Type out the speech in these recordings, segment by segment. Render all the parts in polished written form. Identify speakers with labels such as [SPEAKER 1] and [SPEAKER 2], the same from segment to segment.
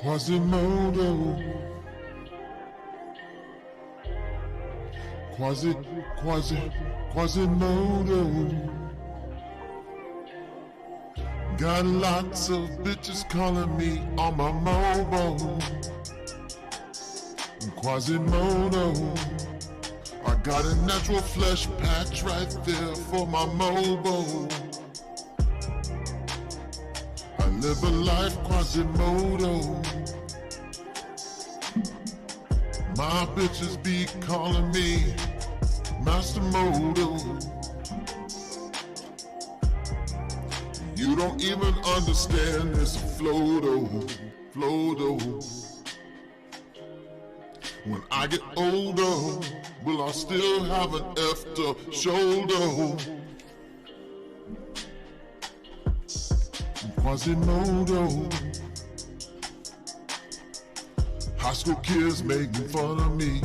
[SPEAKER 1] Quasimodo. Quasimodo. Got lots of bitches calling me on my mobile. Quasimodo. I got a natural flesh patch right there for my mobile. I live a life Quasimodo. My bitches be calling me Master Modo. You don't even understand this flow though. When I get older, will I still have an effed up shoulder? Quasimodo. High school kids making fun of me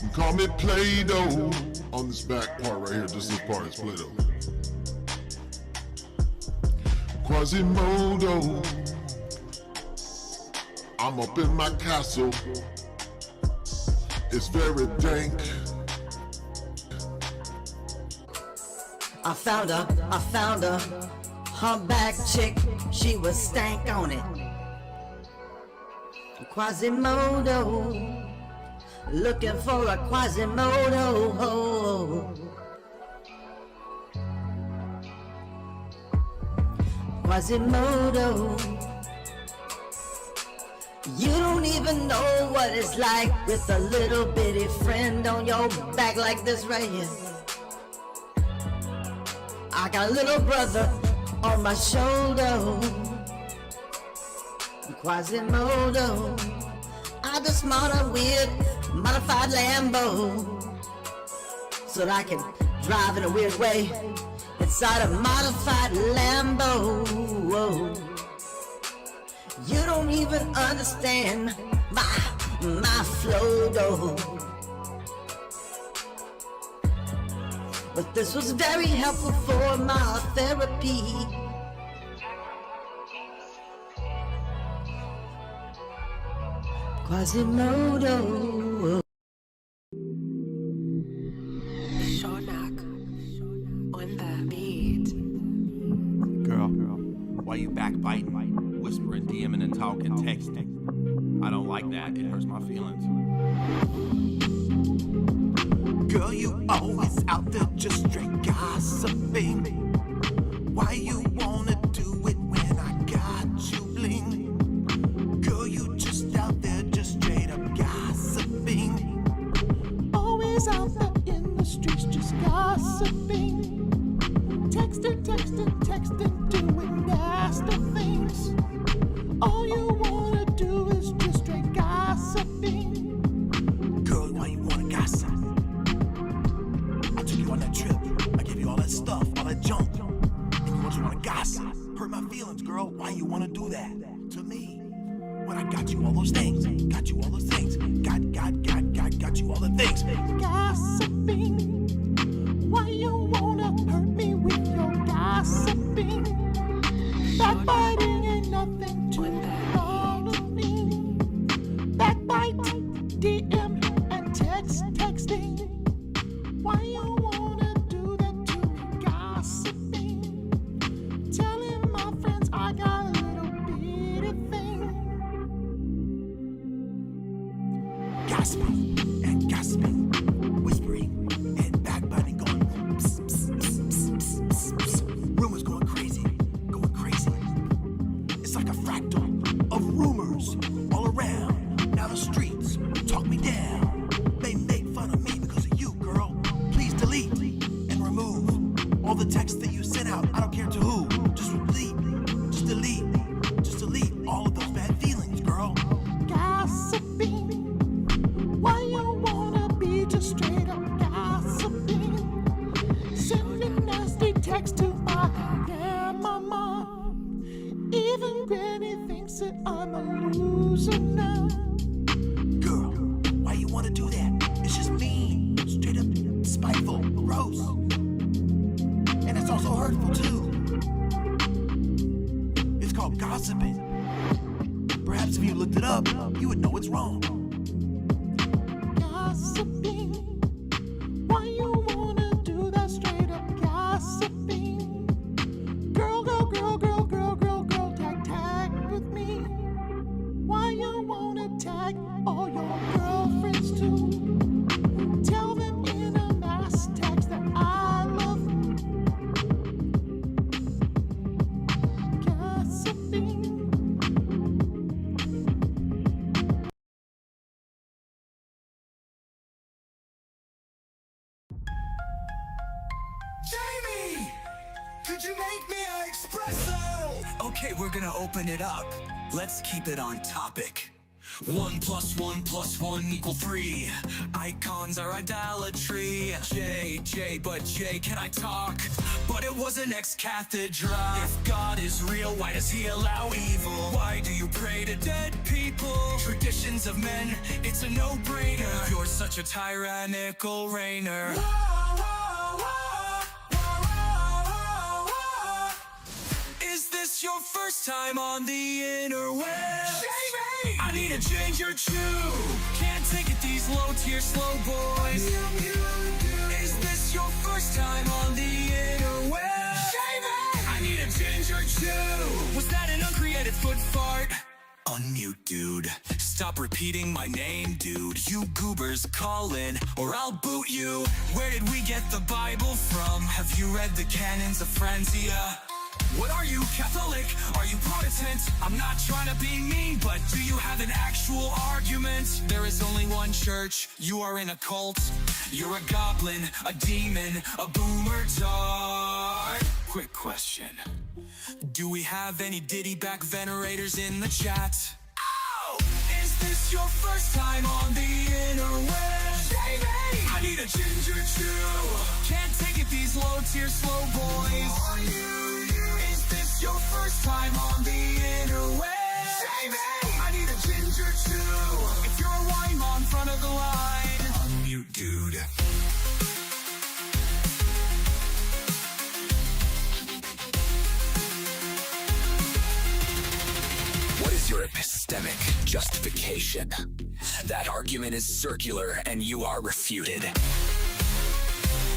[SPEAKER 1] and call me Play-Doh. On this back part right here, just this part is Play-Doh. Quasimodo. I'm up in my castle. It's very dank.
[SPEAKER 2] I found her humpback chick, she was stank on it. Quasimodo, looking for a Quasimodo. Quasimodo, you don't even know what it's like with a little bitty friend on your back like this right here. I got a little brother on my shoulder. Quasimodo, I just bought a weird modified Lambo so that I can drive in a weird way inside a modified Lambo. Whoa. You don't even understand my flow though. But this was very helpful for my therapy. Quasimodo.
[SPEAKER 3] Shonak on the beat.
[SPEAKER 4] Girl, why you backbiting, whispering, DMing, and talking, texting? I don't like that. It hurts my feelings.
[SPEAKER 5] Girl, you always out there just straight gossiping. Why you wanna do it when I got you bling? Girl, you just out there just straight up gossiping. Always out there in the streets just gossiping. Texting, doing nasty things. All you wanna do is just straight gossiping. Girl, why you wanna gossip? I took you on that trip. I gave you all that stuff, all that junk. And you just wanna gossip. Hurt my feelings, girl. Why you wanna do that to me? When I got you all those things. Got you all those things. Got you all the things. Gossiping. Why you wanna hurt me with your gossiping? Backbiting ain't nothing to all of me. Backbite, DM, and texting. Why you wanna do that to me? Gossiping. Telling my friends I got a little bitty thing. Gossiping and gossiping. Whispering and backbiting going psst, psst, psst, psst, psst, psst. Rumors going crazy. It's like a fractal of rumors all around. Now the streets talk me down. They make fun of me because of you, girl. Please delete and remove all the texts that you sent out. I don't care to who. Just delete all of those bad feelings, girl. Gossiping. Why you wanna be just straight up gossiping? Sending nasty text to my grandmama. Even Granny thinks that I'm a loser now. Girl, why you wanna do that? It's just mean, straight up spiteful, gross. And it's also hurtful too. It's called gossiping. Perhaps Perhaps if you looked it up, you would know it's wrong. Gossiping. Why you wanna do that straight up gossiping? Girl, girl, girl, girl, girl, girl, girl, tag with me. Why you wanna tag all your girlfriends too? Tell them in a mass text that I love gossiping.
[SPEAKER 6] Jamie! Could you make me an espresso? Okay, we're gonna open it up. Let's keep it on topic. 1 + 1 + 1 = 3. Icons are idolatry. But Jay, can I talk? But it was an ex-cathedra. If God is real, why does he allow evil? Why do you pray to dead people? Traditions of men, it's a no-brainer. You're such a tyrannical reigner. Is this your first time on the interwebs? Jamie! I need a ginger chew. Can't take it, these low-tier slow boys. Is this your first time on the interwebs? Jamie! I need a ginger chew. Was that an uncreated foot fart? Unmute, dude. Stop repeating my name, dude. You goobers call in, or I'll boot you. Where did we get the Bible from? Have you read the canons of Franzia? What are you, Catholic? Are you Protestant? I'm not trying to be mean, but do you have an actual argument? There is only one church. You are in a cult. You're a goblin, a demon, a boomer tard. Quick question. Do we have any Diddy-back venerators in the chat? Oh! Is this your first time on the interwebs? Jamie! I need a ginger chew. Can't take it, these low-tier slow boys. Is this your first time on the interwebs? Jamie! I need a ginger chew. If you're a wine mom, front of the line. Unmute, dude. What is your epistemic justification? That argument is circular and you are refuted.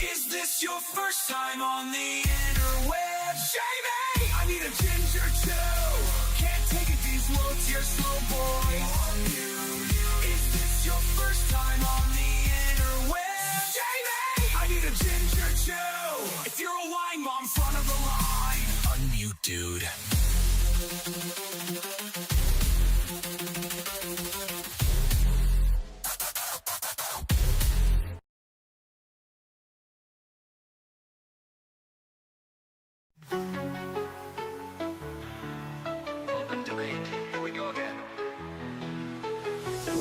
[SPEAKER 6] Is this your first time on the interwebs? Jamie! I need a ginger chew. Can't take it, these low-tier slow boys. Is this your first time on the interwebs? Jamie! I need a ginger chew. If you're a wine mom, front of the line. Unmute, dude.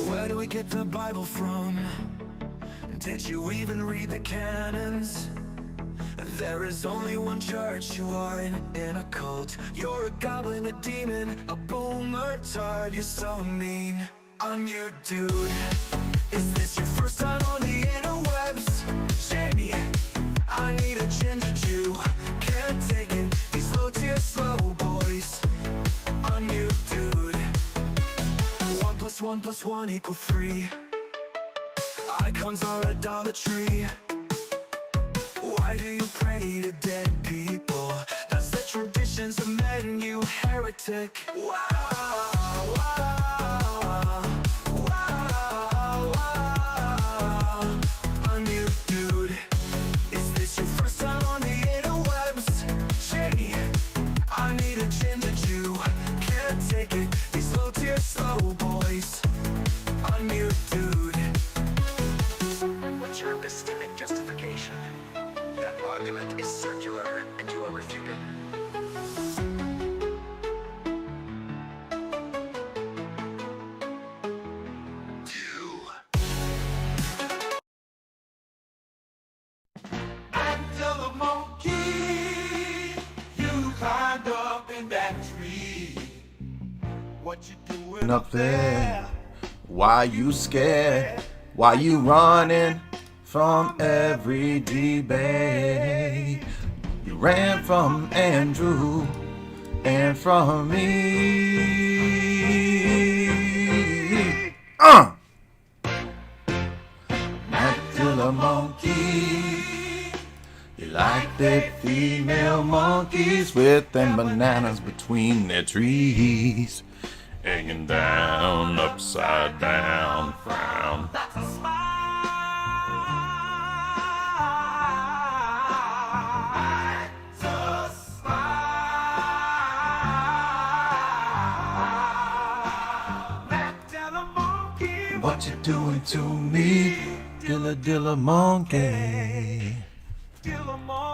[SPEAKER 6] Where do we get the Bible from? Did you even read the canons? There is only one church. You are in a cult. You're a goblin, a demon, a boomer tard. You're so mean. I'm your dude. Is this your first time on the interwebs? Jamie, I need a ginger Jew. Can't take it, these low-tier slow boys. I'm your dude. 1 + 1 + 1 = 3. Icons are idolatry. Why do you pray to dead people? That's the traditions of men, you heretic. Wow, wow, wow, wow. I'm you, dude. Is this your first time on the interwebs? Shady, I need a ginger Jew. Can't take it, these low-tier slow boys. I'm you, dude. What's your epistemic justification? That argument is circular, and you are refuted.
[SPEAKER 5] Until the monkey, you climbed up in that tree. What you doing
[SPEAKER 7] up there? Why you scared? Why you running from every debate? You ran from Andrew and from me. That killer monkey. You like that female monkeys with them bananas between their trees. Hanging down, upside down, frown. What you doing to me, Dilla monkey?
[SPEAKER 5] Dilla monkey.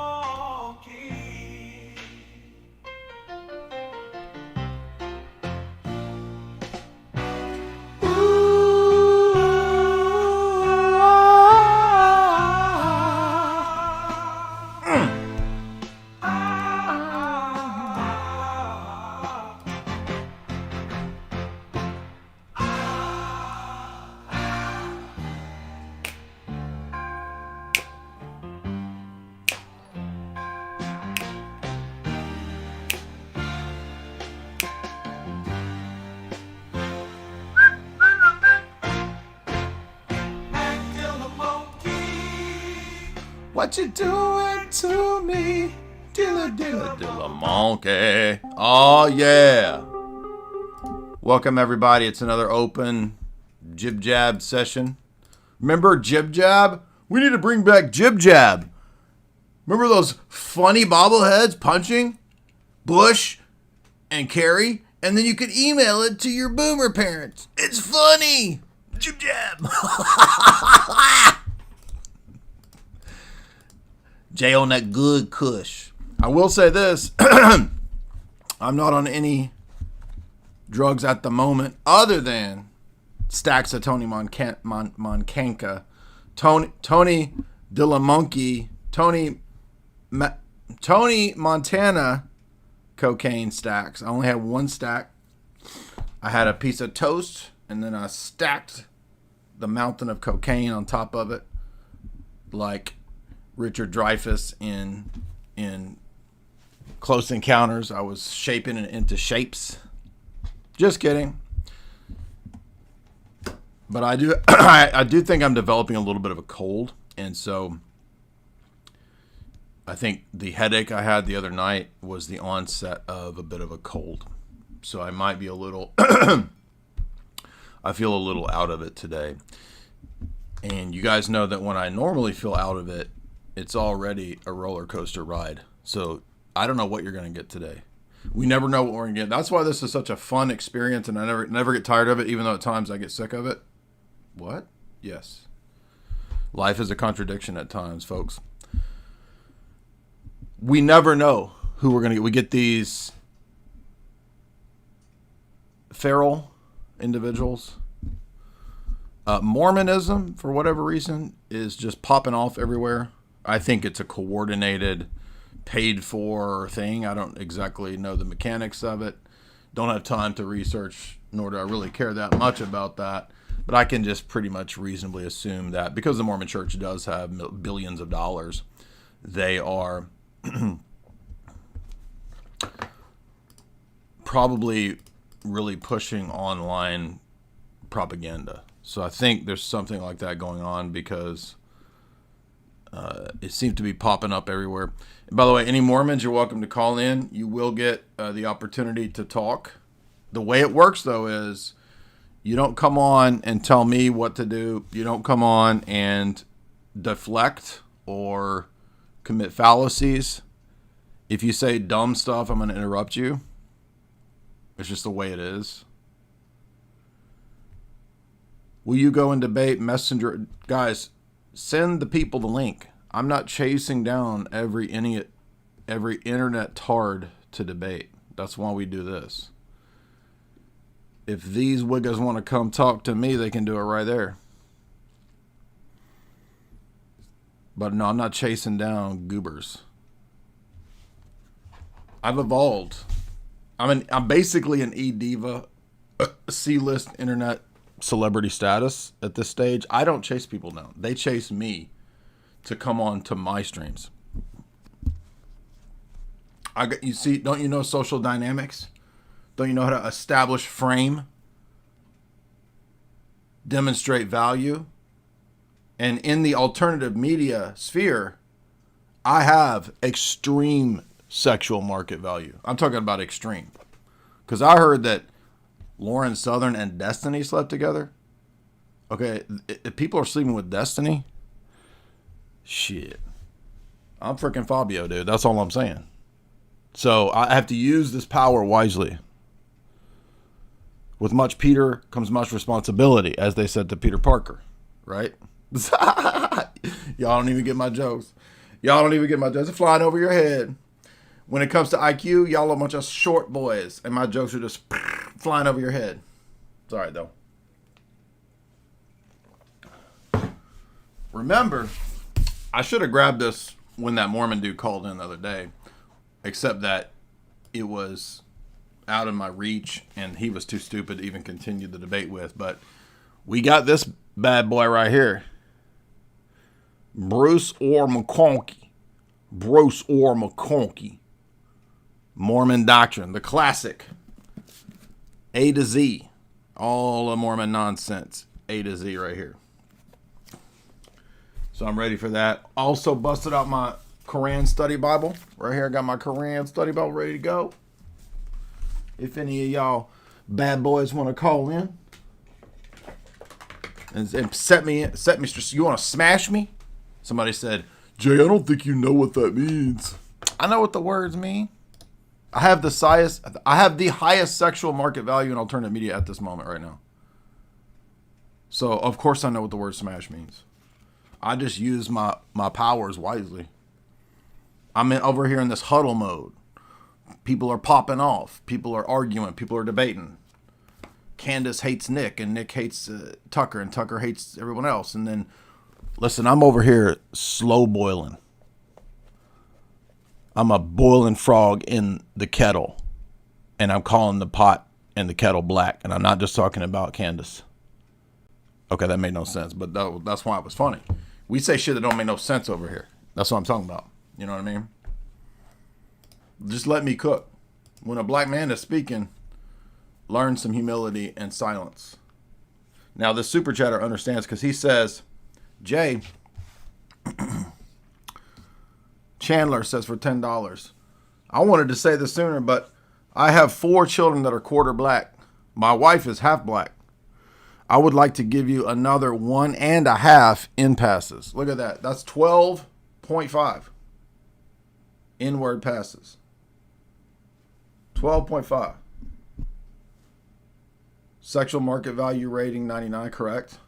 [SPEAKER 7] What you doing to me, Dilla monkey? Oh yeah. Welcome everybody. It's another open Jib Jab session. Remember Jib Jab? We need to bring back Jib Jab. Remember those funny bobbleheads punching Bush and Kerry? And then you could email it to your boomer parents. It's funny. Jib Jab. Jay on that good kush. I will say this. I'm not on any drugs at the moment other than stacks of Tony Moncanka. Tony Dillamonkey. Tony Montana cocaine stacks. I only had one stack. I had a piece of toast and then I stacked the mountain of cocaine on top of it like Richard Dreyfuss in Close Encounters. I was shaping it into shapes. Just kidding. But I do I do think I'm developing a little bit of a cold, and so I think the headache I had the other night was the onset of a bit of a cold. So I might be a little I feel a little out of it today. And you guys know that when I normally feel out of it, it's already a roller coaster ride. So I don't know what you're going to get today. We never know what we're going to get. That's why this is such a fun experience, and I never get tired of it, even though at times I get sick of it. What? Yes. Life is a contradiction at times, folks. We never know who we're going to get. We get these feral individuals. Mormonism, for whatever reason, is just popping off everywhere. I think it's a coordinated, paid-for thing. I don't exactly know the mechanics of it. Don't have time to research, nor do I really care that much about that. But I can just pretty much reasonably assume that because the Mormon Church does have billions of dollars, they are probably really pushing online propaganda. So I think there's something like that going on because it seems to be popping up everywhere. And by the way, any Mormons, you're welcome to call in. You will get the opportunity to talk. The way it works, though, is you don't come on and tell me what to do. You don't come on and deflect or commit fallacies. If you say dumb stuff, I'm going to interrupt you. It's just the way it is. Will you go and debate Messenger? Guys, send the people the link. I'm not chasing down every internet tard to debate. That's why we do this. If these wiggas want to come talk to me, they can do it right there. But no, I'm not chasing down goobers. I've evolved. I'm basically an E-diva, C-list internet celebrity status at this stage. I don't chase people down. They chase me to come on to my streams. You see, don't you know social dynamics? Don't you know how to establish frame? demonstrate value. And in the alternative media sphere, I have extreme sexual market value. I'm talking about extreme. Because I heard that Lauren Southern and Destiny slept together. Okay, if people are sleeping with Destiny, shit. I'm freaking Fabio, dude. That's all I'm saying. So I have to use this power wisely. With much Peter comes much responsibility, as they said to Peter Parker, right? Y'all don't even get my jokes. Y'all don't even get my jokes. They're flying over your head. When it comes to IQ, y'all are a bunch of short boys, and my jokes are just flying over your head. It's all right, though. Remember, I should have grabbed this when that Mormon dude called in the other day, except that it was out of my reach, and he was too stupid to even continue the debate with. But we got this bad boy right here. Bruce Orr McConkie. Bruce Orr McConkie. Mormon Doctrine, the classic. A to Z. All the Mormon nonsense. A to Z right here. So I'm ready for that. Also busted out my Quran study Bible. Right here I got my Quran study Bible ready to go. If any of y'all bad boys want to call in and set me, you want to smash me? Somebody said, Jay, I don't think you know what that means. I know what the words mean. I have the highest sexual market value in alternative media at this moment right now. So of course I know what the word smash means. I just use my powers wisely. I'm over here in this huddle mode. People are popping off. People are arguing. People are debating. Candace hates Nick, and Nick hates Tucker, and Tucker hates everyone else. And then, listen, I'm over here slow boiling. I'm a boiling frog in the kettle, and I'm calling the pot and the kettle black, and I'm not just talking about Candace. Okay, that made no sense, but that's why it was funny. We say shit that don't make no sense over here. That's what I'm talking about. You know what I mean? Just let me cook. When a black man is speaking, learn some humility and silence. Now, this super chatter understands because he says, Jay, Chandler says for $10. I wanted to say this sooner, but I have 4 children that are quarter black. My wife is half black. I would like to give you another 1.5 in passes. Look at that. That's 12.5 inward passes. 12.5. Sexual market value rating 99, correct?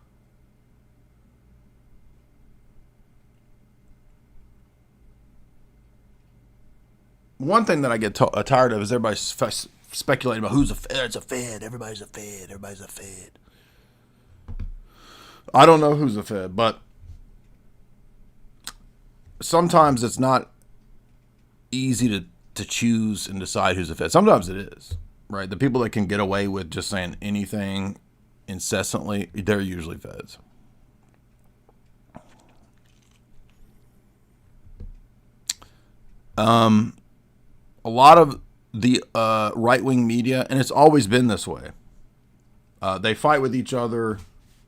[SPEAKER 7] One thing that I get tired of is everybody speculating about who's a Fed. It's a Fed. Everybody's a Fed. Everybody's a Fed. I don't know who's a Fed, but sometimes it's not easy to choose and decide who's a Fed. Sometimes it is, right? The people that can get away with just saying anything incessantly, they're usually Feds. A lot of the right-wing media, and it's always been this way, they fight with each other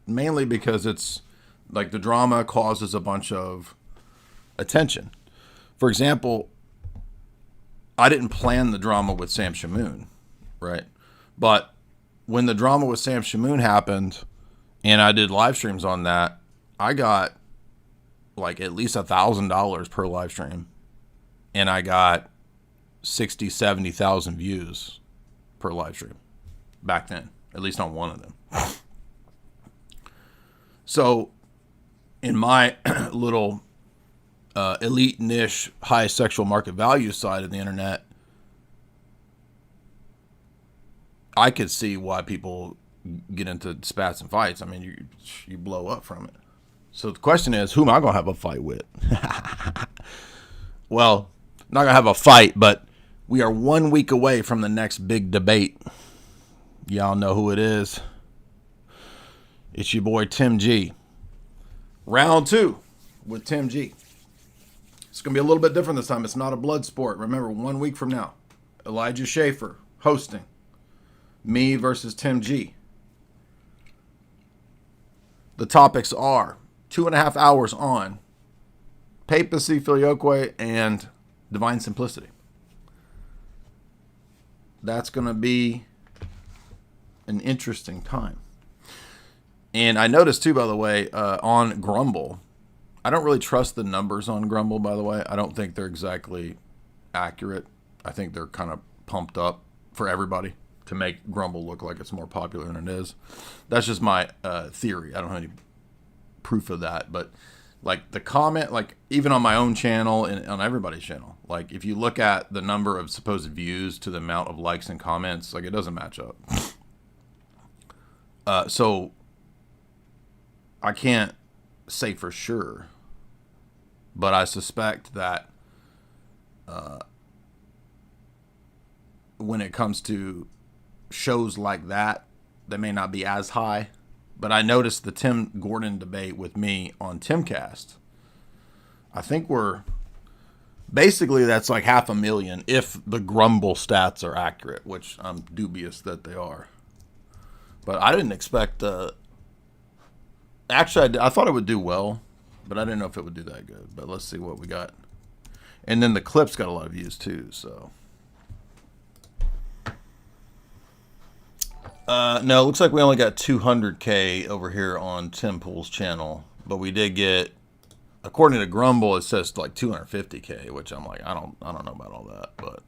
[SPEAKER 7] mainly because it's like the drama causes a bunch of attention. For example, I didn't plan the drama with Sam Shamoon, right? But when the drama with Sam Shamoon happened and I did live streams on that, I got like at least $1,000 per live stream. And I got 60, 70,000 views per live stream back then, at least on one of them. So in my little elite niche, high sexual market value side of the internet, I could see why people get into spats and fights. I mean, you blow up from it. So the question is, who am I going to have a fight with? Well, I'm not going to have a fight, but we are 1 week away from the next big debate. Y'all know who it is. It's your boy Tim G. Round 2 with Tim G. It's going to be a little bit different this time. It's not a blood sport. Remember, 1 week from now, Elijah Schaefer hosting. Me versus Tim G. the topics are 2.5 hours on papacy, filioque, and divine simplicity. That's going to be an interesting time. And I noticed too, by the way, on Grumble, I don't really trust the numbers on Grumble, by the way. I don't think they're exactly accurate. I think they're kind of pumped up for everybody to make Grumble look like it's more popular than it is. That's just my theory. I don't have any proof of that, but like the comment, like even on my own channel and on everybody's channel, like if you look at the number of supposed views to the amount of likes and comments, like it doesn't match up. So I can't say for sure, but I suspect that when it comes to shows like that, they may not be as high. But I noticed the Tim Gordon debate with me on Timcast. I think we're basically, that's like 500,000 if the Grumble stats are accurate, which I'm dubious that they are. But I didn't expect. Actually, I thought it would do well, but I didn't know if it would do that good. But let's see what we got. And then the clips got a lot of views too. So no, it looks like we only got 200K over here on Tim Pool's channel, but we did get, according to Grumble, it says like 250K, which I'm like, I don't know about all that, but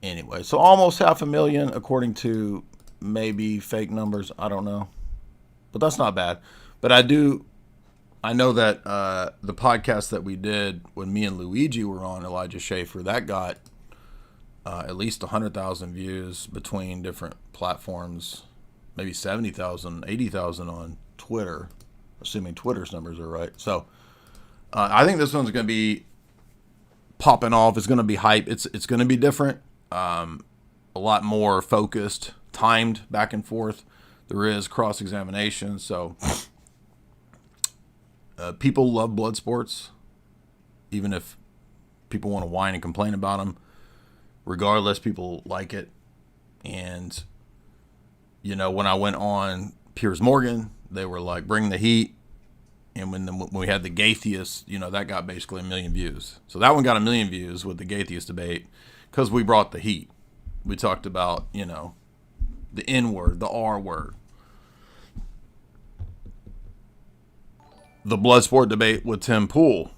[SPEAKER 7] anyway, so almost 500,000 according to maybe fake numbers. I don't know, but that's not bad. But I know that the podcast that we did when me and Luigi were on, Elijah Schaefer, that got at least 100,000 views between different platforms, maybe 70,000, 80,000 on Twitter, assuming Twitter's numbers are right. So I think this one's going to be popping off. It's going to be hype. It's going to be different, a lot more focused, timed back and forth. There is cross-examination, so people love blood sports, even if people want to whine and complain about them. Regardless, people like it. And, you know, when I went on Piers Morgan, they were like, bring the heat. And when we had the Atheist, you know, that got basically 1 million views. So that one got 1 million views with the Atheist debate because we brought the heat. We talked about, you know, the N word, the R word. The Bloodsport debate with Tim Pool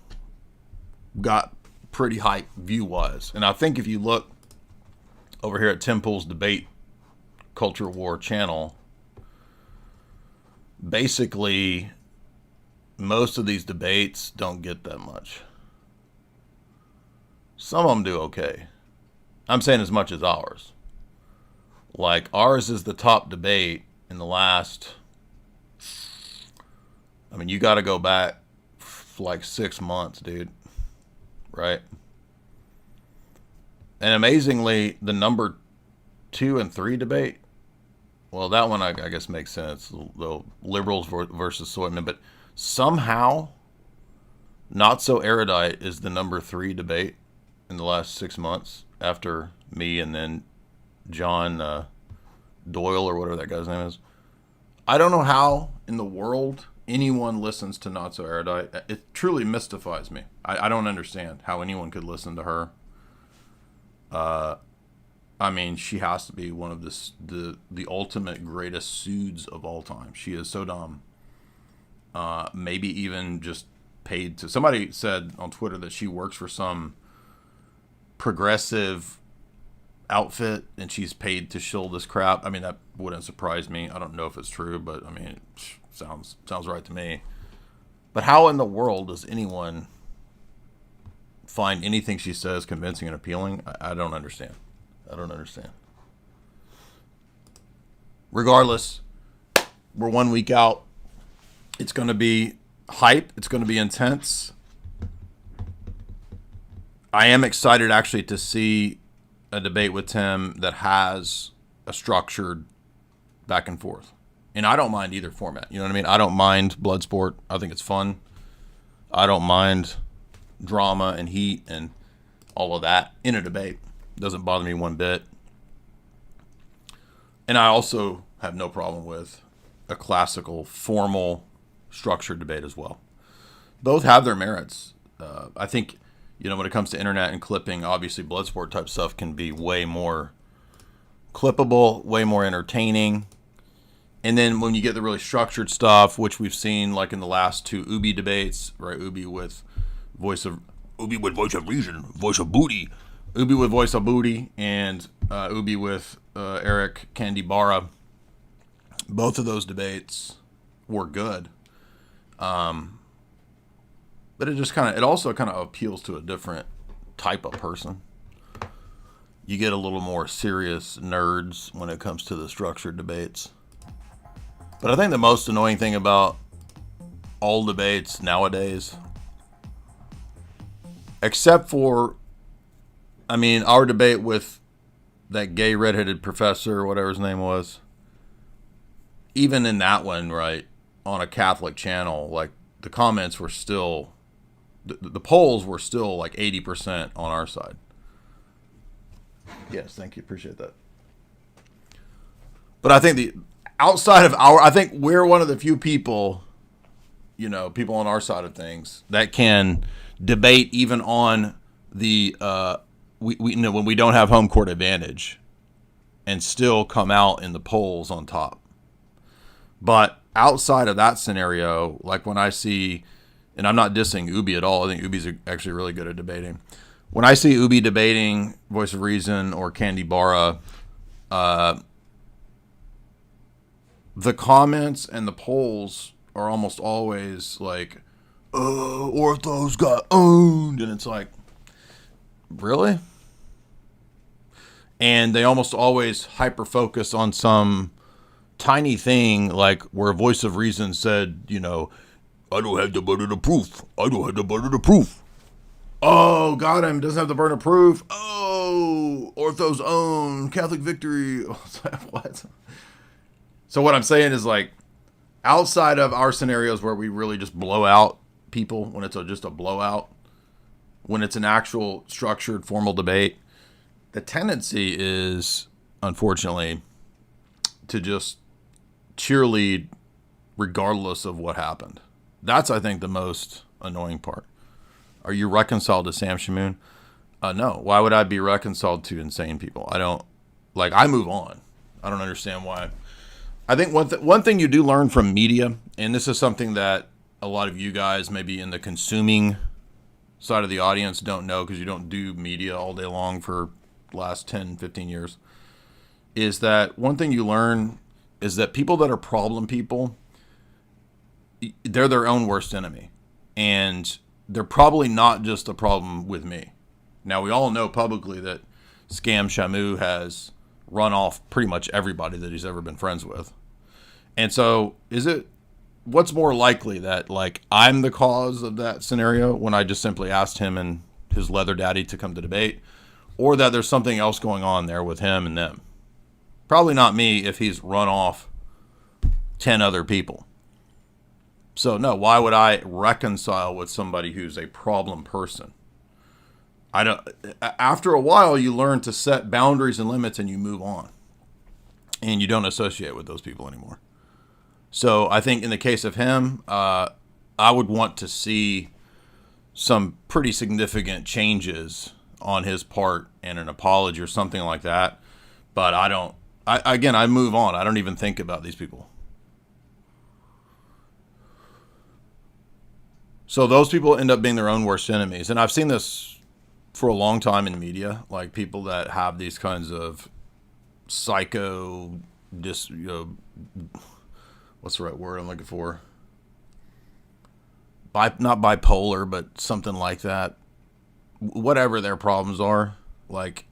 [SPEAKER 7] got pretty hype view-wise. And I think if you look over here at Tim Pool's Debate Culture War channel, basically most of these debates don't get that much. Some of them do okay. I'm saying as much as ours. Like, ours is the top debate in the last, I mean, you got to go back like 6 months, dude. Right? And amazingly, the number 2 and 3 debate, well, that one I guess makes sense, the liberals versus Soyman, but somehow Not So Erudite is the number 3 debate in the last 6 months after me and then John Doyle or whatever that guy's name is. I don't know how in the world anyone listens to Not So Erudite. It truly mystifies me. I don't understand how anyone could listen to her. I mean, she has to be one of the ultimate greatest suits of all time. She is so dumb. Maybe even just paid to. Somebody said on Twitter that she works for some progressive outfit and she's paid to shill this crap. I mean, that wouldn't surprise me. I don't know if it's true, but I mean, it sounds right to me. But how in the world does anyone find anything she says convincing and appealing? I don't understand. I don't understand. Regardless, we're 1 week out. It's going to be hype. It's going to be intense. I am excited actually to see a debate with Tim that has a structured back and forth. And I don't mind either format. You know what I mean? I don't mind Bloodsport. I think it's fun. I don't mind drama and heat and all of that in a debate. Doesn't bother me one bit. And I also have no problem with a classical, formal structured debate as well. Both have their merits. I think, when it comes to internet and clipping, obviously Bloodsport type stuff can be way more clippable, way more entertaining. And then when you get the really structured stuff, which we've seen like in the last 2 Ubi debates, right? Ubi with voice of reason, voice of booty. Ubi with voice of booty, and Ubi with Eric Candibara. Both of those debates were good. But it also kind of appeals to a different type of person. You get a little more serious nerds when it comes to the structured debates. But I think the most annoying thing about all debates nowadays, except for, our debate with that gay redheaded professor, or whatever his name was, even in that one, right, on a Catholic channel, like the comments were still, the polls were still like 80% on our side. Yes, thank you. Appreciate that. But I think I think we're one of the few people, people on our side of things that can debate even on the, when we don't have home court advantage and still come out in the polls on top. But outside of that scenario, like when I see, and I'm not dissing Ubi at all, I think Ubi's actually really good at debating. When I see Ubi debating Voice of Reason or Candibara, the comments and the polls are almost always like, Orthos got owned. And it's like, really? And they almost always hyper-focus on some tiny thing, like where Voice of Reason said, I don't have the burden of proof. I don't have the burden of proof. Oh, got him. Doesn't have the burden of proof. Oh, Orthos own. Catholic victory. What? So what I'm saying is, like, outside of our scenarios where we really just blow out people, when it's just a blowout, when it's an actual structured formal debate, the tendency is, unfortunately, to just cheerlead regardless of what happened. That's, I think, the most annoying part. Are you reconciled to Sam Shamoon? No. Why would I be reconciled to insane people? I move on. I don't understand why. I think one thing you do learn from media, and this is something that a lot of you guys maybe in the consuming side of the audience don't know because you don't do media all day long for the last 10, 15 years, is that one thing you learn is that people that are problem people, they're their own worst enemy. And they're probably not just a problem with me. Now, we all know publicly that Scam Shamu has run off pretty much everybody that he's ever been friends with. And so, what's more likely that, like, I'm the cause of that scenario when I just simply asked him and his leather daddy to come to debate, or that there's something else going on there with him and them? Probably not me if he's run off 10 other people. So, no, why would I reconcile with somebody who's a problem person? After a while, you learn to set boundaries and limits and you move on. And you don't associate with those people anymore. So, I think in the case of him, I would want to see some pretty significant changes on his part and an apology or something like that. But I move on. I don't even think about these people. So those people end up being their own worst enemies. And I've seen this for a long time in media, like people that have these kinds of psycho, what's the right word I'm looking for? Not bipolar, but something like that. Whatever their problems are, like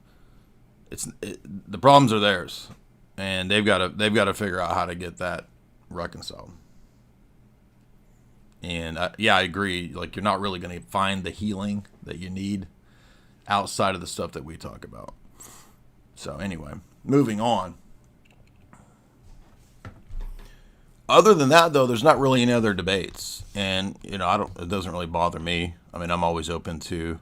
[SPEAKER 7] the problems are theirs, and they've got to figure out how to get that reconciled. And I agree. Like, you're not really going to find the healing that you need outside of the stuff that we talk about. So anyway, moving on. Other than that, though, there's not really any other debates, and it doesn't really bother me. I mean, I'm always open to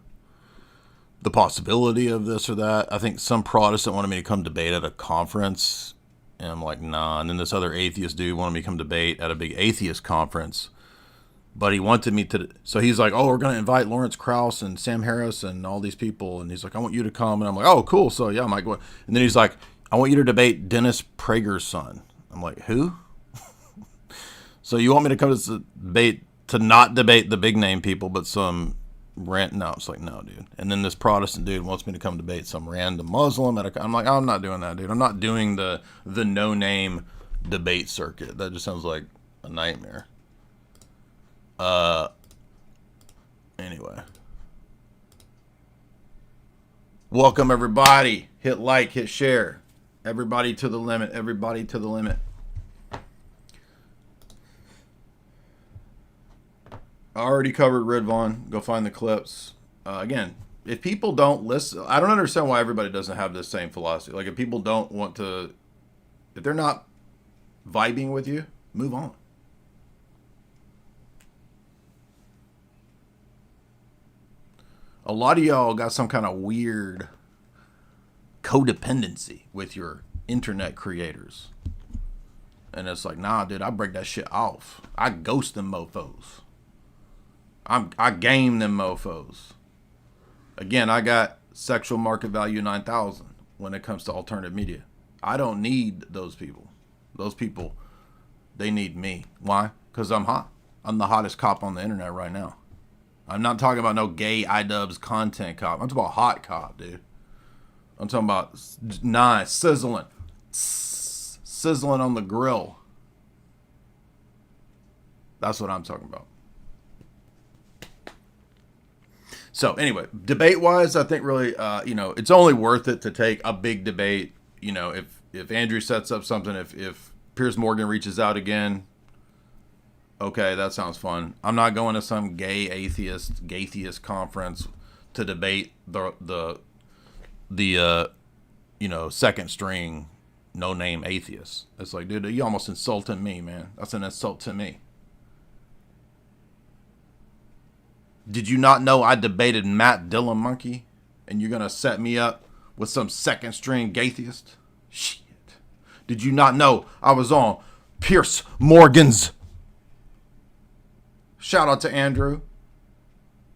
[SPEAKER 7] the possibility of this or that. I think some Protestant wanted me to come debate at a conference, and I'm like, nah. And then this other atheist dude wanted me to come debate at a big atheist conference. But he wanted me to, so he's like, oh, we're going to invite Lawrence Krauss and Sam Harris and all these people. And he's like, I want you to come. And I'm like, oh, cool. So yeah, I might go. And then he's like, I want you to debate Dennis Prager's son. I'm like, who? So you want me to come to this debate, to not debate the big name people, but some rant? No, it's like, no, dude. And then this Protestant dude wants me to come debate some random Muslim. I'm like, I'm not doing that, dude. I'm not doing the no name debate circuit. That just sounds like a nightmare. Anyway. Welcome, everybody. Hit like, hit share. Everybody to the limit. Everybody to the limit. I already covered Red Vaughn. Go find the clips. Again, if people don't listen, I don't understand why everybody doesn't have this same philosophy. Like, if people don't want to, if they're not vibing with you, move on. A lot of y'all got some kind of weird codependency with your internet creators. And it's like, nah, dude, I break that shit off. I ghost them mofos. I game them mofos. Again, I got sexual market value 9,000 when it comes to alternative media. I don't need those people. Those people, they need me. Why? Because I'm hot. I'm the hottest cop on the internet right now. I'm not talking about no gay iDubbbz content cop. I'm talking about hot cop, dude. I'm talking about nice, sizzling on the grill. That's what I'm talking about. So anyway, debate-wise, I think really, it's only worth it to take a big debate. You know, if Andrew sets up something, if Piers Morgan reaches out again, okay, that sounds fun. I'm not going to some gaytheist conference to debate the second string no name atheists. It's like, dude, you almost insulting me, man. That's an insult to me. Did you not know I debated Matt Dillon Monkey, and you're gonna set me up with some second string gaytheist? Shit. Did you not know I was on Piers Morgan's? Shout out to Andrew.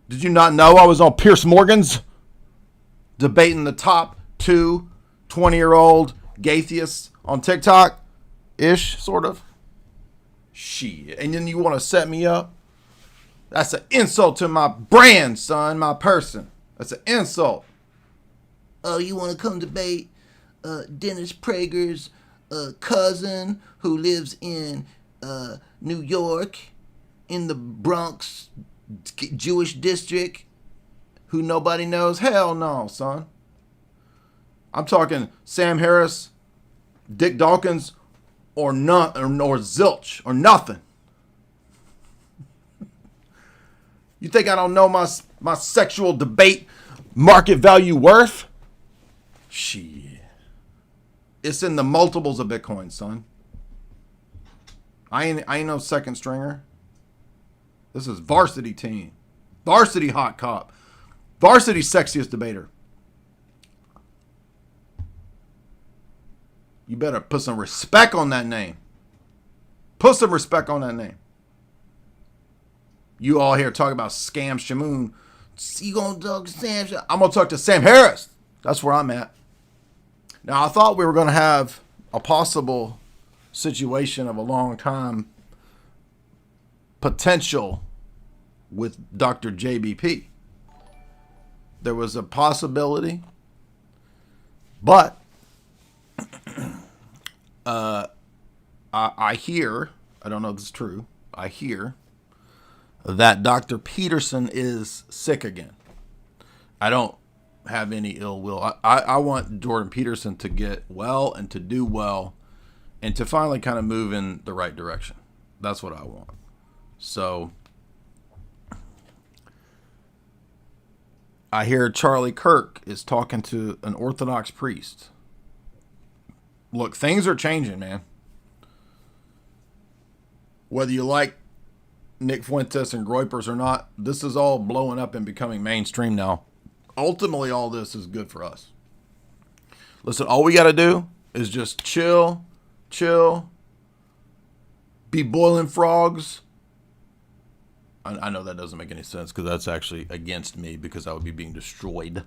[SPEAKER 7] Did you not know I was on Piers Morgan's debating the top 2 20-year-old gaytheists on TikTok? Ish, sort of. Shit. And then you want to set me up? That's an insult to my brand, son, my person. That's an insult.
[SPEAKER 2] Oh, you want to come debate Dennis Prager's cousin who lives in New York, in the Bronx Jewish district, who nobody knows? Hell no, son. I'm talking Sam Harris, Dick Dawkins, or none, or zilch, or nothing. You think I don't know my sexual debate market value worth? Shit. It's in the multiples of Bitcoin, son. I ain't no second stringer. This is varsity team. Varsity hot cop. Varsity sexiest debater. You better put some respect on that name. Put some respect on that name. You all here talking about Scam Shamoon. You gonna talk to Sam? I'm gonna talk to Sam Harris. That's where I'm at. Now, I thought we were gonna have a possible situation of a long time potential with Dr. JBP. There was a possibility, but I hear, I don't know if this is true, I hear that Dr. Peterson is sick again. I don't have any ill will. I want Jordan Peterson to get well and to do well and to finally kind of move in the right direction. That's what I want. So I hear Charlie Kirk is talking to an Orthodox priest. Look, things are changing, man. Whether you like Nick Fuentes and Groypers or not, this is all blowing up and becoming mainstream now. Ultimately, all this is good for us. Listen, all we got to do is just chill, be boiling frogs,
[SPEAKER 7] I know that doesn't make any sense because that's actually against me because I would be being destroyed.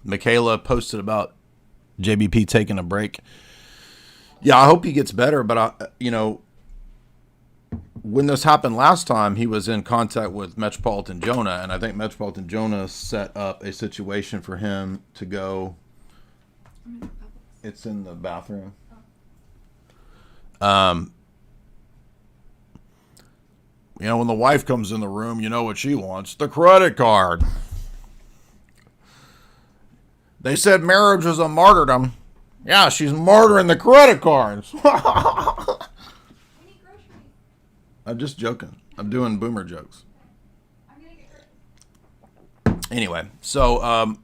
[SPEAKER 7] Michaela posted about JBP taking a break. Yeah, I hope he gets better, but when this happened last time, he was in contact with Metropolitan Jonah, and I think Metropolitan Jonah set up a situation for him to go. It's in the bathroom. When the wife comes in the room, you know what she wants? The credit card. They said marriage was a martyrdom. Yeah, she's martyring the credit cards. I'm just joking. I'm doing boomer jokes. Anyway, so, I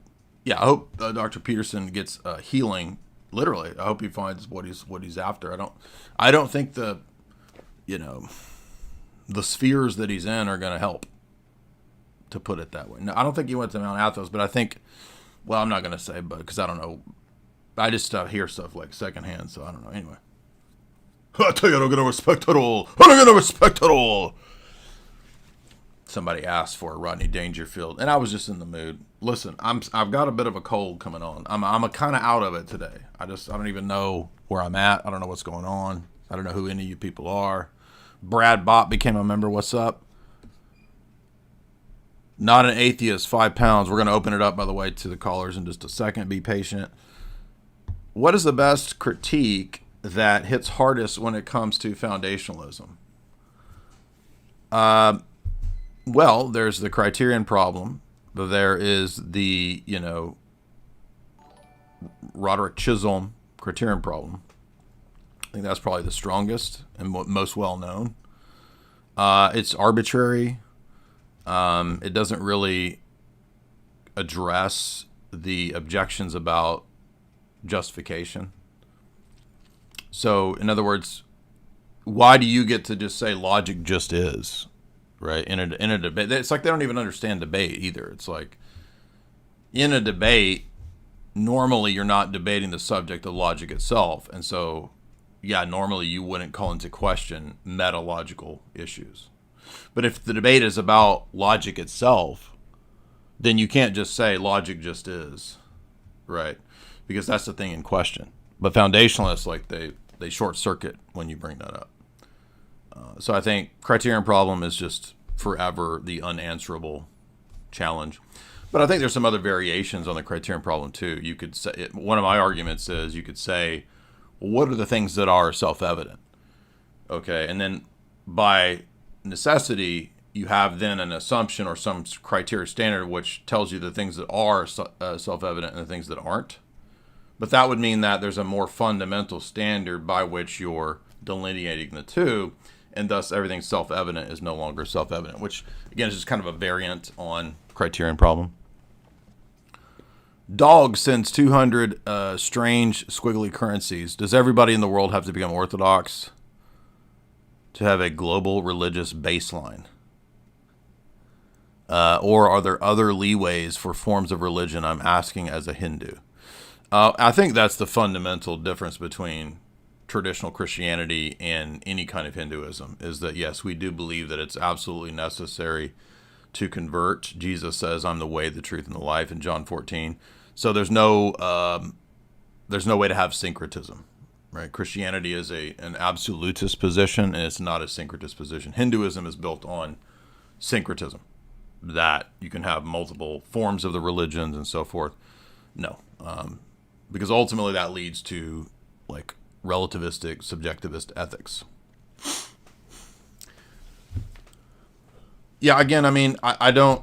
[SPEAKER 7] hope Dr. Peterson gets healing. Literally, I hope he finds what he's after. I don't think the spheres that he's in are going to help, to put it that way. No, I don't think he went to Mount Athos, but I think, well, I'm not going to say, but because I don't know. I just hear stuff like secondhand, so I don't know. Anyway. I tell you, I don't get no respect at all. I don't get no respect at all. Somebody asked for Rodney Dangerfield, and I was just in the mood. Listen, I've got a bit of a cold coming on. I'm kind of out of it today. I don't even know where I'm at. I don't know what's going on. I don't know who any of you people are. Brad Bott became a member. What's up? Not an atheist, 5 pounds. We're going to open it up, by the way, to the callers in just a second. Be patient. What is the best critique that hits hardest when it comes to foundationalism? Well, there's the criterion problem. There is the, Roderick Chisholm criterion problem. I think that's probably the strongest and most well known. It's arbitrary. It doesn't really address the objections about justification. So, in other words, why do you get to just say logic just is, right? In a debate, it's like they don't even understand debate either. It's like in a debate, normally you're not debating the subject of logic itself, and so, yeah, normally you wouldn't call into question metalogical issues. But if the debate is about logic itself, then you can't just say logic just is, right? Because that's the thing in question. But foundationalists, like they short circuit when you bring that up. So I think criterion problem is just forever the unanswerable challenge. But I think there's some other variations on the criterion problem too. You could say, one of my arguments is you could say, well, what are the things that are self-evident? Okay, and then by necessity, you have then an assumption or some criteria standard which tells you the things that are self-evident and the things that aren't. But that would mean that there's a more fundamental standard by which you're delineating the two, and thus everything self-evident is no longer self-evident, which, again, is just kind of a variant on criterion problem. Dog sends 200 strange squiggly currencies. Does everybody in the world have to become Orthodox to have a global religious baseline? Or are there other leeways for forms of religion? I'm asking as a Hindu. I think that's the fundamental difference between traditional Christianity and any kind of Hinduism, is that, yes, we do believe that it's absolutely necessary to convert. Jesus says, I'm the way, the truth, and the life in John 14. So there's no way to have syncretism, right? Christianity is an absolutist position, and it's not a syncretist position. Hinduism is built on syncretism, that you can have multiple forms of the religions and so forth. No, because ultimately that leads to like relativistic, subjectivist ethics. Yeah, again, I mean, I don't,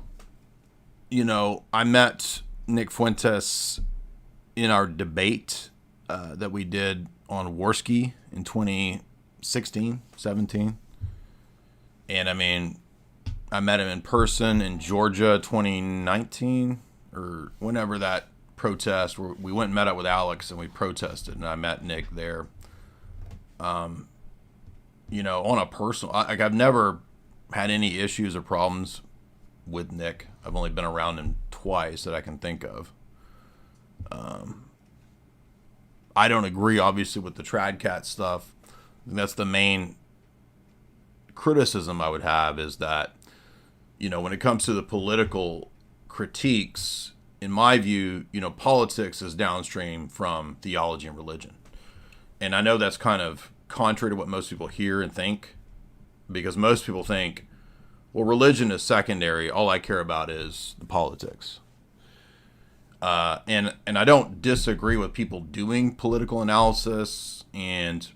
[SPEAKER 7] I met Nick Fuentes in our debate that we did on Worski in 2016, 17. And I mean, I met him in person in Georgia 2019 or whenever that protest where we went and met up with Alex and we protested, and I met Nick there. On a personal, I've never had any issues or problems with Nick. I've only been around him twice that I can think of. I don't agree, obviously, with the Tradcat stuff. I think that's the main criticism I would have is that, when it comes to the political critiques, in my view, politics is downstream from theology and religion. And I know that's kind of contrary to what most people hear and think, because most people think, well, religion is secondary. All I care about is the politics. And I don't disagree with people doing political analysis, and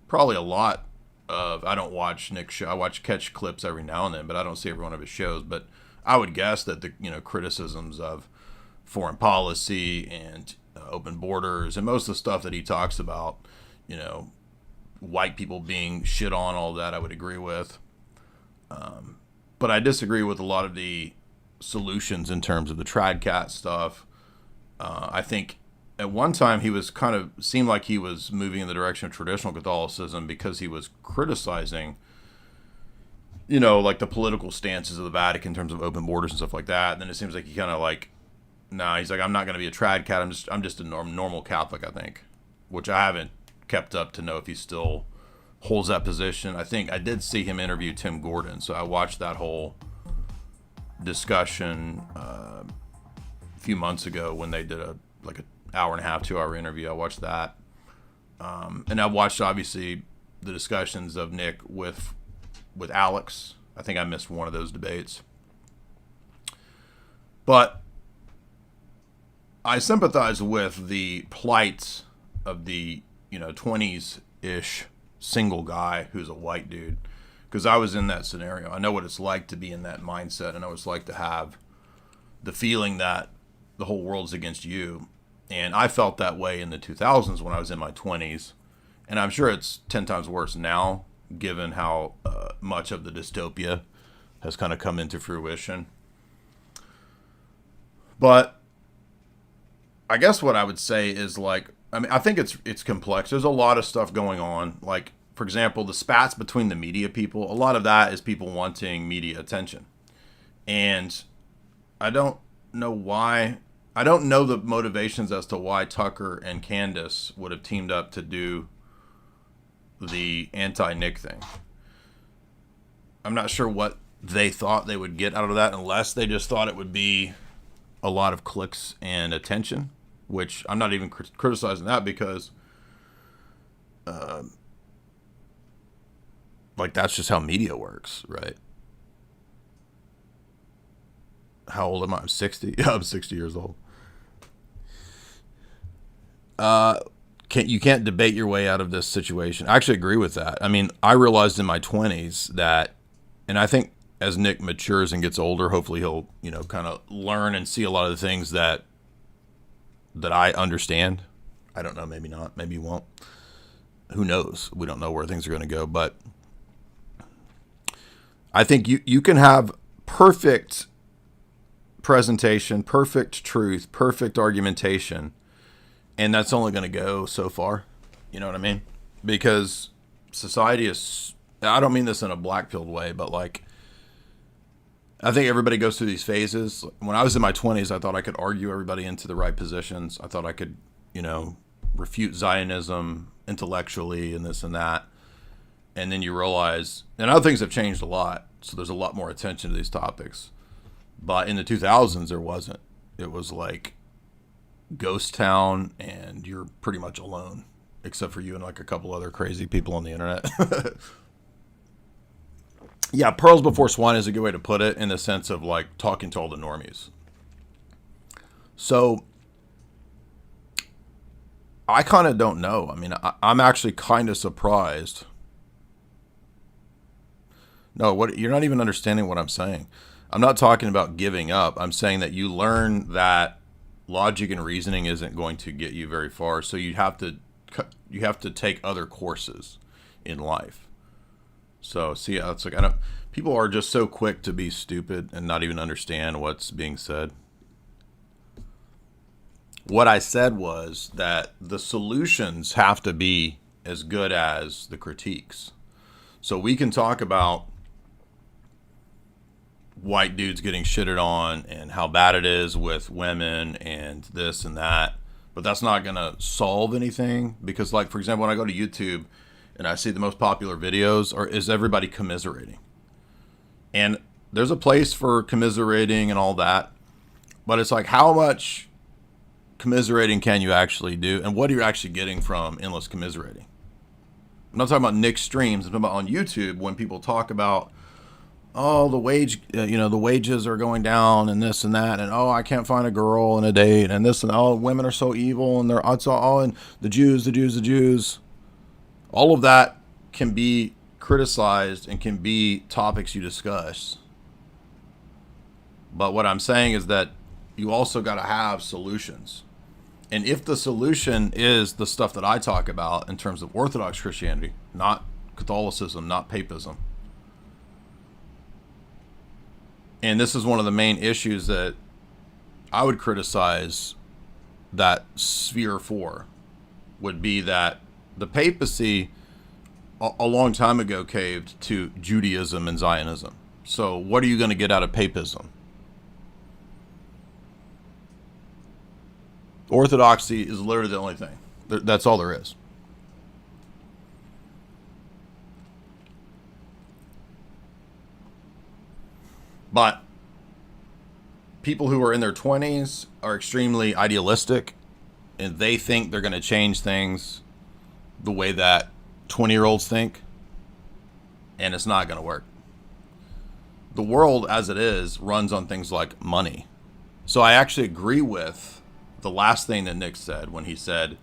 [SPEAKER 7] probably a lot of, I don't watch Nick's show. I catch clips every now and then, but I don't see every one of his shows. But I would guess that the criticisms of foreign policy and open borders and most of the stuff that he talks about, white people being shit on, all that, I would agree with. But I disagree with a lot of the solutions in terms of the Tradcat stuff. I think at one time he was seemed like he was moving in the direction of traditional Catholicism because he was criticizing, like the political stances of the Vatican in terms of open borders and stuff like that. And then it seems like he he's like, I'm not going to be a Tradcat. I'm just a normal Catholic, I think, which I haven't kept up to know if he still holds that position. I think I did see him interview Tim Gordon, so I watched that whole discussion a few months ago when they did an hour and a half, 2 hour interview. I watched that, and I watched obviously the discussions of Nick with Alex. I think I missed one of those debates, but I sympathize with the plight of the 20s-ish single guy who's a white dude, because I was in that scenario. I know what it's like to be in that mindset. I know what it's like to have the feeling that the whole world's against you. And I felt that way in the 2000s when I was in my 20s. And I'm sure it's 10 times worse now, given how much of the dystopia has kind of come into fruition. But I guess what I would say is I think it's complex. There's a lot of stuff going on. Like, for example, the spats between the media people, a lot of that is people wanting media attention. And I don't know why. I don't know the motivations as to why Tucker and Candace would have teamed up to do the anti-Nick thing. I'm not sure what they thought they would get out of that, unless they just thought it would be a lot of clicks and attention, which I'm not even criticizing that, because that's just how media works, right? How old am I? I'm 60. Yeah, I'm 60 years old. You can't debate your way out of this situation. I actually agree with that. I mean, I realized in my 20s that, and I think as Nick matures and gets older, hopefully he'll, kind of learn and see a lot of the things that I understand. I don't know, maybe not, maybe he won't. Who knows? We don't know where things are going to go, but I think you can have perfect presentation, perfect truth, perfect argumentation, and that's only going to go so far. You know what I mean? Because society is, I don't mean this in a black-pilled way, but I think everybody goes through these phases. When I was in my 20s, I thought I could argue everybody into the right positions. I thought I could, refute Zionism intellectually and this and that. And then you realize, and other things have changed a lot, so there's a lot more attention to these topics. But in the 2000s, there wasn't. It was like ghost town, and you're pretty much alone, except for you and a couple other crazy people on the internet. Yeah, pearls before swine is a good way to put it, in the sense of talking to all the normies. So I kind of don't know. I mean, I'm actually kind of surprised. No, you're not even understanding what I'm saying. I'm not talking about giving up. I'm saying that you learn that logic and reasoning isn't going to get you very far. So you have to take other courses in life. So see, it's people are just so quick to be stupid and not even understand what's being said. What I said was that the solutions have to be as good as the critiques. So we can talk about white dudes getting shitted on and how bad it is with women and this and that, but that's not going to solve anything, because for example, when I go to YouTube and I see the most popular videos is everybody commiserating. And there's a place for commiserating and all that, but it's like, how much commiserating can you actually do, and what are you actually getting from endless commiserating? I'm not talking about Nick's streams. I'm talking about on YouTube when people talk about, oh, the wages are going down and this and that, and oh, I can't find a girl and a date and this and oh, women are so evil and it's all and the Jews. All of that can be criticized and can be topics you discuss. But what I'm saying is that you also got to have solutions. And if the solution is the stuff that I talk about in terms of Orthodox Christianity, not Catholicism, not papism. And this is one of the main issues that I would criticize that sphere for, would be that the papacy a long time ago caved to Judaism and Zionism. So what are you going to get out of papism? Orthodoxy is literally the only thing. That's all there is. But people who are in their 20s are extremely idealistic, and they think they're going to change things the way that 20-year-olds think, and it's not going to work. The world as it is runs on things like money. So I actually agree with the last thing that Nick said when he said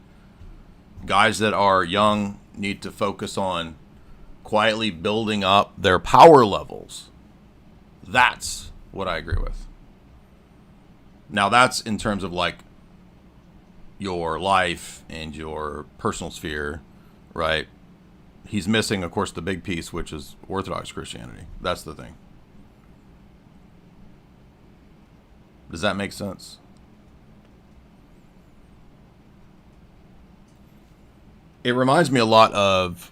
[SPEAKER 7] guys that are young need to focus on quietly building up their power levels. That's what I agree with. Now that's in terms of like your life and your personal sphere, right? He's missing, of course, the big piece, which is Orthodox Christianity. That's the thing. Does that make sense? It reminds me a lot of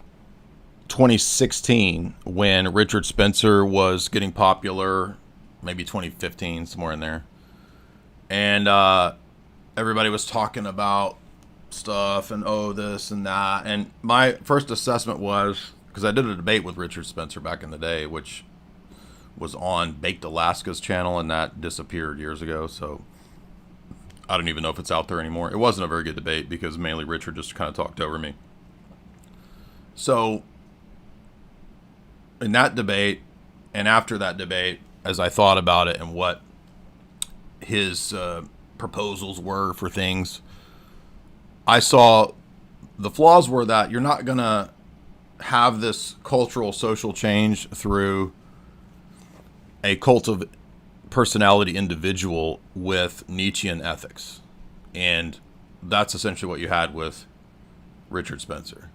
[SPEAKER 7] 2016 when Richard Spencer was getting popular, maybe 2015, somewhere in there. And everybody was talking about stuff and oh, this and that. And my first assessment was, because I did a debate with Richard Spencer back in the day, which was on Baked Alaska's channel, and that disappeared years ago. So I don't even know if it's out there anymore. It wasn't a very good debate because mainly Richard just kind of talked over me. So in that debate and after that debate, as I thought about it and what his proposals were for things, I saw the flaws were that you're not going to have this cultural social change through a cult of personality individual with Nietzschean ethics. And that's essentially what you had with Richard Spencer.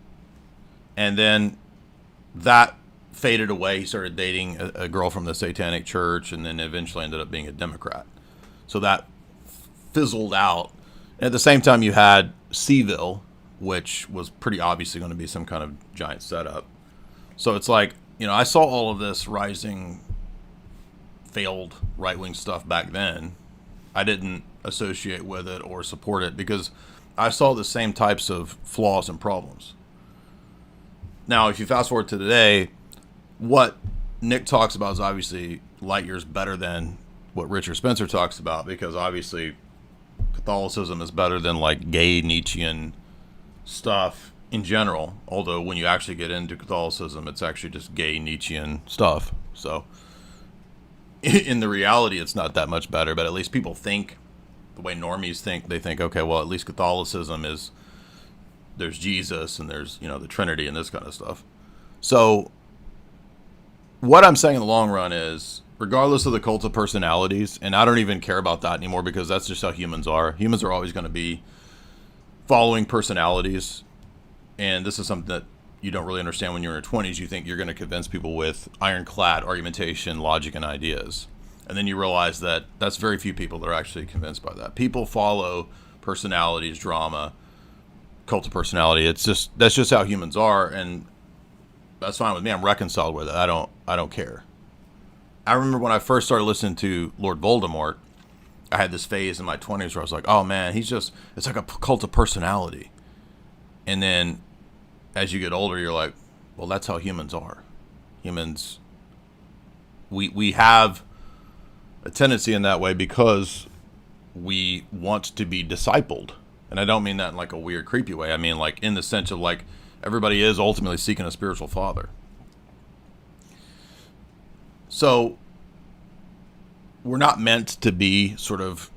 [SPEAKER 7] And then that faded away. He started dating a girl from the Satanic Church and then eventually ended up being a Democrat. So that fizzled out. And at the same time, you had Seville, which was pretty obviously going to be some kind of giant setup. So it's like, I saw all of this rising, failed right-wing stuff back then. I didn't associate with it or support it because I saw the same types of flaws and problems. Now, if you fast forward to today, what Nick talks about is obviously light years better than what Richard Spencer talks about, because obviously Catholicism is better than like gay Nietzschean stuff in general. Although when you actually get into Catholicism, it's actually just gay Nietzschean stuff. So in the reality, it's not that much better, but at least people think the way normies think. They think, okay, well, at least Catholicism is, there's Jesus and there's, the Trinity and this kind of stuff. So what I'm saying in the long run is, regardless of the cult of personalities, and I don't even care about that anymore because that's just how humans are. Humans are always going to be following personalities. And this is something that you don't really understand when you're in your 20s. You think you're going to convince people with ironclad argumentation, logic, and ideas. And then you realize that that's very few people that are actually convinced by that. People follow personalities, drama, cult of personality. That's just how humans are, and that's fine with me. I'm reconciled with it. I don't care. I remember when I first started listening to Lord Voldemort, I had this phase in my 20s where I was like, oh man, it's like a cult of personality. And then as you get older, you're like, well, that's how humans are. Humans, we have a tendency in that way because we want to be discipled. And I don't mean that in like a weird, creepy way. I mean like in the sense of like everybody is ultimately seeking a spiritual father. So we're not meant to be sort of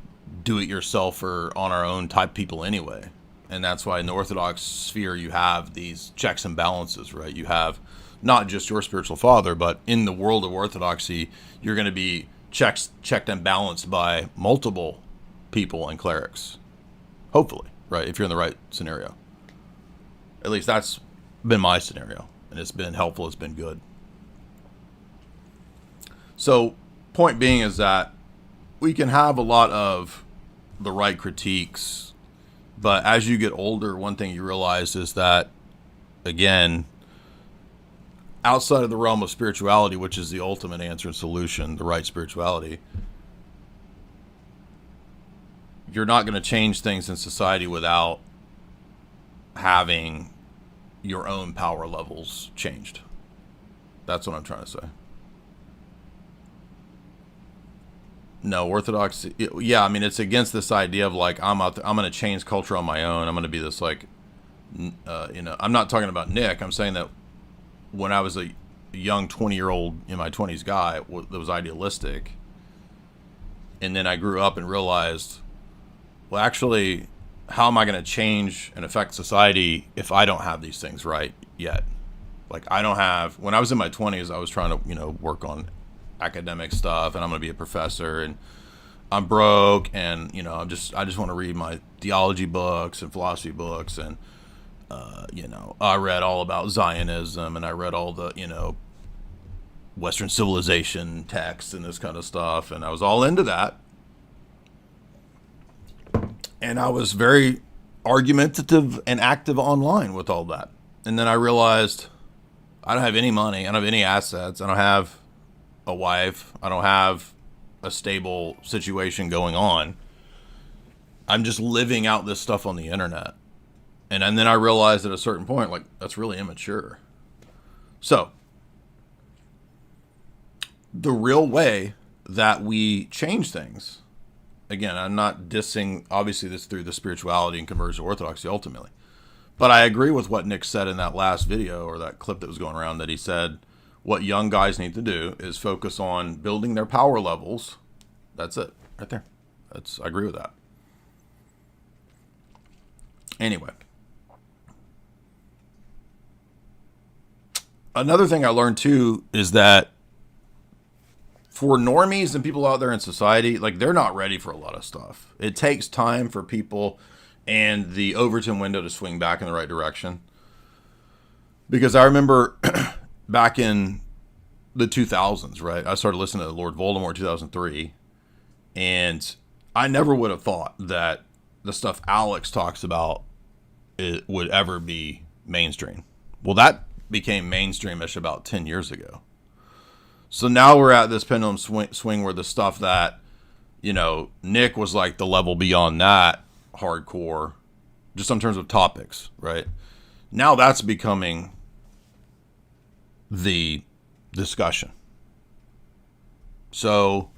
[SPEAKER 7] do-it-yourself or on our own type people anyway. And that's why in the Orthodox sphere you have these checks and balances, right? You have not just your spiritual father, but in the world of Orthodoxy, you're going to be checked and balanced by multiple people and clerics. Hopefully, right? If you're in the right scenario. At least that's been my scenario. And it's been helpful. It's been good. So, point being is that we can have a lot of the right critiques, but as you get older, one thing you realize is that, again, outside of the realm of spirituality, which is the ultimate answer and solution, the right spirituality, you're not going to change things in society without having your own power levels changed. That's what I'm trying to say. No, Orthodox, yeah, I mean, it's against this idea of like, I'm going to change culture on my own. I'm going to be this like, I'm not talking about Nick. I'm saying that when I was a young 20-year-old in my 20s guy that was idealistic, and then I grew up and realized, well, actually, how am I going to change and affect society if I don't have these things right yet? Like, I don't have, when I was in my 20s, I was trying to, work on academic stuff, and I'm going to be a professor, and I'm broke, and, I just want to read my theology books and philosophy books, and, I read all about Zionism, and I read all the, Western civilization texts and this kind of stuff, and I was all into that. And I was very argumentative and active online with all that. And then I realized I don't have any money. I don't have any assets. I don't have a wife. I don't have a stable situation going on. I'm just living out this stuff on the internet. And then I realized at a certain point, like, that's really immature. So, the real way that we change things, again, I'm not dissing, obviously, this through the spirituality and conversion to Orthodoxy ultimately. But I agree with what Nick said in that last video, or that clip that was going around, that he said what young guys need to do is focus on building their power levels. That's it, right there. I agree with that. Anyway. Another thing I learned, too, is that for normies and people out there in society, like, they're not ready for a lot of stuff. It takes time for people and the Overton window to swing back in the right direction. Because I remember back in the 2000s, right? I started listening to Lord Voldemort in 2003. And I never would have thought that the stuff Alex talks about would ever be mainstream. Well, that became mainstreamish about 10 years ago. So now we're at this pendulum swing where the stuff that, Nick was like the level beyond that, hardcore, just in terms of topics, right? Now that's becoming the discussion. So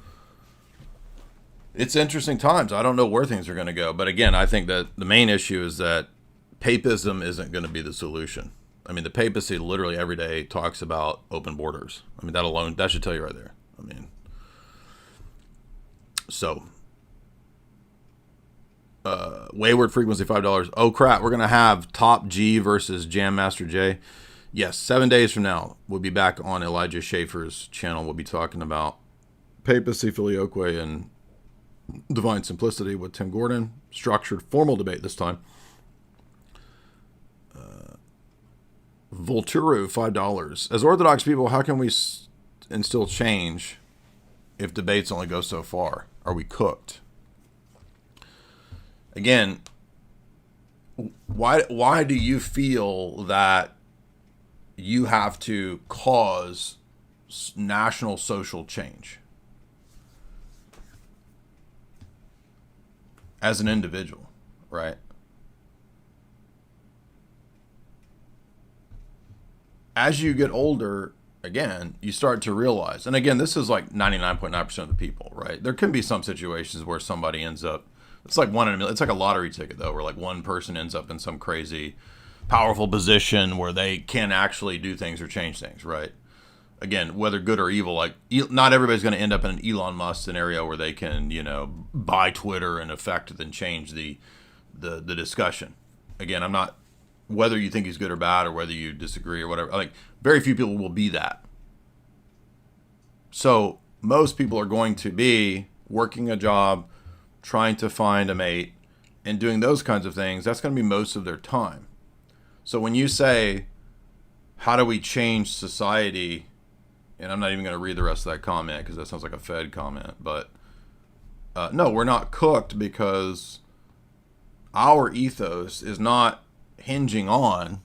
[SPEAKER 7] it's interesting times. I don't know where things are going to go. But again, I think that the main issue is that papism isn't going to be the solution. I mean, the papacy literally every day talks about open borders. I mean, that alone, that should tell you right there. I mean, so, Wayward Frequency, $5. Oh, crap. We're going to have Top G versus Jam Master J. Yes, 7 days from now, we'll be back on Elijah Schaefer's channel. We'll be talking about papacy, filioque, and divine simplicity with Tim Gordon. Structured, formal debate this time. Volturu, $5. As Orthodox people, how can we instill change if debates only go so far? Are we cooked? Again, why do you feel that you have to cause national social change as an individual, right? as you get older, again, you start to realize, and again, this is like 99.9% of the people, right? There can be some situations where somebody ends up, it's like one in a million. It's like a lottery ticket, though, where like one person ends up in some crazy, powerful position where they can actually do things or change things, right? Again, whether good or evil, like not everybody's going to end up in an Elon Musk scenario where they can, buy Twitter and affect and change the discussion. Again, I'm not, whether you think he's good or bad or whether you disagree or whatever, like very few people will be that. So most people are going to be working a job, trying to find a mate, and doing those kinds of things. That's going to be most of their time. So when you say, how do we change society? And I'm not even going to read the rest of that comment because that sounds like a Fed comment. But no, we're not cooked because our ethos is not hinging on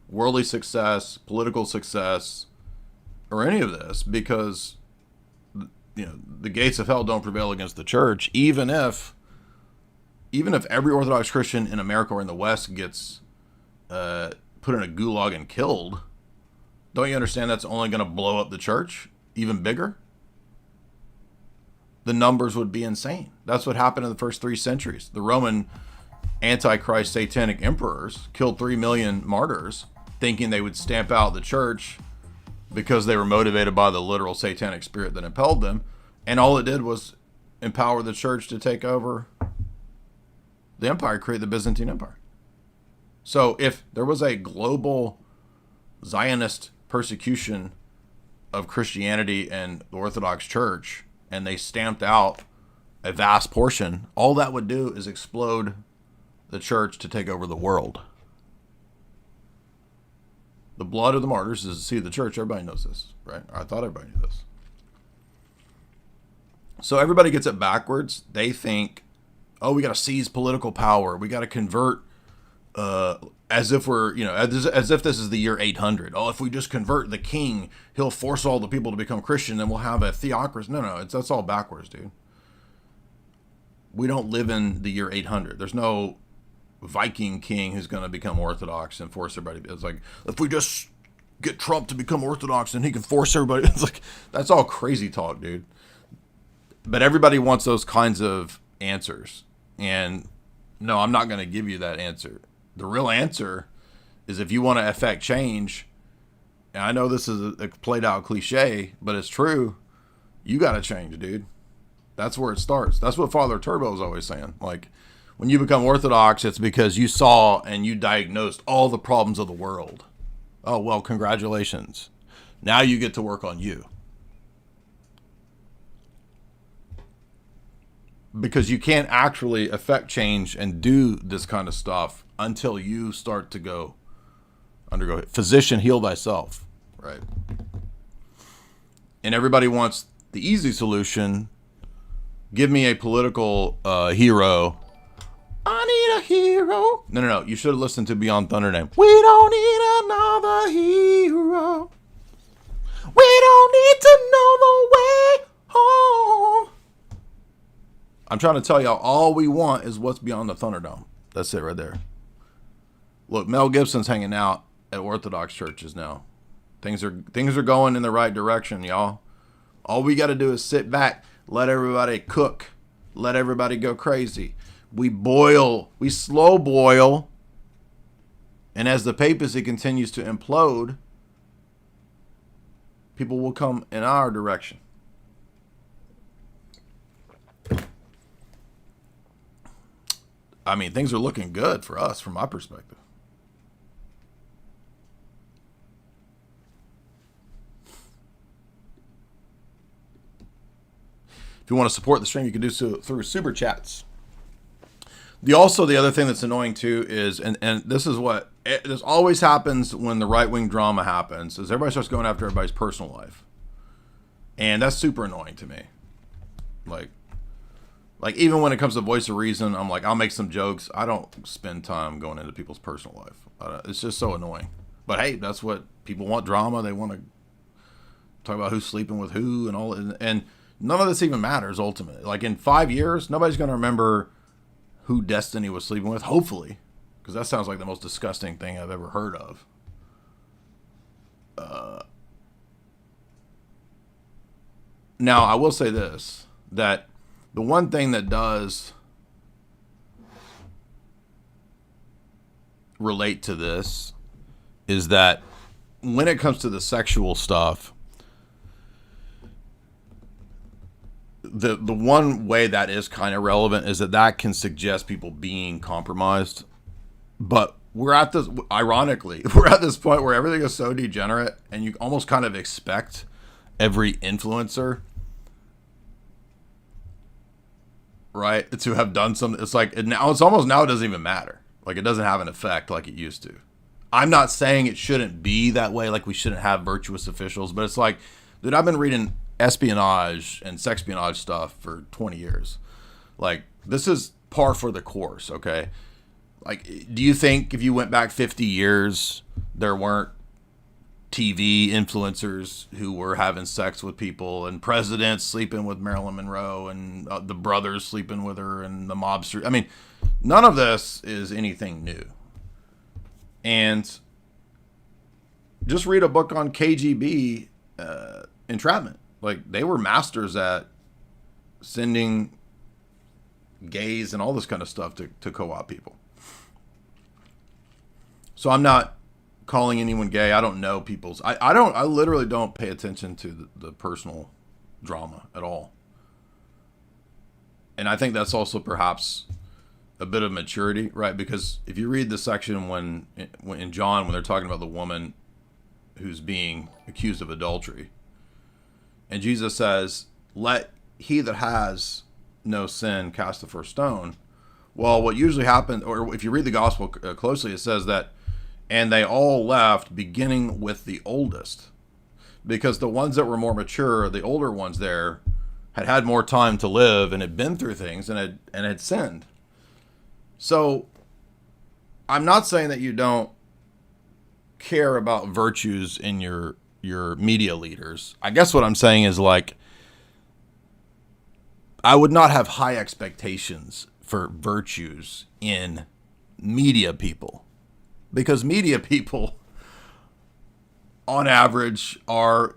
[SPEAKER 7] worldly success, political success, or any of this, because the gates of hell don't prevail against the church. Even if every Orthodox Christian in America or in the West gets put in a gulag and killed, don't you understand that's only going to blow up the church even bigger? The numbers would be insane. That's what happened in the first 3 centuries. The Roman Antichrist satanic emperors killed 3 million martyrs, thinking they would stamp out the church because they were motivated by the literal satanic spirit that impelled them. And all it did was empower the church to take over the empire, create the Byzantine Empire. So if there was a global Zionist persecution of Christianity and the Orthodox Church, and they stamped out a vast portion, all that would do is explode the church to take over the world. The blood of the martyrs is the seed of the church. Everybody knows this, right? I thought everybody knew this. So everybody gets it backwards. They think, oh, we got to seize political power. We got to convert as if we're, as if this is the year 800. Oh, if we just convert the king, he'll force all the people to become Christian and we'll have a theocracy. No, that's all backwards, dude. We don't live in the year 800. There's no Viking king who's going to become Orthodox and force everybody. It's like, if we just get Trump to become Orthodox and he can force everybody. It's like, that's all crazy talk, dude. But everybody wants those kinds of answers. And no, I'm not going to give you that answer. The real answer is, if you want to affect change, and I know this is a played out cliche, but it's true, you got to change, dude. That's where it starts. That's what Father Turbo is always saying. Like, when you become Orthodox, it's because you saw and you diagnosed all the problems of the world. Oh, well, congratulations. Now you get to work on you. Because you can't actually affect change and do this kind of stuff until you start to undergo physician, heal thyself, right? And everybody wants the easy solution. Give me a political hero. I need a hero. No. You should have listened to Beyond Thunderdome. We don't need another hero. We don't need to know the way home. I'm trying to tell y'all, all we want is what's beyond the Thunderdome. That's it right there. Look, Mel Gibson's hanging out at Orthodox churches now. Things are going in the right direction, y'all. All we got to do is sit back, let everybody cook, let everybody go crazy. We slow boil, and as the papacy continues to implode, people will come in our direction. I mean, things are looking good for us from my perspective. If you want to support the stream, you can do so through super chats. The other thing that's annoying too is, and this is what this always happens when the right-wing drama happens, is everybody starts going after everybody's personal life. And that's super annoying to me. Like even when it comes to Voice of Reason, I'm like, I'll make some jokes. I don't spend time going into people's personal life. It's just so annoying. But hey, that's what people want, drama. They want to talk about who's sleeping with who and all. And none of this even matters ultimately. Like in 5 years, nobody's going to remember who Destiny was sleeping with, hopefully. Because that sounds like the most disgusting thing I've ever heard of. Now, I will say this, that the one thing that does relate to this is that when it comes to the sexual stuff, the one way that is kind of relevant is that can suggest people being compromised. But we're at this, ironically, we're at this point where everything is so degenerate, and you almost kind of expect every influencer, right, to have done something. It's like, now it's almost, now it doesn't even matter. Like, it doesn't have an effect like it used to. I'm not saying it shouldn't be that way, like we shouldn't have virtuous officials, but it's like, dude, I've been reading espionage and sexpionage stuff for 20 years. Like, this is par for the course, okay? Like, do you think if you went back 50 years, there weren't TV influencers who were having sex with people, and presidents sleeping with Marilyn Monroe, and the brothers sleeping with her, and the mobsters? I mean, none of this is anything new. And just read a book on KGB entrapment. Like, they were masters at sending gays and all this kind of stuff to co-opt people. So I'm not calling anyone gay. I don't know people's. I literally don't pay attention to the personal drama at all. And I think that's also perhaps a bit of maturity, right? Because if you read the section when in John, when they're talking about the woman who's being accused of adultery, and Jesus says, "Let he that has no sin cast the first stone." Well, what usually happens, or if you read the gospel closely, it says that, and they all left, beginning with the oldest, because the ones that were more mature, the older ones there, had more time to live and had been through things and had sinned. So I'm not saying that you don't care about virtues in your media leaders. I guess what I'm saying is, like, I would not have high expectations for virtues in media people, because media people on average are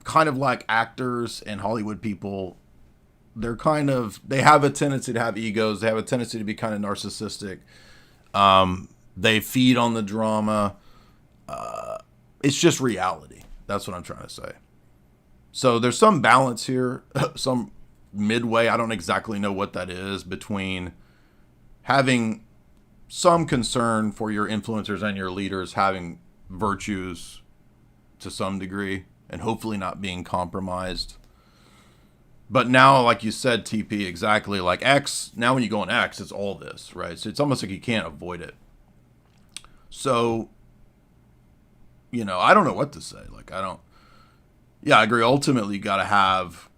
[SPEAKER 7] kind of like actors and Hollywood people. They have a tendency to have egos. They have a tendency to be kind of narcissistic. They feed on the drama. It's just reality. That's what I'm trying to say. So there's some balance here, some midway. I don't exactly know what that is, between having some concern for your influencers and your leaders having virtues to some degree and hopefully not being compromised. But now, like you said, TP, exactly, like X, now when you go on X, it's all this, right? So it's almost like you can't avoid it. So, I don't know what to say. Like, I agree. Ultimately, you got to have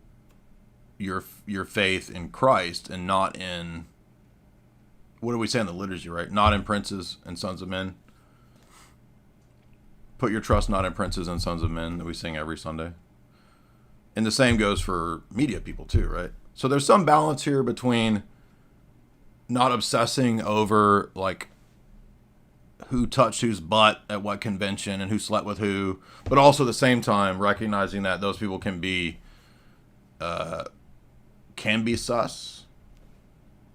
[SPEAKER 7] your faith in Christ and not in, what do we say in the liturgy, right? Not in princes and sons of men. Put your trust not in princes and sons of men, that we sing every Sunday. And the same goes for media people too, right? So there's some balance here between not obsessing over, like, who touched whose butt at what convention and who slept with who, but also at the same time recognizing that those people can be sus,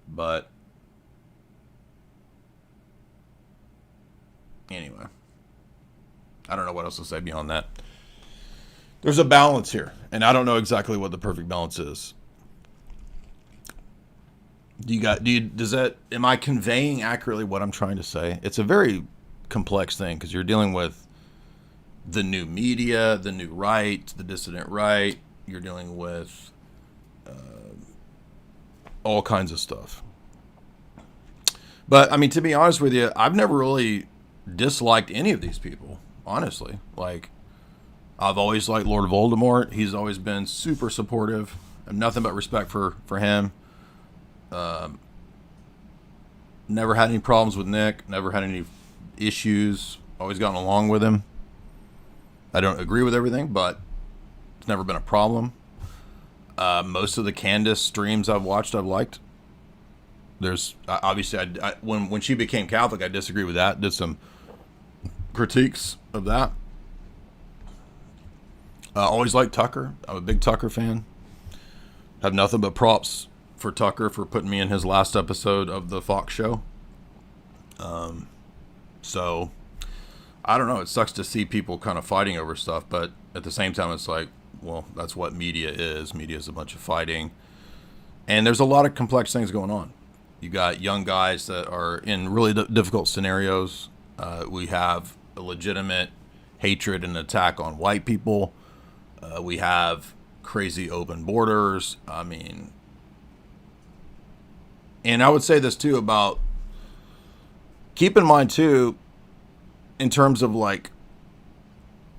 [SPEAKER 7] but anyway, I don't know what else to say beyond that. There's a balance here, and I don't know exactly what the perfect balance is. Am I conveying accurately what I'm trying to say? It's a very complex thing, because you're dealing with the new media, the new right, the dissident right. You're dealing with all kinds of stuff. But, I mean, to be honest with you, I've never really disliked any of these people, honestly. Like, I've always liked Lord Voldemort. He's always been super supportive. I have nothing but respect for him. Never had any problems with Nick. Never had any issues. Always gotten along with him. I don't agree with everything, but it's never been a problem. Most of the Candace streams I've watched, I've liked. There's obviously, when she became Catholic, I disagree with that. Did some critiques of that. Always liked Tucker. I'm a big Tucker fan. Have nothing but props for Tucker for putting me in his last episode of the Fox show. So I don't know. It sucks to see people kind of fighting over stuff, but at the same time, it's like, well, that's what media is. Media is a bunch of fighting. And there's a lot of complex things going on. You got young guys that are in really difficult scenarios. We have a legitimate hatred and attack on white people. We have crazy open borders. I mean, and I would say this too about, keep in mind too, in terms of like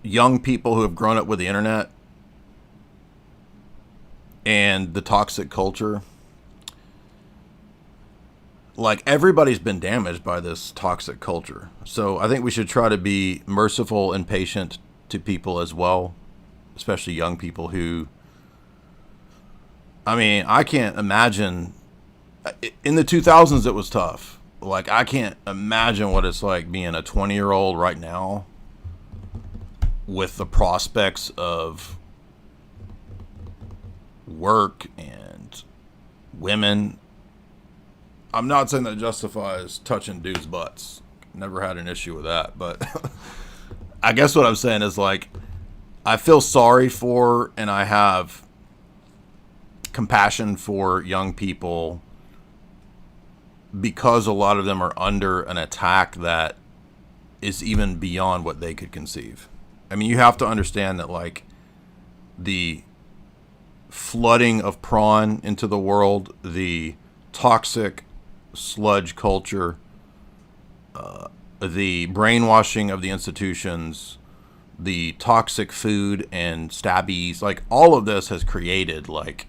[SPEAKER 7] young people who have grown up with the internet and the toxic culture, like everybody's been damaged by this toxic culture. So I think we should try to be merciful and patient to people as well, especially young people who, I mean, I can't imagine, in the 2000s it was tough. Like, I can't imagine what it's like being a 20-year-old right now with the prospects of work and women. I'm not saying that justifies touching dudes' butts. Never had an issue with that. But I guess what I'm saying is, like, I feel sorry for and I have compassion for young people because a lot of them are under an attack that is even beyond what they could conceive. I mean, you have to understand that, like, the flooding of prawn into the world, the toxic sludge culture, the brainwashing of the institutions, the toxic food and stabbies, like, all of this has created, like,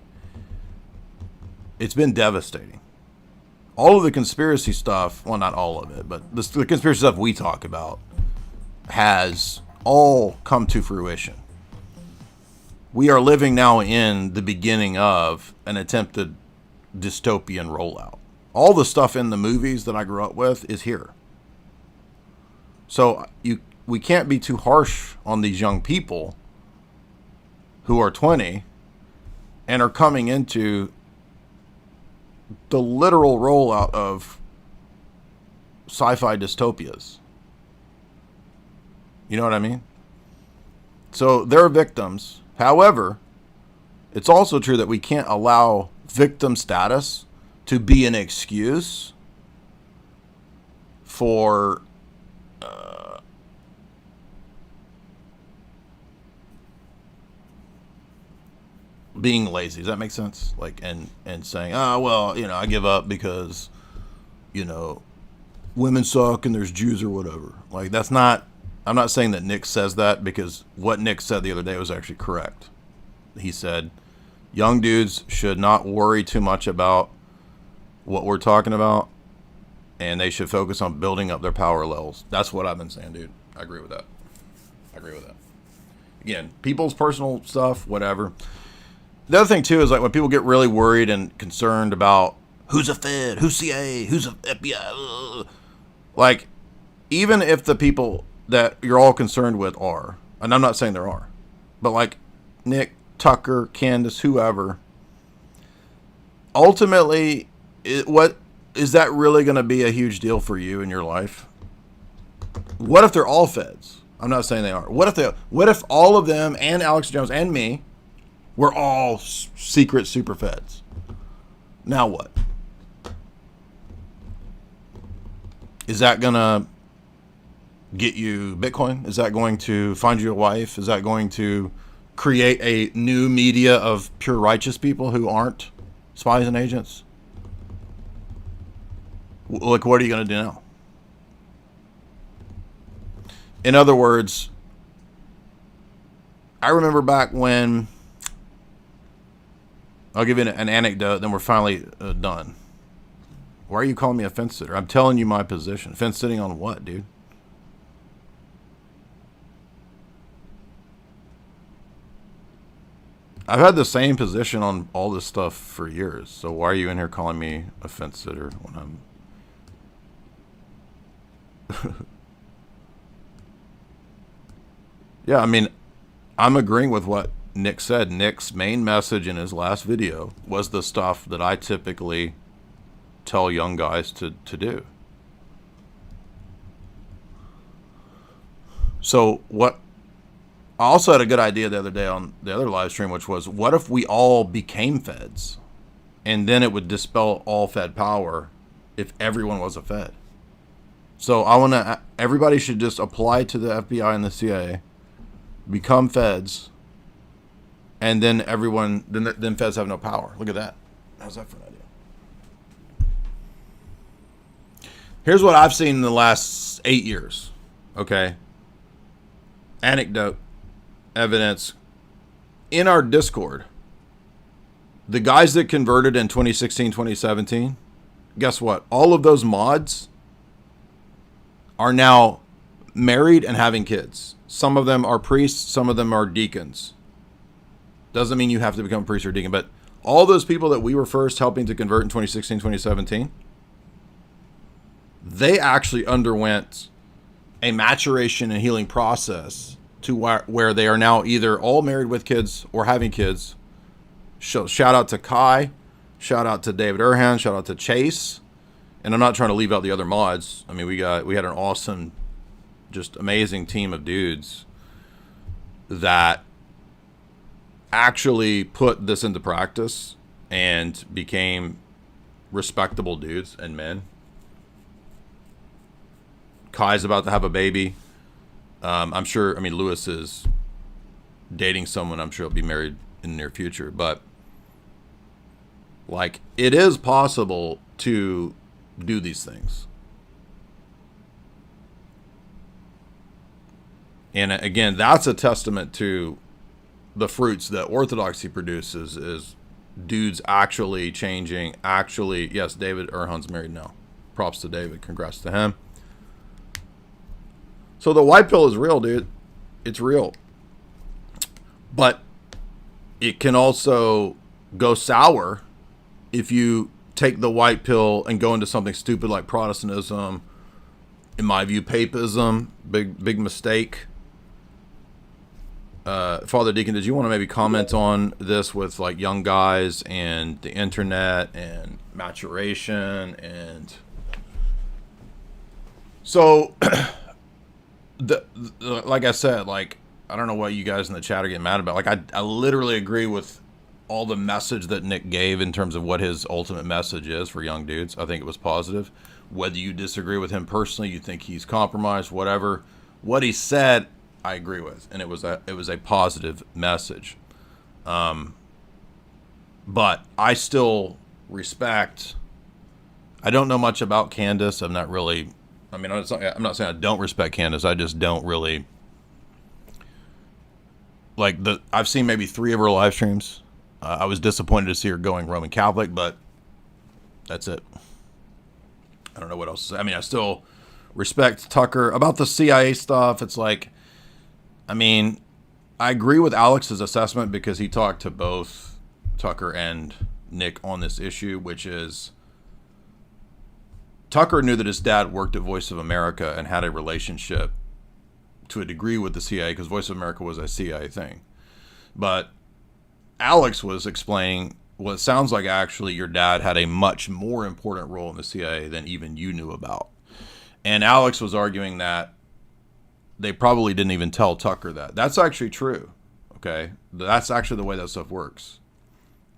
[SPEAKER 7] it's been devastating. All of the conspiracy stuff, well, not all of it, but the conspiracy stuff we talk about has all come to fruition. We are living now in the beginning of an attempted dystopian rollout. All the stuff in the movies that I grew up with is here. So we can't be too harsh on these young people who are 20 and are coming into the literal rollout of sci-fi dystopias. You know what I mean? So they're victims. However, it's also true that we can't allow victim status to be an excuse for being lazy. Does that make sense? Like, and saying, well, I give up because, women suck and there's Jews or whatever. Like, that's not, I'm not saying that Nick says that, because what Nick said the other day was actually correct. He said, young dudes should not worry too much about what we're talking about, and they should focus on building up their power levels. That's what I've been saying, dude. I agree with that. Again, people's personal stuff, whatever. The other thing, too, is like when people get really worried and concerned about who's a Fed, who's CIA, who's a FBI. Like, even if the people that you're all concerned with are, and I'm not saying there are, but like Nick, Tucker, Candace, whoever, ultimately, what is that really going to be a huge deal for you in your life? What if they're all Feds? I'm not saying they are. What if all of them and Alex Jones and me, we're all secret super Feds? Now what? Is that going to get you Bitcoin? Is that going to find you a wife? Is that going to create a new media of pure righteous people who aren't spies and agents? Like, what are you going to do now? In other words, I remember back when, I'll give you an anecdote, then we're finally done. Why are you calling me a fence sitter? I'm telling you my position. Fence sitting on what, dude? I've had the same position on all this stuff for years. So why are you in here calling me a fence sitter when I'm... Yeah, I mean, I'm agreeing with what Nick said. Nick's main message in his last video was the stuff that I typically tell young guys to do. So what, I also had a good idea the other day on the other live stream, which was, what if we all became feds? And then it would dispel all Fed power if everyone was a Fed. So I want to, everybody should just apply to the FBI and the CIA, become Feds, and then everyone, then Feds have no power. Look at that. How's that for an idea? Here's what I've seen in the last 8 years. Okay. Anecdote, evidence. In our Discord, the guys that converted in 2016, 2017, guess what? All of those mods are now married and having kids. Some of them are priests, some of them are deacons. Doesn't mean you have to become a priest or deacon, but all those people that we were first helping to convert in 2016, 2017, they actually underwent a maturation and healing process to where they are now either all married with kids or having kids. Shout out to Kai, shout out to David Erhan, shout out to Chase. And I'm not trying to leave out the other mods. I mean, we had an awesome, just amazing team of dudes that actually put this into practice and became respectable dudes and men. Kai's about to have a baby. I'm sure, I mean, Lewis is dating someone. I'm sure he'll be married in the near future. But, like, it is possible to do these things. And again, that's a testament to the fruits that orthodoxy produces, is dudes actually changing. Actually, yes, David Erhan's married now. Props to David. Congrats to him. So the white pill is real, dude. It's real. But it can also go sour if you take the white pill and go into something stupid like Protestantism. In my view, papism, big mistake. Father Deacon, did you want to maybe comment on this with like young guys and the internet and maturation? And so like I said, like, I don't know what you guys in the chat are getting mad about. Like, I literally agree with all the message that Nick gave in terms of what his ultimate message is for young dudes. I think it was positive. Whether you disagree with him personally, you think he's compromised, whatever, what he said, I agree with, and it was a positive message. But I still respect. I don't know much about Candace. I'm not really. I mean, I'm not saying I don't respect Candace. I just don't really like the. I've seen maybe 3 of her live streams. I was disappointed to see her going Roman Catholic, but that's it. I don't know what else to say. I mean, I still respect Tucker. About the CIA stuff, it's like, I mean, I agree with Alex's assessment because he talked to both Tucker and Nick on this issue, which is Tucker knew that his dad worked at Voice of America and had a relationship to a degree with the CIA because Voice of America was a CIA thing. But Alex was explaining what it sounds like actually your dad had a much more important role in the CIA than even you knew about. And Alex was arguing that they probably didn't even tell Tucker that. That's actually true, okay? That's actually the way that stuff works.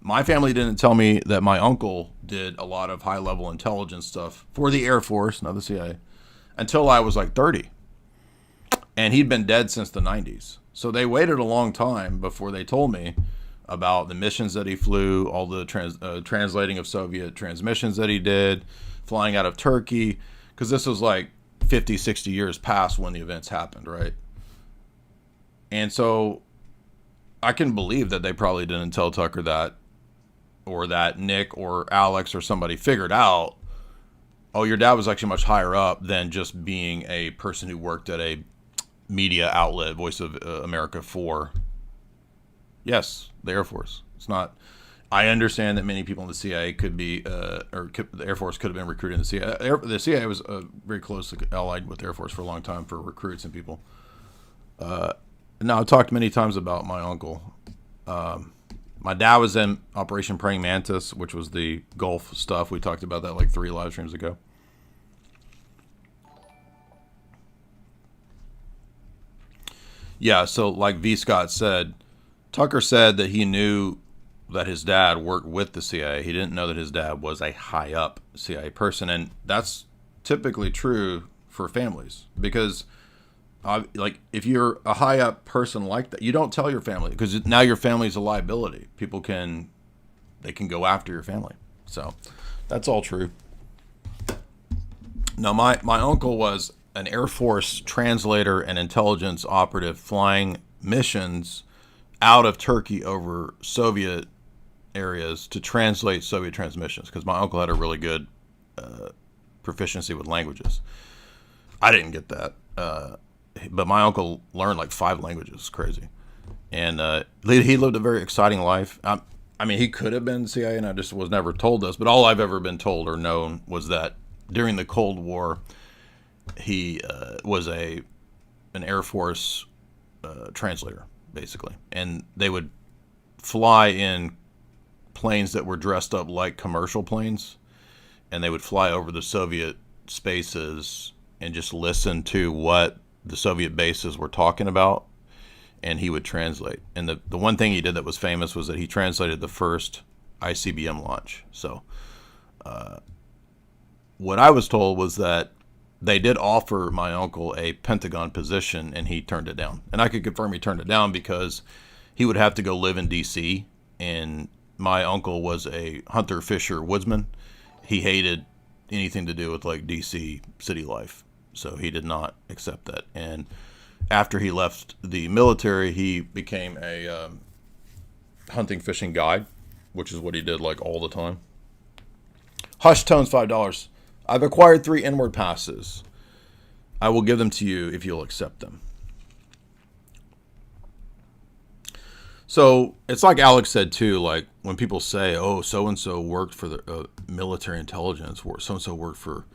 [SPEAKER 7] My family didn't tell me that my uncle did a lot of high-level intelligence stuff for the Air Force, not the CIA, until I was like 30. And he'd been dead since the 90s. So they waited a long time before they told me about the missions that he flew, all the translating of Soviet transmissions that he did, flying out of Turkey, because this was like 50, 60 years past when the events happened, right? And so I can believe that they probably didn't tell Tucker that, or that Nick or Alex or somebody figured out, oh, your dad was actually much higher up than just being a person who worked at a media outlet, Voice of America 4. Yes, the Air Force. It's not. I understand that many people in the CIA could be, the Air Force could have been recruited in the CIA. The CIA was very closely allied with the Air Force for a long time for recruits and people. No, I've talked many times about my uncle. My dad was in Operation Praying Mantis, which was the Gulf stuff. We talked about that like 3 live streams ago. Yeah, so like V. Scott said, Tucker said that he knew that his dad worked with the CIA. He didn't know that his dad was a high up CIA person, and that's typically true for families because, like, if you're a high up person like that, you don't tell your family because now your family's a liability. People can go after your family. So that's all true. No, my uncle was an Air Force translator and intelligence operative flying missions out of Turkey over Soviet areas to translate Soviet transmissions because my uncle had a really good proficiency with languages. I didn't get that, but my uncle learned like 5 languages. It's crazy. And he lived a very exciting life. I mean, he could have been CIA, and I just was never told this, but all I've ever been told or known was that during the Cold War, he was an Air Force translator, basically. And they would fly in planes that were dressed up like commercial planes, and they would fly over the Soviet spaces and just listen to what the Soviet bases were talking about, and he would translate. And the one thing he did that was famous was that he translated the first ICBM launch. So what I was told was that they did offer my uncle a Pentagon position, and he turned it down. And I could confirm he turned it down because he would have to go live in D.C., and my uncle was a hunter-fisher woodsman. He hated anything to do with, like, D.C. city life, so he did not accept that. And after he left the military, he became a hunting-fishing guide, which is what he did, like, all the time. Hush Tones, $5. I've acquired 3 inward passes. I will give them to you if you'll accept them. So it's like Alex said too, like when people say, oh, so-and-so worked for the military intelligence, or so-and-so worked for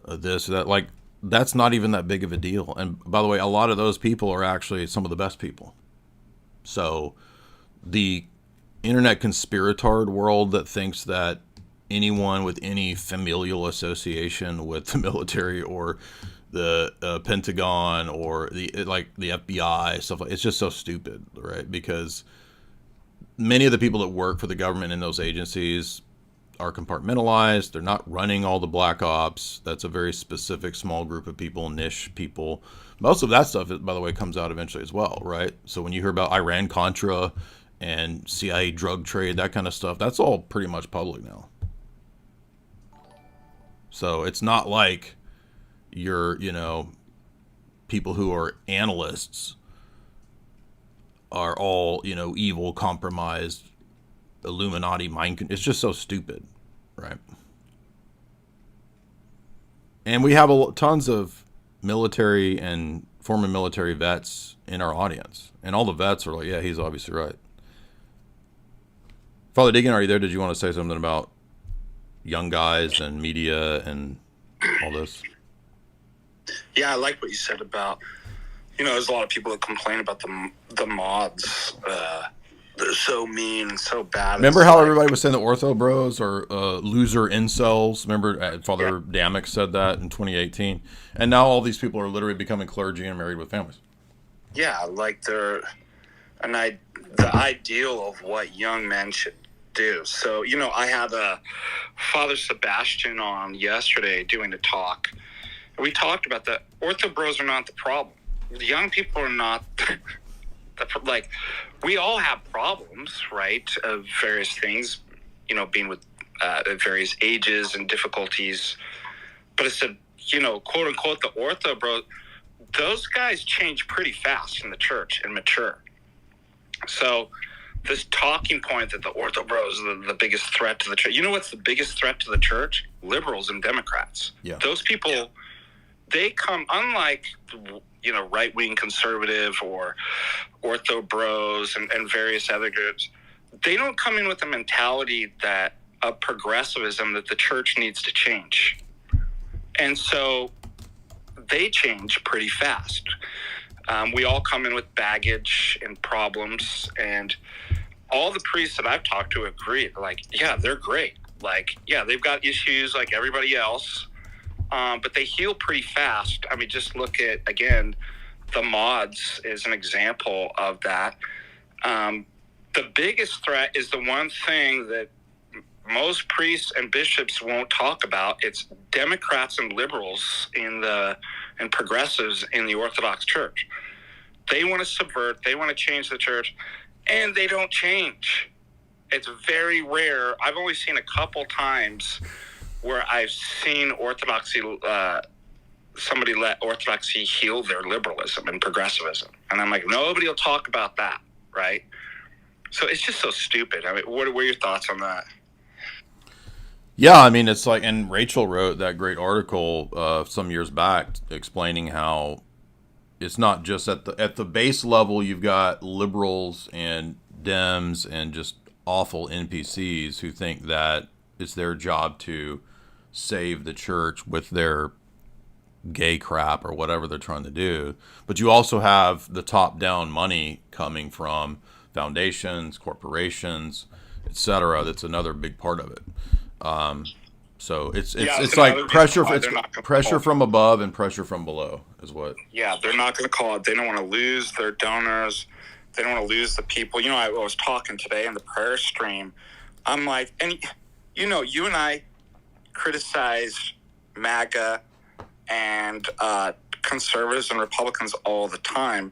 [SPEAKER 7] this or that, like that's not even that big of a deal. And by the way, a lot of those people are actually some of the best people. So the internet conspiratard world that thinks that anyone with any familial association with the military or the Pentagon or the FBI stuff, it's just so stupid, right? Because many of the people that work for the government in those agencies are compartmentalized. They're not running all the black ops. That's a very specific small group of people, niche people. Most of that stuff, by the way, comes out eventually as well, right? So when you hear about Iran-Contra and CIA drug trade, that kind of stuff, that's all pretty much public now. So it's not like your, people who are analysts are all, evil, compromised, Illuminati mind. It's just so stupid, right? And we have tons of military and former military vets in our audience. And all the vets are like, yeah, he's obviously right. Father Deacon, are you there? Did you want to say something about young guys and media and all this?
[SPEAKER 8] Yeah, I like what you said about, there's a lot of people that complain about the mods. They're so mean and so bad.
[SPEAKER 7] Remember how everybody was saying the ortho bros are loser incels? Remember Father Damick said that in 2018? And now all these people are literally becoming clergy and married with families.
[SPEAKER 8] Yeah, like the ideal of what young men should do. So, I had Father Sebastian on yesterday doing a talk. We talked about that. Ortho bros are not the problem. The young people are not we all have problems, right? Of various things, being with various ages and difficulties. But it's quote unquote, the ortho bros, those guys change pretty fast in the church and mature. So this talking point that the ortho bros are the biggest threat to the church. You know what's the biggest threat to the church? Liberals and Democrats. Yeah. Those people, they come, unlike, right-wing conservative or ortho bros and various other groups, they don't come in with a mentality of progressivism that the church needs to change. And so they change pretty fast. We all come in with baggage and problems, and all the priests that I've talked to agree. Like, yeah, they're great. Like, yeah, they've got issues like everybody else, but they heal pretty fast. I mean, just look at, again, the mods is an example of that. The biggest threat is the one thing that most priests and bishops won't talk about. It's Democrats and liberals and progressives in the Orthodox Church. They want to subvert, they want to change the church, and they don't change. It's very rare. I've only seen a couple times where I've seen Orthodoxy, somebody let Orthodoxy heal their liberalism and progressivism. And I'm like, nobody will talk about that, right? So it's just so stupid. I mean, what are your thoughts on that?
[SPEAKER 7] Yeah, I mean, it's like, and Rachel wrote that great article some years back explaining how it's not just at the base level. You've got liberals and Dems and just awful NPCs who think that it's their job to save the church with their gay crap or whatever they're trying to do. But you also have the top-down money coming from foundations, corporations, etc. That's another big part of it. So it's like pressure from above and pressure from below is what.
[SPEAKER 8] Yeah, they're not going to call it. They don't want to lose their donors. They don't want to lose the people. You know, I was talking today in the prayer stream. I'm like, and you know, you and I criticize MAGA and conservatives and Republicans all the time,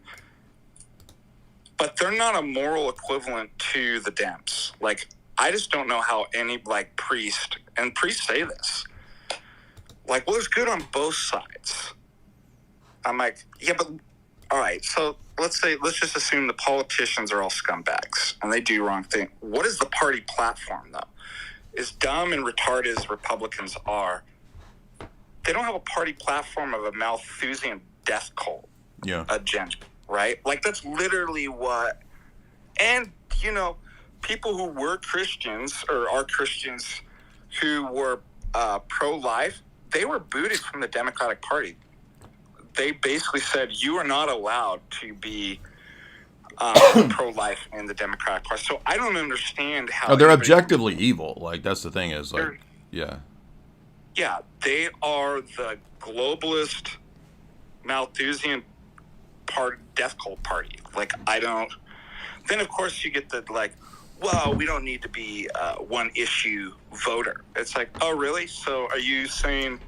[SPEAKER 8] but they're not a moral equivalent to the Dems. Like, I just don't know how any, like, priest, and priests say this, like, well, there's good on both sides. I'm like, yeah, but, all right, so let's just assume the politicians are all scumbags, and they do wrong thing. What is the party platform, though? As dumb and retarded as Republicans are, they don't have a party platform of a Malthusian death cult agenda, right? Like, that's literally what, and, you know, people who were Christians or are Christians who were pro-life, they were booted from the Democratic Party. They basically said, you are not allowed to be pro-life in the Democratic Party. So I don't understand how...
[SPEAKER 7] they're objectively evil. Like, that's the thing is, like, yeah.
[SPEAKER 8] Yeah, they are the globalist Malthusian death cult party. Like, I don't... Then, of course, you get the, like, well, we don't need to be one issue voter. It's like, oh, really? So are you saying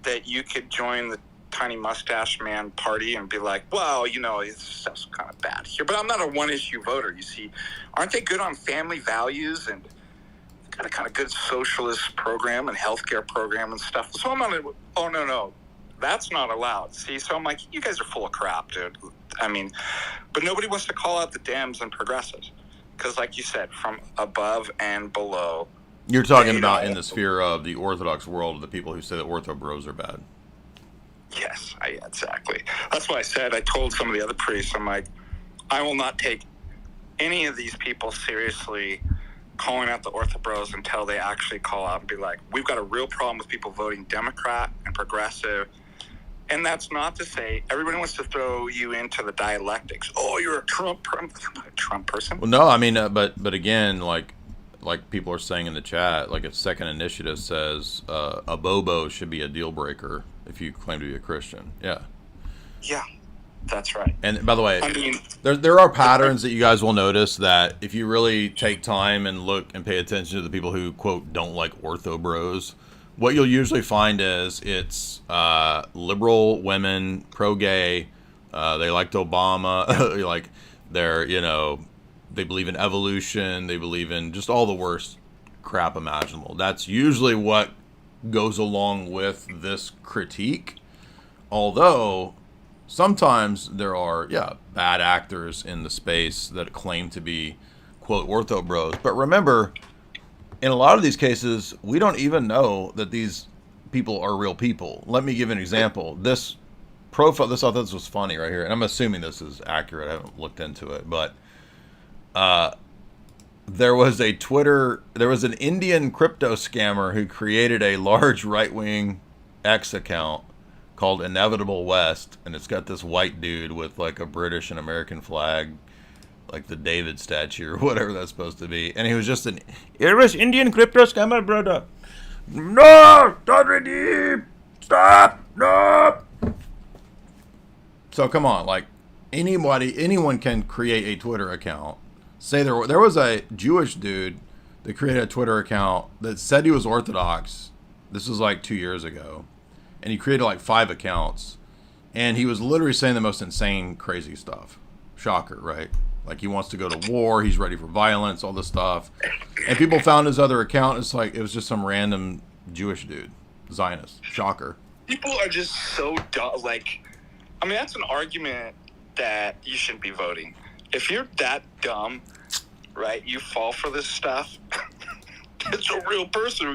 [SPEAKER 8] that you could join the tiny mustache man party and be like, well, you know, it's just kind of bad here, but I'm not a one issue voter. You see, aren't they good on family values and got a kind of good socialist program and healthcare program and stuff? So I'm not, oh, no, that's not allowed. See, so I'm like, you guys are full of crap, dude. I mean, but nobody wants to call out the Dems and progressives. Because, like you said, from above and below.
[SPEAKER 7] You're talking about in the sphere of the Orthodox world, the people who say that Ortho bros are bad.
[SPEAKER 8] Yes, exactly. That's why I told some of the other priests, I'm like, I will not take any of these people seriously calling out the Ortho bros until they actually call out and be like, we've got a real problem with people voting Democrat and progressive. And that's not to say everybody wants to throw you into the dialectics. Oh, you're a Trump person.
[SPEAKER 7] Well, no, I mean, but again, like people are saying in the chat, like a Second Initiative says, a bobo should be a deal breaker if you claim to be a Christian. Yeah.
[SPEAKER 8] Yeah, that's right.
[SPEAKER 7] And by the way,
[SPEAKER 8] I mean,
[SPEAKER 7] there are patterns that you guys will notice that if you really take time and look and pay attention to the people who quote don't like Ortho bros. What you'll usually find is it's liberal women, pro-gay. They liked Obama. Like they're, you know, they believe in evolution. They believe in just all the worst crap imaginable. That's usually what goes along with this critique. Although sometimes there are, bad actors in the space that claim to be, quote, Ortho bros. But remember, in a lot of these cases, we don't even know that these people are real people. Let me give an example. This profile, I thought this was funny right here, and I'm assuming this is accurate. I haven't looked into it, but there was an Indian crypto scammer who created a large right-wing X account called Inevitable West, and it's got this white dude with like a British and American flag, like the David statue or whatever that's supposed to be. And he was just an Irish Indian crypto scammer, brother. No, don't redeem. Stop. No. So come on, like anyone can create a Twitter account. Say there was a Jewish dude that created a Twitter account that said he was Orthodox. This was like 2 years ago. And he created like 5 accounts. And he was literally saying the most insane, crazy stuff. Shocker, right? Like he wants to go to war. He's ready for violence, all this stuff. And people found his other account. It's like, it was just some random Jewish dude. Zionist. Shocker.
[SPEAKER 8] People are just so dumb. Like, I mean, that's an argument that you shouldn't be voting. If you're that dumb, right, you fall for this stuff. It's a real person.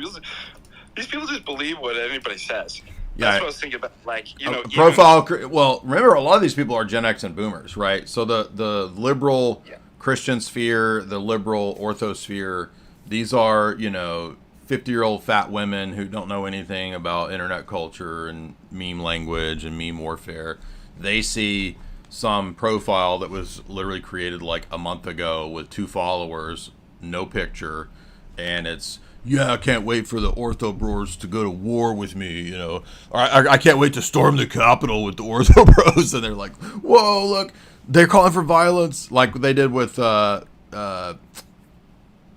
[SPEAKER 8] These people just believe what anybody says.
[SPEAKER 7] Yeah,
[SPEAKER 8] that's what I was thinking about. Like, you know,
[SPEAKER 7] profile. Well, remember, a lot of these people are Gen X and Boomers, right? So the liberal Christian sphere, the liberal ortho sphere, these are 50-year-old fat women who don't know anything about internet culture and meme language and meme warfare. They see some profile that was literally created like a month ago with 2 followers, no picture, and it's, yeah, I can't wait for the Ortho Bros to go to war with me, Or I can't wait to storm the Capitol with the Ortho Bros. And they're like, whoa, look, they're calling for violence, like they did with Abbott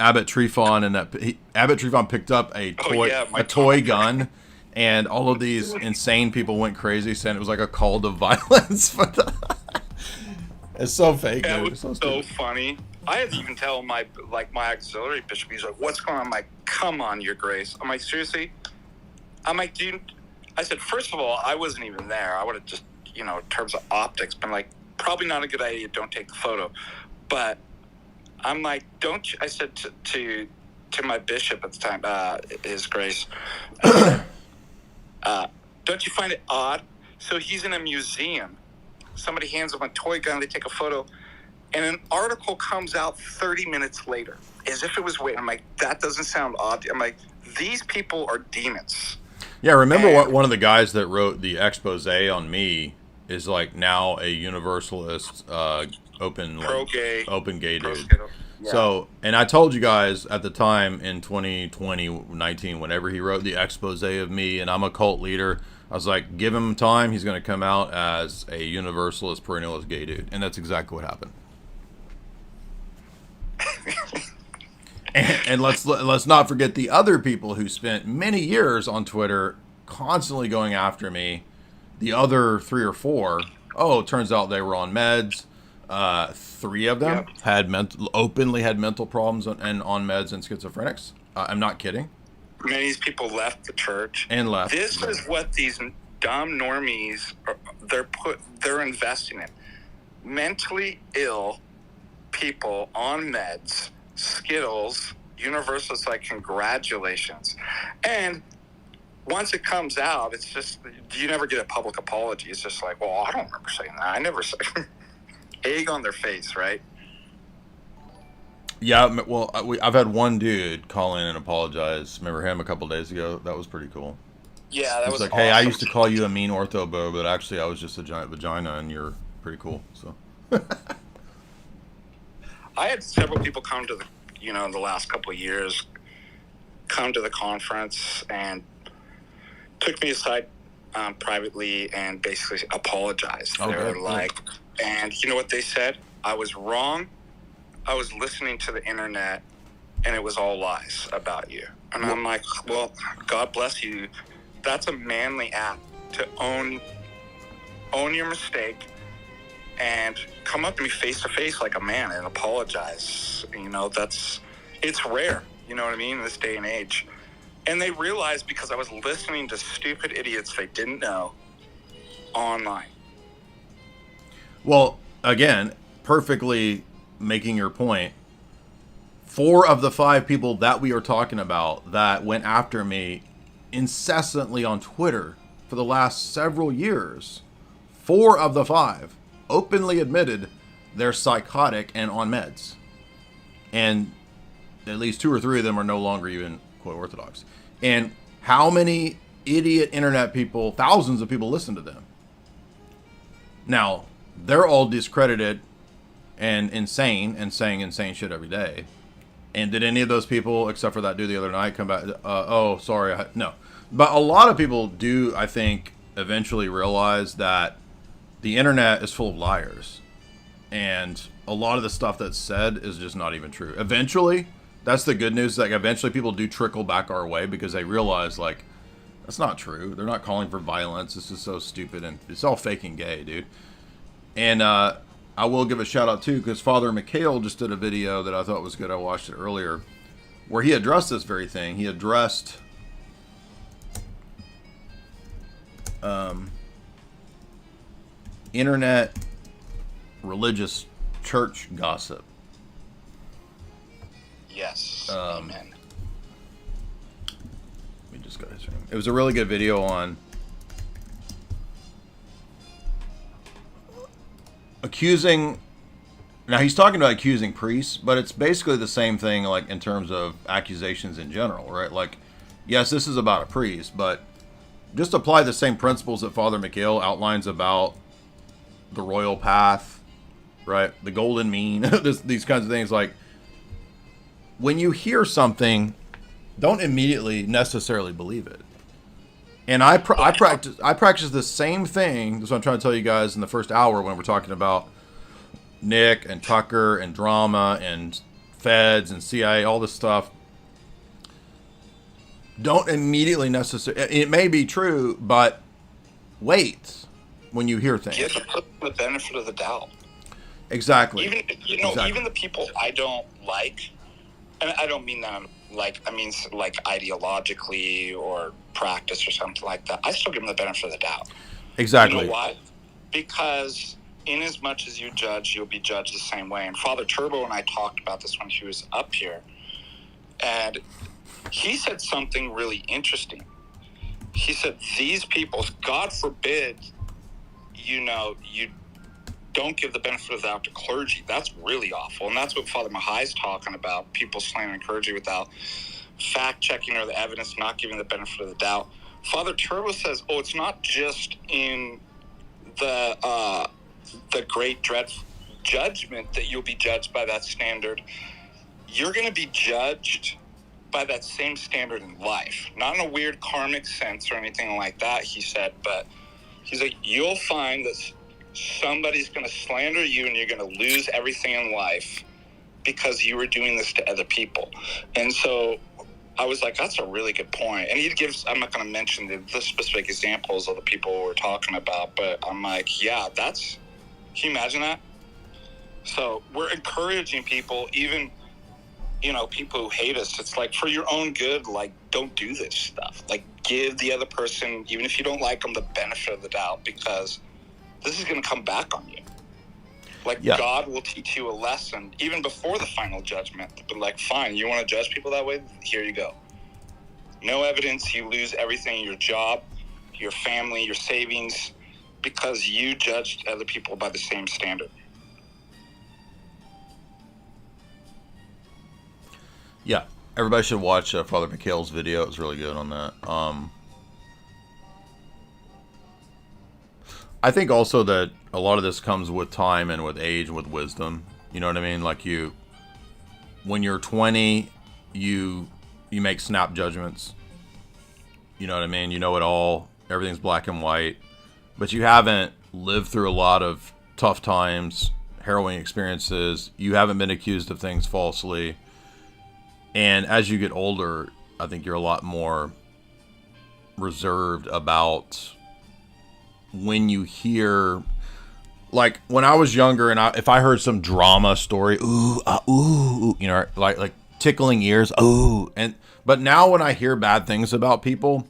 [SPEAKER 7] Trefon, and Abbott Trefon picked up a toy gun, and all of these insane people went crazy, saying it was like a call to violence. It's so fake.
[SPEAKER 8] That
[SPEAKER 7] dude.
[SPEAKER 8] was
[SPEAKER 7] so
[SPEAKER 8] funny. I had to even tell my auxiliary bishop. He's like, "What's going on?" I'm like, "Come on, Your Grace." I'm like, "Seriously?" I'm like, "Dude," I said, "First of all, I wasn't even there. I would have just, in terms of optics, been like, probably not a good idea. Don't take the photo." But I'm like, "Don't you?" I said to my bishop at the time, His Grace, "Don't you find it odd?" So he's in a museum. Somebody hands him a toy gun. They take a photo. And an article comes out 30 minutes later, as if it was waiting. I'm like, that doesn't sound odd. I'm like, these people are demons.
[SPEAKER 7] Yeah, remember what one of the guys that wrote the expose on me is like now a universalist, open gay dude. Yeah. So, and I told you guys at the time in 2019, whenever he wrote the expose of me, and I'm a cult leader, I was like, give him time, he's going to come out as a universalist, perennialist gay dude. And that's exactly what happened. and let's not forget the other people who spent many years on Twitter constantly going after me. The other 3 or 4, it turns out they were on meds. 3 of them openly had mental problems and on meds and schizophrenics. I'm not kidding.
[SPEAKER 8] Many of these people left the church
[SPEAKER 7] and left.
[SPEAKER 8] This is what these dumb normies they're investing in. Mentally ill people on meds, Skittles, Universalists, like, congratulations. And once it comes out, it's just, you never get a public apology. It's just like, well, I don't remember saying that. I never said egg on their face, right?
[SPEAKER 7] Yeah, well, I've had one dude call in and apologize. Remember him a couple days ago? That was pretty cool.
[SPEAKER 8] Yeah, that was
[SPEAKER 7] like,
[SPEAKER 8] awesome.
[SPEAKER 7] Hey, I used to call you a mean ortho bro, but actually I was just a giant vagina, and you're pretty cool. So
[SPEAKER 8] I had several people come to the, in the last couple of years, come to the conference and took me aside privately and basically apologized. They were like, and you know what they said? I was wrong. I was listening to the internet, and it was all lies about you. And I'm like, well, God bless you. That's a manly act to own your mistake and come up to me face to face like a man and apologize. It's rare. You know what I mean? In this day and age. And they realized because I was listening to stupid idiots they didn't know online.
[SPEAKER 7] Well, again, perfectly making your point. 4 of the 5 people that we are talking about that went after me incessantly on Twitter for the last several years, 4 of the 5 openly admitted they're psychotic and on meds. And at least 2 or 3 of them are no longer even quote Orthodox. And how many idiot internet people, thousands of people listen to them. Now, they're all discredited and insane and saying insane shit every day. And did any of those people, except for that dude the other night, come back? Oh, sorry. No. But a lot of people do, I think, eventually realize that the internet is full of liars. And a lot of the stuff that's said is just not even true. Eventually, that's the good news. Like, eventually people do trickle back our way because they realize, like, that's not true. They're not calling for violence. This is so stupid. And it's all fake and gay, dude. And I will give a shout out, too, because Father Mikhail just did a video that I thought was good. I watched it earlier, where he addressed this very thing. He addressed internet religious church gossip.
[SPEAKER 8] Yes.
[SPEAKER 7] Amen. We just got his name. It was a really good video on accusing. Now he's talking about accusing priests, but it's basically the same thing, like in terms of accusations in general, right? Like, yes, this is about a priest, but just apply the same principles that Father Mikhail outlines about the royal path, right? The golden mean, these kinds of things. Like, when you hear something, don't immediately necessarily believe it. And I practice the same thing. That's what I'm trying to tell you guys in the first hour when we're talking about Nick and Tucker and drama and feds and CIA, all this stuff. Don't immediately necessarily. It may be true, but wait when you hear things.
[SPEAKER 8] Give the benefit of the doubt.
[SPEAKER 7] Exactly.
[SPEAKER 8] Even even the people I don't like, and I don't mean that I mean like ideologically or practice or something like that. I still give them the benefit of the doubt.
[SPEAKER 7] Exactly.
[SPEAKER 8] You know why? Because in as much as you judge, you'll be judged the same way. And Father Turbo and I talked about this when he was up here, and he said something really interesting. He said, these people, God forbid, you don't give the benefit of the doubt to clergy. That's really awful. And that's what Father Mahai's talking about, people slandering clergy without fact-checking or the evidence, not giving the benefit of the doubt. Father Turbo says, it's not just in the great dread judgment that you'll be judged by that standard. You're going to be judged by that same standard in life. Not in a weird karmic sense or anything like that, he said, but he's like, you'll find that somebody's going to slander you and you're going to lose everything in life because you were doing this to other people. And so I was like, that's a really good point. And he gives, I'm not going to mention the specific examples of the people we're talking about, but I'm like, yeah, can you imagine that? So we're encouraging people, even, people who hate us. It's like, for your own good, like, don't do this stuff. Like, give the other person, even if you don't like them, the benefit of the doubt, because this is going to come back on you. Like, yeah. God will teach you a lesson even before the final judgment. But, like, fine, you want to judge people that way? Here you go. No evidence, you lose everything, your job, your family, your savings, because you judged other people by the same standard.
[SPEAKER 7] Yeah, everybody should watch Father Mikhail's video. It was really good on that. I think also that a lot of this comes with time and with age and with wisdom. You know what I mean? Like, when you're 20, you make snap judgments. You know what I mean? You know it all. Everything's black and white. But you haven't lived through a lot of tough times, harrowing experiences. You haven't been accused of things falsely. And as you get older, I think you're a lot more reserved about when you hear, like, when I was younger and if I heard some drama story, ooh, like tickling ears, ooh. But now when I hear bad things about people,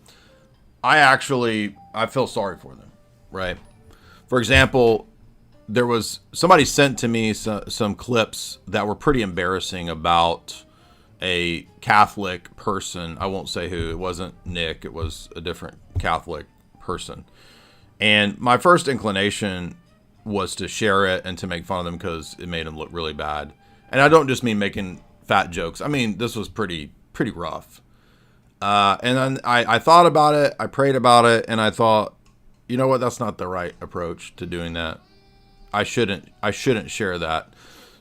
[SPEAKER 7] I feel sorry for them, right? For example, somebody sent to me some clips that were pretty embarrassing about a Catholic person. I won't say who. It wasn't Nick. It was a different Catholic person. And my first inclination was to share it and to make fun of them because it made them look really bad. And I don't just mean making fat jokes. I mean, this was pretty rough. And then I thought about it, I prayed about it, and I thought, you know what, that's not the right approach to doing that. I shouldn't share that.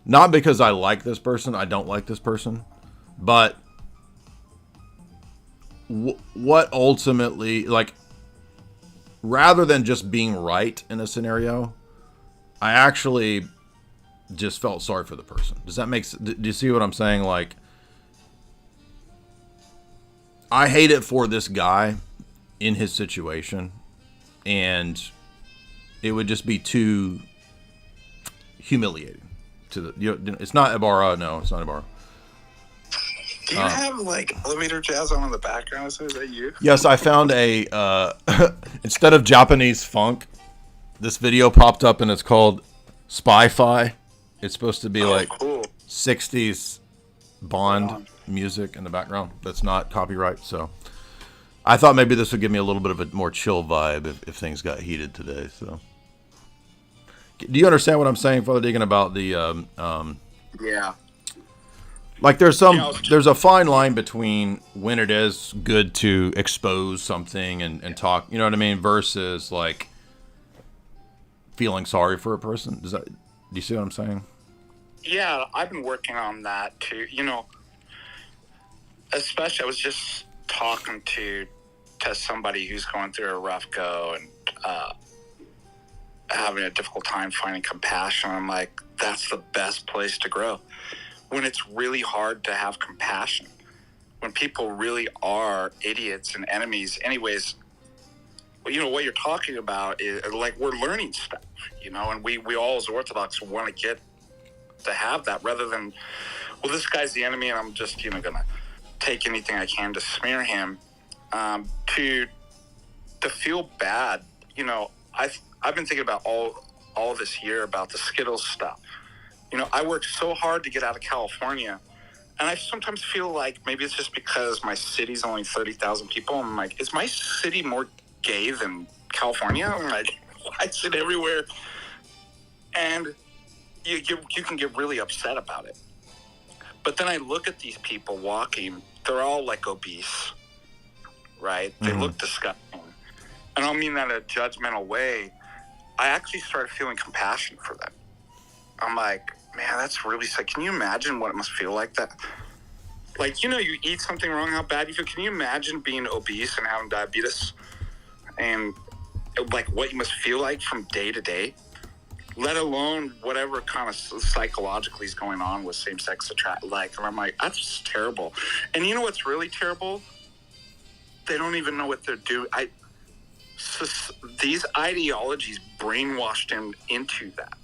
[SPEAKER 7] Not because I like this person, I don't like this person, but what ultimately, like, rather than just being right in a scenario, I actually just felt sorry for the person. Does that make sense? Do you see what I'm saying? Like, I hate it for this guy in his situation, and it would just be too humiliating to the, you know, it's not Ibarra. No, it's not Ibarra.
[SPEAKER 9] Do you have like elevator jazz on in the background? Is that you?
[SPEAKER 7] Yes, I found a instead of Japanese funk, this video popped up and it's called Spy-Fi. It's supposed to be like
[SPEAKER 9] cool.
[SPEAKER 7] 60s Bond music in the background. That's not copyright, so I thought maybe this would give me a little bit of a more chill vibe if things got heated today. So, do you understand what I'm saying, Father Deegan, about the
[SPEAKER 9] Yeah.
[SPEAKER 7] like there's a fine line between when it is good to expose something and talk, you know what I mean, versus like feeling sorry for a person. Do you see what I'm saying?
[SPEAKER 9] Yeah, I've been working on that too. You know, especially I was just talking to somebody who's going through a rough go and having a difficult time finding compassion. I'm like, that's the best place to grow. When it's really hard to have compassion, when people really are idiots and enemies. Anyways, well, you know, what you're talking about is like we're learning stuff, you know, and we all as Orthodox want to get to have that rather than, well, this guy's the enemy and I'm just, you know, going to take anything I can to smear him. To feel bad, you know, I've been thinking about all this year about the Skittles stuff. You know, I worked so hard to get out of California, and I sometimes feel like maybe it's just because my city's only 30,000 people. I'm like, is my city more gay than California? I'm like, why is it everywhere? And you can get really upset about it. But then I look at these people walking, they're all like obese, right? They look disgusting. And I don't mean that in a judgmental way. I actually started feeling compassion for them. I'm like, man, that's really sad. Can you imagine what it must feel like that? Like, you know, you eat something wrong, how bad you feel. Can you imagine being obese and having diabetes? And, like, what you must feel like from day to day? Let alone whatever kind of psychologically is going on with same-sex attraction. Like, and I'm like, that's terrible. And you know what's really terrible? They don't even know what they're doing. These ideologies brainwashed them into that.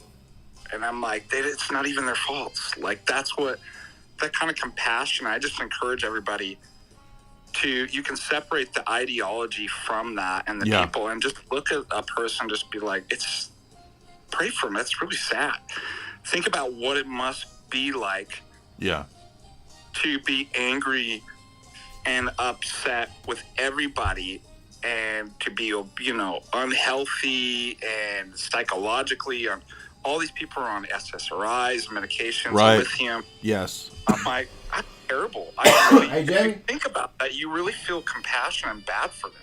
[SPEAKER 9] And I'm like, it's not even their faults. Like, that kind of compassion, I just encourage everybody you can separate the ideology from that and the people and just look at a person, just be like, pray for them. It's really sad. Think about what it must be like to be angry and upset with everybody and to be, you know, unhealthy and psychologically all these people are on SSRIs, medications, lithium.
[SPEAKER 7] Yes.
[SPEAKER 9] I'm like, that's terrible. I really, hey, Jay. If you think about that, you really feel compassion and bad for them.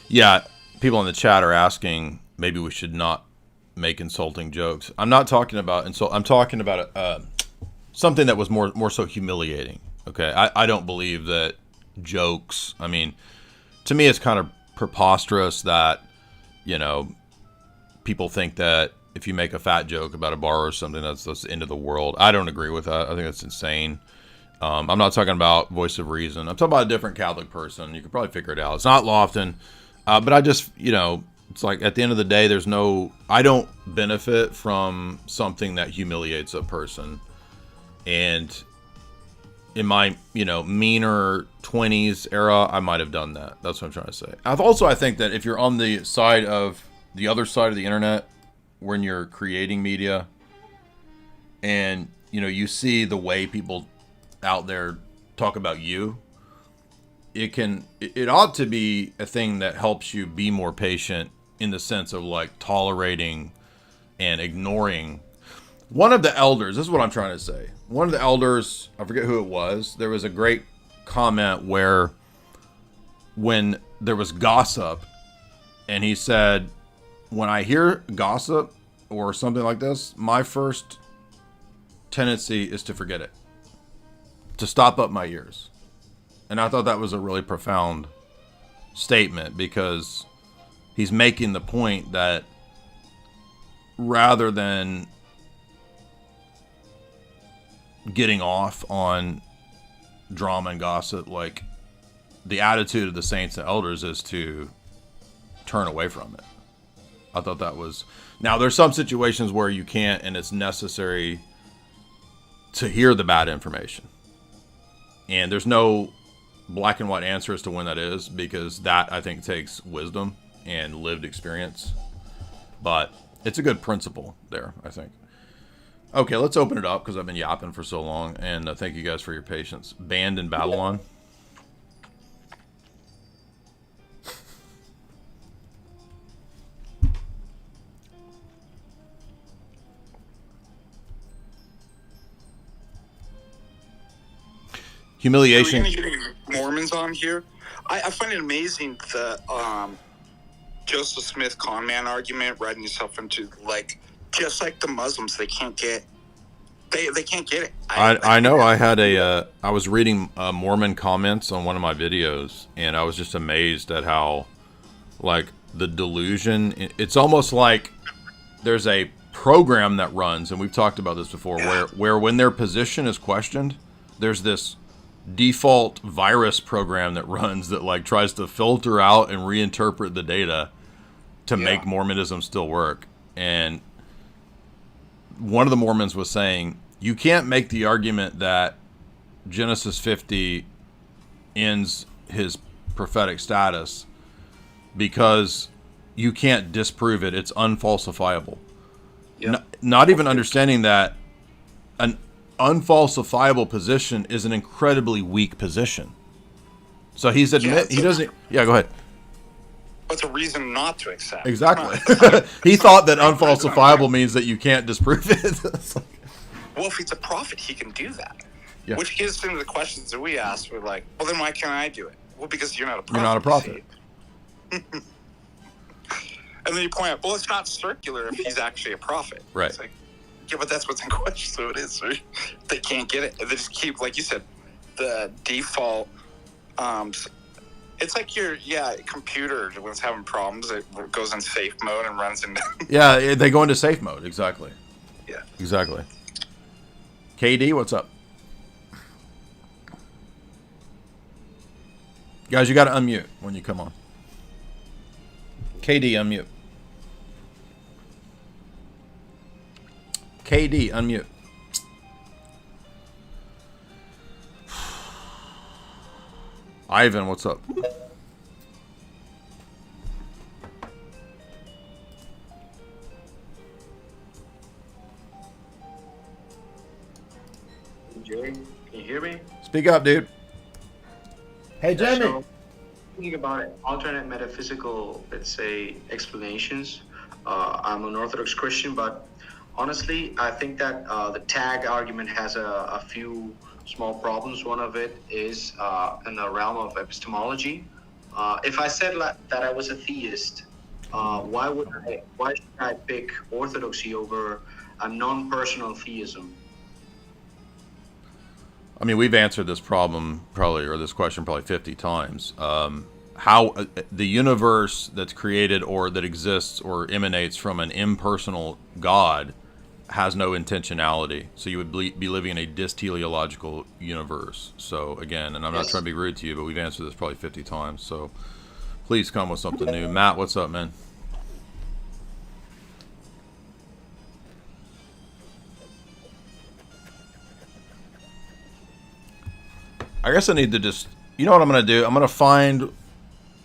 [SPEAKER 7] Yeah, people in the chat are asking maybe we should not make insulting jokes. I'm not talking about insult. I'm talking about something that was more so humiliating. Okay, I don't believe that jokes. I mean, to me, it's kind of preposterous that, you know, people think that if you make a fat joke about a bar or something, that's the end of the world. I don't agree with that. I think that's insane. I'm not talking about Voice of Reason. I'm talking about a different Catholic person. You could probably figure it out. It's not Lofton, but I just, you know, it's like at the end of the day, I don't benefit from something that humiliates a person. And in my, you know, meaner 20s era, I might have done that. That's what I'm trying to say. I think that if you're on the other side of the internet, when you're creating media and, you know, you see the way people out there talk about you, it ought to be a thing that helps you be more patient in the sense of like tolerating and ignoring One of the elders, this is what I'm trying to say. One of the elders, I forget who it was, there was a great comment where when there was gossip, and he said, when I hear gossip or something like this, my first tendency is to forget it, to stop up my ears. And I thought that was a really profound statement, because he's making the point that rather than getting off on drama and gossip, like, the attitude of the saints and elders is to turn away from it. I thought that was... Now, there's some situations where you can't, and it's necessary to hear the bad information. And there's no black and white answer as to when that is, because that, I think, takes wisdom and lived experience. But it's a good principle there, I think. Okay, let's open it up, because I've been yapping for so long, and thank you guys for your patience. Banned in Babylon. Humiliation.
[SPEAKER 9] Are we going to get Mormons on here? I find it amazing the Joseph Smith con man argument, writing yourself into, like, just like the Muslims, they can't get they can't get it.
[SPEAKER 7] I know. I had I was reading Mormon comments on one of my videos, and I was just amazed at how, like, the delusion. It's almost like there's a program that runs, and we've talked about this before, where when their position is questioned, there's this default virus program that runs that, like, tries to filter out and reinterpret the data to make Mormonism still work. And one of the Mormons was saying, you can't make the argument that Genesis 50 ends his prophetic status because you can't disprove it. It's unfalsifiable. Not even understanding that an unfalsifiable position is an incredibly weak position. So he doesn't. Yeah, go ahead.
[SPEAKER 9] What's a reason not to accept?
[SPEAKER 7] Exactly. He thought that unfalsifiable means that you can't disprove it.
[SPEAKER 9] Well, if he's a prophet, he can do that.
[SPEAKER 7] Yeah.
[SPEAKER 9] Which gets into the questions that we asked. We're like, well, then why can't I do it? Well, because you're not a prophet.
[SPEAKER 7] You're not a prophet.
[SPEAKER 9] And then you point out, well, it's not circular if he's actually a prophet.
[SPEAKER 7] Right.
[SPEAKER 9] It's like, yeah, but that's what's in question, so it is. Right? They can't get it. They just keep, like you said, the default. It's like your computer, when it's having problems, it goes in safe mode and runs into...
[SPEAKER 7] Yeah, they go into safe mode, exactly.
[SPEAKER 9] Yeah.
[SPEAKER 7] Exactly. KD, what's up? Guys, you got to unmute when you come on. KD, unmute. KD, unmute. Ivan, what's up?
[SPEAKER 10] Jerry, can you hear me?
[SPEAKER 7] Speak up, dude.
[SPEAKER 2] Hey, Jamie.
[SPEAKER 10] So, thinking about alternate metaphysical, let's say, explanations. I'm an Orthodox Christian, but honestly, I think that the tag argument has a few small problems. One of it is in the realm of epistemology. If I said that I was a theist, why should I pick orthodoxy over a non-personal theism?
[SPEAKER 7] I mean, we've answered this problem this question probably 50 times. How the universe that's created or that exists or emanates from an impersonal God has no intentionality. So you would be living in a dysteleological universe. So again, and I'm not trying to be rude to you, but we've answered this probably 50 times. So please come with something new. Matt, what's up, man? I guess I need to just, you know what I'm going to do? I'm going to find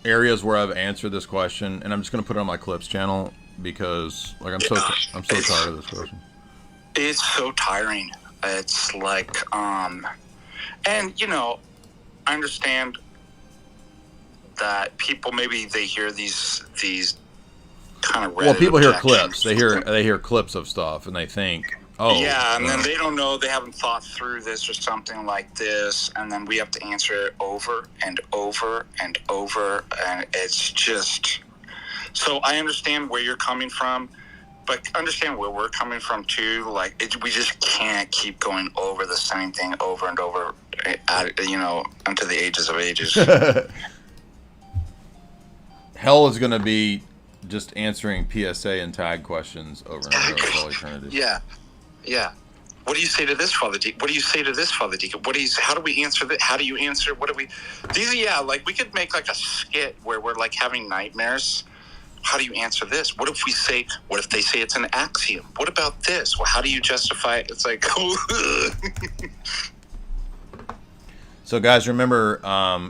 [SPEAKER 7] areas where I've answered this question, and I'm just going to put it on my clips channel because, like, I'm so tired of this question.
[SPEAKER 9] It's so tiring. It's like, and you know, I understand that people, maybe they hear these kind of
[SPEAKER 7] well, people hear clips. They hear clips of stuff, and they think Oh,
[SPEAKER 9] yeah, and then they don't know, they haven't thought through this or something like this, and then we have to answer it over and over and over, and it's just... So I understand where you're coming from, but understand where we're coming from too. Like, we just can't keep going over the same thing over and over, unto the ages of ages.
[SPEAKER 7] Hell is going to be just answering PSA and tag questions over and over for all eternity.
[SPEAKER 9] Yeah. What do you say to this, Father Deacon? What do you say to this, Father Deacon? How do we answer that? How do you answer? What do we... like we could make like a skit where we're like having nightmares. How do you answer this? What if they say it's an axiom? What about this? Well, how do you justify it? It's like...
[SPEAKER 7] So guys, remember,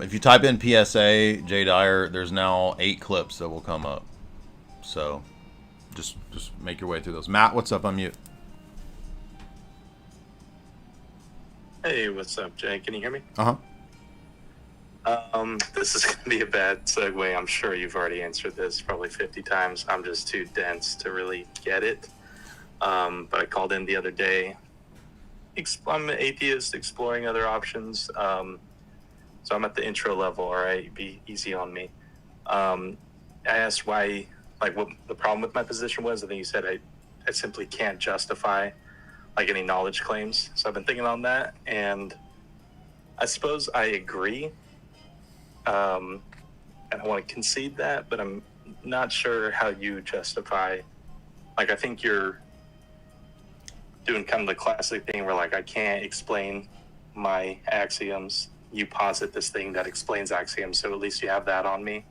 [SPEAKER 7] if you type in PSA, J Dyer, there's now 8 clips that will come up. So just make your way through those. Matt, what's up? Unmute.
[SPEAKER 11] Hey, what's up, Jay? Can you hear me?
[SPEAKER 7] Uh-huh.
[SPEAKER 11] This is going to be a bad segue. I'm sure you've already answered this probably 50 times. I'm just too dense to really get it. But I called in the other day. I'm an atheist exploring other options. So I'm at the intro level, all right? Be easy on me. I asked why, like, what the problem with my position was. I think you said I simply can't justify like any knowledge claims. So I've been thinking on that, and I suppose I agree. And I want to concede that, but I'm not sure how you justify. Like, I think you're doing kind of the classic thing where, like, I can't explain my axioms. You posit this thing that explains axioms, so at least you have that on me.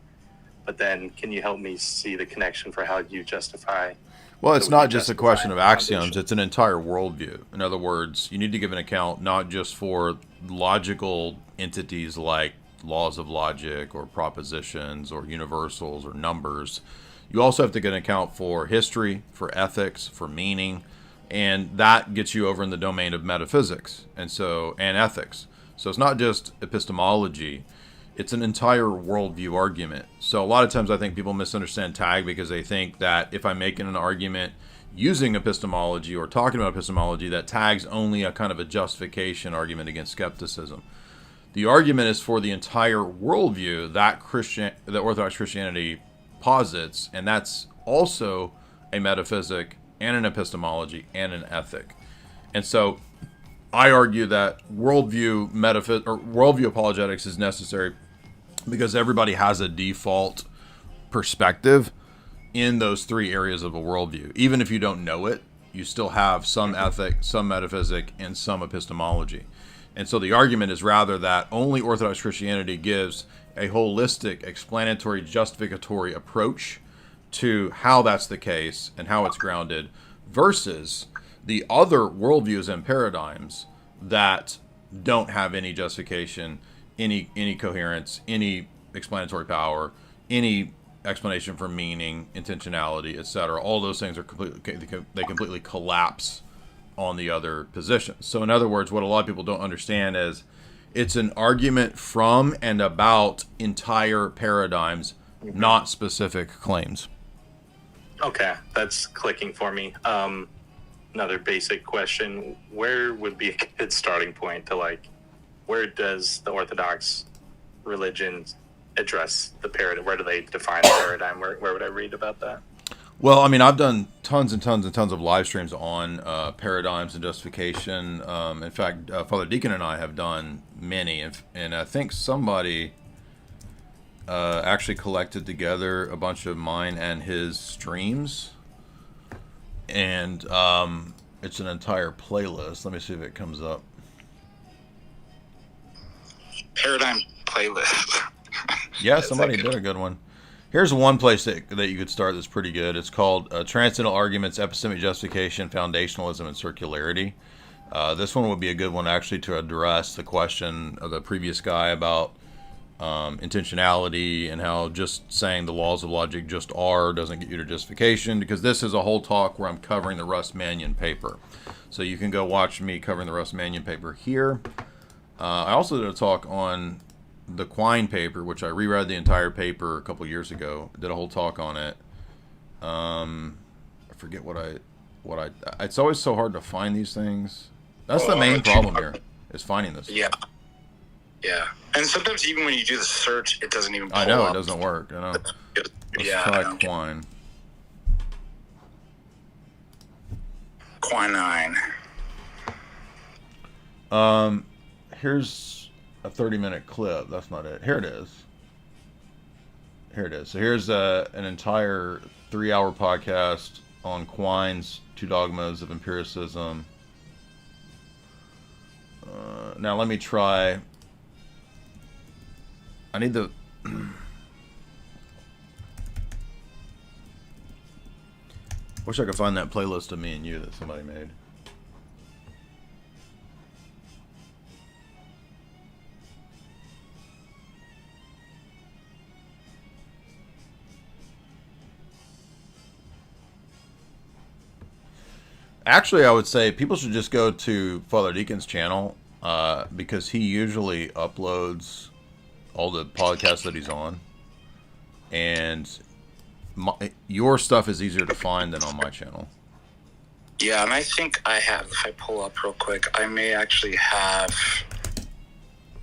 [SPEAKER 11] But then, can you help me see the connection for how you justify?
[SPEAKER 7] Well, it's not just a question of axioms, it's an entire worldview. In other words, you need to give an account not just for logical entities like laws of logic or propositions or universals or numbers. You also have to give an account for history, for ethics, for meaning, and that gets you over in the domain of metaphysics and ethics. So it's not just epistemology, it's an entire worldview argument. So a lot of times I think people misunderstand tag because they think that if I'm making an argument using epistemology or talking about epistemology, that tag's only a kind of a justification argument against skepticism. The argument is for the entire worldview that Orthodox Christianity posits, and that's also a metaphysic and an epistemology and an ethic. And so I argue that worldview apologetics is necessary because everybody has a default perspective in those 3 areas of a worldview. Even if you don't know it, you still have some ethic, some metaphysic, and some epistemology. And so the argument is rather that only Orthodox Christianity gives a holistic, explanatory, justificatory approach to how that's the case and how it's grounded, versus the other worldviews and paradigms that don't have any justification, any coherence, any explanatory power, any explanation for meaning, intentionality, etc. All those things are completely collapse on the other positions. So in other words, what a lot of people don't understand is it's an argument from and about entire paradigms, not specific claims.
[SPEAKER 11] Okay, that's clicking for me. Another basic question: where would be a good starting point to, like, where does the Orthodox religion address the paradigm? Where do they define the paradigm? Where would I read about that?
[SPEAKER 7] Well, I mean, I've done tons and tons and tons of live streams on paradigms and justification. In fact, Father Deacon and I have done many, and I think somebody actually collected together a bunch of mine and his streams, and it's an entire playlist. Let me see if it comes up.
[SPEAKER 9] Paradigm playlist.
[SPEAKER 7] Yeah, somebody did a good one. Here's one place that you could start that's pretty good. It's called Transcendental Arguments, Epistemic Justification, Foundationalism, and Circularity. This one would be a good one actually to address the question of the previous guy about intentionality and how just saying the laws of logic just are doesn't get you to justification, because this is a whole talk where I'm covering the Russ Mannion paper. So you can go watch me covering the Russ Mannion paper here. I also did a talk on the Quine paper, which I reread the entire paper a couple years ago. Did a whole talk on it. I forget what I It's always so hard to find these things. That's the main problem here, is finding this.
[SPEAKER 9] Yeah. Yeah. And sometimes even when you do the search, it doesn't even pull
[SPEAKER 7] I know,
[SPEAKER 9] up.
[SPEAKER 7] it doesn't work. I know. Let's
[SPEAKER 9] Yeah,
[SPEAKER 7] try
[SPEAKER 9] I know.
[SPEAKER 7] Quine.
[SPEAKER 9] Quinine.
[SPEAKER 7] Here's a 30-minute clip. That's not it. Here it is. Here it is. So here's an entire 3-hour podcast on Quine's Two Dogmas of Empiricism. Now let me try. I need the. Wish I could find that playlist of me and you that somebody made. Actually, I would say people should just go to Father Deacon's channel because he usually uploads all the podcasts that he's on. And your stuff is easier to find than on my channel.
[SPEAKER 9] Yeah, and I think I have, if I pull up real quick, I may actually have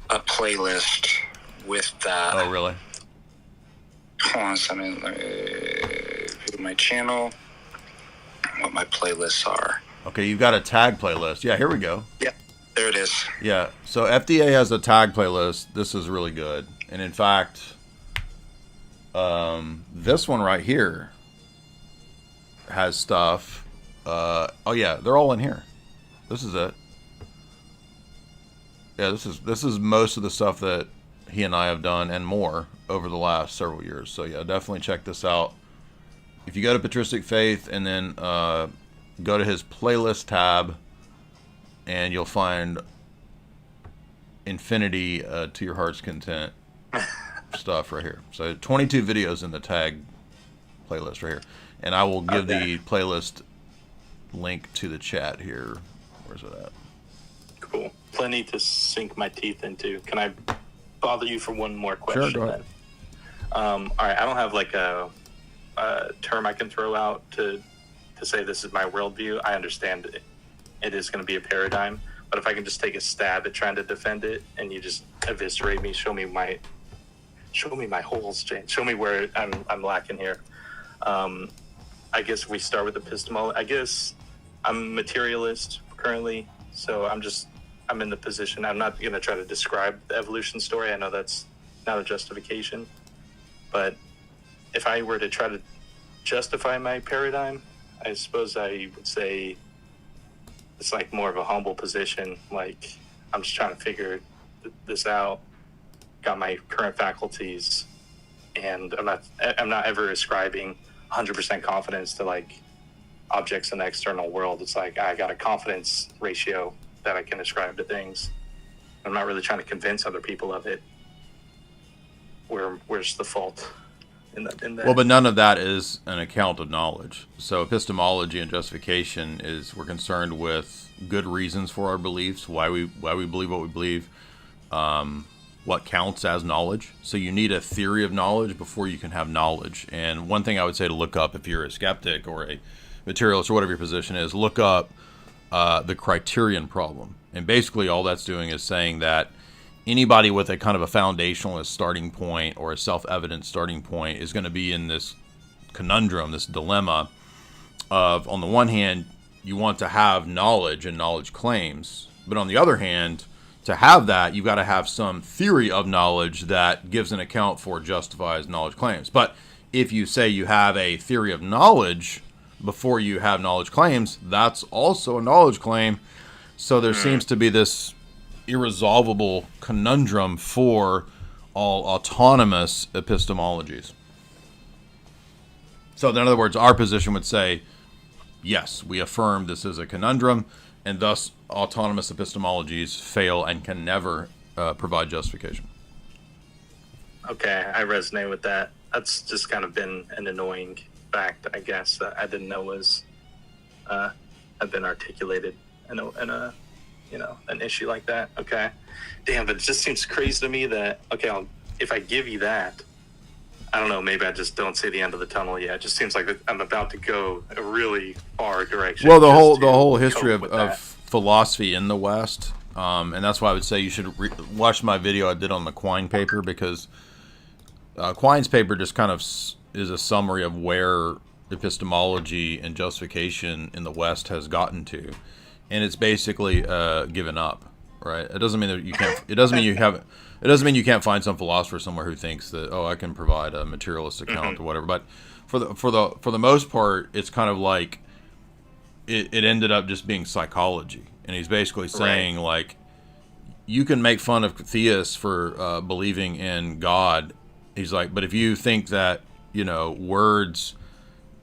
[SPEAKER 9] a playlist with that.
[SPEAKER 7] Oh, really?
[SPEAKER 9] Hold on a second. Let me view my channel, what my playlists are.
[SPEAKER 7] Okay, you've got a tag playlist. Yeah, here we go.
[SPEAKER 9] Yeah, there it is.
[SPEAKER 7] Yeah, so FDA has a tag playlist. This is really good. And in fact, this one right here has stuff. Oh yeah, they're all in here. This is it. Yeah, this is most of the stuff that he and I have done and more over the last several years. So yeah, definitely check this out. If you go to Patristic Faith and then go to his playlist tab, and you'll find infinity to your heart's content stuff right here. So 22 videos in the tag playlist right here. And I will give the playlist link to the chat here. Where's it at?
[SPEAKER 11] Cool. Plenty to sink my teeth into. Can I bother you for one more question?
[SPEAKER 7] Sure, go ahead.
[SPEAKER 11] All right, I don't have like a term I can throw out to say this is my worldview. I understand it is going to be a paradigm, but if I can just take a stab at trying to defend it, and you just eviscerate me, show me my holes, Jane. Show me where I'm lacking here. I guess we start with epistemology. I guess I'm materialist currently, so I'm in the position. I'm not going to try to describe the evolution story. I know that's not a justification, but if I were to try to justify my paradigm, I suppose I would say it's like more of a humble position. Like, I'm just trying to figure this out. Got my current faculties, and I'm not ever ascribing 100% confidence to like objects in the external world. It's like I got a confidence ratio that I can ascribe to things. I'm not really trying to convince other people of it. Where's the fault in that?
[SPEAKER 7] Well, but none of that is an account of knowledge. So epistemology and justification is we're concerned with good reasons for our beliefs, why we believe what we believe, what counts as knowledge. So you need a theory of knowledge before you can have knowledge. And one thing I would say to look up if you're a skeptic or a materialist or whatever your position is, look up the criterion problem. And basically all that's doing is saying that anybody with a kind of a foundationalist starting point or a self-evident starting point is going to be in this conundrum, this dilemma of, on the one hand, you want to have knowledge and knowledge claims, but on the other hand, to have that, you've got to have some theory of knowledge that gives an account for justifies knowledge claims. But if you say you have a theory of knowledge before you have knowledge claims, that's also a knowledge claim. So there seems to be this irresolvable conundrum for all autonomous epistemologies. So in other words, our position would say, yes, we affirm this is a conundrum, and thus autonomous epistemologies fail and can never provide justification.
[SPEAKER 11] Okay, I resonate with that. That's just kind of been an annoying fact, I guess, that I didn't know was had been articulated in a an issue like that. Okay, damn, but it just seems crazy to me that if I give you that, I don't know, maybe I just don't see the end of the tunnel yet. It just seems like I'm about to go a really far direction.
[SPEAKER 7] Well, the whole history of philosophy in the West, and that's why I would say you should watch my video I did on the Quine paper, because Quine's paper just kind of is a summary of where epistemology and justification in the West has gotten to, and it's basically given up. Right? It doesn't mean that you can't. It doesn't mean you haven't. It doesn't mean you can't find some philosopher somewhere who thinks that, I can provide a materialist account or whatever. But for the most part, it's kind of like it ended up just being psychology, and he's basically saying like, you can make fun of theists for believing in God. He's like, but if you think that words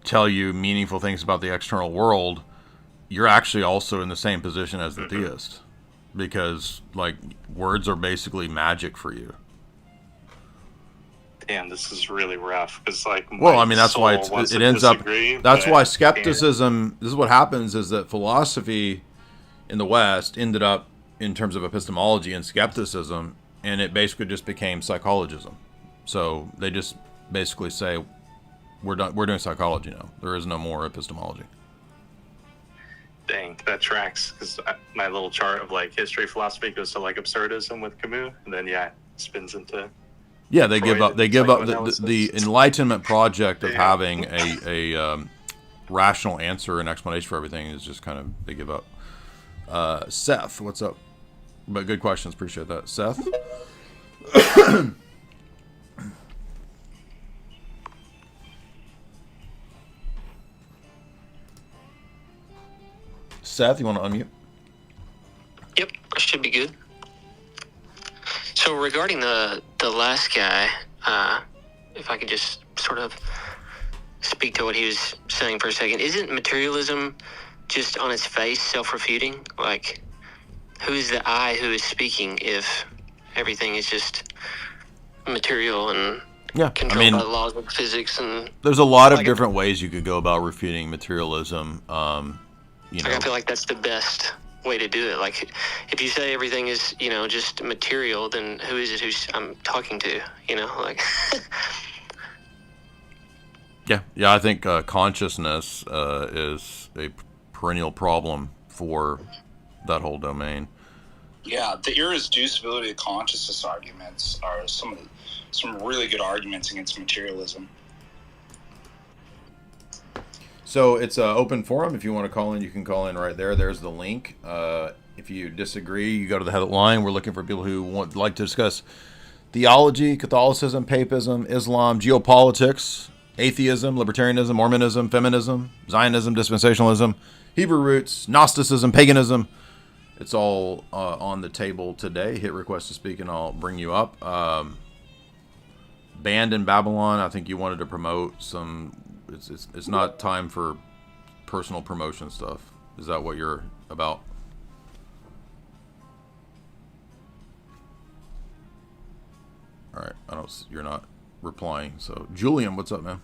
[SPEAKER 7] tell you meaningful things about the external world, you're actually also in the same position as the theist. Because like words are basically magic for you.
[SPEAKER 11] Damn, this is really rough. Because like,
[SPEAKER 7] well, I mean, that's why it ends up. That's why skepticism. This is what happens: is that philosophy in the West ended up in terms of epistemology and skepticism, and it basically just became psychologism. So they just basically say, we're done. We're doing psychology now. There is no more epistemology.
[SPEAKER 11] Dang, that tracks, because my little chart of like history philosophy goes to like absurdism with Camus, and then it spins into
[SPEAKER 7] they give up. They give up the Enlightenment project of
[SPEAKER 11] Yeah.
[SPEAKER 7] having a rational answer and explanation for everything is just kind of, they give up. Seth, what's up? But good questions, appreciate that. Seth. Seth, you want to unmute?
[SPEAKER 12] Yep, I should be good. So regarding the last guy, if I could just sort of speak to what he was saying for a second, isn't materialism just on its face self-refuting? Like, who is the I who is speaking if everything is just material and controlled by the laws of physics? And
[SPEAKER 7] there's a lot of different ways you could go about refuting materialism.
[SPEAKER 12] I feel like that's the best way to do it. Like, if you say everything is, just material, then who is it I'm talking to? Like.
[SPEAKER 7] Yeah. I think consciousness is a perennial problem for that whole domain.
[SPEAKER 9] Yeah, the irreducibility of consciousness arguments are some really good arguments against materialism.
[SPEAKER 7] So it's an open forum. If you want to call in, you can call in right there. There's the link. If you disagree, you go to the headline. We're looking for people who would like to discuss theology, Catholicism, papism, Islam, geopolitics, atheism, libertarianism, Mormonism, feminism, Zionism, dispensationalism, Hebrew roots, Gnosticism, paganism. It's all on the table today. Hit request to speak and I'll bring you up. Banned in Babylon, I think you wanted to promote some... It's not time for personal promotion stuff. Is that what you're about? All right, you're not replying. So Julian, what's up, man?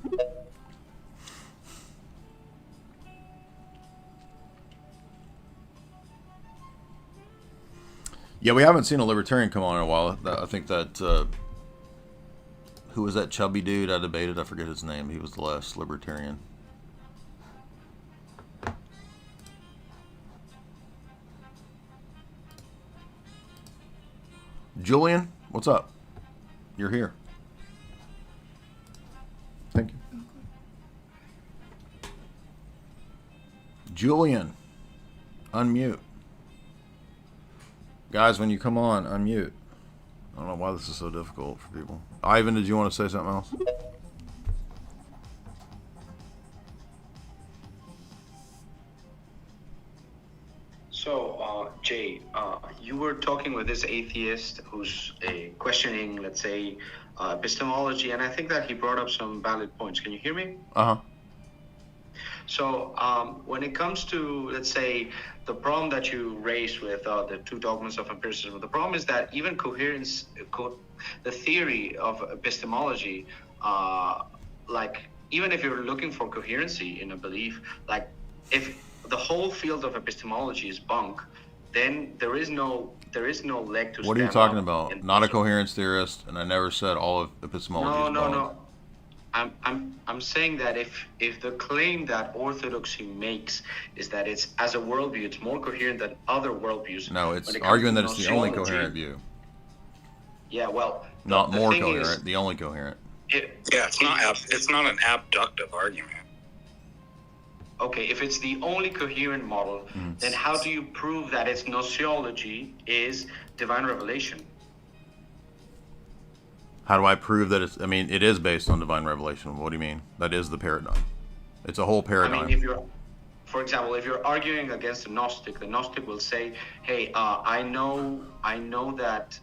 [SPEAKER 7] Yeah, we haven't seen a libertarian come on in a while. I think that who was that chubby dude I debated? I forget his name. He was the last libertarian. Julian, what's up? You're here. Thank you. Julian, unmute. Guys, when you come on, unmute. I don't know why this is so difficult for people. Ivan, did you want to say something else?
[SPEAKER 10] So, Jay, you were talking with this atheist who's questioning, let's say, epistemology, and I think that he brought up some valid points. Can you hear me?
[SPEAKER 7] Uh-huh.
[SPEAKER 10] So, when it comes to, let's say, the problem that you raised with the two dogmas of empiricism, the problem is that even coherence, the theory of epistemology, like, even if you're looking for coherency in a belief, like, if the whole field of epistemology is bunk, then there is no leg to stand.
[SPEAKER 7] What are you talking about? Not a coherence theorist, and I never said all of epistemology is bunk.
[SPEAKER 10] I'm saying that if the claim that orthodoxy makes is that it's as a worldview, it's more coherent than other worldviews.
[SPEAKER 7] No, it's
[SPEAKER 10] when it comes
[SPEAKER 7] arguing
[SPEAKER 10] to
[SPEAKER 7] that it's the only
[SPEAKER 10] gnoseology-
[SPEAKER 7] coherent view.
[SPEAKER 10] Yeah, well,
[SPEAKER 7] Not
[SPEAKER 10] the
[SPEAKER 7] more
[SPEAKER 10] thing
[SPEAKER 7] coherent,
[SPEAKER 10] is,
[SPEAKER 7] the only coherent.
[SPEAKER 9] It's not an abductive argument.
[SPEAKER 10] Okay, if it's the only coherent model, then how do you prove that its gnoseology is divine revelation?
[SPEAKER 7] How do I prove that it's? I mean, it is based on divine revelation. What do you mean? That is the paradigm. It's a whole paradigm.
[SPEAKER 10] I mean, if you're, for example, if you're arguing against a Gnostic, the Gnostic will say, "Hey, I know that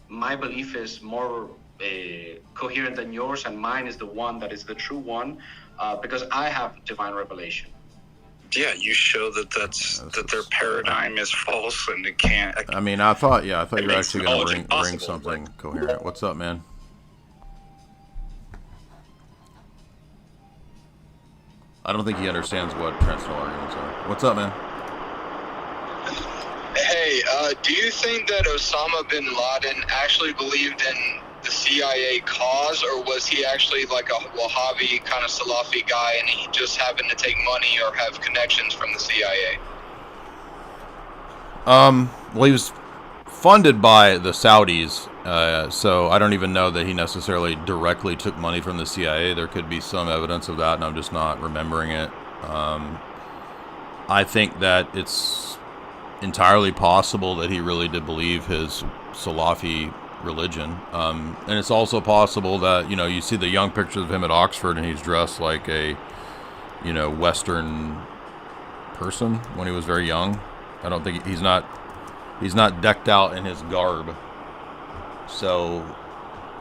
[SPEAKER 10] my belief is more coherent than yours, and mine is the one that is the true one, because I have divine revelation."
[SPEAKER 9] Yeah, you show that their paradigm is false and it can't.
[SPEAKER 7] I mean, I thought you were actually going
[SPEAKER 9] knowledge
[SPEAKER 7] to bring
[SPEAKER 9] impossible,
[SPEAKER 7] something coherent. What's up, man? I don't think he understands what transcendental arguments are. What's up, man?
[SPEAKER 13] Hey, do you think that Osama bin Laden actually believed in the CIA cause, or was he actually like a Wahhabi kind of Salafi guy and he just happened to take money or have connections from the CIA?
[SPEAKER 7] Well, he was funded by the Saudis, so I don't even know that he necessarily directly took money from the CIA. There could be some evidence of that, and I'm just not remembering it. I think that it's entirely possible that he really did believe his Salafi religion, and it's also possible that, you know, you see the young pictures of him at Oxford and he's dressed like a, you know, Western person when he was very young. I don't think he's not decked out in his garb, so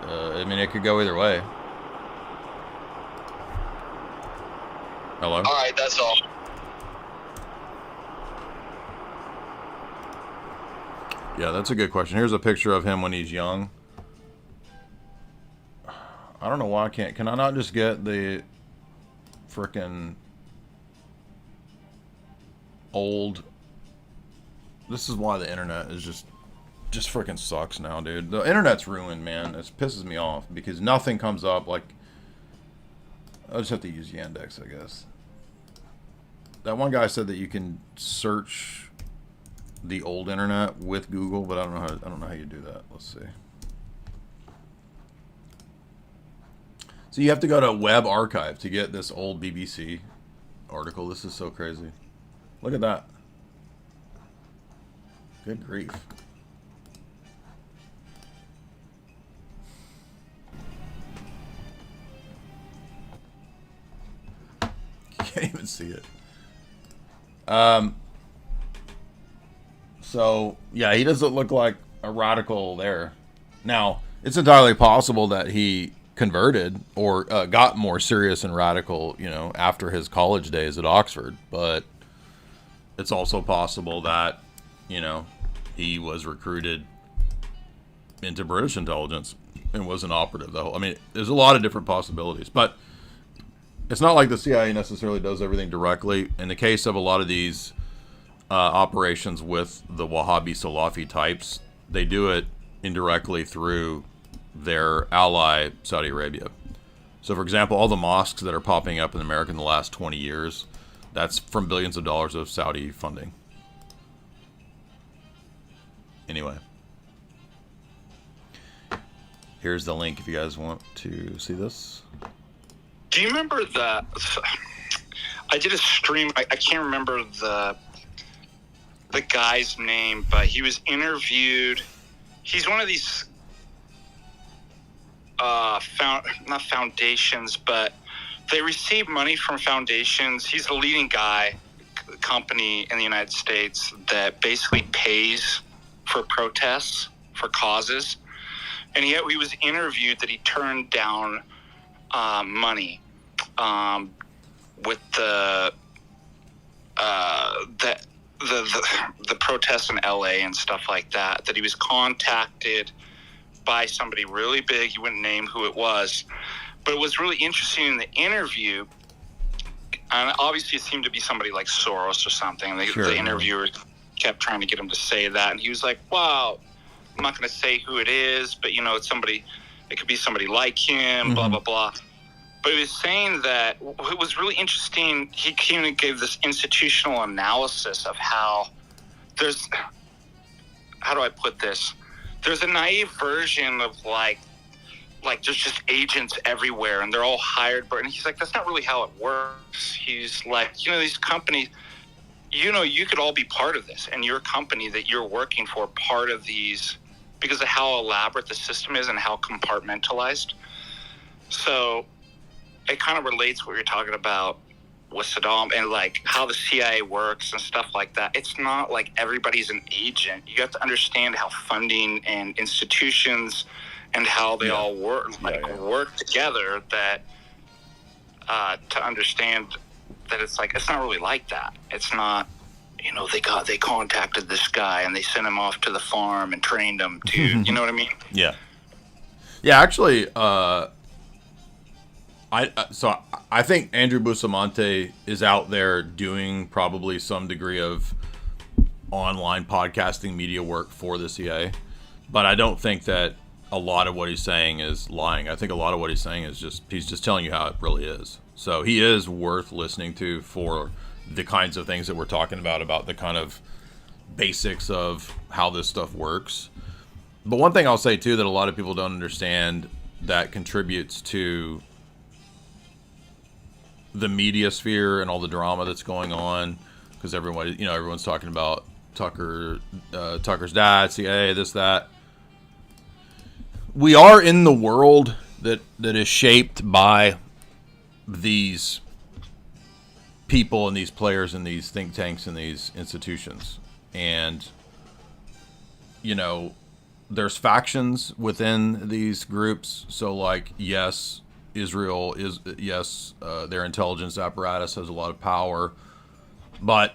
[SPEAKER 7] I mean, it could go either way. Hello?
[SPEAKER 13] All right, that's all.
[SPEAKER 7] Yeah, that's a good question. Here's a picture of him when he's young. I don't know why I can't. Can I not just get the frickin' old? This is why the internet is just frickin' sucks now, dude. The internet's ruined, man. It pisses me off because nothing comes up. Like, I just have to use Yandex, I guess. That one guy said that you can search the old internet with Google, but I don't know how you do that. Let's see. So you have to go to Web Archive to get this old BBC article. This is so crazy. Look at that. Good grief. You can't even see it. So, yeah, he doesn't look like a radical there. Now, it's entirely possible that he converted or got more serious and radical, you know, after his college days at Oxford. But it's also possible that, you know, he was recruited into British intelligence and was an operative, though. I mean, there's a lot of different possibilities. But it's not like the CIA necessarily does everything directly. In the case of a lot of these operations with the Wahhabi Salafi types, they do it indirectly through their ally, Saudi Arabia. So, for example, all the mosques that are popping up in America in the last 20 years, that's from billions of dollars of Saudi funding. Anyway. Here's the link if you guys want to see this.
[SPEAKER 9] Do you remember the... I did a stream, I can't remember the guy's name, but he was interviewed. He's one of these not foundations, but they receive money from foundations. He's the leading company in the United States that basically pays for protests, for causes. And yet he was interviewed that he turned down money with the protests in LA and stuff like that, that he was contacted by somebody really big. He wouldn't name who it was, but it was really interesting in the interview. And obviously it seemed to be somebody like Soros or something. The interviewer kept trying to get him to say that. And he was like, wow, I'm not going to say who it is, but you know, it's somebody, it could be somebody like him, blah, blah, blah.
[SPEAKER 8] But he was saying that it was really interesting. He kind of gave this institutional analysis of how there's, how do I put this? There's a naive version of like there's just agents everywhere and they're all hired. And he's like, that's not really how it works. He's like, these companies, you could all be part of this, and your company that you're working for, part of these, because of how elaborate the system is and how compartmentalized. So it kind of relates what you're talking about with Saddam and like how the CIA works and stuff like that. It's not like everybody's an agent. You have to understand how funding and institutions and how they all work together, that to understand that it's like, it's not really like that. It's not, they contacted this guy and they sent him off to the farm and trained him to, you know what I mean?
[SPEAKER 7] Yeah. Yeah, actually, I think Andrew Bustamante is out there doing probably some degree of online podcasting media work for the CIA, but I don't think that a lot of what he's saying is lying. I think a lot of what he's saying is he's just telling you how it really is. So he is worth listening to for the kinds of things that we're talking about the kind of basics of how this stuff works. But one thing I'll say too that a lot of people don't understand that contributes to the media sphere and all the drama that's going on, because everyone's talking about Tucker's dad, CIA, this, that. We are in the world that is shaped by these people and these players and these think tanks and these institutions. And, there's factions within these groups. So, like, yes, Israel is, their intelligence apparatus has a lot of power, but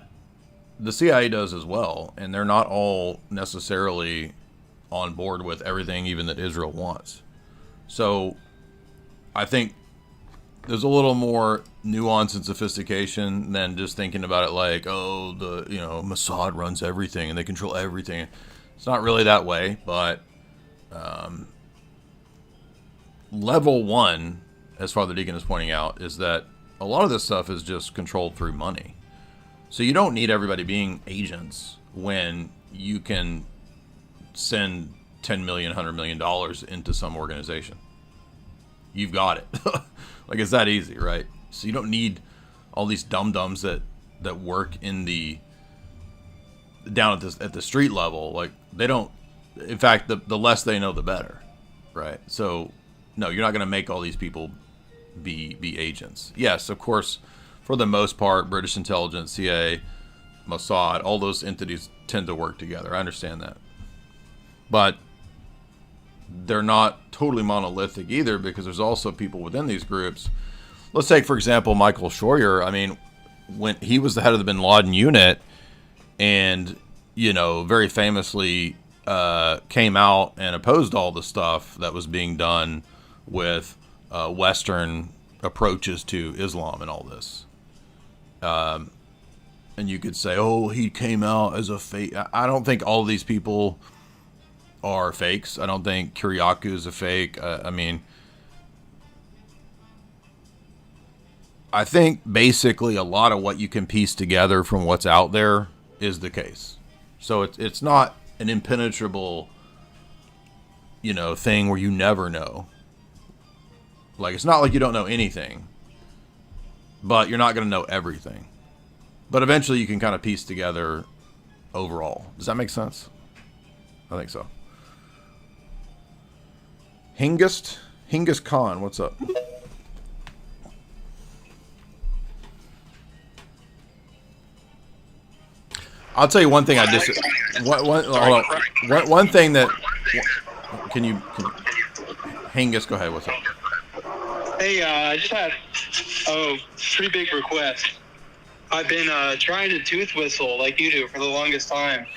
[SPEAKER 7] the CIA does as well. And they're not all necessarily on board with everything even that Israel wants. So I think there's a little more nuance and sophistication than just thinking about it like, Mossad runs everything and they control everything. It's not really that way, but level one, as Father Deacon is pointing out, is that a lot of this stuff is just controlled through money. So you don't need everybody being agents when you can send $10 million, $100 million into some organization. You've got it. Like, it's that easy, right? So you don't need all these dum-dums that work in down at the street level. Like, they don't, in fact, the less they know, the better, right? So, no, you're not going to make all these people be agents. Yes, of course, for the most part, British intelligence, CIA, Mossad, all those entities tend to work together. I understand that. But they're not totally monolithic either, because there's also people within these groups. Let's take, for example, Michael Scheuer. I mean, when he was the head of the Bin Laden unit and, very famously came out and opposed all the stuff that was being done with Western approaches to Islam and all this. And you could say, he came out as a fake. I don't think all of these people are fakes. I don't think Kiriakou is a fake. I think basically a lot of what you can piece together from what's out there is the case. So it's not an impenetrable, thing where you never know. Like, it's not like you don't know anything, but you're not going to know everything. But eventually you can kind of piece together overall. Does that make sense? I think so. Hingis Khan, what's up? I'll tell you one thing I disagree. One thing that can Hingis, go ahead. What's up?
[SPEAKER 14] Hey, I just had a pretty big request. I've been trying to tooth whistle like you do for the longest time.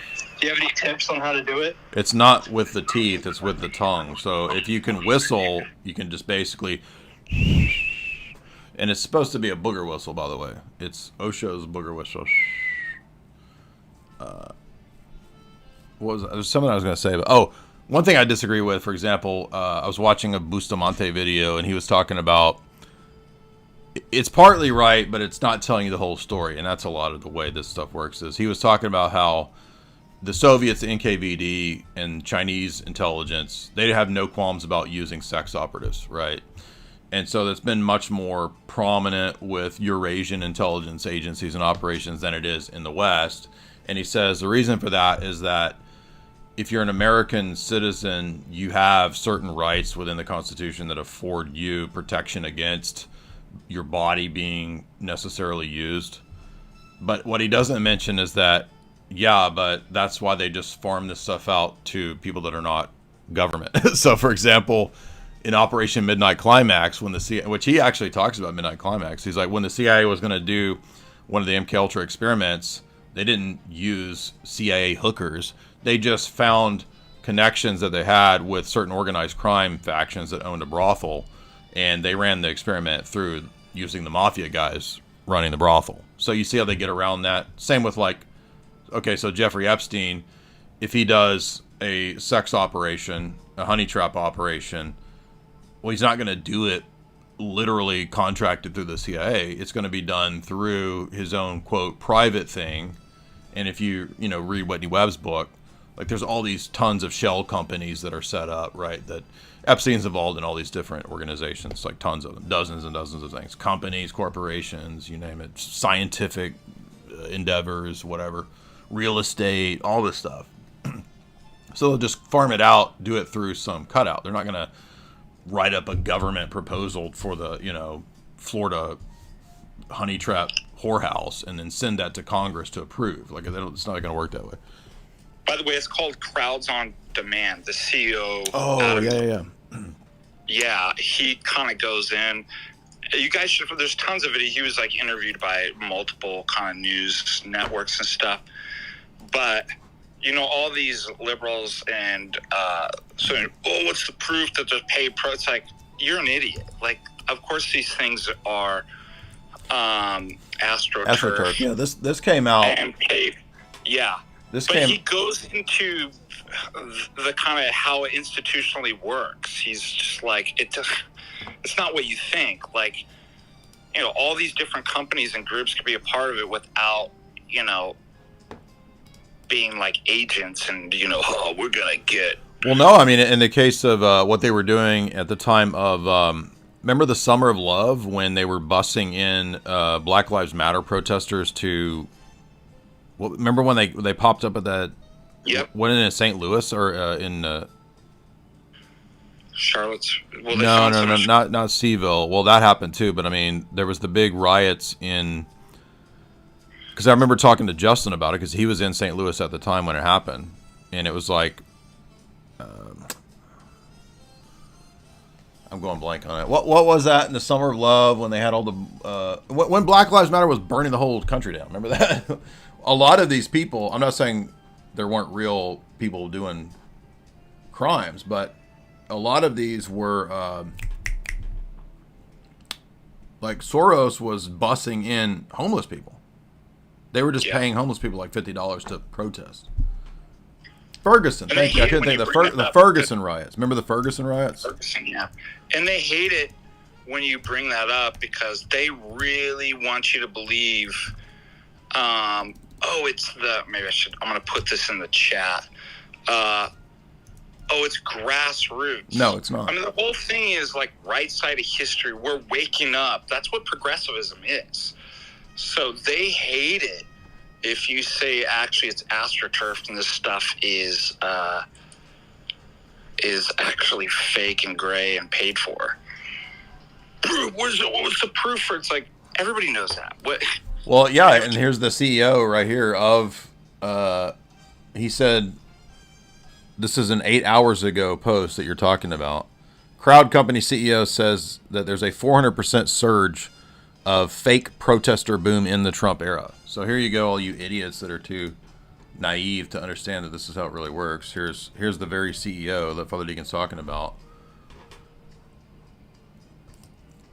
[SPEAKER 14] Do you have any tips on how to do it?
[SPEAKER 7] It's not with the teeth, it's with the tongue. So if you can whistle, you can just basically... And it's supposed to be a booger whistle, by the way. It's Osho's booger whistle. There's something I was going to say, but one thing I disagree with, for example, I was watching a Bustamante video, and he was talking about it's partly right, but it's not telling you the whole story, and that's a lot of the way this stuff works. Is he was talking about how the Soviets, the NKVD, and Chinese intelligence, they have no qualms about using sex operatives, right? And so that's been much more prominent with Eurasian intelligence agencies and operations than it is in the West. And he says the reason for that is that if you're an American citizen, you have certain rights within the Constitution that afford you protection against your body being necessarily used. But what he doesn't mention is that, yeah, but that's why they just farm this stuff out to people that are not government. So, for example, in Operation Midnight Climax, when the CIA, which he actually talks about Midnight Climax, he's like, when the CIA was going to do one of the MKUltra experiments, they didn't use CIA hookers. They just found connections that they had with certain organized crime factions that owned a brothel, and they ran the experiment through using the mafia guys running the brothel. So you see how they get around that. Same with like, okay, so Jeffrey Epstein, if he does a sex operation, a honey trap operation, well, he's not going to do it literally contracted through the CIA. It's going to be done through his own, quote, private thing. And if you read Whitney Webb's book, like there's all these tons of shell companies that are set up, right? That Epstein's involved in all these different organizations, like tons of them, dozens and dozens of things, companies, corporations, you name it, scientific endeavors, whatever, real estate, all this stuff. So they'll just farm it out, do it through some cutout. They're not going to write up a government proposal for the, Florida honey trap whorehouse and then send that to Congress to approve. Like, it's not going to work that way.
[SPEAKER 9] By the way, it's called Crowds on Demand. The CEO.
[SPEAKER 7] Oh, yeah.
[SPEAKER 9] Yeah, he kind of goes in. You guys should. There's tons of it. He was like interviewed by multiple kind of news networks and stuff. But all these liberals and saying, "Oh, what's the proof that there's paid pro?" It's like, you're an idiot. Like, of course these things are AstroTurf.
[SPEAKER 7] Yeah, this came out.
[SPEAKER 9] And paid. Yeah. He goes into the kind of how it institutionally works. He's just like, it's not what you think. Like, all these different companies and groups could be a part of it without, being like agents and, we're going to get.
[SPEAKER 7] Well, no, I mean, in the case of what they were doing at the time of, remember the Summer of Love when they were busing in Black Lives Matter protesters to. Well, remember when they popped up at that?
[SPEAKER 9] Yep.
[SPEAKER 7] Wasn't it in St. Louis or in?
[SPEAKER 9] Charlotte's. Well,
[SPEAKER 7] no, not Seville. Well, that happened too. But I mean, there was the big riots in. Because I remember talking to Justin about it because he was in St. Louis at the time when it happened, and it was like. I'm going blank on it. What was that in the Summer of Love when they had all the when Black Lives Matter was burning the whole country down? Remember that? A lot of these people, I'm not saying there weren't real people doing crimes, but a lot of these were like Soros was bussing in homeless people. They were just paying homeless people like $50 to protest. Ferguson, thank you. I couldn't think of the Ferguson riots. Remember the Ferguson riots?
[SPEAKER 9] Ferguson, yeah. And they hate it when you bring that up because they really want you to believe, it's I'm going to put this in the chat. It's grassroots.
[SPEAKER 7] No, it's not.
[SPEAKER 9] I mean, the whole thing is like right side of history. We're waking up. That's what progressivism is. So they hate it. If you say actually it's AstroTurf and this stuff is actually fake and gray and paid for. What was the proof for? It's like everybody knows that. What?
[SPEAKER 7] Well, yeah, and here's the CEO right here of. He said, "This is an 8 hours ago post that you're talking about." Crowd Company CEO says that there's a 400% surge of fake protester boom in the Trump era. So here you go, all you idiots that are too naive to understand that this is how it really works. Here's the very CEO that Father Deacon's talking about.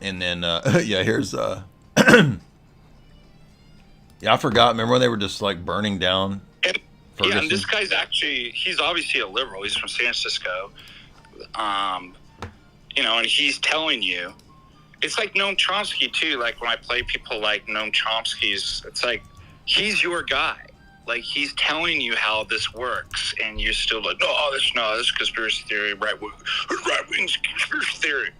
[SPEAKER 7] And then, here's... yeah, I forgot. Remember when they were just, like, burning down Ferguson?
[SPEAKER 9] Yeah, and this guy's he's obviously a liberal. He's from San Francisco. And he's telling you,
[SPEAKER 8] it's like Noam Chomsky too. Like when I play people like Noam Chomsky's, it's like he's your guy. Like he's telling you how this works, and you're still like, no, this is conspiracy theory, right wing's conspiracy theory.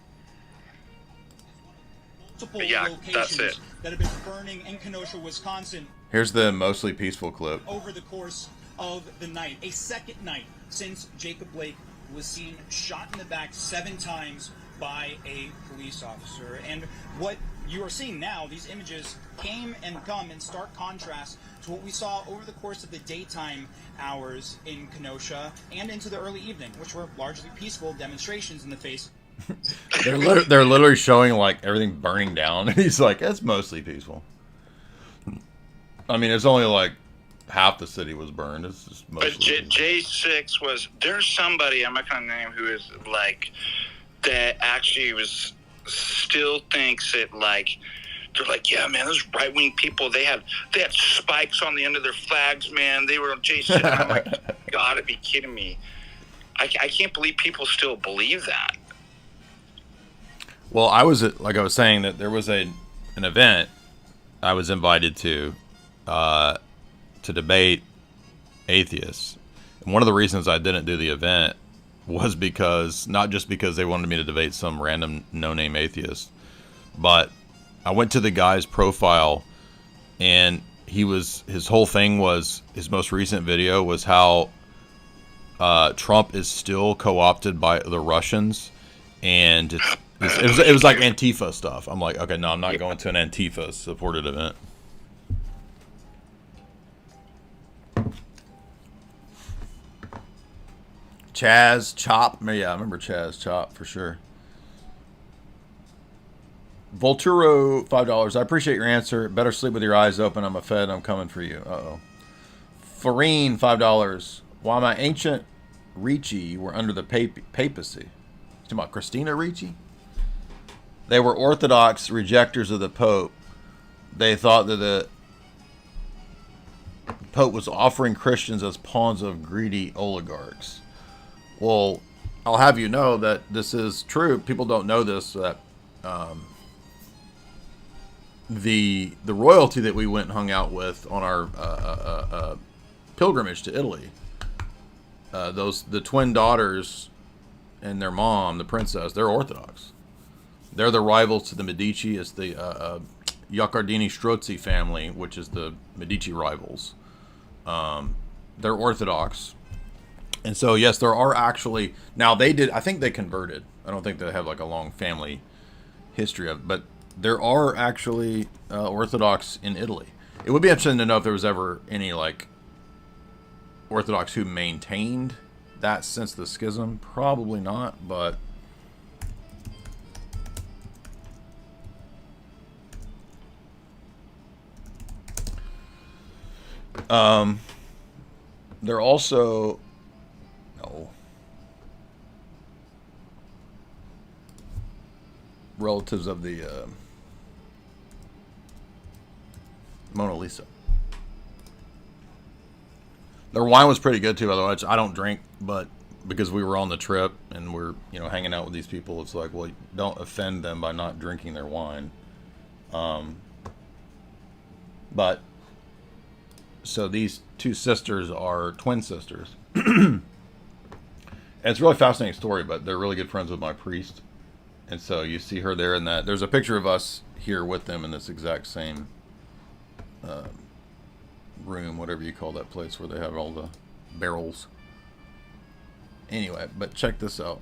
[SPEAKER 8] But yeah, that's it.
[SPEAKER 15] That have been burning in Kenosha, Wisconsin.
[SPEAKER 7] Here's the mostly peaceful clip.
[SPEAKER 15] Over the course of the night, a second night since Jacob Blake was seen shot in the back 7 times by a police officer. And what you are seeing now, these images came and come in stark contrast to what we saw over the course of the daytime hours in Kenosha and into the early evening, which were largely peaceful demonstrations in the face.
[SPEAKER 7] They're literally showing like everything burning down, and he's like, "It's mostly peaceful." I mean, it's only like half the city was burned. It's just mostly.
[SPEAKER 8] But J6 was there's somebody I'm not gonna name who is like that actually was still thinks it like. They're like, yeah, man, those right-wing people, they had spikes on the end of their flags, man. They were on J6. I'm like, you gotta be kidding me. I can't believe people still believe that.
[SPEAKER 7] Well, I was saying that there was an event I was invited to debate atheists. And one of the reasons I didn't do the event was not just because they wanted me to debate some random no-name atheist, but I went to the guy's profile, and his whole thing was, his most recent video was how Trump is still co-opted by the Russians, and it was like Antifa stuff. I'm like, okay, no, I'm not going to an Antifa supported event. Chaz Chop, yeah, I remember Chaz Chop for sure. Volturo, $5. I appreciate your answer. Better sleep with your eyes open. I'm a Fed. I'm coming for you. Uh-oh. Farine, $5. While my ancient Ricci were under the papacy. You talking about Christina Ricci? They were Orthodox rejectors of the Pope. They thought that the Pope was offering Christians as pawns of greedy oligarchs. Well, I'll have you know that this is true. People don't know this, that the royalty that we went and hung out with on our pilgrimage to Italy, the twin daughters and their mom, the princess, they're Orthodox. They're the rivals to the Medici. It's the Giacardini-Strozzi family, which is the Medici rivals. They're Orthodox. And so, yes, there are actually... Now, I think they converted. I don't think they have like a long family history of it, but there are actually Orthodox in Italy. It would be interesting to know if there was ever any like Orthodox who maintained that since the schism. Probably not, but they're also relatives of the Mona Lisa. Their wine was pretty good too, by the way. I don't drink, but because we were on the trip and we're hanging out with these people, it's like, well, don't offend them by not drinking their wine. But so these two sisters are twin sisters. And it's a really fascinating story, but they're really good friends with my priest. And so you see her there in that. There's a picture of us here with them in this exact same room, whatever you call that place where they have all the barrels. Anyway, but check this out.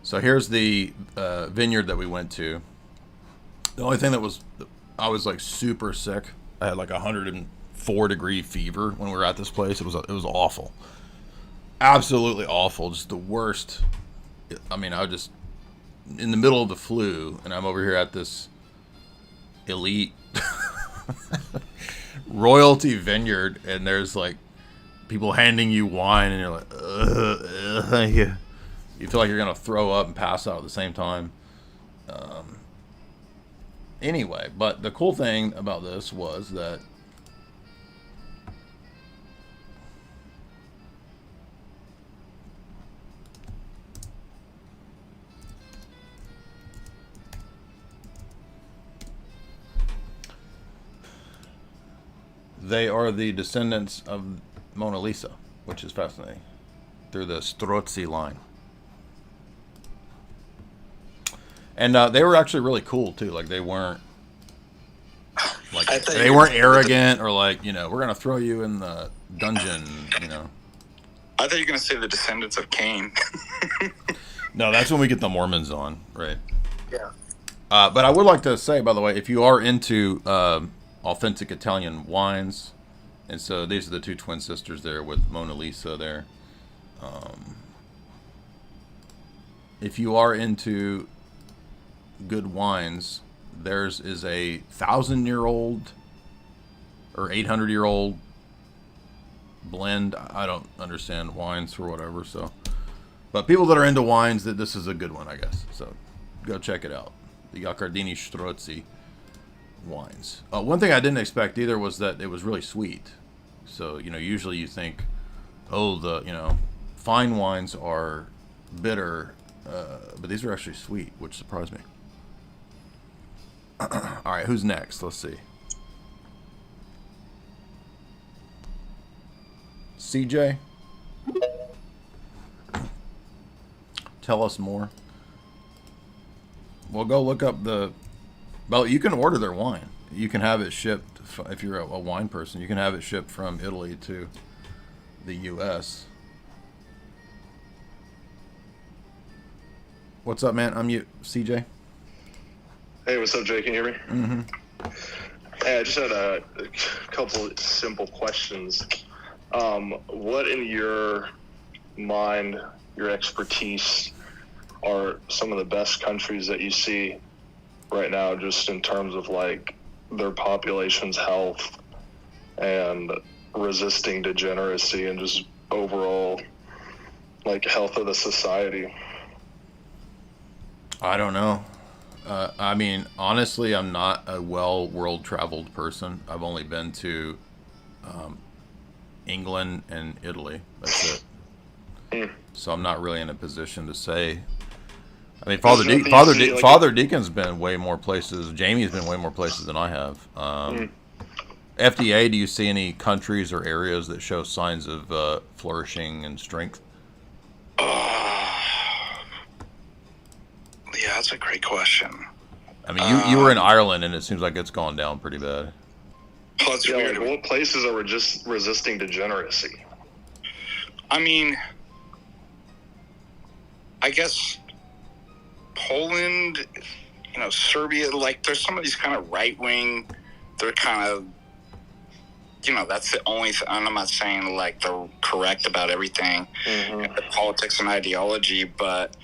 [SPEAKER 7] So here's the vineyard that we went to. The only thing that was... I was like super sick. I had like 104-degree fever when we were at this place. It was awful, absolutely awful, just the worst. I mean, I was just in the middle of the flu, and I'm over here at this elite royalty vineyard, and there's like people handing you wine, and you're like, you feel like you're gonna throw up and pass out at the same time. Anyway, but the cool thing about this was that They are the descendants of Mona Lisa, which is fascinating, through the Strozzi line. And they were actually really cool too. Like they weren't arrogant or like, you know, we're gonna throw you in the dungeon, you know.
[SPEAKER 9] I thought you were gonna say the descendants of Cain.
[SPEAKER 7] No, that's when we get the Mormons on, right?
[SPEAKER 9] Yeah.
[SPEAKER 7] But I would like to say, by the way, if you are into authentic Italian wines, and so these are the two twin sisters there with Mona Lisa there. If you are into good wines, theirs is a 1,000-year-old or 800-year-old blend. I don't understand wines or whatever, so. But people that are into wines, that this is a good one, I guess. So go check it out. The Iacardini Strozzi wines. One thing I didn't expect either was that it was really sweet. So, you know, usually you think, oh, the, you know, fine wines are bitter, but these are actually sweet, which surprised me. All right, who's next? Let's see. CJ? Tell us more. Well, go look up well, you can order their wine. You can have it shipped, if you're a wine person, you can have it shipped from Italy to the U.S. What's up, man? I'm you, CJ.
[SPEAKER 16] Hey, what's up, Jay? Can you hear me?
[SPEAKER 7] Mm-hmm.
[SPEAKER 16] Hey, I just had a couple of simple questions. What in your mind, your expertise, are some of the best countries that you see right now, just in terms of like their population's health and resisting degeneracy and just overall like health of the society?
[SPEAKER 7] I don't know. I mean, honestly, I'm not a world-traveled person. I've only been to England and Italy. That's it. So I'm not really in a position to say. I mean, Father Deacon's been way more places. Jamie's been way more places than I have. FDA, do you see any countries or areas that show signs of flourishing and strength?
[SPEAKER 9] Yeah, that's a great question.
[SPEAKER 7] I mean, you were in Ireland, and it seems like it's gone down pretty bad.
[SPEAKER 16] Oh, that's weird. Like, what places are just resisting degeneracy?
[SPEAKER 9] I mean, I guess Poland, you know, Serbia, like there's some of these kind of right-wing, they're kind of, you know, that's the only thing. I'm not saying like they're correct about everything, politics and ideology, but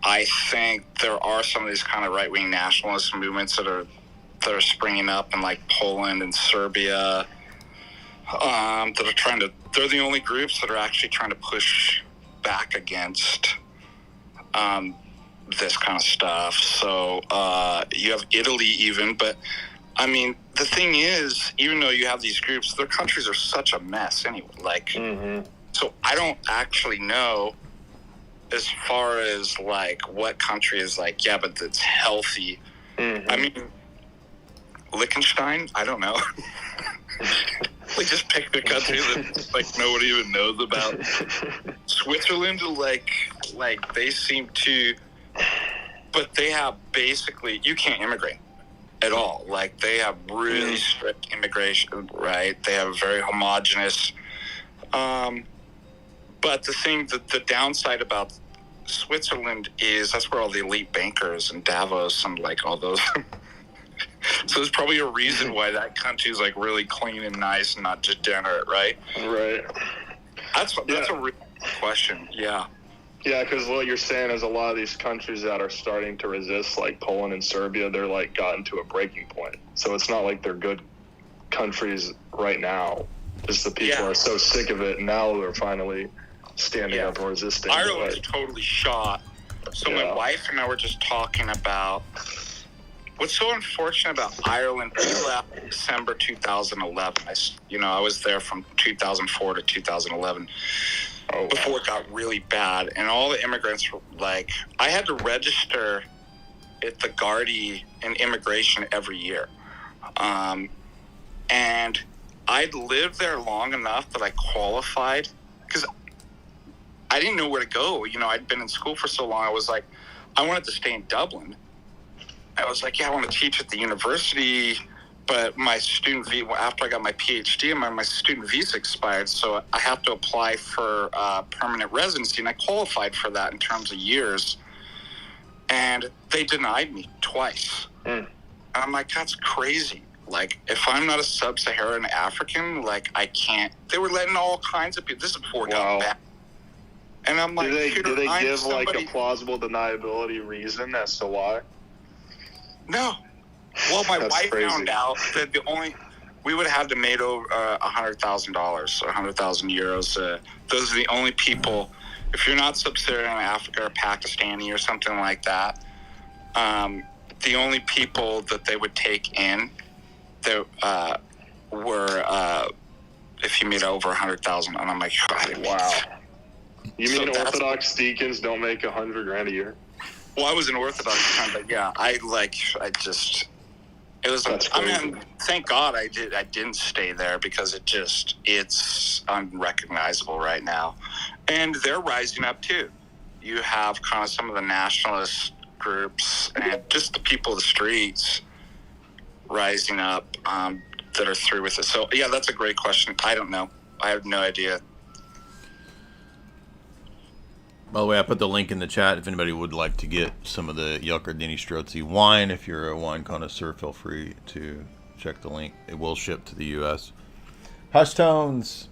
[SPEAKER 9] I think there are some of these kind of right-wing nationalist movements that are springing up in like Poland and Serbia, that are trying to. They're the only groups that are actually trying to push back against this kind of stuff. So you have Italy even, but I mean the thing is, even though you have these groups, their countries are such a mess anyway. Like, so I don't actually know. As far as like what country is like, yeah, but it's healthy. I mean, Liechtenstein, I don't know. We just picked a country that like nobody even knows about. Switzerland, like they seem to, but they have basically, you can't immigrate at all. Like they have really strict immigration, right? They have a very homogenous. But the thing, the downside about Switzerland is that's where all the elite bankers and Davos and like all those. So there's probably a reason why that country is like really clean and nice and not degenerate, right?
[SPEAKER 16] Right.
[SPEAKER 9] That's a real question. Yeah.
[SPEAKER 16] Yeah, because what you're saying is a lot of these countries that are starting to resist, like Poland and Serbia, they're like gotten to a breaking point. So it's not like they're good countries right now. Just the people are so sick of it, and now they're finally standing up and resisting.
[SPEAKER 9] Ireland's totally shot. So my wife and I were just talking about what's so unfortunate about Ireland. We left December 2011. I was there from 2004 to 2011 before it got really bad. And all the immigrants were like, I had to register at the Gardaí in immigration every year. And I'd lived there long enough that I qualified, because I didn't know where to go. You know, I'd been in school for so long. I was like, I wanted to stay in Dublin. I was like, yeah, I want to teach at the university, but my student visa, after I got my PhD, my student visa expired, so I have to apply for permanent residency, and I qualified for that in terms of years, and they denied me twice. And I'm like, that's crazy. Like, if I'm not a sub-Saharan African, like, I can't. They were letting all kinds of people. This is before it got bad. And I'm like,
[SPEAKER 16] do they give like a plausible deniability reason as to why?
[SPEAKER 9] No. Well, my
[SPEAKER 16] That's
[SPEAKER 9] wife
[SPEAKER 16] crazy.
[SPEAKER 9] found out that we would have to made over $100,000 or 100,000 euros. Those are the only people. If you're not sub-Saharan Africa or Pakistani or something like that, the only people that they would take in that were if you made over 100,000, and I'm like, God,
[SPEAKER 16] wow. You mean Orthodox deacons don't make $100,000 a year?
[SPEAKER 9] Well, I was an Orthodox time, but yeah, it was. I mean, thank God I didn't stay there, because it's unrecognizable right now, and they're rising up too. You have kind of some of the nationalist groups and just the people of the streets rising up that are through with it. So yeah, that's a great question. I don't know. I have no idea.
[SPEAKER 7] By the way, I put the link in the chat if anybody would like to get some of the Yalkardini Strozzi wine. If you're a wine connoisseur, feel free to check the link. It will ship to the U.S. Hush Tones.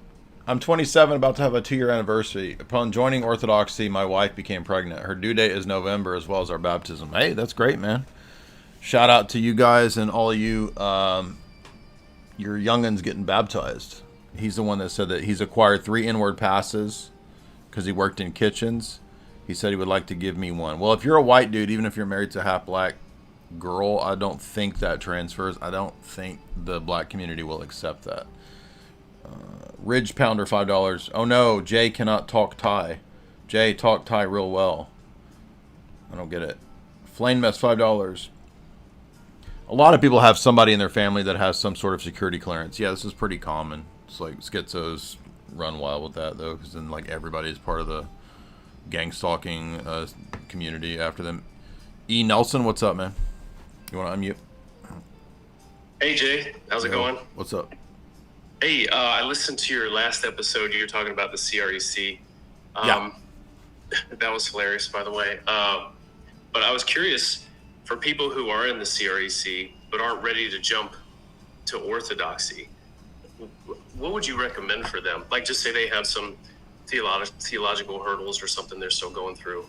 [SPEAKER 7] I'm 27, about to have a 2-year anniversary. Upon joining Orthodoxy, my wife became pregnant. Her due date is November, as well as our baptism. Hey, that's great, man. Shout out to you guys and all of you, your youngins getting baptized. He's the one that said that he's acquired 3 inward passes because he worked in kitchens. He said he would like to give me one. Well, if you're a white dude, even if you're married to a half black girl, I don't think that transfers. I don't think the black community will accept that. Ridge Pounder, $5. Oh no, Jay cannot talk Thai. Jay, talk Thai real well. I don't get it. Flame Mess, $5. A lot of people have somebody in their family that has some sort of security clearance. Yeah, this is pretty common. It's like schizos run wild with that, though, because then like everybody's part of the gang stalking community after them. E. Nelson, what's up, man? You want to unmute?
[SPEAKER 17] Hey, Jay. How's it going?
[SPEAKER 7] What's up?
[SPEAKER 17] Hey, I listened to your last episode. You were talking about the CREC.
[SPEAKER 7] Yeah.
[SPEAKER 17] That was hilarious, by the way. But I was curious, for people who are in the CREC but aren't ready to jump to Orthodoxy, what would you recommend for them? Like, just say they have some theological hurdles or something they're still going through.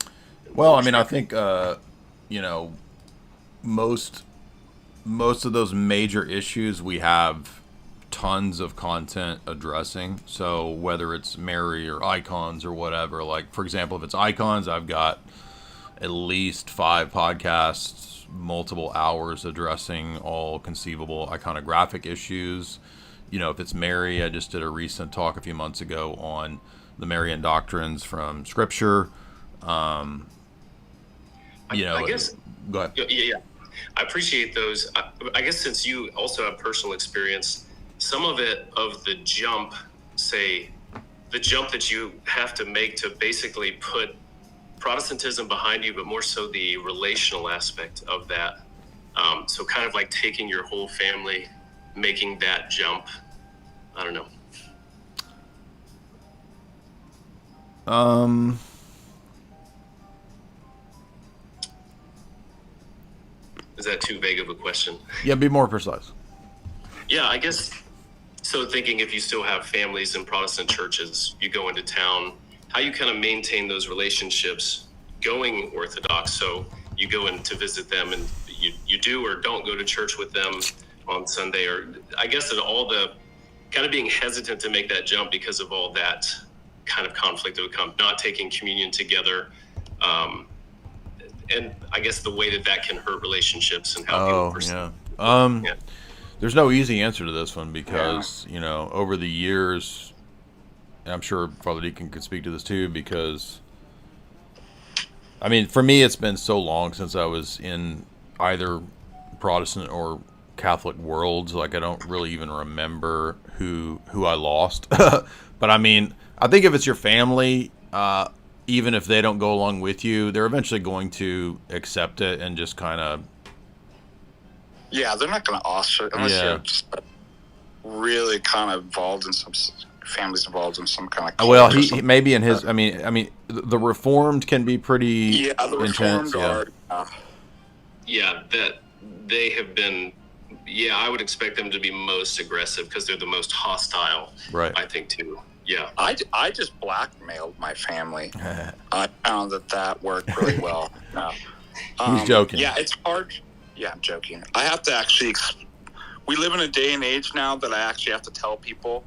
[SPEAKER 7] Well, I mean, I think, you know, most of those major issues we have tons of content addressing. So whether it's Mary or icons or whatever, like, for example, if it's icons, I've got at least 5 podcasts, multiple hours addressing all conceivable iconographic issues. You know, if it's Mary, I just did a recent talk a few months ago on the Marian doctrines from Scripture. You know,
[SPEAKER 17] I guess.
[SPEAKER 7] Go ahead.
[SPEAKER 17] Yeah. I appreciate those. I guess since you also have personal experience, some of it, of the jump, say, the jump that you have to make to basically put Protestantism behind you, but more so the relational aspect of that. So kind of like taking your whole family, making that jump. I don't know. Is that too vague of a question?
[SPEAKER 7] Yeah, be more precise.
[SPEAKER 17] Yeah, I guess. So thinking if you still have families in Protestant churches, you go into town, how you kind of maintain those relationships going Orthodox. So you go in to visit them and you do or don't go to church with them on Sunday, or I guess that all the kind of being hesitant to make that jump because of all that kind of conflict that would come, not taking communion together. And I guess the way that can hurt relationships and how people perceive.
[SPEAKER 7] Yeah. There's no easy answer to this one because, you know, over the years, and I'm sure Father Deacon could speak to this too, because, I mean, for me, it's been so long since I was in either Protestant or Catholic worlds. Like, I don't really even remember who I lost. But I mean, I think if it's your family, even if they don't go along with you, they're eventually going to accept it and just kind of.
[SPEAKER 9] Yeah, they're not going to ostracise unless you're just really kind of involved in some families involved in some kind of cult.
[SPEAKER 7] Well, he maybe in his. I mean, the Reformed can be pretty
[SPEAKER 9] the
[SPEAKER 7] intense.
[SPEAKER 9] Reformed are.
[SPEAKER 17] Yeah, that they have been. Yeah, I would expect them to be most aggressive because they're the most hostile.
[SPEAKER 7] Right.
[SPEAKER 17] I think too. Yeah.
[SPEAKER 9] I just blackmailed my family. I found that worked really well. No.
[SPEAKER 7] He's joking.
[SPEAKER 9] Yeah, it's hard. Yeah, I'm joking. I have to actually. We live in a day and age now that I actually have to tell people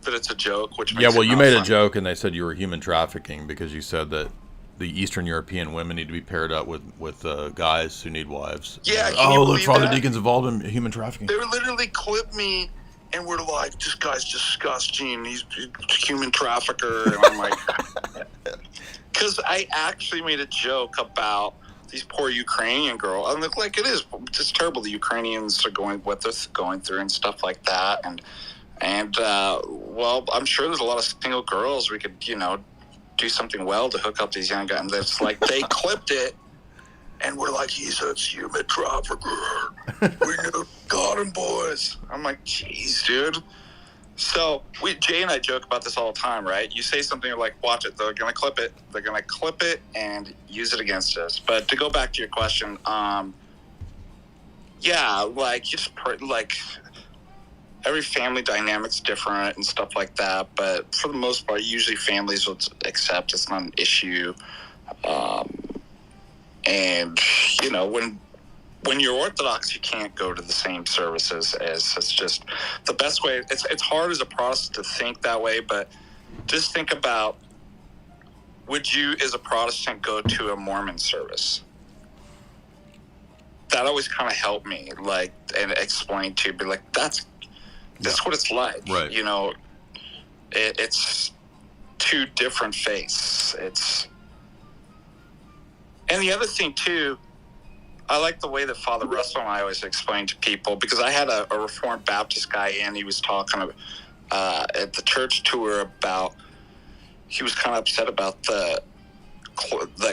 [SPEAKER 9] that it's a joke. Which makes
[SPEAKER 7] well,
[SPEAKER 9] it
[SPEAKER 7] you
[SPEAKER 9] not
[SPEAKER 7] made
[SPEAKER 9] funny.
[SPEAKER 7] a joke and they said you were human trafficking because you said that the Eastern European women need to be paired up with guys who need wives.
[SPEAKER 9] Yeah.
[SPEAKER 7] Look, Father Deacon's involved in human trafficking.
[SPEAKER 9] They would literally clip me and we're like, this guy's disgusting. He's a human trafficker. And I'm like, because I actually made a joke about these poor Ukrainian girls. I look like it is just terrible. The Ukrainians are going through and stuff like that. And well, I'm sure there's a lot of single girls we could, do something well to hook up these young guys. And it's like, they clipped it. And we're like, he's a human trafficker. We got him, boys. I'm like, jeez, dude. So Jay and I joke about this all the time, right? You say something, you're like, watch it. They're gonna clip it. They're gonna clip it and use it against us. But to go back to your question, like every family dynamic's different and stuff like that. But for the most part, usually families will accept. It's not an issue. And when you're Orthodox, you can't go to the same services as. It's just the best way. It's hard as a Protestant to think that way, but just think about: would you, as a Protestant, go to a Mormon service? That always kind of helped me, and explain to be like, that's what it's like,
[SPEAKER 7] right?
[SPEAKER 9] It's two different faiths. And the other thing, too, I like the way that Father Russell and I always explain to people, because I had a Reformed Baptist guy in, he was talking at the church tour about, he was kind of upset about the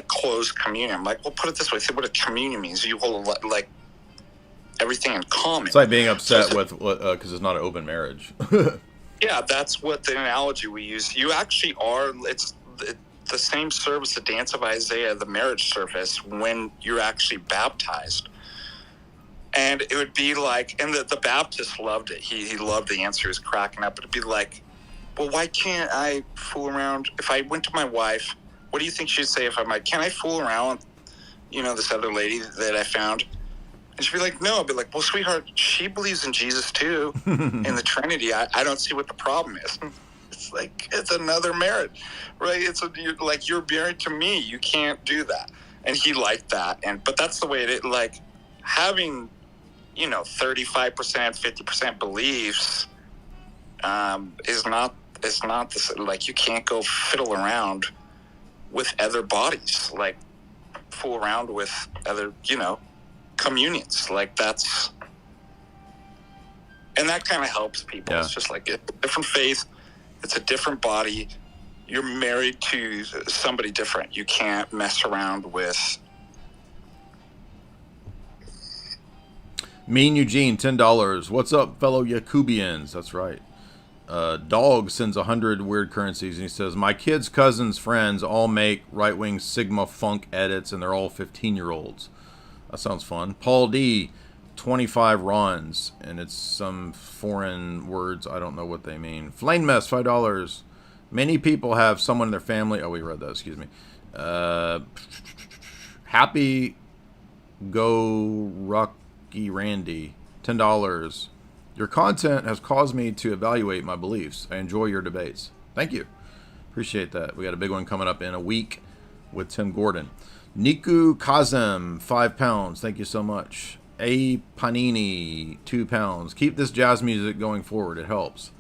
[SPEAKER 9] closed communion. I'm like, well, put it this way, see what a communion means. You hold, everything in common.
[SPEAKER 7] It's like being upset with, because it's not an open marriage.
[SPEAKER 9] Yeah, that's what the analogy we use. You actually are, it's the same service, the dance of Isaiah, the marriage service, when you're actually baptized. And it would be like, and the Baptist loved it. He loved the answer. He was cracking up. It'd be like, well, why can't I fool around? If I went to my wife, what do you think she'd say if I'm like, can I fool around with, this other lady that I found? And she'd be like, no. I'd be like, well, sweetheart, she believes in Jesus too, in the Trinity. I don't see what the problem is. It's like, it's another marriage, right? You're married to me. You can't do that. And he liked that. But that's the way it is. Like, having, 35%, 50% beliefs is not this, like, you can't go fiddle around with other bodies, like fool around with other, communions. Like, that's, and that kind of helps people. Yeah. It's just like a different faith. It's a different body. You're married to somebody different. You can't mess around with.
[SPEAKER 7] Mean Eugene, $10. What's up, fellow Yakubians? That's right. Dog sends 100 weird currencies, and he says, my kids' cousins' friends all make right-wing Sigma funk edits, and they're all 15-year-olds. That sounds fun. Paul D., 25 Rons, and it's some foreign words. I don't know what they mean. Flame Mess, $5. Many people have someone in their family. Oh, we read that. Excuse me. Happy Go Rocky Randy, $10. Your content has caused me to evaluate my beliefs. I enjoy your debates. Thank you. Appreciate that. We got a big one coming up in a week with Tim Gordon. Niku Kazem, £5. Thank you so much. A Panini, £2. Keep this jazz music going forward. It helps.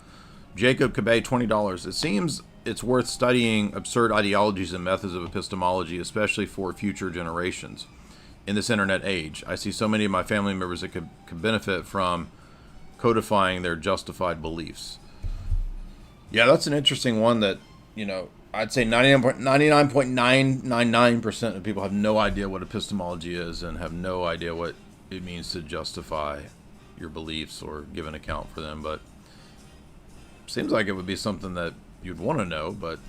[SPEAKER 7] Jacob Cabay, $20. It seems it's worth studying absurd ideologies and methods of epistemology, especially for future generations. in this internet age. I see so many of my family members that could benefit from codifying their justified beliefs. Yeah, that's an interesting one that, you know, I'd say 99.999% of people have no idea what epistemology is and have no idea what it means to justify your beliefs or give an account for them. But it seems like it would be something that you'd want to know, but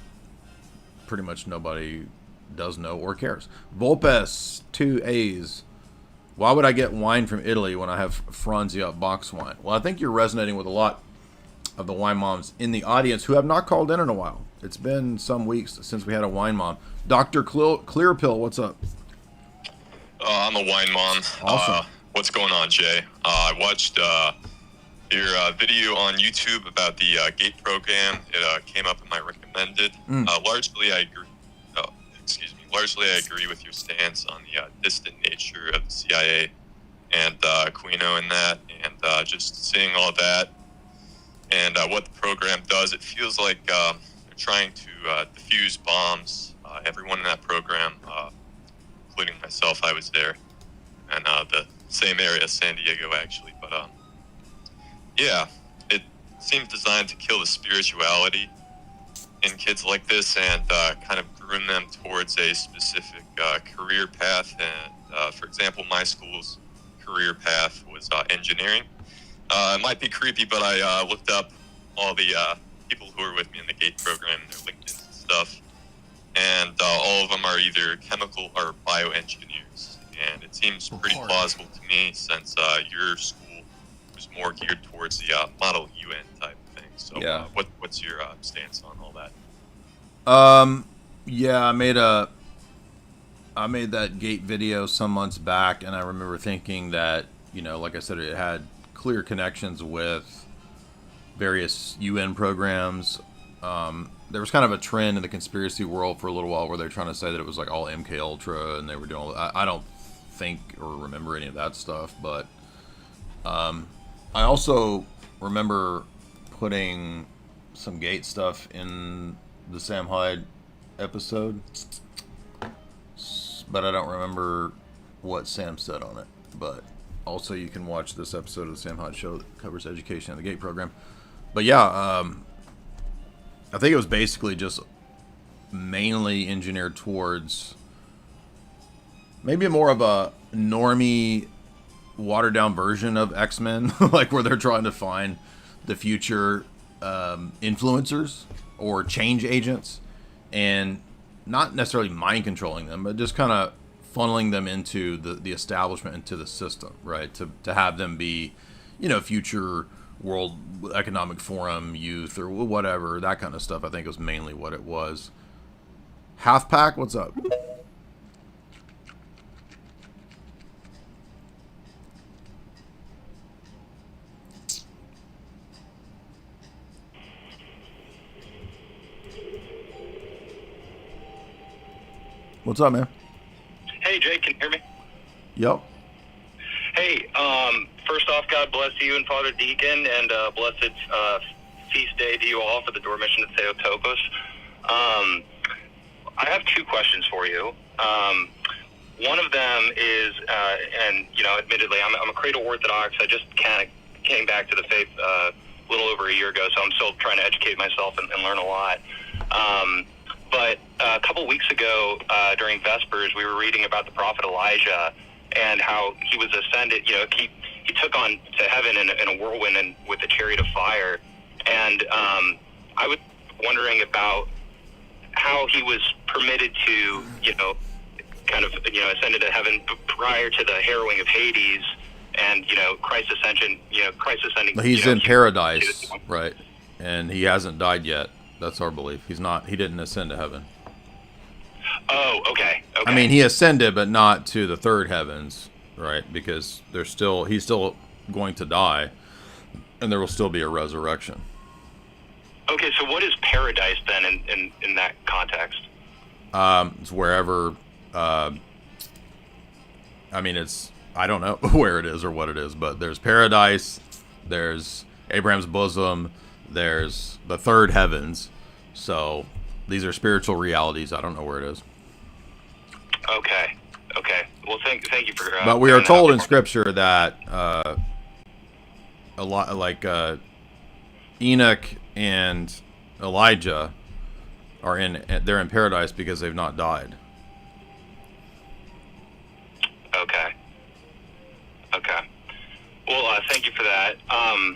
[SPEAKER 7] pretty much nobody does know or cares. Volpes, 2 A's. Why would I get wine from Italy when I have Franzia box wine? Well, I think you're resonating with a lot of the wine moms in the audience who have not called in a while. It's been some weeks since we had a wine mom. Dr. Clearpill, what's up?
[SPEAKER 18] I'm a wine mom.
[SPEAKER 7] Awesome.
[SPEAKER 18] What's going on, Jay? I watched your video on YouTube about the GATE program. It came up in my recommended. Largely, I agree. Largely, I agree with your stance on the distant nature of the CIA and Aquino in that, and just seeing all that and what the program does. It feels like they're trying to defuse bombs. Everyone in that program, including myself, I was there, and the same area as San Diego, actually. But yeah, it seems designed to kill the spirituality in kids like this and kind of groom them towards a specific career path. And for example, my school's career path was engineering. It might be creepy, but I looked up all the people who were with me in the GATE program and their LinkedIn and stuff, and all of them are either chemical or bioengineers. And it seems pretty plausible to me, since your school was more geared towards the Model UN type of thing. So
[SPEAKER 7] Yeah.
[SPEAKER 18] What's your stance on all that?
[SPEAKER 7] Yeah, I made that GATE video some months back, and I remember thinking that, you know, like I said, it had clear connections with various UN programs. There was kind of a trend in the conspiracy world for a little while where they were trying to say that it was like all MK Ultra and they were doing all that. I don't think or remember any of that stuff, but I also remember putting some GATE stuff in the Sam Hyde episode, but I don't remember what Sam said on it. But also, you can watch this episode of the Sam Hyde Show that covers education and the GATE program. But yeah, I think it was basically just mainly engineered towards maybe more of a normie, watered down version of X-Men, like where they're trying to find the future influencers or change agents, and not necessarily mind controlling them, but just kind of funneling them into the establishment, into the system, right? To have them be, you know, future World Economic Forum youth or whatever, that kind of stuff. I think was mainly what it was. Half Pack, what's up? What's up, man?
[SPEAKER 19] Hey, Jay, can you hear me?
[SPEAKER 7] Yep.
[SPEAKER 19] Hey, first off, God bless you and Father Deacon, and blessed feast day to you all for the Dormition of Theotokos. I have two questions for you. One of them is, and, you know, admittedly, I'm a Credo Orthodox. I just kind of came back to the faith a little over a year ago, so I'm still trying to educate myself and learn a lot. But a couple weeks ago, during Vespers, we were reading about the prophet Elijah and how he was ascended. You know, he took on to heaven in a whirlwind and with a chariot of fire. And I was wondering about how he was permitted to, you know, kind of, you know, ascended to heaven prior to the harrowing of Hades and, you know, Christ's ascension. You know, Christ ascending.
[SPEAKER 7] He's in paradise, right? And he hasn't died yet. That's our belief. He didn't ascend to heaven.
[SPEAKER 19] Oh, okay.
[SPEAKER 7] I mean, he ascended, but not to the third heavens, right? Because he's still going to die, and there will still be a resurrection.
[SPEAKER 19] Okay, so what is paradise then in that context?
[SPEAKER 7] It's wherever. I mean, I don't know where it is or what it is, but there's paradise, there's Abraham's bosom, there's the third heavens. So these are spiritual realities. I don't know where it is.
[SPEAKER 19] Okay. Well, thank you for.
[SPEAKER 7] But we are told in Scripture that a lot like Enoch and Elijah they're in paradise because they've not died.
[SPEAKER 19] Okay. Well, thank you for that.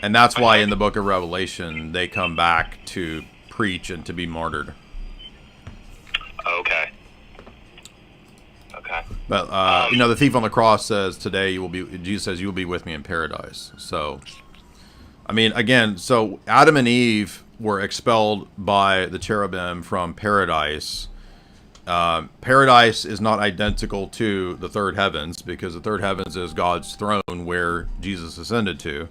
[SPEAKER 7] And that's why in the book of Revelation they come back to preach and to be martyred.
[SPEAKER 19] Okay.
[SPEAKER 7] But the thief on the cross says, "Today Jesus says, you will be with me in paradise." So, I mean, again, so Adam and Eve were expelled by the cherubim from paradise. Paradise is not identical to the third heavens, because the third heavens is God's throne where Jesus ascended to.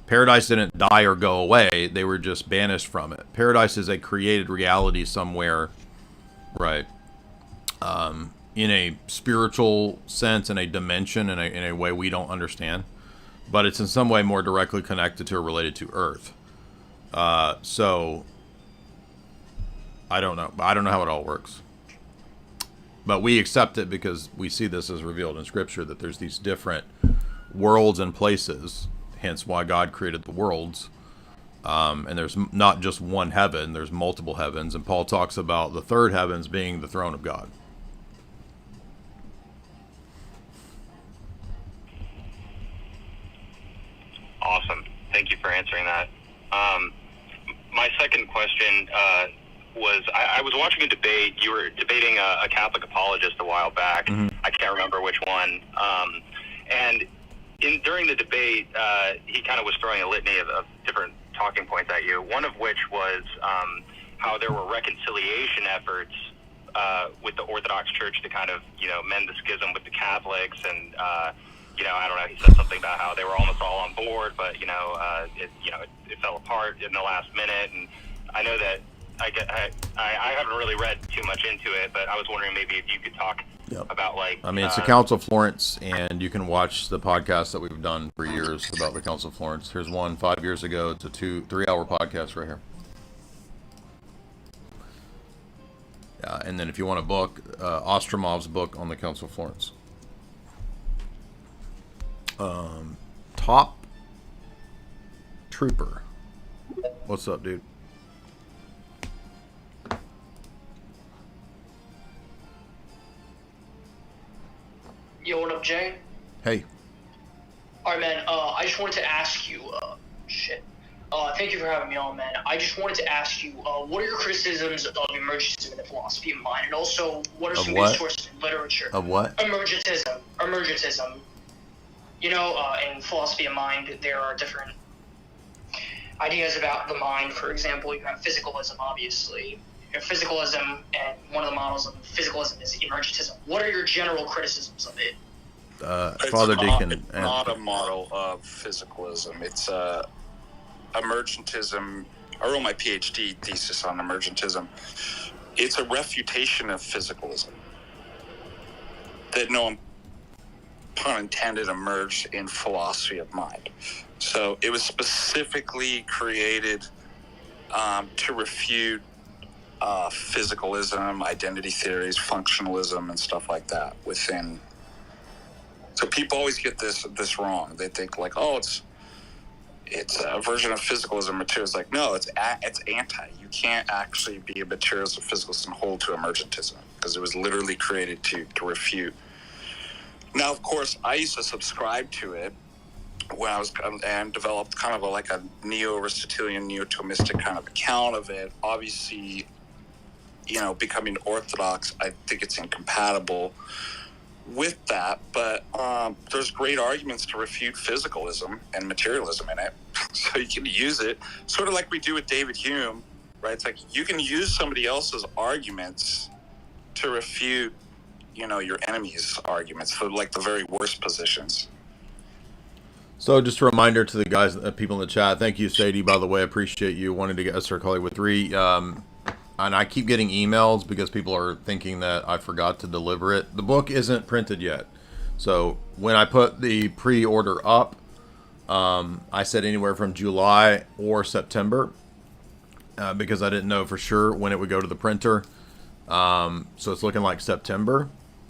[SPEAKER 7] Paradise didn't die or go away. They were just banished from it. Paradise is a created reality somewhere, right? In a spiritual sense, in a dimension, in a way we don't understand. But it's in some way more directly connected to or related to Earth. So, I don't know. I don't know how it all works. But we accept it because we see this as revealed in Scripture, that there's these different worlds and places, hence why God created the worlds. And there's not just one heaven, there's multiple heavens. And Paul talks about the third heavens being the throne of God.
[SPEAKER 19] Awesome. Thank you for answering that. My second question was, I was watching a debate. You were debating a Catholic apologist a while back.
[SPEAKER 7] Mm-hmm.
[SPEAKER 19] I can't remember which one. And during the debate, he kind of was throwing a litany of different talking points at you, one of which was how there were reconciliation efforts with the Orthodox Church to kind of, mend the schism with the Catholics. And, I don't know, he said something about how they were almost all on board, but, it fell apart in the last minute. And I know that I haven't really read too much into it, but I was wondering maybe if you could talk about, like...
[SPEAKER 7] I mean, it's the Council of Florence, and you can watch the podcast that we've done for years about the Council of Florence. Here's one 5 years ago. It's a 3-hour podcast right here. And then if you want a book, Ostromov's book on the Council of Florence. Top Trooper. What's up, dude?
[SPEAKER 20] Yo, what up, Jay?
[SPEAKER 7] Hey.
[SPEAKER 20] Alright, man, I just wanted to ask you, thank you for having me on, man. I just wanted to ask you, what are your criticisms of emergentism in the philosophy of mind? And also, what are some good sources in literature?
[SPEAKER 7] Of what?
[SPEAKER 20] Emergentism. In philosophy of mind, there are different ideas about the mind. For example, you have physicalism, obviously. Physicalism, and one of the models of physicalism is emergentism. What are your general criticisms of it?
[SPEAKER 7] Father Deacon.
[SPEAKER 9] It's not a model of physicalism. It's emergentism. I wrote my PhD thesis on emergentism. It's a refutation of physicalism that, no pun intended, emerged in philosophy of mind. So it was specifically created to refute physicalism, identity theories, functionalism, and stuff like that within. So people always get this wrong. They think like, oh, it's a version of physicalism. Materials, like, no, it's anti. You can't actually be a materialist or physicalist and hold to emergentism, because it was literally created to refute. Now, of course, I used to subscribe to it when I was, and developed kind of a neo-Aristotelian, neo-Thomistic kind of account of it. Obviously, becoming Orthodox, I think it's incompatible with that, but there's great arguments to refute physicalism and materialism in it. So you can use it, sort of like we do with David Hume, right? It's like you can use somebody else's arguments to refute, your enemy's arguments for like the very worst positions.
[SPEAKER 7] So just a reminder to the guys, people in the chat. Thank you, Sadie, by the way. I appreciate you wanting to get us our Hollywood 3. And I keep getting emails because people are thinking that I forgot to deliver it. The book isn't printed yet. So when I put the pre-order up, I said anywhere from July or September because I didn't know for sure when it would go to the printer. So it's looking like September.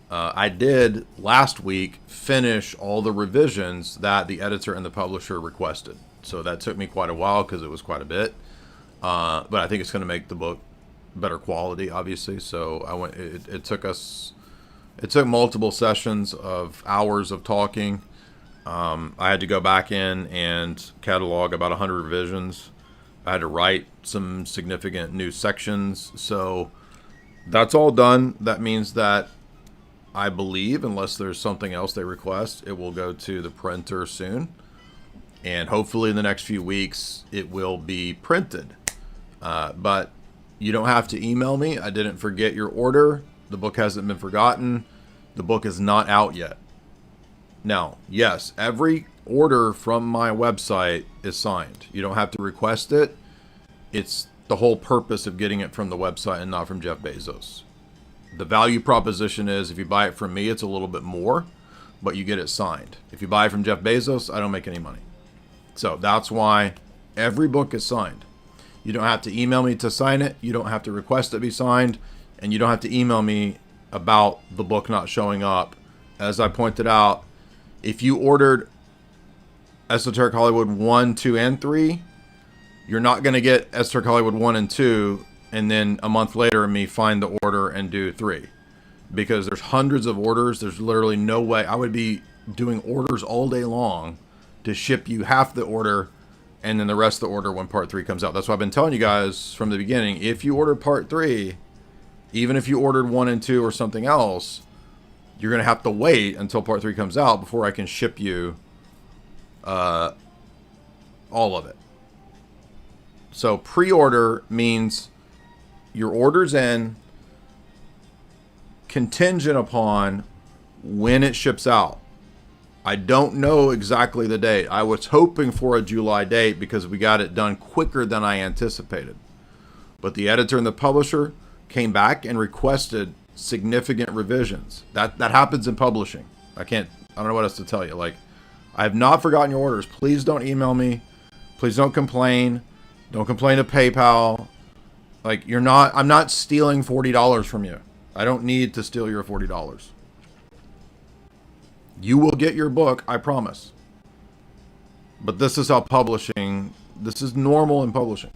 [SPEAKER 7] I did last week finish all the revisions that the editor and the publisher requested. So that took me quite a while because it was quite a bit. But I think it's going to make the book better quality, obviously. So it took multiple sessions of hours of talking. I had to go back in and catalog about 100 revisions. I had to write some significant new sections. So that's all done. That means that I believe, unless there's something else they request, it will go to the printer soon. And hopefully in the next few weeks, it will be printed. But you don't have to email me. I didn't forget your order. The book hasn't been forgotten. The book is not out yet. Now, yes, every order from my website is signed. You don't have to request it. It's the whole purpose of getting it from the website and not from Jeff Bezos. The value proposition is if you buy it from me, it's a little bit more, but you get it signed. If you buy it from Jeff Bezos, I don't make any money. So that's why every book is signed. You don't have to email me to sign it. You don't have to request it be signed. And you don't have to email me about the book not showing up. As I pointed out, if you ordered Esoteric Hollywood 1, 2, and 3, you're not going to get Esoteric Hollywood 1 and 2 and then a month later me find the order and do 3. Because there's hundreds of orders. There's literally no way. I would be doing orders all day long to ship you half the order and then the rest of the order when part 3 comes out. That's why I've been telling you guys from the beginning, if you order part 3, even if you ordered 1 and 2 or something else, you're going to have to wait until part 3 comes out before I can ship you all of it. So pre-order means your order's in, contingent upon when it ships out. I don't know exactly the date. I was hoping for a July date because we got it done quicker than I anticipated. But the editor and the publisher came back and requested significant revisions. That happens in publishing. I don't know what else to tell you. Like, I have not forgotten your orders. Please don't email me. Please don't complain. Don't complain to PayPal. Like, I'm not stealing $40 from you. I don't need to steal your $40. You will get your book, I promise. But this is how this is normal in publishing.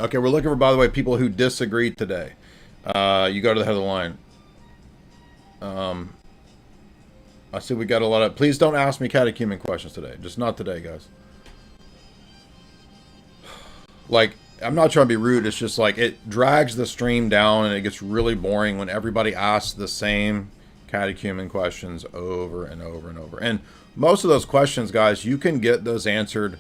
[SPEAKER 7] Okay, we're looking for, by the way, people who disagree today. You go to the head of the line. I see we got a lot of... Please don't ask me catechumen questions today. Just not today, guys. Like, I'm not trying to be rude. It's just like it drags the stream down and it gets really boring when everybody asks the same catechumen questions over and over and over. And most of those questions, guys, you can get those answered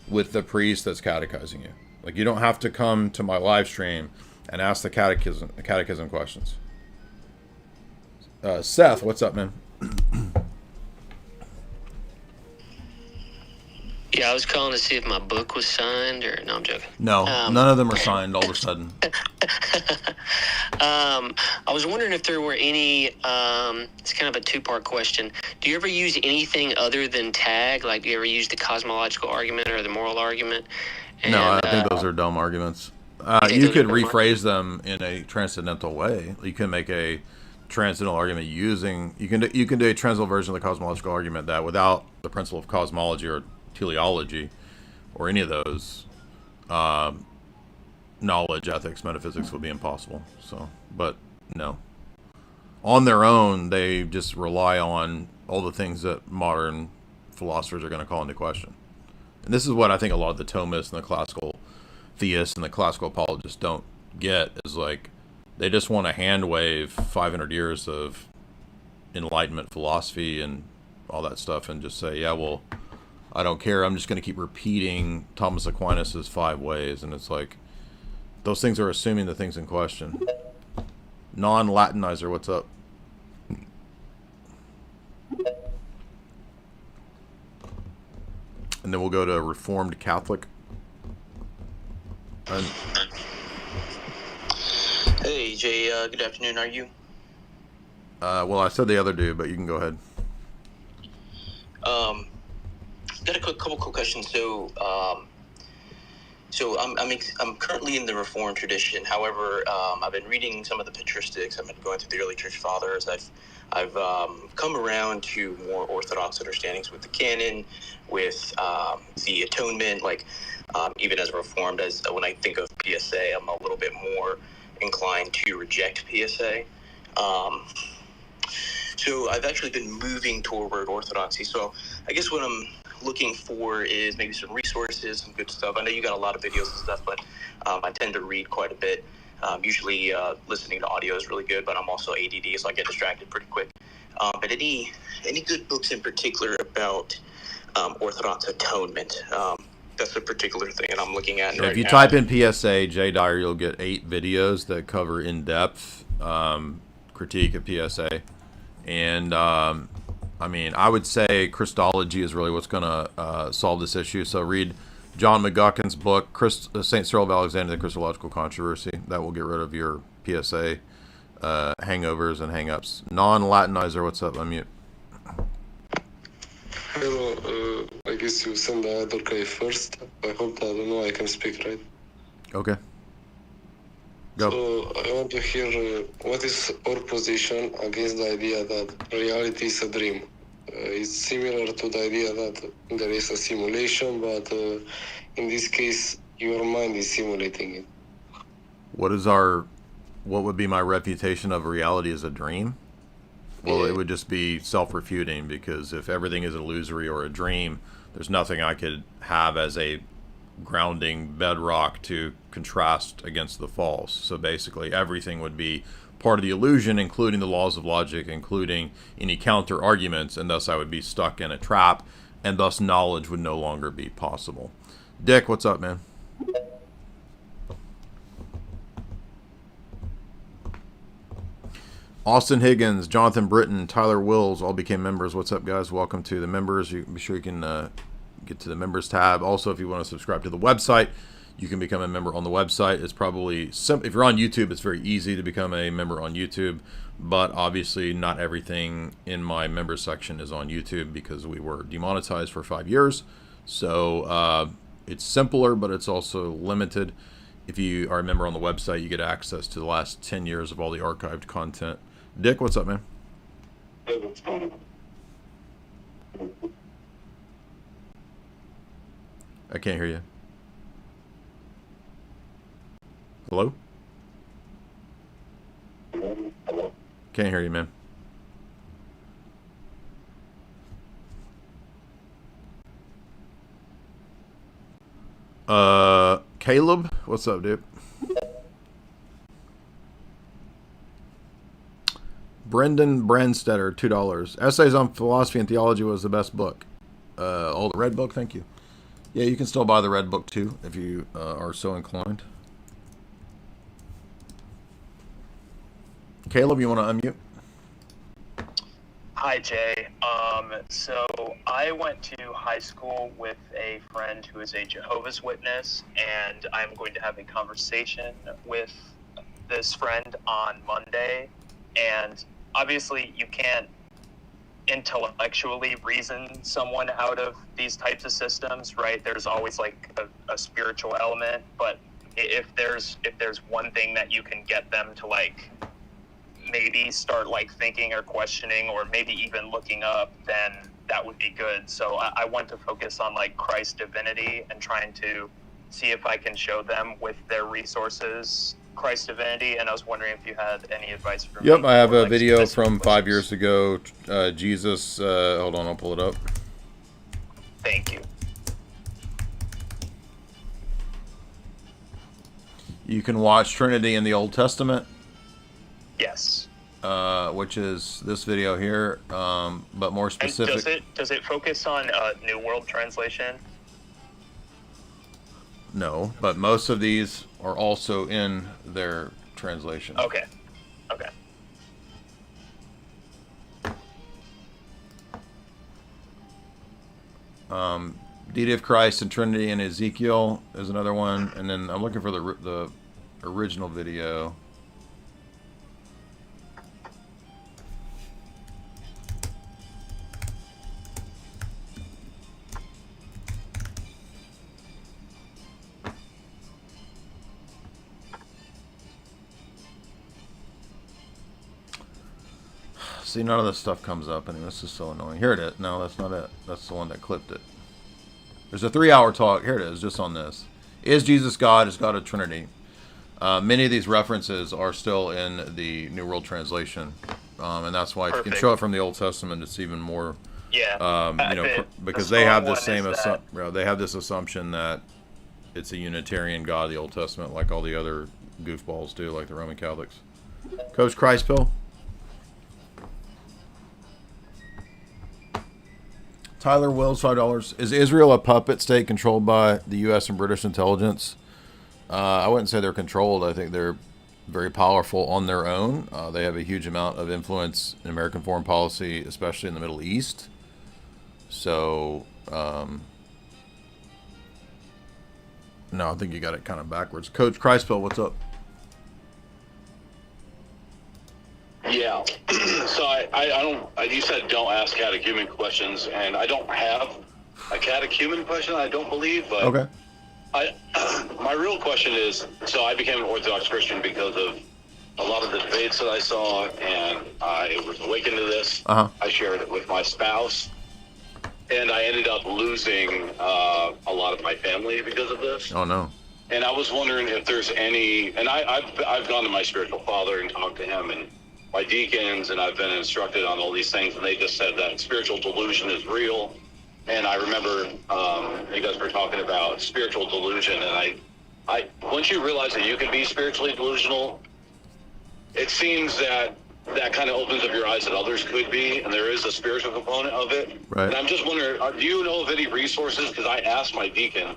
[SPEAKER 7] with the priest that's catechizing you. Like, you don't have to come to my live stream and ask the catechism questions. Seth, what's up, man?
[SPEAKER 12] Yeah, I was calling to see if my book was signed, or no, I'm joking.
[SPEAKER 7] No, none of them are signed all of a sudden.
[SPEAKER 12] I was wondering if there were any, it's kind of a two-part question. Do you ever use anything other than tag? Like, do you ever use the cosmological argument or the moral argument? And,
[SPEAKER 7] no, I think those are dumb arguments. You could rephrase them in a transcendental way. You can make a transcendental argument using... You can do a transcendental version of the cosmological argument that without the principle of cosmology or teleology or any of those, knowledge, ethics, metaphysics would be impossible. So, but no. On their own, they just rely on all the things that modern philosophers are going to call into question. And this is what I think a lot of the Thomists and the classical theists and the classical apologists don't get, is like they just want to hand wave 500 years of Enlightenment philosophy and all that stuff and just say, yeah, well, I don't care. I'm just going to keep repeating Thomas Aquinas' 5 ways. And it's like, those things are assuming the things in question. Non-Latinizer, what's up? And then we'll go to Reformed Catholic.
[SPEAKER 21] Hey, Jay, good afternoon. Are you?
[SPEAKER 7] Well, I said the other dude, but you can go ahead.
[SPEAKER 21] Got a couple quick questions. So, So I'm currently in the Reformed tradition. However, I've been reading some of the patristics. I've been going through the early church fathers. I've come around to more orthodox understandings with the canon, with the atonement. Like even as a Reformed, as when I think of PSA, I'm a little bit more inclined to reject PSA. So I've actually been moving toward orthodoxy. So I guess what I'm looking for is maybe some resources, some good stuff. I know you got a lot of videos and stuff, but I tend to read quite a bit. Usually listening to audio is really good, but I'm also ADD, so I get distracted pretty quick. But any good books in particular about Orthodox atonement? That's a particular thing that I'm looking at right now.
[SPEAKER 7] If you type in PSA J Dyer, you'll get 8 videos that cover in-depth critique of PSA. And I mean, I would say Christology is really what's going to solve this issue. So read John McGuckin's book, St. Cyril of Alexandria, the Christological Controversy. That will get rid of your PSA hangovers and hang-ups. Non-Latinizer, what's up? Unmute.
[SPEAKER 1] Hello, I guess you send the other guy first. I hope that I can speak, right?
[SPEAKER 7] Okay. Go.
[SPEAKER 1] So I want to hear what is our position against the idea that reality is a dream. It's similar to the idea that there is a simulation, but in this case, your mind is simulating it.
[SPEAKER 7] What would be my refutation of reality as a dream? Well, it would just be self-refuting, because if everything is illusory or a dream, there's nothing I could have as a grounding bedrock to contrast against the false. So basically everything would be part of the illusion, including the laws of logic, including any counter arguments, and thus I would be stuck in a trap, and thus knowledge would no longer be possible. Dick, what's up, man? Austin Higgins, Jonathan Britton, Tyler Wills all became members. What's up, guys? Welcome to the members. You be sure you can get to the members tab. Also, if you want to subscribe to the website, you can become a member on the website. It's probably if you're on YouTube, it's very easy to become a member on YouTube, but obviously not everything in my members section is on YouTube because we were demonetized for 5 years. So it's simpler, but it's also limited. If you are a member on the website, you get access to the last 10 years of all the archived content. Dick, what's up, man? I can't hear you. Hello? Can't hear you, man. Caleb, what's up, dude? Brendan Brandstetter, $2. Essays on Philosophy and Theology was the best book. Oh, the red book, thank you. Yeah, you can still buy the red book too if you are so inclined. Caleb, you want to unmute?
[SPEAKER 22] Hi, Jay. So I went to high school with a friend who is a Jehovah's Witness, and I'm going to have a conversation with this friend on Monday. And obviously, you can't intellectually reason someone out of these types of systems, right? There's always like a spiritual element, but if there's one thing that you can get them to like maybe start like thinking or questioning or maybe even looking up, then that would be good. So I want to focus on like Christ's divinity and trying to see if I can show them with their resources Christ's divinity, and I was wondering if you had any advice for me.
[SPEAKER 7] Yep, I have a video from 5 years ago. Jesus, hold on, I'll pull it up.
[SPEAKER 22] Thank you.
[SPEAKER 7] You can watch Trinity in the Old Testament.
[SPEAKER 22] Yes.
[SPEAKER 7] Which is this video here, but more specific.
[SPEAKER 22] And does it focus on New World Translation?
[SPEAKER 7] No, but most of these are also in their translation.
[SPEAKER 22] Okay. Okay.
[SPEAKER 7] Deity of Christ and Trinity in Ezekiel is another one, and then I'm looking for the original video. See, none of this stuff comes up, and this is so annoying. Here it is. No, that's not it. That's the one that clipped it. There's a 3-hour talk. Here it is, just on this. Is Jesus God? Is God a Trinity? Many of these references are still in the New World Translation, and that's why if you can show it from the Old Testament, it's even more.
[SPEAKER 22] Yeah.
[SPEAKER 7] Because they have the same they have this assumption that it's a Unitarian God, the Old Testament, like all the other goofballs do, like the Roman Catholics. Coach Christpill. Tyler Wills, $5. Is Israel a puppet state controlled by the U.S. and British intelligence? I wouldn't say they're controlled. I think they're very powerful on their own. They have a huge amount of influence in American foreign policy, especially in the Middle East. So, no, I think you got it kind of backwards. Coach Christpill, what's up?
[SPEAKER 3] Yeah. So I don't. You said don't ask catechumen questions, and I don't have a catechumen question. I don't believe, but
[SPEAKER 7] okay.
[SPEAKER 3] My real question is: so I became an Orthodox Christian because of a lot of the debates that I saw, and I was awakened to this. I shared it with my spouse, and I ended up losing a lot of my family because of this.
[SPEAKER 7] Oh no.
[SPEAKER 3] And I was wondering if there's any. And I've gone to my spiritual father and talked to him, and my deacons, and I've been instructed on all these things, and they just said that spiritual delusion is real. And I remember you guys were talking about spiritual delusion, and I once you realize that you can be spiritually delusional, it seems that kind of opens up your eyes that others could be, and there is a spiritual component of it.
[SPEAKER 7] Right.
[SPEAKER 3] And I'm just wondering, do you know of any resources? Because I asked my deacon,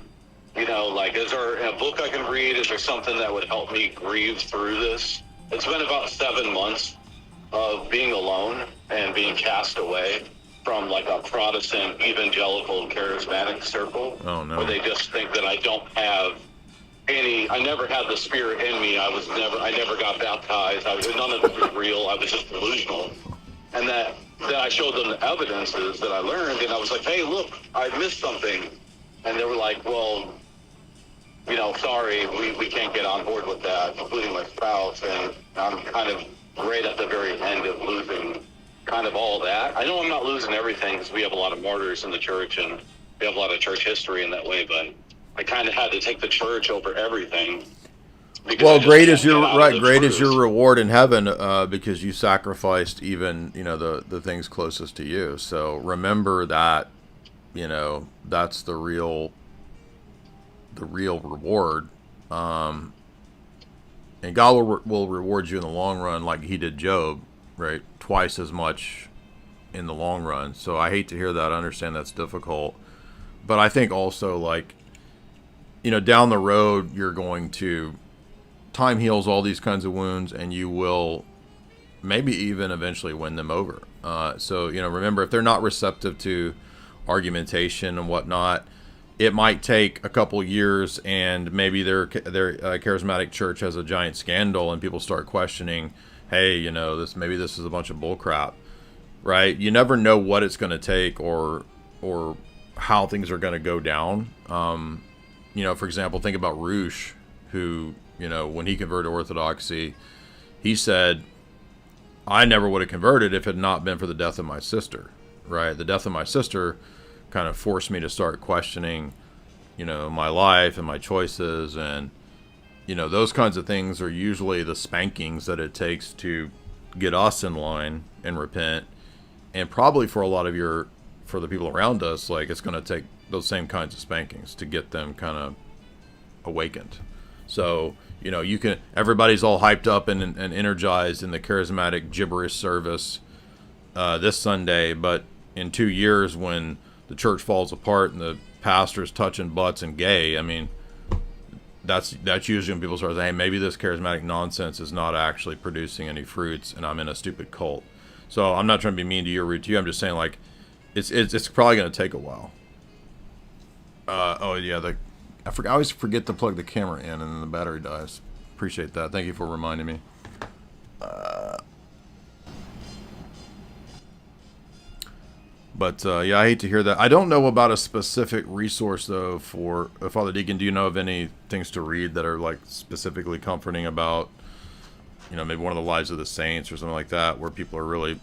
[SPEAKER 3] like, is there a book I can read? Is there something that would help me grieve through this? It's been about 7 months of being alone and being cast away from like a Protestant, Evangelical, Charismatic circle.
[SPEAKER 7] Oh no.
[SPEAKER 3] Where they just think that I don't have any, I never had the Spirit in me. I never got baptized. None of it was real. I was just delusional. And that I showed them the evidences that I learned, and I was like, hey, look, I missed something. And they were like, well, sorry, we can't get on board with that, including my spouse. And I'm kind of right at the very end of losing kind of all that. I know I'm not losing everything because we have a lot of martyrs in the church, and we have a lot of church history in that way, but I kind of had to take the church over everything.
[SPEAKER 7] Well, great is your reward in heaven, because you sacrificed even the things closest to you. So remember that that's the real reward, and God will reward you in the long run, like He did Job, right? Twice as much in the long run. So I hate to hear that. I understand that's difficult, but I think also, like, down the road, you're going to, time heals all these kinds of wounds, and you will maybe even eventually win them over. So remember, if they're not receptive to argumentation and whatnot, it might take a couple years, and maybe their charismatic church has a giant scandal, and people start questioning, hey, maybe this is a bunch of bull crap, right? You never know what it's going to take or how things are going to go down. For example, think about Roosh, who, when he converted to Orthodoxy, he said, I never would have converted if it had not been for the death of my sister, right? The death of my sister kind of forced me to start questioning, my life and my choices, and those kinds of things are usually the spankings that it takes to get us in line and repent. And probably for a lot of for the people around us, like, it's going to take those same kinds of spankings to get them kind of awakened. So, everybody's all hyped up and energized in the charismatic gibberish service this Sunday, but in 2 years, when the church falls apart and the pastor's touching butts and gay, I mean, that's usually when people start saying, hey, maybe this charismatic nonsense is not actually producing any fruits, and I'm in a stupid cult. So I'm not trying to be mean to you or rude to you. I'm just saying, like, it's probably going to take a while. I always forget to plug the camera in, and then the battery dies. Appreciate that. Thank you for reminding me. But I hate to hear that. I don't know about a specific resource, though, for Father Deacon. Do you know of any things to read that are, like, specifically comforting about, maybe one of the lives of the saints or something like that, where people are really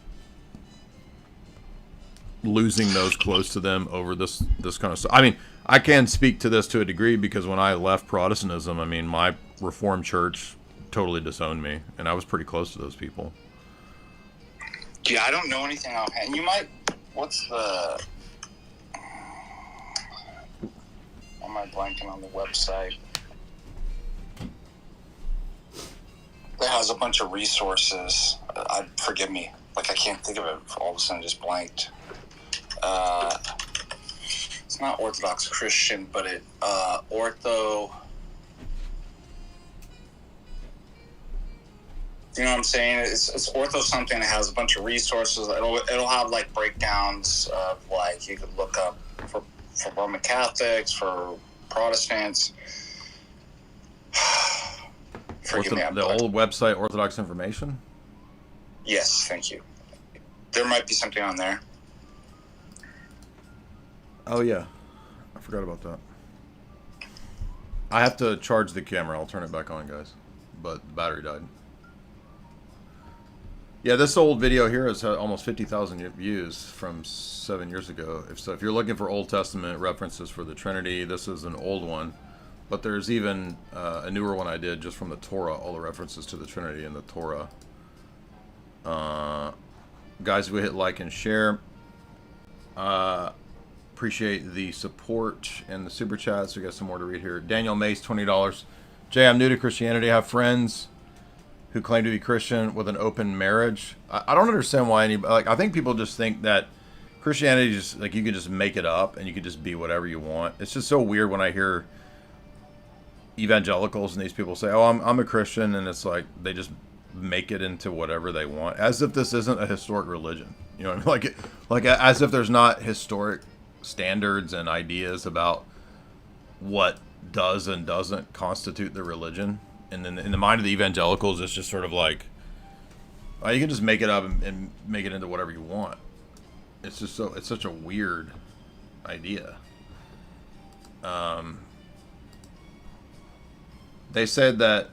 [SPEAKER 7] losing those close to them over this kind of stuff. I mean, I can speak to this to a degree because when I left Protestantism, I mean, my Reformed church totally disowned me, and I was pretty close to those people.
[SPEAKER 9] Yeah, I don't know anything offhand. You might. What's the? Am I blanking on the website? It has a bunch of resources. Forgive me. Like, I can't think of it. All of a sudden, just blanked. It's not Orthodox Christian, but it ortho. You know what I'm saying? It's ortho something that has a bunch of resources. It'll have like breakdowns of like you could look up for Roman Catholics, for Protestants. Forgive me.
[SPEAKER 7] The old website, Orthodox Information?
[SPEAKER 9] Yes, thank you. There might be something on there.
[SPEAKER 7] Oh, yeah. I forgot about that. I have to charge the camera. I'll turn it back on, guys. But the battery died. Yeah, this old video here has had almost 50,000 views from 7 years ago. If you're looking for Old Testament references for the Trinity, this is an old one. But there's even a newer one I did just from the Torah, all the references to the Trinity in the Torah. Guys, we hit like and share. Appreciate the support and the super chats. We got some more to read here. Daniel Mace, $20. Jay, I'm new to Christianity. I have friends who claim to be Christian with an open marriage. I don't understand why I think people just think that Christianity is just like you can just make it up and you can just be whatever you want. It's just so weird when I hear evangelicals and these people say, "Oh, I'm a Christian," and it's like they just make it into whatever they want, as if this isn't a historic religion. You know what I mean? Like as if there's not historic standards and ideas about what does and doesn't constitute the religion. And then in the mind of the evangelicals, it's just sort of like, oh, you can just make it up and make it into whatever you want. It's just it's such a weird idea. They said that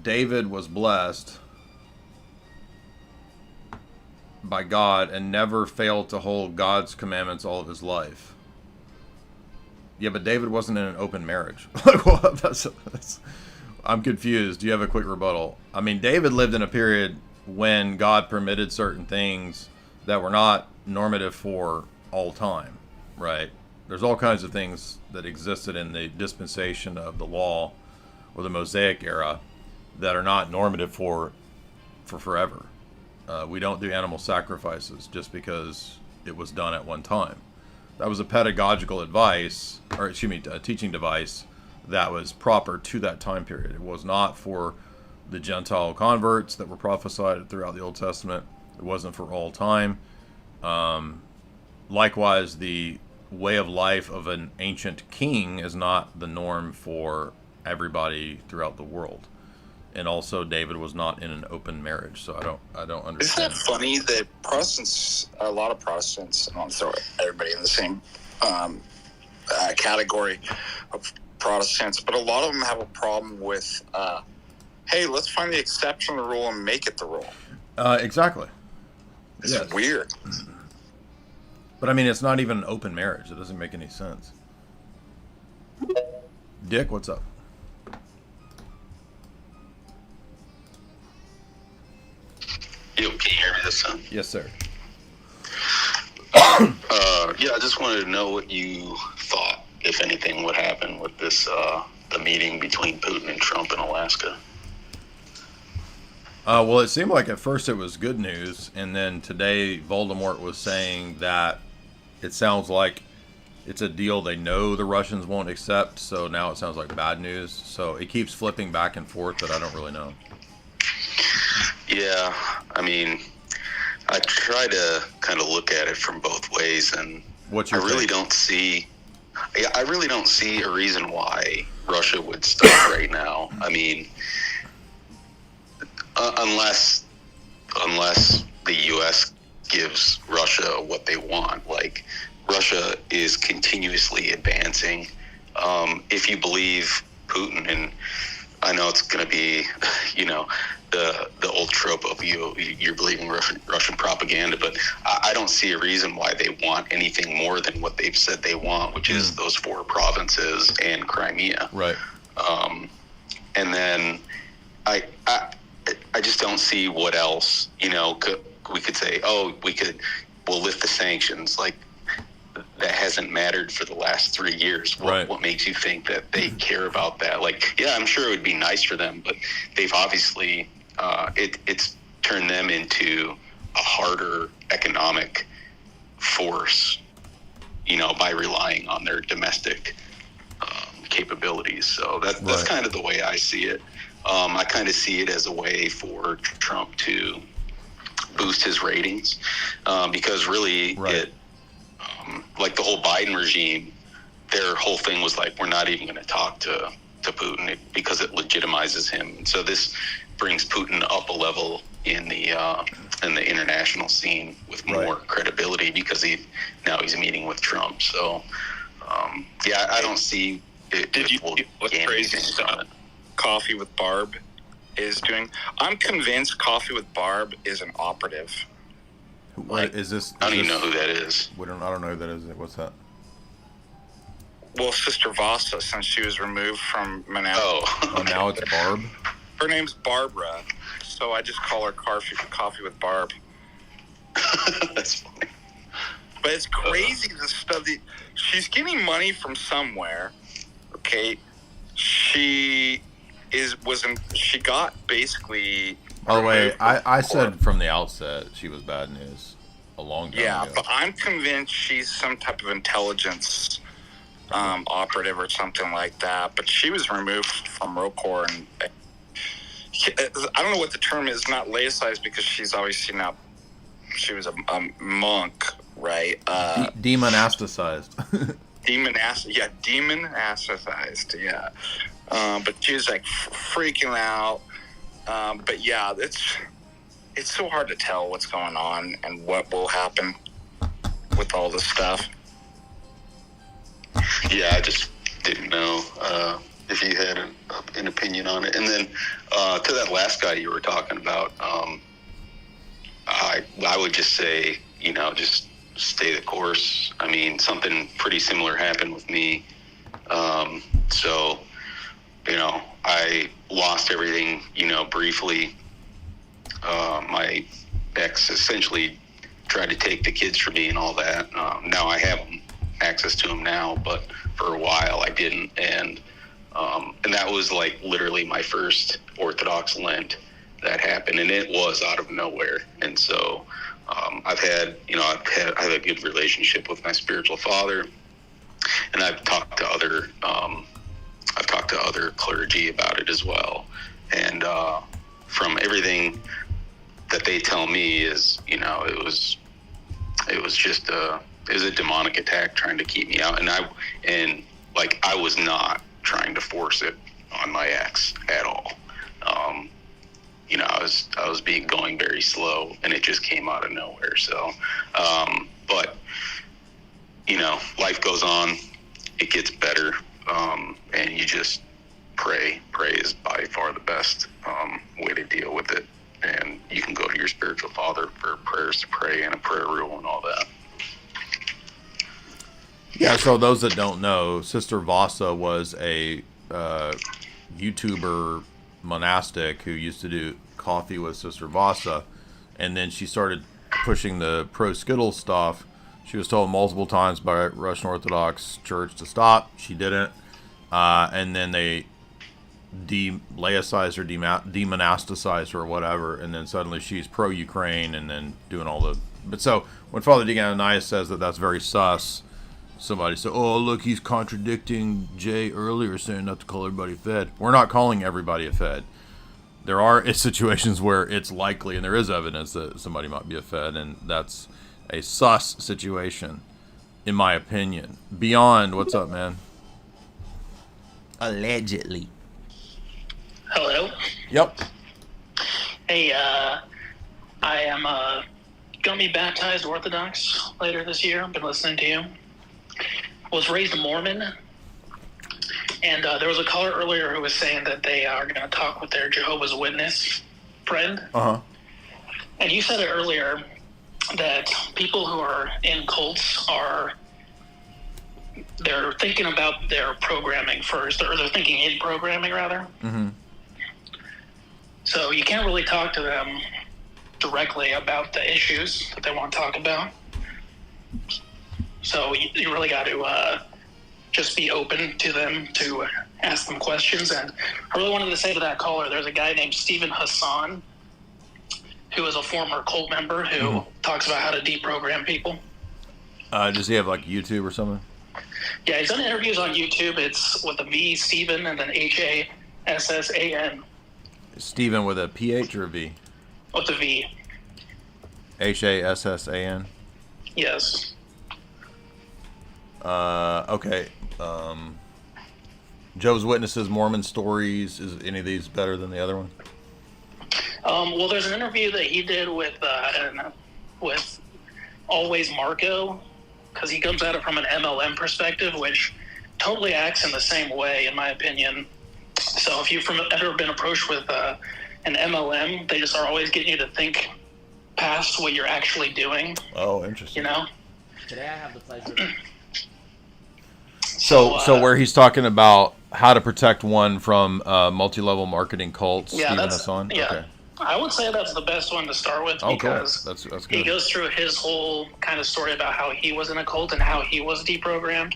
[SPEAKER 7] David was blessed by God and never failed to hold God's commandments all of his life. Yeah, but David wasn't in an open marriage. Like, well, that's I'm confused. Do you have a quick rebuttal? I mean, David lived in a period when God permitted certain things that were not normative for all time, right? There's all kinds of things that existed in the dispensation of the law or the Mosaic era that are not normative for forever. We don't do animal sacrifices just because it was done at one time. That was a pedagogical advice, or excuse me, a teaching device that was proper to that time period. It was not for the Gentile converts that were prophesied throughout the Old Testament. It wasn't for all time. Likewise, the way of life of an ancient king is not the norm for everybody throughout the world. And also, David was not in an open marriage, so I don't understand.
[SPEAKER 9] Isn't that funny that Protestants, a lot of Protestants, I don't throw everybody in the same category of Protestants, but a lot of them have a problem with, hey, let's find the exception to the rule and make it the rule.
[SPEAKER 7] Exactly.
[SPEAKER 9] It's weird.
[SPEAKER 7] But I mean, it's not even an open marriage. It doesn't make any sense. Dick, what's up?
[SPEAKER 4] Yo, can you hear me this time?
[SPEAKER 7] Yes, sir.
[SPEAKER 4] Yeah, I just wanted to know what you thought, if anything, would happen with this, the meeting between Putin and Trump in Alaska.
[SPEAKER 7] Well, it seemed like at first it was good news, and then today Voldemort was saying that it sounds like it's a deal they know the Russians won't accept, so now it sounds like bad news. So it keeps flipping back and forth, but I don't really know.
[SPEAKER 4] Yeah, I mean, I try to kind of look at it from both ways, and I really don't see a reason why Russia would stop right now. I mean, unless the U.S. gives Russia what they want. Like, Russia is continuously advancing. If you believe Putin, and I know it's going to be, the old trope of you're believing Russian propaganda, but I don't see a reason why they want anything more than what they've said they want, which is those 4 provinces and Crimea.
[SPEAKER 7] Right.
[SPEAKER 4] And then I just don't see what else, we could say, we'll lift the sanctions. Like, that hasn't mattered for the last 3 years. What makes you think that they care about that? Like, yeah, I'm sure it would be nice for them, but they've obviously, it's turned them into a harder economic force, by relying on their domestic capabilities. So that's kind of the way I see it. I kind of see it as a way for Trump to boost his ratings, because really like the whole Biden regime, their whole thing was like, we're not even going to talk to Putin because it legitimizes him. And so this brings Putin up a level in the international scene with more credibility because he's meeting with Trump. So I don't see it.
[SPEAKER 9] Did you see what crazy stuff Coffee with Barb is doing? I'm convinced Coffee with Barb is an operative.
[SPEAKER 7] What is this?
[SPEAKER 4] I don't even know who that is.
[SPEAKER 7] I don't know who that is. What's that?
[SPEAKER 9] Well, Sister Vasa, since she was removed from Manassas.
[SPEAKER 7] Oh, now it's Barb?
[SPEAKER 9] Her name's Barbara, so I just call her Coffee with Barb.
[SPEAKER 4] That's funny.
[SPEAKER 9] But it's crazy, the stuff that she's getting money from somewhere. Okay, she got basically.
[SPEAKER 7] By the way, I said from the outset she was bad news a long time ago.
[SPEAKER 9] Yeah, but I'm convinced she's some type of intelligence operative or something like that. But she was removed from ROCOR, and I don't know what the term is, not laicized, because she's obviously not. She was a monk, right?
[SPEAKER 7] Demonasticized.
[SPEAKER 9] Demonasticized, yeah. But she was like freaking out. But yeah, it's so hard to tell what's going on and what will happen with all this stuff.
[SPEAKER 4] Yeah, I just didn't know if you had an opinion on it. And then to that last guy you were talking about, I would just say, just stay the course. I mean, something pretty similar happened with me. So, I lost everything, briefly. My ex essentially tried to take the kids from me and all that. Now I have access to them now, but for a while I didn't. And that was like literally my first Orthodox Lent that happened, and it was out of nowhere. And so I have a good relationship with my spiritual father, and I've talked to other clergy about it as well. And from everything that they tell me is, it was just a demonic attack trying to keep me out, and I was not trying to force it on my ex at all. I was going very slow, and it just came out of nowhere. So, but life goes on, it gets better, and you just pray. Pray is by far the best way to deal with it. And you can go to your spiritual father for prayers to pray and a prayer rule and all that.
[SPEAKER 7] Yeah, so those that don't know, Sister Vasa was a YouTuber monastic who used to do Coffee with Sister Vasa, and then she started pushing the pro-Skittles stuff. She was told multiple times by Russian Orthodox Church to stop. She didn't. And then they laicized her, demonasticized her, or whatever, and then suddenly she's pro-Ukraine and then doing all the... But so, when Father Deacon Ananias says that that's very sus, somebody said, oh, look, he's contradicting Jay earlier saying not to call everybody Fed. We're not calling everybody a Fed. There are situations where it's likely, and there is evidence that somebody might be a Fed, and that's a sus situation, in my opinion. Beyond, what's up, man?
[SPEAKER 2] Allegedly.
[SPEAKER 5] Hello?
[SPEAKER 7] Yep.
[SPEAKER 5] Hey, I am going to be baptized Orthodox later this year. I've been listening to you. Was raised a Mormon, and there was a caller earlier who was saying that they are going to talk with their Jehovah's Witness friend. And you said it earlier that people who are in cults they're thinking about their programming first, or they're thinking in programming rather. So you can't really talk to them directly about the issues that they want to talk about. So you really got to just be open to them, to ask them questions. And I really wanted to say to that caller, there's a guy named Stephen Hassan, who is a former cult member who talks about how to deprogram people.
[SPEAKER 7] Does he have like YouTube or something?
[SPEAKER 5] Yeah, he's done interviews on YouTube. It's with a V, Stephen, and then Hassan.
[SPEAKER 7] Stephen with a PH or a V?
[SPEAKER 5] With a V.
[SPEAKER 7] Hassan?
[SPEAKER 5] Yes.
[SPEAKER 7] Okay. Jehovah's Witnesses, Mormon stories. Is any of these better than the other one?
[SPEAKER 5] Well, there's an interview that he did with Always Marco, because he comes at it from an MLM perspective, which totally acts in the same way, in my opinion. So if you've ever been approached with an MLM, they just are always getting you to think past what you're actually doing.
[SPEAKER 7] Oh, interesting.
[SPEAKER 5] You know?
[SPEAKER 2] Today I have the pleasure.
[SPEAKER 7] So where he's talking about how to protect one from multi-level marketing cults, Stephen Hassan?
[SPEAKER 5] Yeah.
[SPEAKER 7] Okay.
[SPEAKER 5] I would say that's the best one to start with, because
[SPEAKER 7] cool. That's good.
[SPEAKER 5] He goes through his whole kind of story about how he was in a cult and how he was deprogrammed.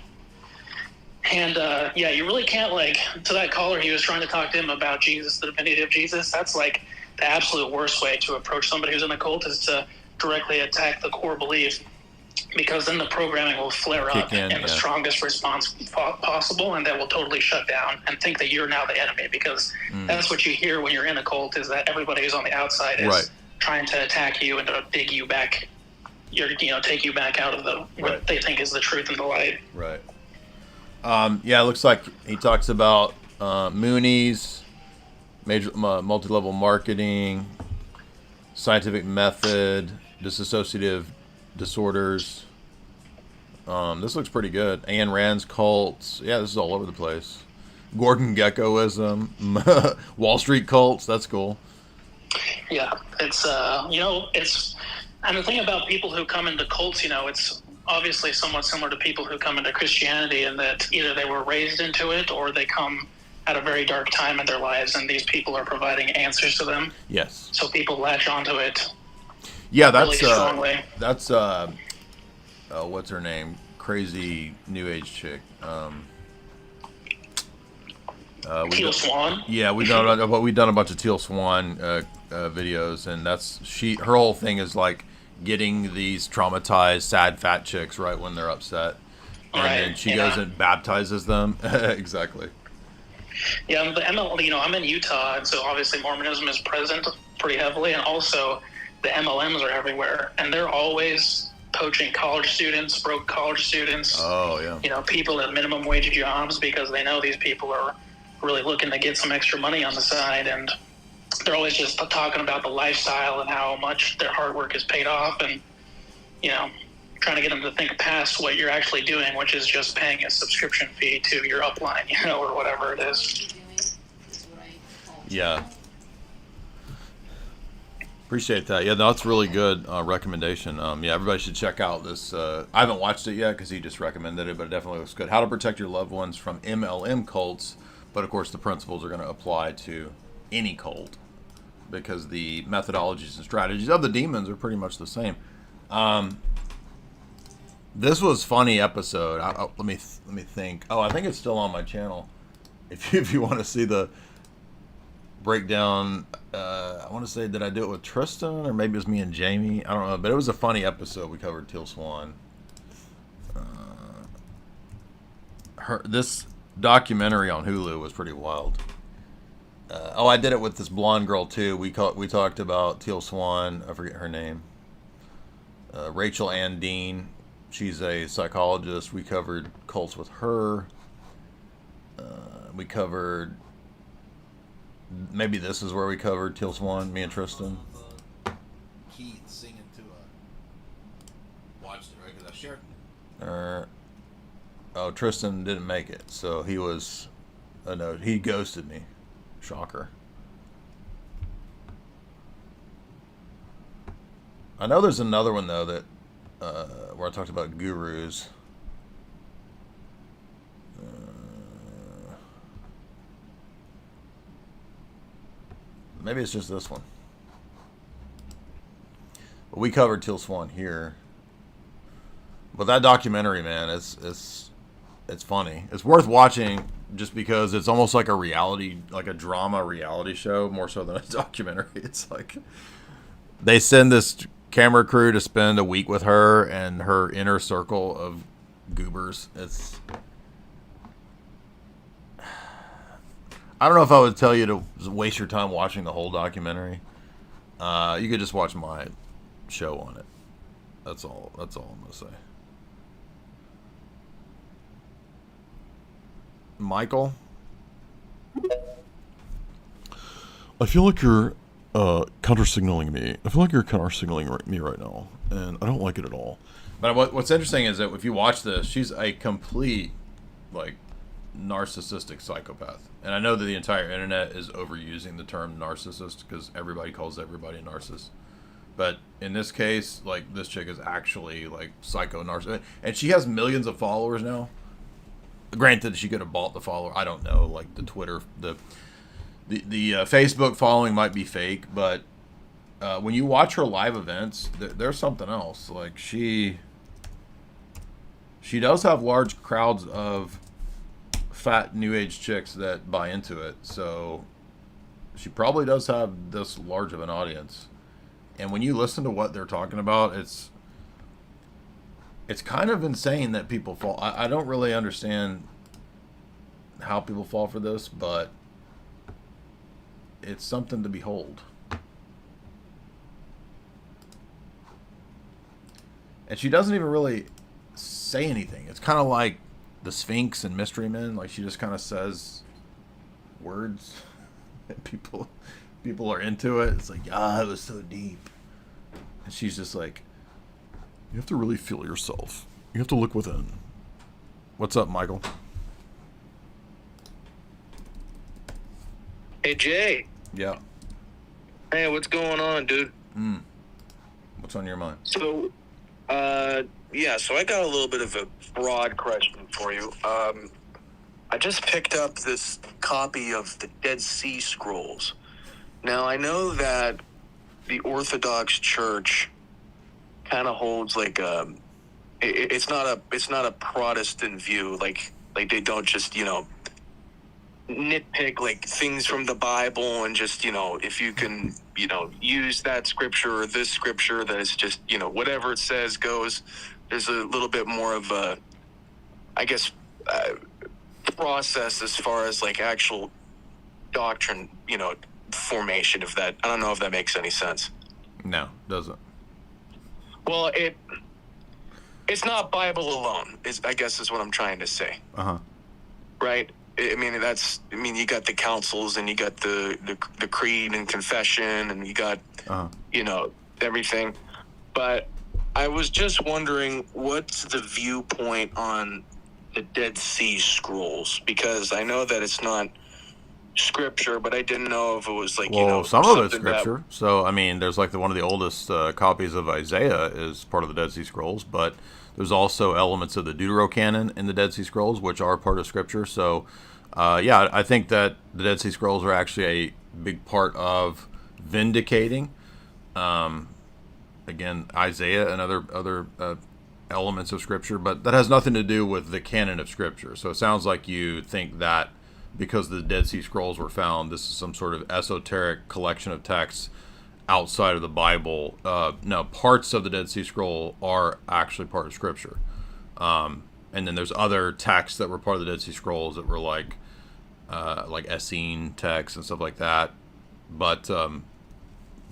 [SPEAKER 5] And yeah, you really can't, like, to that caller, he was trying to talk to him about Jesus, the divinity of Jesus. That's like the absolute worst way to approach somebody who's in a cult, is to directly attack the core belief, because then the programming will flare up in the strongest response possible, and that will totally shut down and think that you're now the enemy, because that's what you hear when you're in a cult, is that everybody who's on the outside is trying to attack you and to dig you back, take you back out of what they think is the truth and the light.
[SPEAKER 7] Right. Yeah, it looks like he talks about Moonies, major multi-level marketing, scientific method, dissociative disorders. This looks pretty good. Ayn Rand's cults. Yeah, this is all over the place. Gordon Gekkoism, Wall Street cults. That's cool.
[SPEAKER 5] Yeah, it's and the thing about people who come into cults, it's obviously somewhat similar to people who come into Christianity, in that either they were raised into it or they come at a very dark time in their lives, and these people are providing answers to them.
[SPEAKER 7] Yes.
[SPEAKER 5] So people latch onto it.
[SPEAKER 7] Yeah,
[SPEAKER 5] really strongly.
[SPEAKER 7] That's what's her name? Crazy New Age chick.
[SPEAKER 5] Teal Swan.
[SPEAKER 7] Yeah, we've done a bunch of Teal Swan videos, and her whole thing is like getting these traumatized, sad, fat chicks right when they're upset, and then she goes and baptizes them. Exactly.
[SPEAKER 5] Yeah, but I'm in Utah, and so obviously Mormonism is present pretty heavily, and also the MLMs are everywhere, and they're always poaching college students, broke college students.
[SPEAKER 7] Oh, yeah.
[SPEAKER 5] People at minimum wage jobs, because they know these people are really looking to get some extra money on the side, and they're always just talking about the lifestyle and how much their hard work is paid off, and, trying to get them to think past what you're actually doing, which is just paying a subscription fee to your upline, or whatever it is.
[SPEAKER 7] Yeah. Appreciate that. Yeah, that's really good recommendation. Yeah, everybody should check out this. I haven't watched it yet because he just recommended it, but it definitely looks good. How to protect your loved ones from MLM cults, but of course the principles are going to apply to any cult, because the methodologies and strategies of the demons are pretty much the same. This was funny episode. Let me think. Oh, I think it's still on my channel. If you want to see the breakdown, I want to say, did I do it with Tristan, or maybe it was me and Jamie? I don't know, but it was a funny episode. We covered Teal Swan. This documentary on Hulu was pretty wild. I did it with this blonde girl too. We talked about Teal Swan. I forget her name. Rachel Ann Dean. She's a psychologist. We covered cults with her. We covered. Maybe this is where we covered Teal Swan, me and Tristan.
[SPEAKER 6] Keith singing to a. Watched it, right? Because I shared.
[SPEAKER 7] Oh, Tristan didn't make it, so he was. No, he ghosted me. Shocker. I know there's another one though that where I talked about gurus. Maybe it's just this one. But we covered Teal Swan here. But that documentary, man, it's funny. It's worth watching just because it's almost like a reality, like a drama reality show, more so than a documentary. It's like they send this camera crew to spend a week with her and her inner circle of goobers. I don't know if I would tell you to waste your time watching the whole documentary. You could just watch my show on it. That's all I'm gonna say. Michael, I feel like you're counter-signaling me. I feel like you're counter-signaling me right now, and I don't like it at all. But what's interesting is that if you watch this, she's a complete, like, narcissistic psychopath. And I know that the entire internet is overusing the term narcissist because everybody calls everybody a narcissist. But in this case, like, this chick is actually, like, psycho-narcissist. And she has millions of followers now. Granted, she could have bought the follower. I don't know. Like, the Twitter, the Facebook following might be fake. But when you watch her live events, there's something else. Like, she does have large crowds of fat new age chicks that buy into it, so she probably does have this large of an audience. And when you listen to what they're talking about, it's kind of insane that people fall. I don't really understand how people fall for this, but it's something to behold. And she doesn't even really say anything. It's kind of like the Sphinx and Mystery Men. Like, she just kind of says words and people are into it. It's like, it was so deep. And she's just like, you have to really feel yourself. You have to look within. What's up, Michael?
[SPEAKER 10] Hey, Jay.
[SPEAKER 7] Yeah.
[SPEAKER 10] Hey, what's going on, dude?
[SPEAKER 7] What's on your mind?
[SPEAKER 10] So, so I got a little bit of a broad question for you. I just picked up this copy of the Dead Sea Scrolls. Now, I know that the Orthodox Church kind of holds like it's not a Protestant view. Like they don't just, nitpick like things from the Bible and just, if you can, use that scripture or this scripture, that it's just, whatever it says goes. There's a little bit more of a, I guess, process as far as like actual doctrine, formation, if that, I don't know if that makes any sense.
[SPEAKER 7] No, doesn't.
[SPEAKER 10] Well, it's not Bible alone, I guess is what I'm trying to say. Right? I mean, you got the councils and you got the creed and confession and you got, everything. But I was just wondering, what's the viewpoint on the Dead Sea Scrolls? Because I know that it's not scripture, but I didn't know if it was like,
[SPEAKER 7] some of it's scripture. So, I mean, there's like one of the oldest copies of Isaiah is part of the Dead Sea Scrolls, but there's also elements of the Deuterocanon in the Dead Sea Scrolls, which are part of scripture. So, I think that the Dead Sea Scrolls are actually a big part of vindicating, again, Isaiah and other elements of scripture, but that has nothing to do with the canon of scripture. So it sounds like you think that because the Dead Sea Scrolls were found, this is some sort of esoteric collection of texts outside of the Bible. No, parts of the Dead Sea Scroll are actually part of scripture. And then there's other texts that were part of the Dead Sea Scrolls that were like Essene texts and stuff like that. But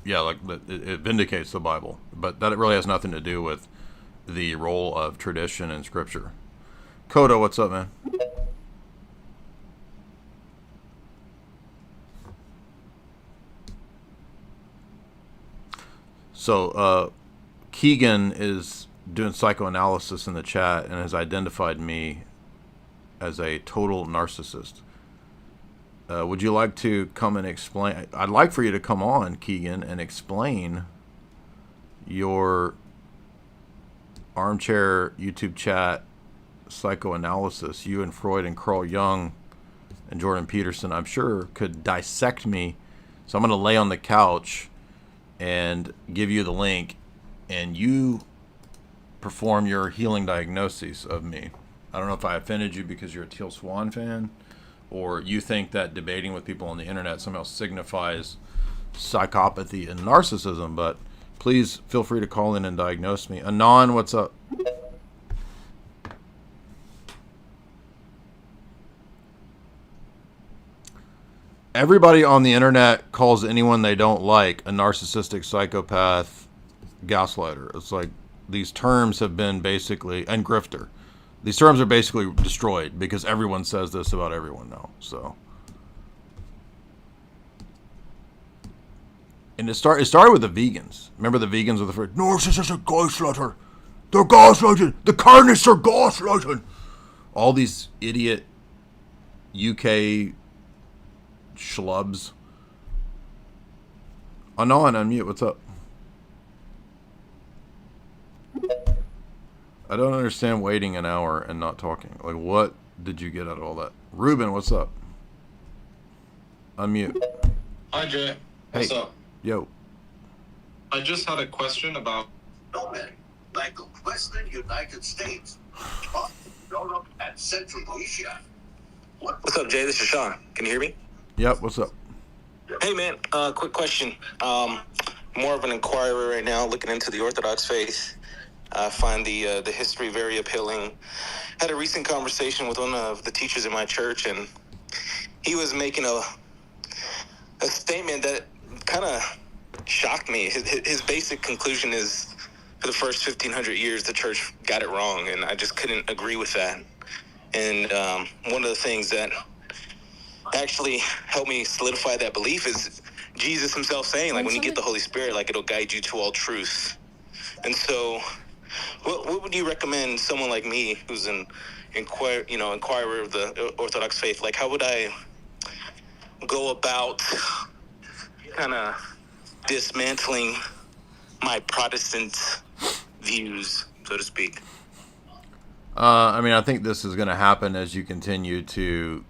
[SPEAKER 7] it vindicates the Bible. But that really has nothing to do with the role of tradition and scripture. Kodo, what's up, man? So, Keegan is doing psychoanalysis in the chat and has identified me as a total narcissist. Would you like to come and explain? I'd like for you to come on, Keegan, and explain your armchair YouTube chat psychoanalysis, you and Freud and Carl Jung and Jordan Peterson, I'm sure could dissect me. So I'm going to lay on the couch and give you the link, and you perform your healing diagnoses of me. I don't know if I offended you because you're a Teal Swan fan, or you think that debating with people on the internet somehow signifies psychopathy and narcissism, but please feel free to call in and diagnose me. Anon, what's up? Everybody on the internet calls anyone they don't like a narcissistic psychopath, gaslighter. It's like these terms have been basically, and grifter. These terms are basically destroyed because everyone says this about everyone now. So, and it started with the vegans. Remember the vegans were the first, narcissistic gaslighter. They're gaslighting. The carnists are gaslighting. All these idiot UK schlubs. Anon, unmute. What's up? I don't understand waiting an hour and not talking. Like, what did you get out of all that? Ruben, what's up? Unmute.
[SPEAKER 11] Hi, Jay. What's up?
[SPEAKER 7] Yo.
[SPEAKER 11] I just had a question about...
[SPEAKER 13] like the Western United States. Europe and Central Asia.
[SPEAKER 21] What's up, Jay? This is Sean. Can you hear me?
[SPEAKER 7] Yep, what's up?
[SPEAKER 21] Hey, man. Quick question. More of an inquirer right now, looking into the Orthodox faith. I find the history very appealing. Had a recent conversation with one of the teachers in my church, and he was making a statement that kind of shocked me. His basic conclusion is, for the first 1,500 years, the church got it wrong, and I just couldn't agree with that. And one of the things that actually helped me solidify that belief is Jesus himself saying, like, when you get the Holy Spirit, like, it'll guide you to all truth. And so what would you recommend someone like me who's an inquirer of the Orthodox faith, like, how would I go about kind of dismantling my Protestant views, so to speak?
[SPEAKER 7] I mean, I think this is going to happen as you continue to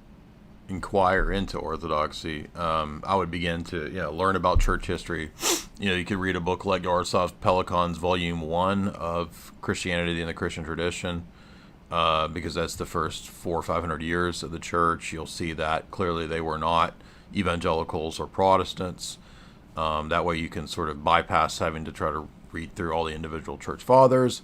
[SPEAKER 7] inquire into Orthodoxy. I would begin to learn about church history. You could read a book like Yaroslav Pelikan's Volume 1 of Christianity and the Christian Tradition, because that's the first 400 or 500 years of the church. You'll see that clearly they were not evangelicals or Protestants. That way you can sort of bypass having to try to read through all the individual church fathers.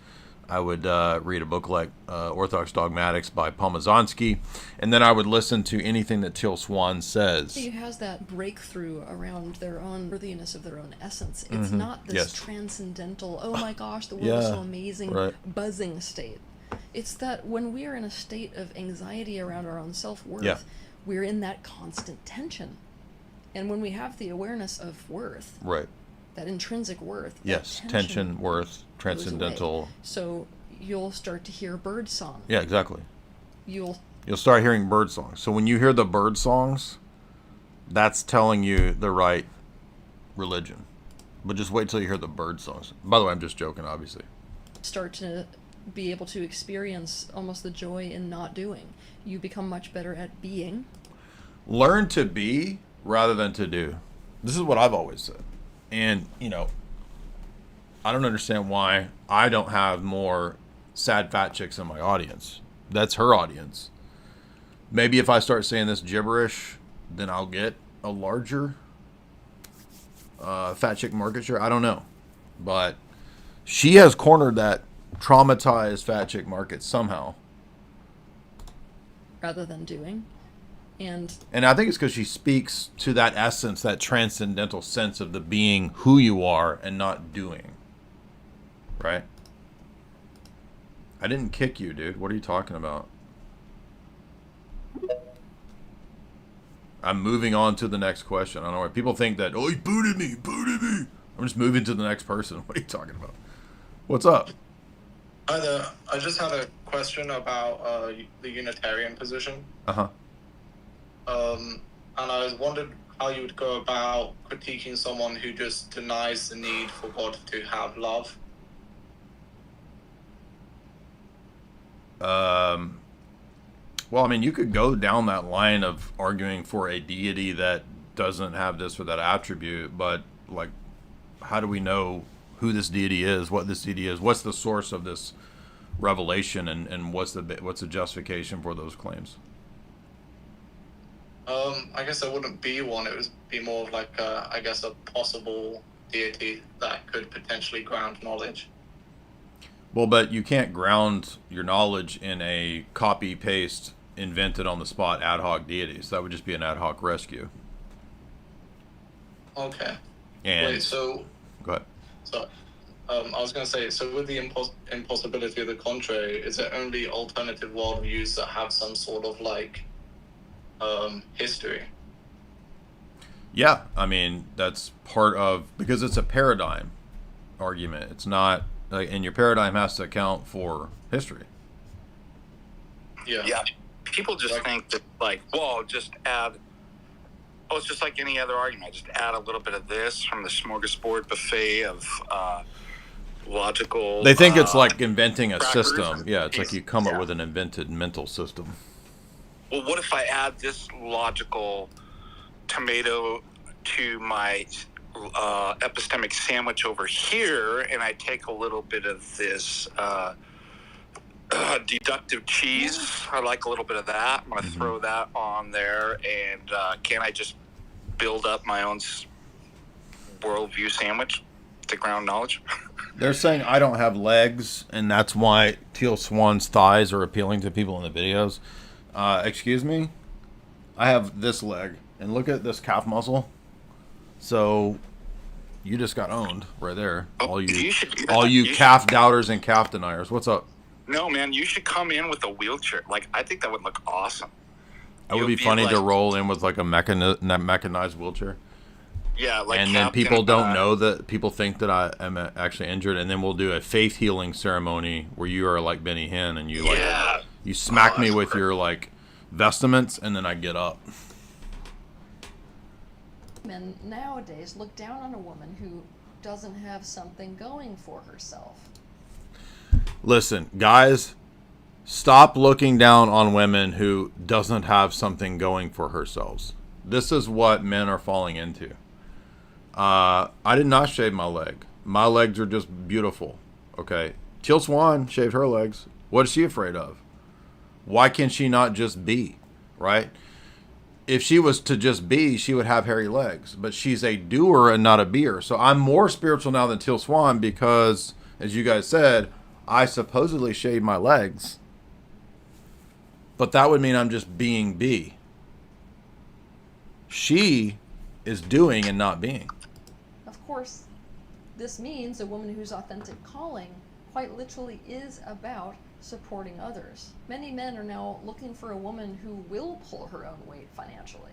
[SPEAKER 7] I would read a book like Orthodox Dogmatics by Pomazanski, and then I would listen to anything that Teal Swan says.
[SPEAKER 23] He has that breakthrough around their own worthiness of their own essence. It's not this transcendental, oh my gosh, the world is so amazing, buzzing state. It's that when we are in a state of anxiety around our own self-worth, we're in that constant tension. And when we have the awareness of worth, that intrinsic worth,
[SPEAKER 7] tension, worth, transcendental.
[SPEAKER 23] So you'll start to hear bird song.
[SPEAKER 7] Yeah, exactly.
[SPEAKER 23] You'll
[SPEAKER 7] start hearing bird songs. So when you hear the bird songs, that's telling you the right religion. But just wait till you hear the bird songs. By the way, I'm just joking, obviously.
[SPEAKER 23] Start to be able to experience almost the joy in not doing. You become much better at being.
[SPEAKER 7] Learn to be rather than to do. This is what I've always said. And, I don't understand why I don't have more sad fat chicks in my audience. That's her audience. Maybe if I start saying this gibberish, then I'll get a larger fat chick market share. I don't know. But she has cornered that traumatized fat chick market somehow.
[SPEAKER 23] Rather than doing. And
[SPEAKER 7] I think it's because she speaks to that essence, that transcendental sense of the being who you are and not doing. Right? I didn't kick you, dude. What are you talking about? I'm moving on to the next question. I don't know why people think that, oh, he booted me. I'm just moving to the next person. What are you talking about? What's up?
[SPEAKER 11] Hi there. I just had a question about the Unitarian position.
[SPEAKER 7] Uh-huh.
[SPEAKER 11] And I was wondered how you would go about critiquing someone who just denies the need for God to have love?
[SPEAKER 7] Well, I mean, you could go down that line of arguing for a deity that doesn't have this or that attribute, but like, how do we know who this deity is, what this deity is, what's the source of this revelation, and what's the justification for those claims?
[SPEAKER 11] I guess there wouldn't be one. It would be more of like, I guess, a possible deity that could potentially ground knowledge.
[SPEAKER 7] Well, but you can't ground your knowledge in a copy-paste, invented on the spot ad hoc deities. That would just be an ad hoc rescue.
[SPEAKER 11] Okay.
[SPEAKER 7] And
[SPEAKER 11] wait, so
[SPEAKER 7] go ahead.
[SPEAKER 11] So, I was going to say, so with the impossibility of the contrary, is it only alternative worldviews that have some sort of like history?
[SPEAKER 7] Yeah, I mean, that's part of, because it's a paradigm argument. It's not like, and your paradigm has to account for history.
[SPEAKER 11] Yeah.
[SPEAKER 9] People just think that, like, well, just add, oh, it's just like any other argument. Just add a little bit of this from the smorgasbord buffet of logical.
[SPEAKER 7] They think it's like inventing a system. Yeah, it's like you come up with an invented mental system.
[SPEAKER 9] Well, what if I add this logical tomato to my epistemic sandwich over here, and I take a little bit of this deductive cheese? I like a little bit of that. I'm going to throw that on there, and can I just build up my own worldview sandwich to ground knowledge?
[SPEAKER 7] They're saying I don't have legs, and that's why Teal Swan's thighs are appealing to people in the videos. Excuse me? I have this leg, and look at this calf muscle. So, you just got owned right there. All you calf doubters and calf deniers. What's up?
[SPEAKER 9] No, man, you should come in with a wheelchair. Like, I think that would look awesome.
[SPEAKER 7] It would be funny to roll in with like a mechanized wheelchair.
[SPEAKER 9] Yeah, like,
[SPEAKER 7] and then people don't know that, people think that I am actually injured, and then we'll do a faith healing ceremony where you are like Benny Hinn, and you you smack me with your like vestments, and then I get up.
[SPEAKER 23] Men nowadays look down on a woman who doesn't have something going for herself.
[SPEAKER 7] Listen, guys, stop looking down on women who doesn't have something going for herself. This is what men are falling into. I did not shave my leg. My legs are just beautiful. Okay. Teal Swan shaved her legs. What is she afraid of? Why can she not just be? Right? If she was to just be, she would have hairy legs. But she's a doer and not a beer. So I'm more spiritual now than Teal Swan because, as you guys said, I supposedly shaved my legs. But that would mean I'm just being B. She is doing and not being.
[SPEAKER 23] Of course, this means a woman whose authentic calling quite literally is about supporting others. Many men are now looking for a woman who will pull her own weight financially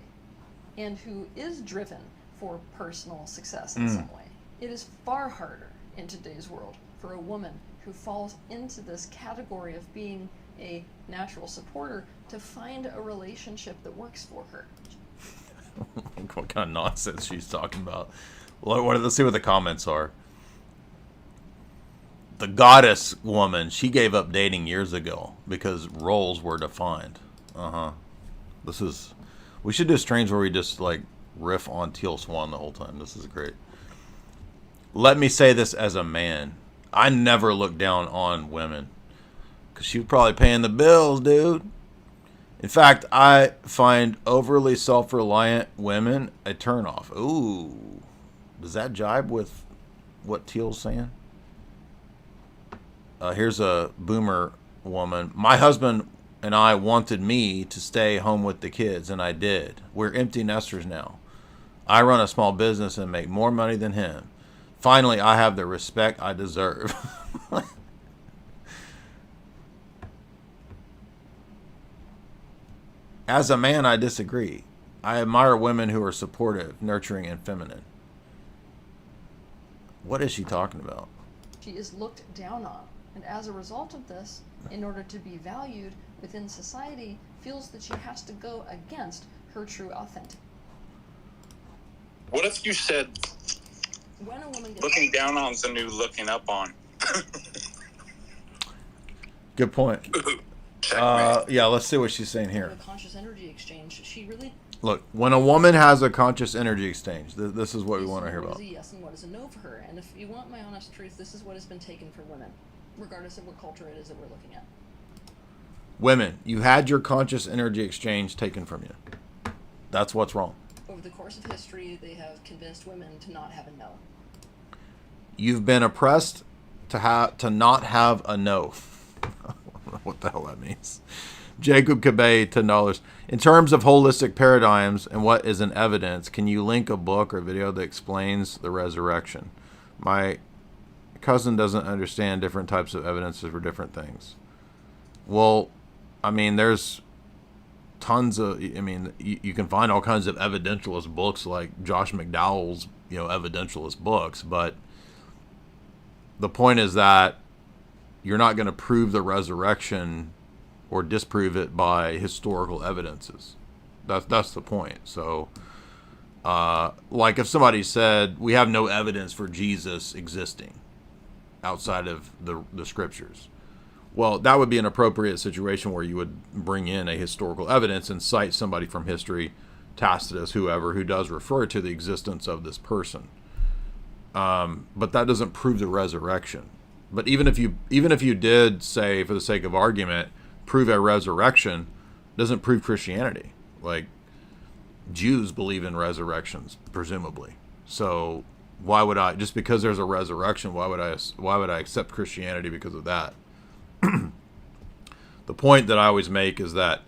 [SPEAKER 23] and who is driven for personal success in some way. It is far harder in today's world for a woman who falls into this category of being a natural supporter to find a relationship that works for her.
[SPEAKER 7] What kind of nonsense she's talking about? Let's see what the comments are. The goddess woman, she gave up dating years ago because roles were defined. We should do streams where we just like riff on Teal Swan the whole time. This is great. Let me say this as a man. I never look down on women because she was probably paying the bills, dude. In fact, I find overly self-reliant women a turnoff. Ooh, does that jibe with what Teal's saying? Here's a boomer woman. My husband and I wanted me to stay home with the kids, and I did. We're empty nesters now. I run a small business and make more money than him. Finally, I have the respect I deserve. As a man, I disagree. I admire women who are supportive, nurturing, and feminine. What is she talking about?
[SPEAKER 23] She is looked down on, and as a result of this, in order to be valued within society, feels that she has to go against her true authentic.
[SPEAKER 9] What if you said
[SPEAKER 23] when a woman gets
[SPEAKER 9] looking down on is the new looking up on?
[SPEAKER 7] Good point. Yeah, let's see what she's saying here.
[SPEAKER 23] a conscious energy exchange, she really
[SPEAKER 7] Look, when a woman has a conscious energy exchange, this is what we want to hear
[SPEAKER 23] what
[SPEAKER 7] about.
[SPEAKER 23] is a yes and what is a no for her. And if you want my honest truth, this is what has been taken for women, regardless of what culture it is that we're looking at.
[SPEAKER 7] Women, you had your conscious energy exchange taken from you. That's what's wrong.
[SPEAKER 23] Over the course of history, they have convinced women to not have a no.
[SPEAKER 7] You've been oppressed to not have a no. I don't know what the hell that means. Jacob Cabay, $10. In terms of holistic paradigms and what is in evidence, can you link a book or video that explains the resurrection? My cousin doesn't understand different types of evidences for different things. Well, I mean, there's tons of, I mean, you can find all kinds of evidentialist books like Josh McDowell's, evidentialist books, but the point is that you're not going to prove the resurrection or disprove it by historical evidences. That's the point. So, like if somebody said, we have no evidence for Jesus existing outside of the scriptures. Well, that would be an appropriate situation where you would bring in a historical evidence and cite somebody from history, Tacitus, whoever, who does refer to the existence of this person. But that doesn't prove the resurrection. But even if you did say, for the sake of argument, prove a resurrection, doesn't prove Christianity. Like, Jews believe in resurrections, presumably. So why would I, just because there's a resurrection, why would I accept Christianity because of that? The point that I always make is that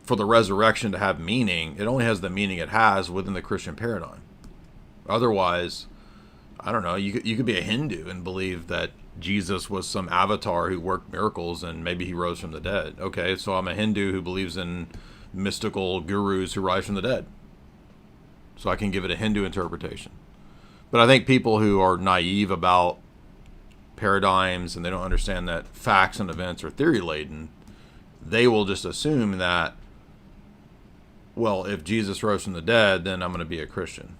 [SPEAKER 7] for the resurrection to have meaning, it only has the meaning it has within the Christian paradigm. Otherwise, I don't know, you could be a Hindu and believe that Jesus was some avatar who worked miracles and maybe he rose from the dead. Okay, so I'm a Hindu who believes in mystical gurus who rise from the dead. So I can give it a Hindu interpretation. But I think people who are naive about paradigms and they don't understand that facts and events are theory laden, they will just assume that, well, if Jesus rose from the dead, then I'm going to be a Christian.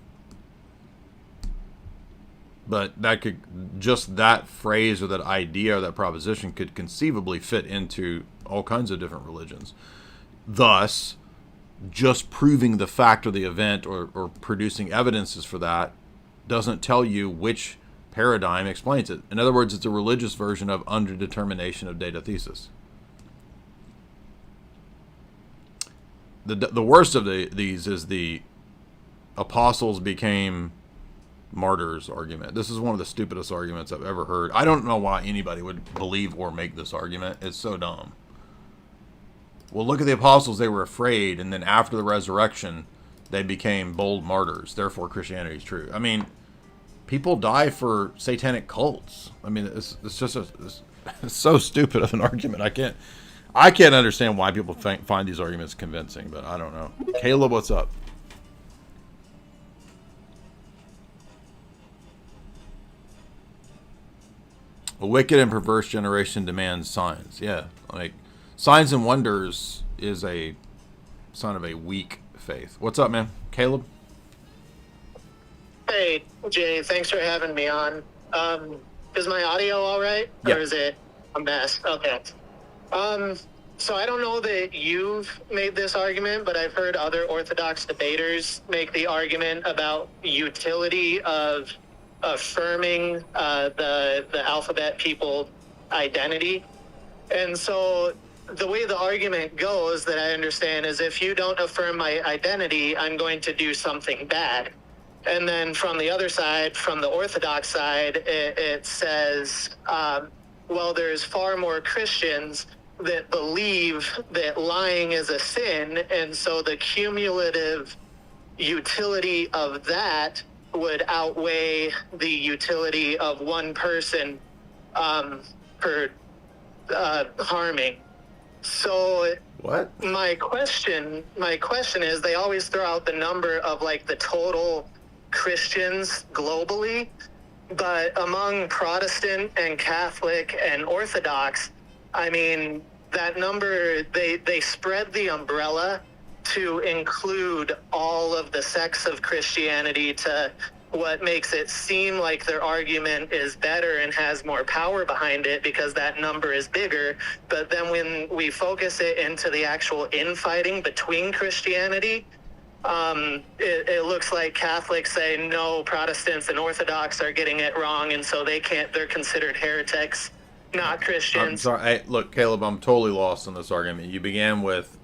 [SPEAKER 7] But that could, just that phrase or that idea or that proposition could conceivably fit into all kinds of different religions. Thus, just proving the fact or the event or producing evidences for that doesn't tell you which paradigm explains it. In other words, it's a religious version of underdetermination of data thesis. The worst of these is the apostles became martyrs argument. This is one of the stupidest arguments I've ever heard. I don't know why anybody would believe or make this argument. It's so dumb. Well, look at the apostles. They were afraid, and then after the resurrection, they became bold martyrs. Therefore, Christianity is true. I mean, people die for satanic cults. I mean, it's just it's so stupid of an argument. I can't understand why people find these arguments convincing, but I don't know. Caleb, what's up? A wicked and perverse generation demands signs. Yeah, like signs and wonders is a sign of a weak faith. What's up, man? Caleb?
[SPEAKER 8] Hey, Jay, thanks for having me on. Is my audio all right?
[SPEAKER 7] Yeah.
[SPEAKER 8] Or is it a mess? Okay. So I don't know that you've made this argument, but I've heard other Orthodox debaters make the argument about utility of affirming the alphabet people identity. And so the way the argument goes that I understand is if you don't affirm my identity, I'm going to do something bad. And then from the other side, from the Orthodox side, it says, well, there's far more Christians that believe that lying is a sin, and so the cumulative utility of that would outweigh the utility of one person per harming. So
[SPEAKER 7] what?
[SPEAKER 8] My question is, they always throw out the number of like the total Christians globally, but among Protestant and Catholic and Orthodox, I mean, that number, they spread the umbrella to include all of the sects of Christianity to what makes it seem like their argument is better and has more power behind it because that number is bigger. But then when we focus it into the actual infighting between Christianity, it looks like Catholics say, no, Protestants and Orthodox are getting it wrong, and so they're considered heretics, not Christians.
[SPEAKER 7] I'm sorry. Hey, look, Caleb, I'm totally lost in this argument. You began with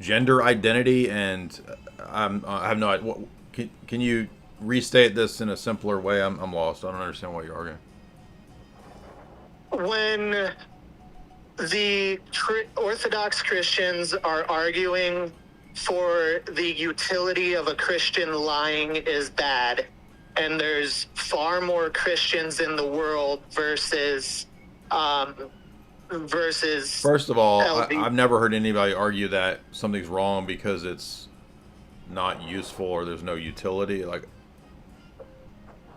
[SPEAKER 7] gender identity, and I have no idea. Can you restate this in a simpler way? I'm lost. I don't understand what you're arguing.
[SPEAKER 8] When the Orthodox Christians are arguing for the utility of a Christian lying is bad, and there's far more Christians in the world versus
[SPEAKER 7] First of all, I've never heard anybody argue that something's wrong because it's not useful or there's no utility. Like,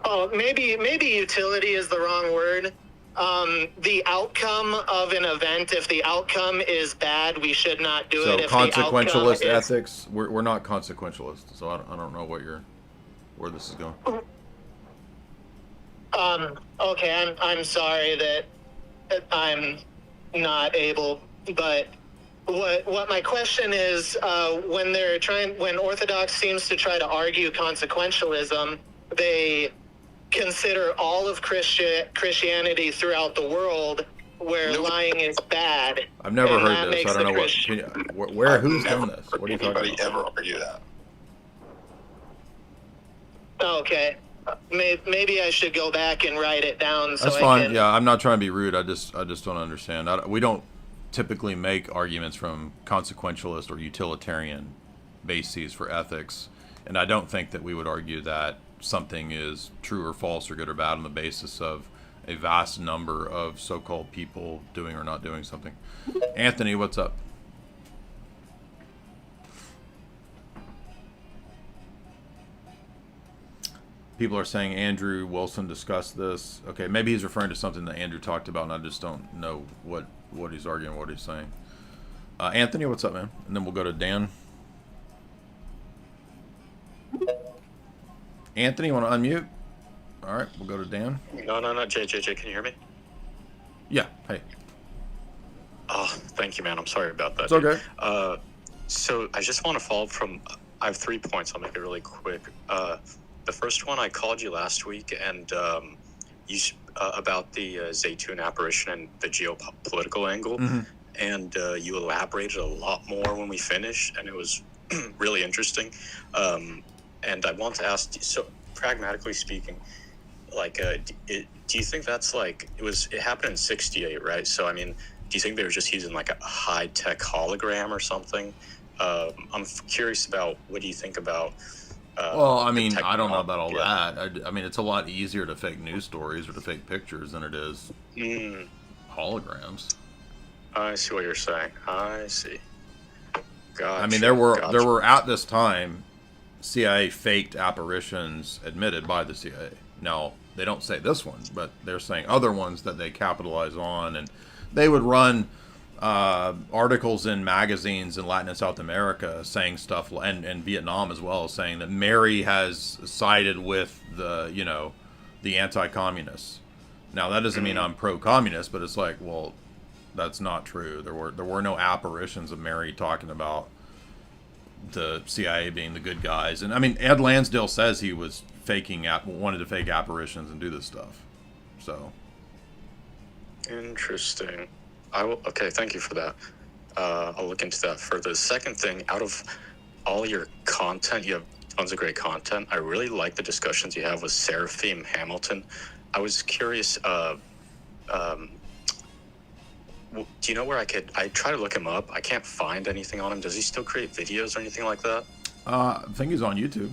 [SPEAKER 8] oh, maybe utility is the wrong word. The outcome of an event, if the outcome is bad, we should not do it. If
[SPEAKER 7] consequentialist ethics, we're not consequentialists, so I don't know where this is going.
[SPEAKER 8] Okay, I'm sorry that I'm not able, but what my question is, when Orthodox seems to try to argue consequentialism, they consider all of Christianity throughout the world where lying is bad.
[SPEAKER 7] I've never heard this. I don't know who's done this? What are you talking about?
[SPEAKER 21] Ever argue that?
[SPEAKER 8] Okay. Maybe I should go back and write it down. So
[SPEAKER 7] That's fine. Yeah, I'm not trying to be rude. I just don't understand. We don't typically make arguments from consequentialist or utilitarian bases for ethics, and I don't think that we would argue that something is true or false or good or bad on the basis of a vast number of so-called people doing or not doing something. Anthony, what's up? People are saying Andrew Wilson discussed this. Okay, maybe he's referring to something that Andrew talked about, and I just don't know what he's arguing, what he's saying. Anthony, what's up, man? And then we'll go to Dan. Anthony, you want to unmute? All right, we'll go to Dan.
[SPEAKER 14] No, JJ, can you hear me?
[SPEAKER 7] Yeah, hey.
[SPEAKER 14] Oh, thank you, man. I'm sorry about that.
[SPEAKER 7] It's okay.
[SPEAKER 14] So I just want to follow up from, I have 3 points. I'll make it really quick. The first one, I called you last week, and you about the Zaytun apparition and the geopolitical angle, and you elaborated a lot more when we finished, and it was really interesting. And I want to ask, so pragmatically speaking, like, do you think that's like, it happened in 68, right? So, I mean, do you think they were just using like a high-tech hologram or something? I'm curious about, what do you think about...
[SPEAKER 7] well, I mean, I don't know about all that. I mean, it's a lot easier to fake news stories or to fake pictures than it is holograms.
[SPEAKER 14] I see what you're saying. I see. Gotcha.
[SPEAKER 7] I mean, there were at this time CIA faked apparitions admitted by the CIA. Now, they don't say this one, but they're saying other ones that they capitalize on, and they would run articles in magazines in Latin and South America saying stuff, and Vietnam as well, saying that Mary has sided with the anti-communists. Now, that doesn't mean I'm pro-communist, but it's like, well, that's not true. There were no apparitions of Mary talking about the CIA being the good guys. And I mean, Ed Lansdale says he was wanted to fake apparitions and do this stuff. So
[SPEAKER 14] interesting. Okay, thank you for that. I'll look into that further. The second thing, out of all your content, you have tons of great content. I really like the discussions you have with Seraphim Hamilton. I was curious, do you know where I try to look him up. I can't find anything on him. Does he still create videos or anything like that?
[SPEAKER 7] I think he's on YouTube.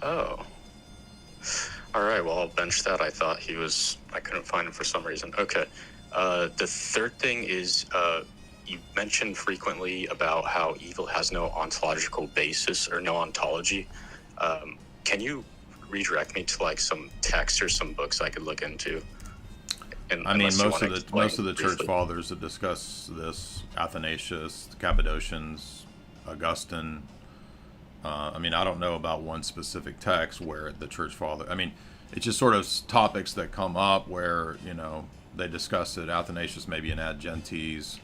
[SPEAKER 14] Oh. All right, well, I'll bench that. I thought I couldn't find him for some reason. Okay. The third thing is, you mentioned frequently about how evil has no ontological basis or no ontology. Can you redirect me to like some text or some books I could look into?
[SPEAKER 7] I mean, most of the church fathers that discuss this, Athanasius, Cappadocians, Augustine. I mean, I don't know about one specific text where the church father. I mean, it's just sort of topics that come up where, you know, they discuss it. Athanasius maybe in Ad Gentes.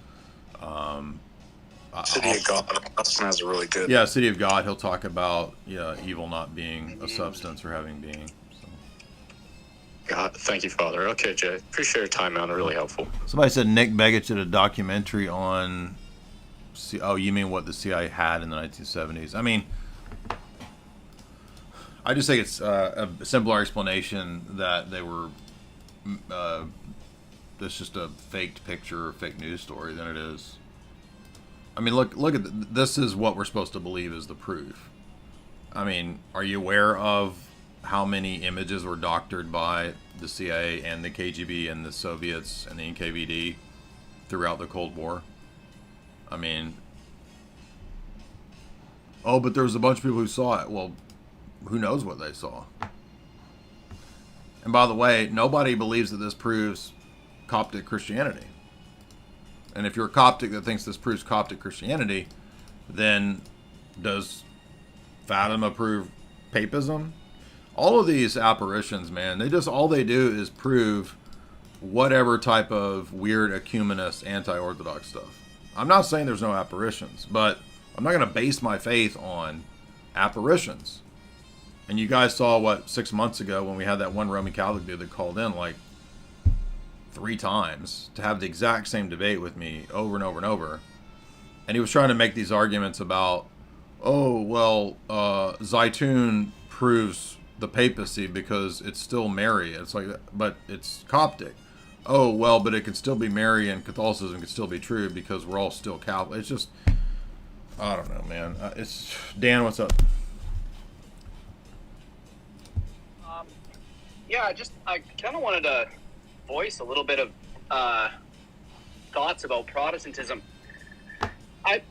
[SPEAKER 9] City of God. Augustine has a really good.
[SPEAKER 7] Yeah, City of God. He'll talk about evil not being a substance or having being. So.
[SPEAKER 14] God, thank you, Father. Okay, Jay. Appreciate your time, man. Really helpful.
[SPEAKER 7] Somebody said Nick Begich did a documentary on. Oh, you mean what the CIA had in the 1970s? I mean, I just think it's a simpler explanation that they were. That's just a faked picture or fake news story than it is. I mean, look at this is what we're supposed to believe is the proof. I mean, are you aware of how many images were doctored by the CIA and the KGB and the Soviets and the NKVD throughout the Cold War? I mean, oh, but there was a bunch of people who saw it. Well, who knows what they saw? And by the way, nobody believes that this proves Coptic Christianity. And if you're a Coptic that thinks this proves Coptic Christianity, then does Fatima prove papism? All of these apparitions, man, all they do is prove whatever type of weird ecumenist anti-Orthodox stuff. I'm not saying there's no apparitions, but I'm not going to base my faith on apparitions. And you guys saw 6 months ago when we had that one Roman Catholic dude that called in like 3 times to have the exact same debate with me over and over and over. And he was trying to make these arguments about, oh, well, Zaytun proves the papacy because it's still Mary. It's like, but it's Coptic. Oh, well, but it could still be Mary and Catholicism could still be true because we're all still Catholic. It's just, I don't know, man. It's Dan, what's up?
[SPEAKER 22] Yeah, I kind of wanted to voice a little bit of thoughts about Protestantism. I've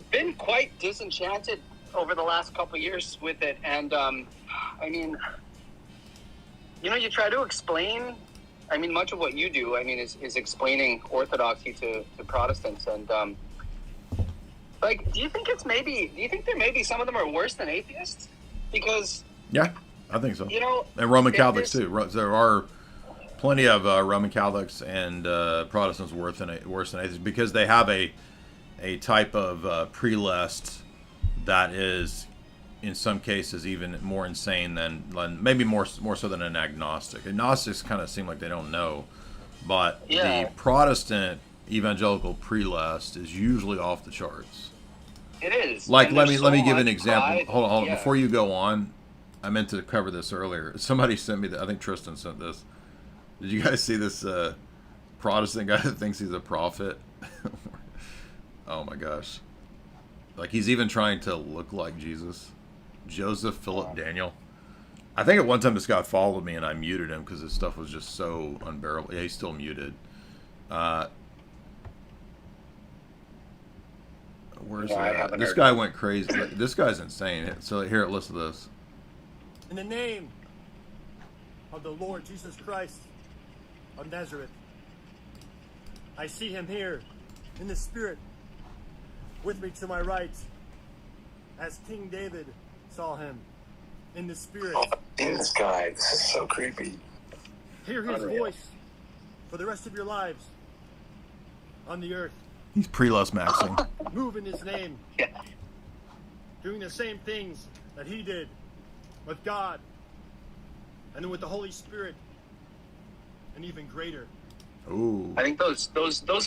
[SPEAKER 22] been quite disenchanted over the last couple of years with it, and I mean, you try to explain. I mean, much of what you do, I mean, is explaining orthodoxy to Protestants, and do you think there may be some of them are worse than atheists? Because
[SPEAKER 7] yeah, I think so. And Roman Catholics too. There are plenty of Roman Catholics and Protestants worse than atheists because they have a type of prelest that is, in some cases, even more insane than maybe more so than an agnostic. Agnostics kind of seem like they don't know, but the Protestant evangelical prelest is usually off the charts.
[SPEAKER 22] It is.
[SPEAKER 7] Like, let me give an example. Hold on. Yeah. Before you go on, I meant to cover this earlier. Somebody sent me I think Tristan sent this. Did you guys see this Protestant guy that thinks he's a prophet? Oh my gosh. Like, he's even trying to look like Jesus. Joseph Philip Daniel. I think at one time this guy followed me and I muted him because his stuff was just so unbearable. Yeah, he's still muted. Where's that? This guy went crazy. This guy's insane. So here, listen to this.
[SPEAKER 15] In the name of the Lord Jesus Christ of Nazareth, I see him here in the spirit with me to my right, as King David saw him in the spirit.
[SPEAKER 9] Oh, this guy, this is so creepy.
[SPEAKER 15] Hear his voice for the rest of your lives on the earth.
[SPEAKER 7] He's prelust maxing.
[SPEAKER 15] Move in his name. Doing the same things that he did with God and then with the Holy Spirit, and even greater.
[SPEAKER 7] Ooh.
[SPEAKER 22] I think those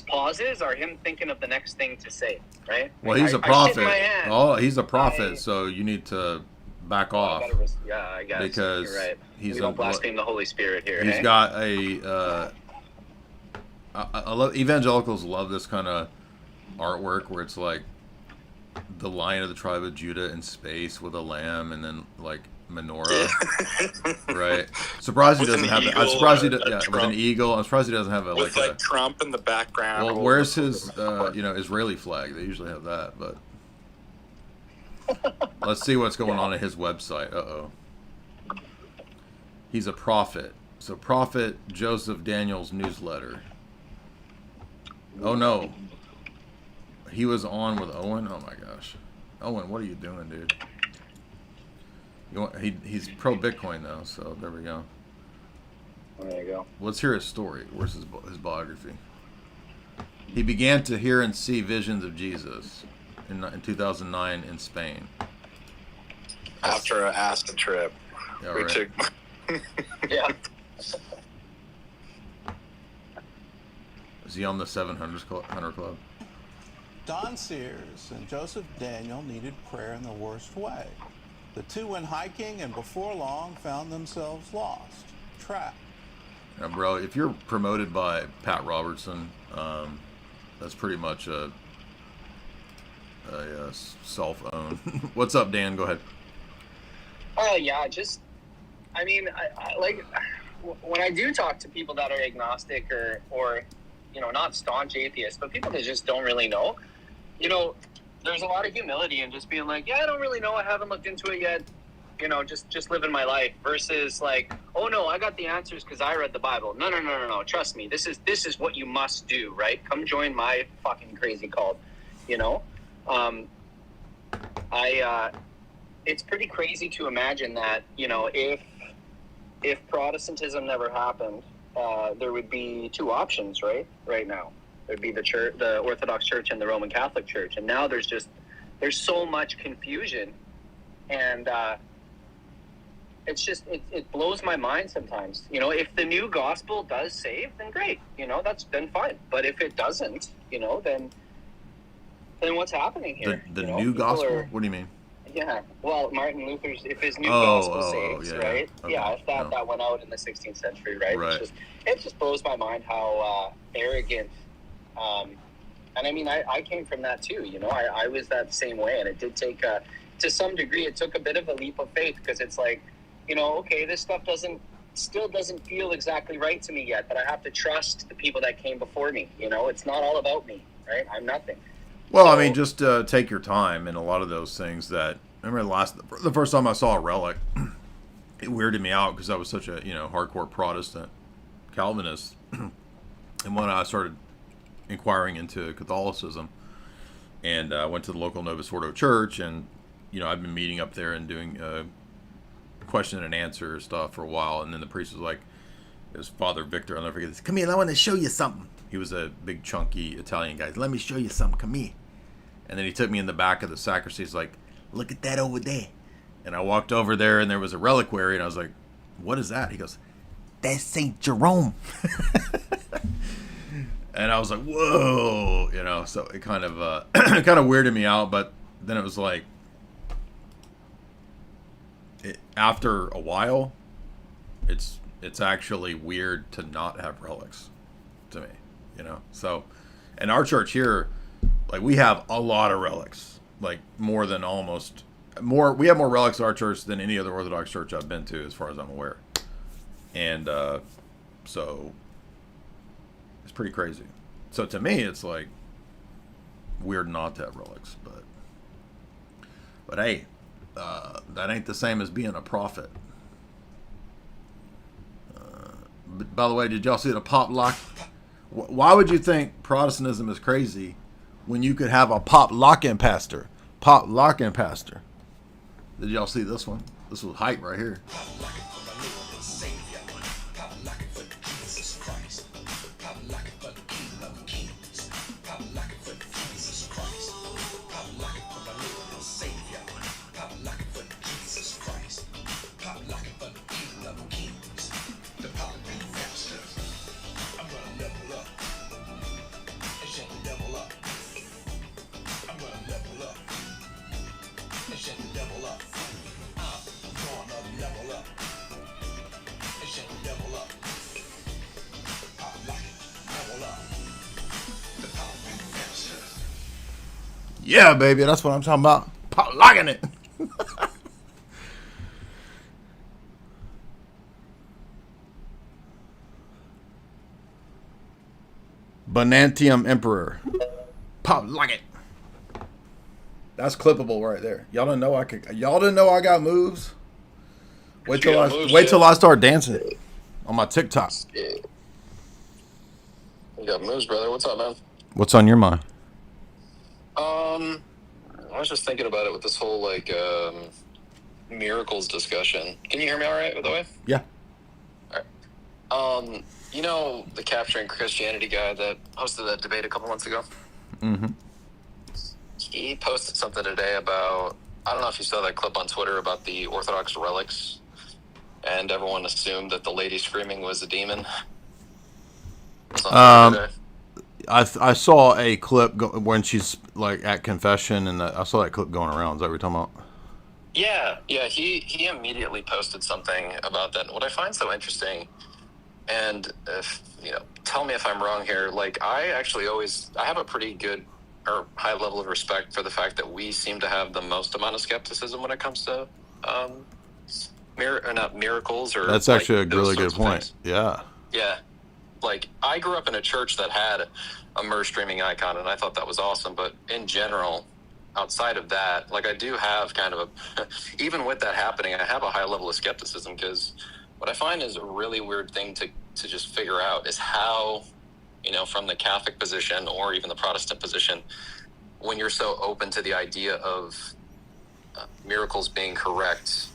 [SPEAKER 22] pauses are him thinking of the next thing to say, right?
[SPEAKER 7] Well, he's a prophet. Oh, he's a prophet, so you need to back off.
[SPEAKER 22] I guess.
[SPEAKER 7] Because
[SPEAKER 22] you're right.
[SPEAKER 7] We
[SPEAKER 22] don't blaspheme the Holy Spirit here.
[SPEAKER 7] He's got a. I love evangelicals. Love this kind of artwork where it's like the Lion of the tribe of Judah in space with a lamb, and then like menorah, right? Surprised he doesn't have that. I'm surprised he with an eagle. I'm surprised he doesn't have
[SPEAKER 9] with like Trump in the background.
[SPEAKER 7] Well, where's his Israeli flag? They usually have that, but let's see what's going on at his website. He's a prophet. So Prophet Joseph Daniel's newsletter. Oh no, he was on with Owen. Oh my gosh. Owen, what are you doing, dude? He's pro Bitcoin though, so there we go.
[SPEAKER 16] There you go.
[SPEAKER 7] Let's hear his story. Where's his biography? He began to hear and see visions of Jesus in 2009 in Spain.
[SPEAKER 9] After an acid trip.
[SPEAKER 7] Yeah, right.
[SPEAKER 16] Yeah.
[SPEAKER 7] Is he on the 700 Club?
[SPEAKER 17] Don Sears and Joseph Daniel needed prayer in the worst way. The two went hiking and before long found themselves lost, trapped.
[SPEAKER 7] Now, bro, if you're promoted by Pat Robertson, that's pretty much a self-own. What's up, Dan? Go ahead.
[SPEAKER 16] Yeah, I mean, I like when I do talk to people that are agnostic or not staunch atheists, but people that just don't really know, there's a lot of humility in just being like, yeah, I don't really know, I haven't looked into it yet, just living my life, versus like, oh no, I got the answers because I read the Bible. No, trust me, this is what you must do, right? Come join my fucking crazy cult, it's pretty crazy to imagine that, if Protestantism never happened, there would be two options, right now. There'd be the Orthodox Church and the Roman Catholic Church. And now there's so much confusion. And it blows my mind sometimes. If the new gospel does save, then great. Then fine. But if it doesn't, then what's happening here?
[SPEAKER 7] The new gospel? What do you mean?
[SPEAKER 16] Yeah, well, Martin Luther's, if his new gospel saves,
[SPEAKER 7] yeah,
[SPEAKER 16] right?
[SPEAKER 7] Okay.
[SPEAKER 16] Yeah, if that went out in the 16th century, right? It just blows my mind how arrogant, and I mean, I came from that too, I was that same way, and it did take, to some degree, it took a bit of a leap of faith, because it's like, okay, this stuff still doesn't feel exactly right to me yet, but I have to trust the people that came before me, it's not all about me, right? I'm nothing.
[SPEAKER 7] Well, I mean, just take your time, and a lot of those things that, I remember the first time I saw a relic, it weirded me out because I was such a, hardcore Protestant Calvinist. And when I started inquiring into Catholicism, and I went to the local Novus Ordo church, and, I've been meeting up there and doing question and answer stuff for a while, and then the priest was like, it was Father Victor, I'll never forget this, come here, I want to show you something. He was a big, chunky Italian guy. Let me show you something. Come here. And then he took me in the back of the sacristy. He's like, look at that over there. And I walked over there, and there was a reliquary, and I was like, what is that? He goes, that's St. Jerome. And I was like, whoa. So it kind of weirded me out. But then it was like, after a while, it's actually weird to not have relics to me. So, and our church here, like, we have a lot of relics, like we have more relics at our church than any other Orthodox church I've been to, as far as I'm aware. And so it's pretty crazy. So to me, it's like weird not to have relics, but hey, that ain't the same as being a prophet. By the way, did y'all see the pop lock? Why would you think Protestantism is crazy when you could have a pop lock-in pastor? Pop lock-in pastor. Did y'all see this one? This was hype right here. Yeah, baby, that's what I'm talking about. Pop locking it. Bonantium Emperor. Pop lock it. That's clippable right there. Y'all didn't know I got moves. Wait till I start dancing on my TikTok.
[SPEAKER 16] Yeah. You got moves, brother. What's up, man?
[SPEAKER 7] What's on your mind?
[SPEAKER 16] I
[SPEAKER 18] I was just thinking about it with this whole like miracles discussion. Can you hear me all right, by the way?
[SPEAKER 7] Yeah.
[SPEAKER 18] All right. You know the Capturing Christianity guy that hosted that debate a couple months ago?
[SPEAKER 7] Mm-hmm.
[SPEAKER 18] He posted something today about, I don't know if you saw that clip on Twitter about the Orthodox relics, and everyone assumed that the lady screaming was a demon.
[SPEAKER 7] I saw a clip when she's like at confession, and I saw that clip going around. Is that what you're talking about?
[SPEAKER 18] Yeah. He immediately posted something about that. What I find so interesting, and if tell me if I'm wrong here. Like, I have a pretty good or high level of respect for the fact that we seem to have the most amount of skepticism when it comes to not miracles or.
[SPEAKER 7] That's actually a really good point. Yeah.
[SPEAKER 18] Yeah. Like, I grew up in a church that had a Mer streaming icon, and I thought that was awesome. But in general, outside of that, like, I do have kind of even with that happening, I have a high level of skepticism, because what I find is a really weird thing to just figure out is how, from the Catholic position or even the Protestant position, when you're so open to the idea of miracles being correct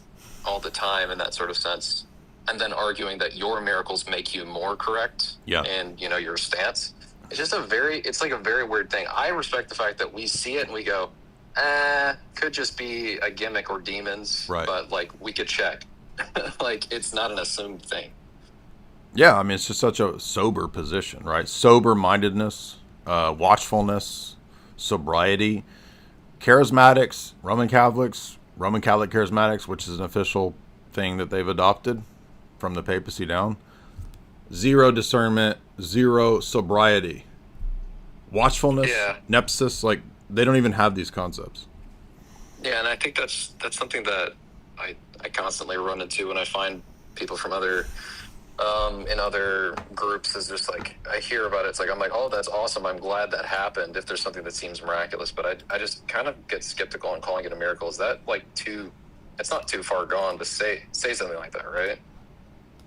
[SPEAKER 18] all the time in that sort of sense, and then arguing that your miracles make you more correct in, your stance. It's just it's like a very weird thing. I respect the fact that we see it and we go, could just be a gimmick or demons,
[SPEAKER 7] right?
[SPEAKER 18] But like, we could check. Like, it's not an assumed thing.
[SPEAKER 7] Yeah, I mean, it's just such a sober position, right? Sober-mindedness, watchfulness, sobriety. Charismatics, Roman Catholic Charismatics, which is an official thing that they've adopted from the papacy down. Zero discernment, zero sobriety. Watchfulness, nepsis, like, they don't even have these concepts.
[SPEAKER 18] Yeah, and I think that's something that I constantly run into when I find people from other in other groups, is just like, I hear about it. It's like, I'm like, oh, that's awesome. I'm glad that happened, if there's something that seems miraculous. But I just kind of get skeptical on calling it a miracle. Is that like it's not too far gone to say something like that, right?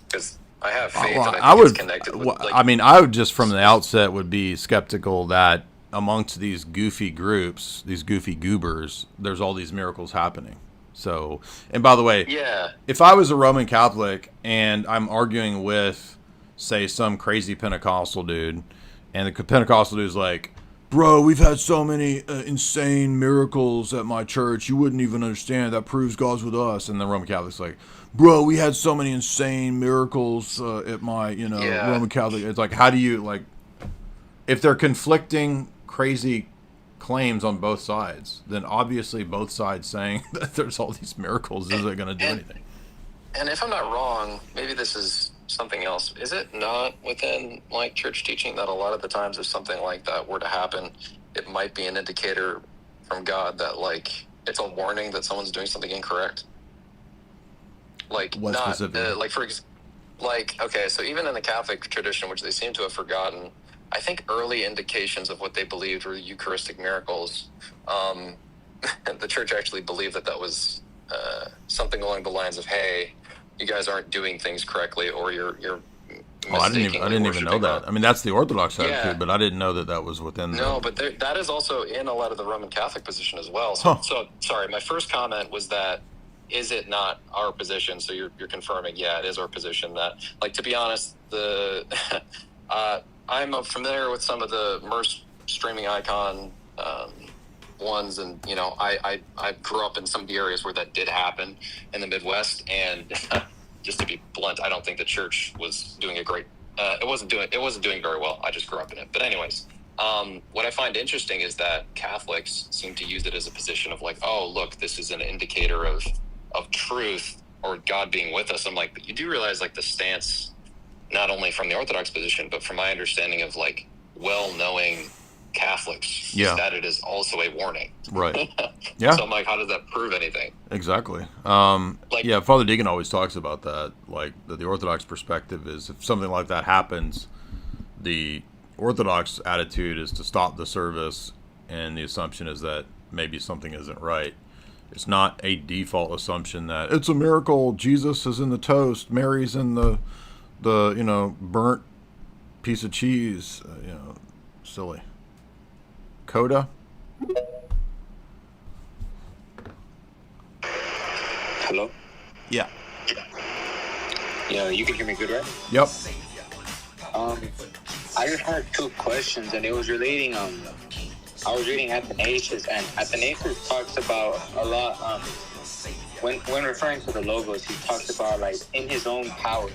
[SPEAKER 18] Because I have faith that I think it's connected with, like,
[SPEAKER 7] I would just from the outset would be skeptical that amongst these goofy groups, these goofy goobers, there's all these miracles happening. So, and by the way, if I was a Roman Catholic and I'm arguing with, say, some crazy Pentecostal dude, and the Pentecostal dude's like, bro, we've had so many insane miracles at my church, you wouldn't even understand. That proves God's with us. And the Roman Catholic's like, bro, we had so many insane miracles at my, Roman Catholic. It's like, how do you, like, if they're conflicting crazy claims on both sides, then obviously both sides saying that there's all these miracles isn't going to do anything.
[SPEAKER 18] And if I'm not wrong, maybe this is something else. Is it not within, like, church teaching that a lot of the times if something like that were to happen, it might be an indicator from God that, like, it's a warning that someone's doing something incorrect? Like,
[SPEAKER 7] what
[SPEAKER 18] not
[SPEAKER 7] specifically?
[SPEAKER 18] Okay, so even in the Catholic tradition, which they seem to have forgotten, I think early indications of what they believed were Eucharistic miracles. The church actually believed that was something along the lines of, hey, you guys aren't doing things correctly, or you're
[SPEAKER 7] I didn't even know that. I mean, that's the Orthodox attitude, but I didn't know that was within.
[SPEAKER 18] No, but that is also in a lot of the Roman Catholic position as well. So, sorry, my first comment was that, is it not our position? So you're confirming, yeah, it is our position. That, like, to be honest, I'm familiar with some of the MERS streaming icon ones, and I grew up in some of the areas where that did happen in the Midwest, and just to be blunt, I don't think the church was doing a great. It wasn't doing very well. I just grew up in it. But anyways, what I find interesting is that Catholics seem to use it as a position of, like, oh, look, this is an indicator of truth or God being with us. I'm like, but you do realize, like, the stance, not only from the Orthodox position, but from my understanding of, like, well-knowing Catholics, is that it is also a warning.
[SPEAKER 7] Right. Yeah.
[SPEAKER 18] So I'm like, how does that prove anything?
[SPEAKER 7] Exactly. Father Deacon always talks about that, like, that the Orthodox perspective is, if something like that happens, the Orthodox attitude is to stop the service, and the assumption is that maybe something isn't right. It's not a default assumption that it's a miracle, Jesus is in the toast, Mary's in the burnt piece of cheese, silly. Coda?
[SPEAKER 12] Hello?
[SPEAKER 7] Yeah.
[SPEAKER 12] Yeah, you can hear me good, right?
[SPEAKER 7] Yep.
[SPEAKER 12] I just had two questions, and it was relating, I was reading Athanasius, and Athanasius talks about a lot, when referring to the logos, he talks about, like, in his own power.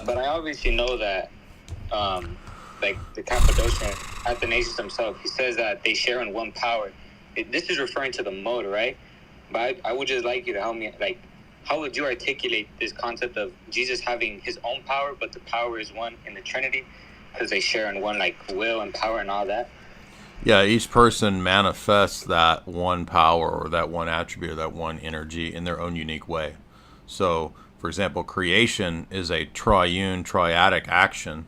[SPEAKER 12] But I obviously know that, like, the Cappadocian, Athanasius himself, he says that they share in one power. This is referring to the mode, right? But I would just like you to help me, like, how would you articulate this concept of Jesus having his own power, but the power is one in the Trinity? Because they share in one, like, will and power and all that.
[SPEAKER 7] Yeah, each person manifests that one power or that one attribute or that one energy in their own unique way. So, for example, creation is a triune, triadic action,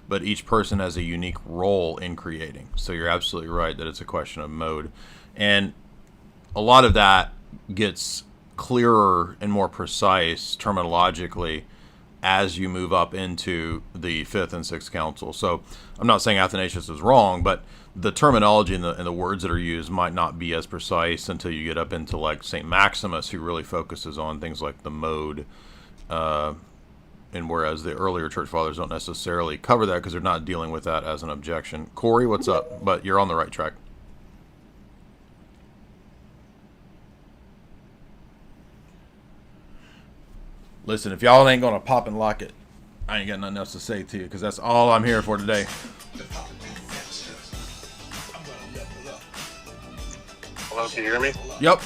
[SPEAKER 7] but each person has a unique role in creating. So you're absolutely right that it's a question of mode. And a lot of that gets clearer and more precise terminologically as you move up into the 5th and 6th council. So I'm not saying Athanasius is wrong, but the terminology and the words that are used might not be as precise until you get up into like St. Maximus, who really focuses on things like the mode, and whereas the earlier church fathers don't necessarily cover that because they're not dealing with that as an objection. Corey, what's up? But you're on the right track. Listen, if y'all ain't gonna pop and lock it, I ain't got nothing else to say to you because that's all I'm here for today.
[SPEAKER 19] Hello, can you hear me?
[SPEAKER 7] Yep.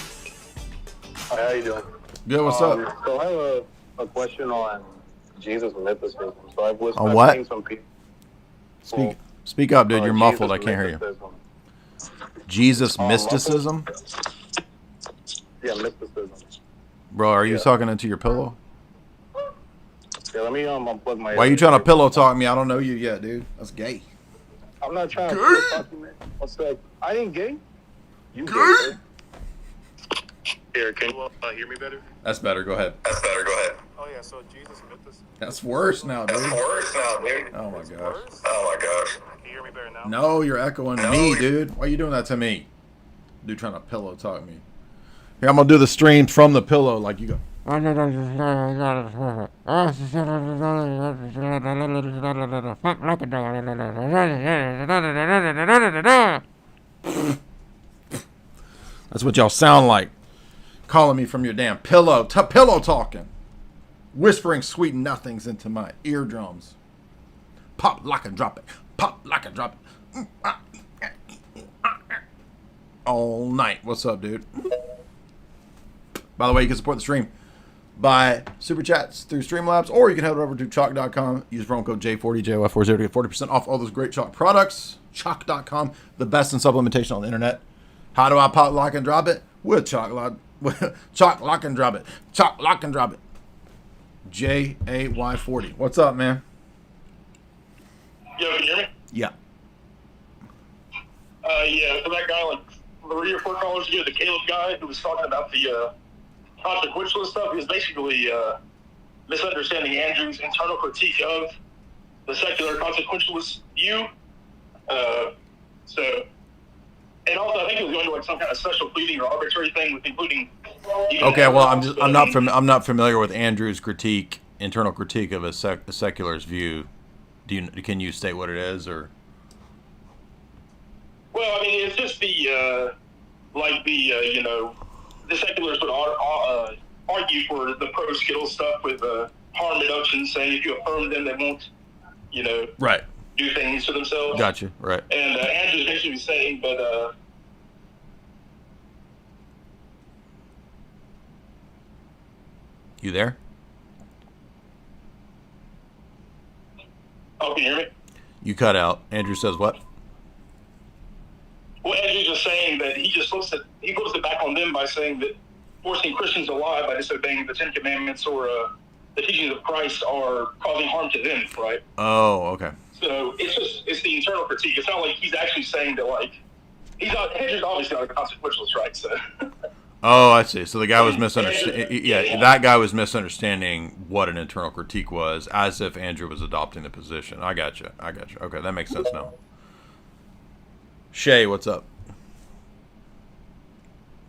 [SPEAKER 19] Hi, how you doing?
[SPEAKER 7] Good, what's up?
[SPEAKER 19] So I have a question on Jesus mythicism. So I've
[SPEAKER 7] On what?
[SPEAKER 19] seen some people.
[SPEAKER 7] Speak up, dude. You're muffled. I
[SPEAKER 19] Jesus
[SPEAKER 7] can't hear you.
[SPEAKER 19] mysticism.
[SPEAKER 7] Jesus mysticism?
[SPEAKER 19] Yeah, mysticism.
[SPEAKER 7] Bro, are you talking into your pillow?
[SPEAKER 19] Yeah, let me unplug my.
[SPEAKER 7] Why are you trying to pillow talk me? I don't know you yet, dude. That's gay.
[SPEAKER 19] I'm not trying to pillow talk you, man. What's up? I ain't gay. You gay? Man. Here, can you hear me better?
[SPEAKER 7] That's better. Go ahead.
[SPEAKER 19] Oh yeah, so Jesus mythicism.
[SPEAKER 7] That's worse now, dude.
[SPEAKER 19] dude.
[SPEAKER 7] Oh my gosh.
[SPEAKER 19] Can you hear me better now?
[SPEAKER 7] No, you're echoing me, dude. Why are you doing that to me? Dude, trying to pillow talk me. Here, I'm gonna do the stream from the pillow, like you go. That's what y'all sound like. Calling me from your damn pillow. Pillow talking. Whispering sweet nothings into my eardrums. Pop, lock, and drop it. Pop, lock, and drop it. All night. What's up, dude? By the way, you can support the stream by Super Chats through Streamlabs, or you can head over to chalk.com, use promo code J40, JOF40 to get 40% off all those great Chalk products. Chalk.com, the best in supplementation on the internet. How do I pop, lock, and drop it? With Chalk, Chalk, lock, and drop it. Chalk, lock, and drop it. JAY40. What's up, man?
[SPEAKER 20] Yo, can you hear me?
[SPEAKER 7] Yeah.
[SPEAKER 20] Yeah, so that guy, like, 3 or 4 callers ago, the Caleb guy who was talking about the consequentialist stuff, he was basically misunderstanding Andrew's internal critique of the secular consequentialist view. And also, I think he was going to like some kind of special pleading or arbitrary thing with including.
[SPEAKER 7] Okay, well, I'm not familiar with Andrew's internal critique of a secularist view. Can you state what it is, or?
[SPEAKER 20] Well, I mean, it's just the the secularists would argue for the pro-Skittle stuff with harm reduction, saying if you affirm them, they won't,
[SPEAKER 7] right,
[SPEAKER 20] do things to themselves.
[SPEAKER 7] Gotcha, right.
[SPEAKER 20] And Andrew's basically saying, but
[SPEAKER 7] you there?
[SPEAKER 20] Oh, can you hear me?
[SPEAKER 7] You cut out. Andrew says what?
[SPEAKER 20] Well, Andrew's just saying that he puts it back on them by saying that forcing Christians to lie by disobeying the 10 Commandments or the teachings of Christ are causing harm to them, right?
[SPEAKER 7] Oh, okay.
[SPEAKER 20] So it's the internal critique. It's not like he's actually saying that, like, Andrew's obviously not a consequentialist, right? So.
[SPEAKER 7] Oh, I see. So the guy was misunderstanding. Yeah, that guy was misunderstanding what an internal critique was, as if Andrew was adopting the position. I got you. Okay, that makes sense now. Shay, what's up?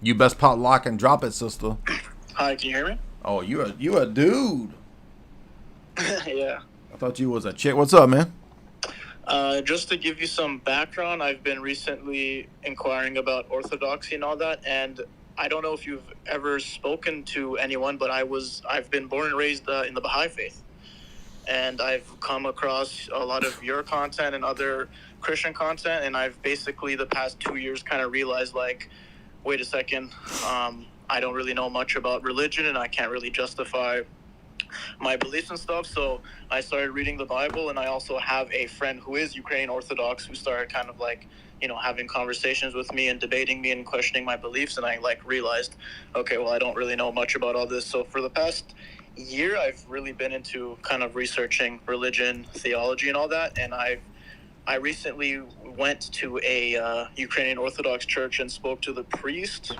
[SPEAKER 7] You best pop, lock, and drop it, sister.
[SPEAKER 1] Hi, can you hear me?
[SPEAKER 7] Oh, you a dude.
[SPEAKER 1] Yeah.
[SPEAKER 7] I thought you was a chick. What's up, man?
[SPEAKER 1] Just to give you some background, I've been recently inquiring about orthodoxy and all that, and I don't know if you've ever spoken to anyone, but I've been born and raised in the Baha'i faith, and I've come across a lot of your content and other Christian content, and I've basically the past 2 years kind of realized, like, wait a second, I don't really know much about religion, and I can't really justify my beliefs and stuff. So I started reading the Bible, and I also have a friend who is Ukrainian Orthodox who started kind of like, having conversations with me and debating me and questioning my beliefs. And I like realized, okay, well, I don't really know much about all this. So for the past year, I've really been into kind of researching religion, theology, and all that. And I recently went to a Ukrainian Orthodox church and spoke to the priest.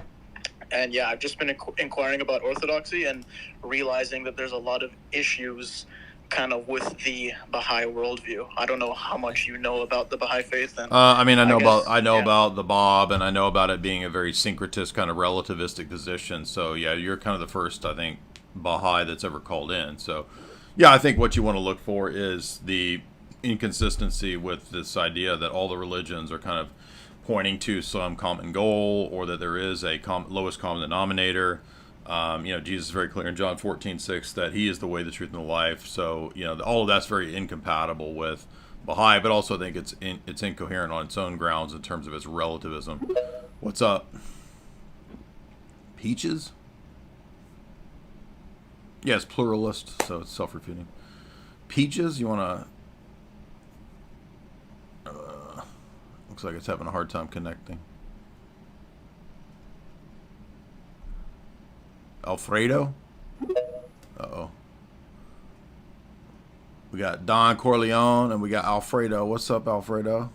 [SPEAKER 1] And yeah, I've just been inquiring about orthodoxy and realizing that there's a lot of issues kind of with the Baha'i worldview. I don't know how much you know about the Baha'i faith. And
[SPEAKER 7] I know about the Bob, and I know about it being a very syncretist kind of relativistic position. So yeah, you're kind of the first, I think, Baha'i that's ever called in. So yeah, I think what you want to look for is the inconsistency with this idea that all the religions are kind of pointing to some common goal, or that there is a lowest common denominator. Jesus is very clear in John 14:6 that he is the way, the truth, and the life. So, all of that's very incompatible with Baha'i, but also I think it's incoherent on its own grounds in terms of its relativism. What's up? Peaches? Yeah, it's pluralist, so it's self-refuting. Peaches, you want to... Looks like it's having a hard time connecting. Alfredo? Uh-oh. We got Don Corleone and we got Alfredo. What's up, Alfredo?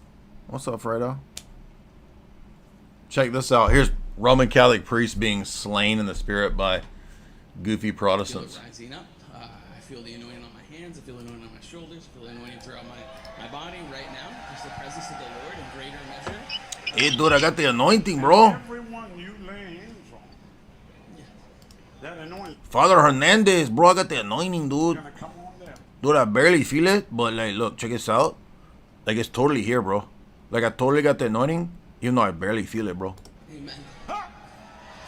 [SPEAKER 7] What's up, Fredo? Check this out. Here's Roman Catholic priests being slain in the spirit by goofy Protestants.
[SPEAKER 3] I feel it rising up. I feel the anointing on my hands. I feel the anointing on my shoulders. I feel the anointing throughout my body right now. Just the presence of the Lord in greater measure.
[SPEAKER 7] Hey, dude, I got the anointing, bro.
[SPEAKER 4] Everyone you lay hands on. That anointing.
[SPEAKER 7] Father Hernandez, bro, I got the anointing, dude.
[SPEAKER 4] Gonna come on down.
[SPEAKER 7] Dude, I barely feel it, but like, look, check this out. Like, it's totally here, bro. Like, I totally got the anointing, even though I barely feel it, bro.
[SPEAKER 3] Amen.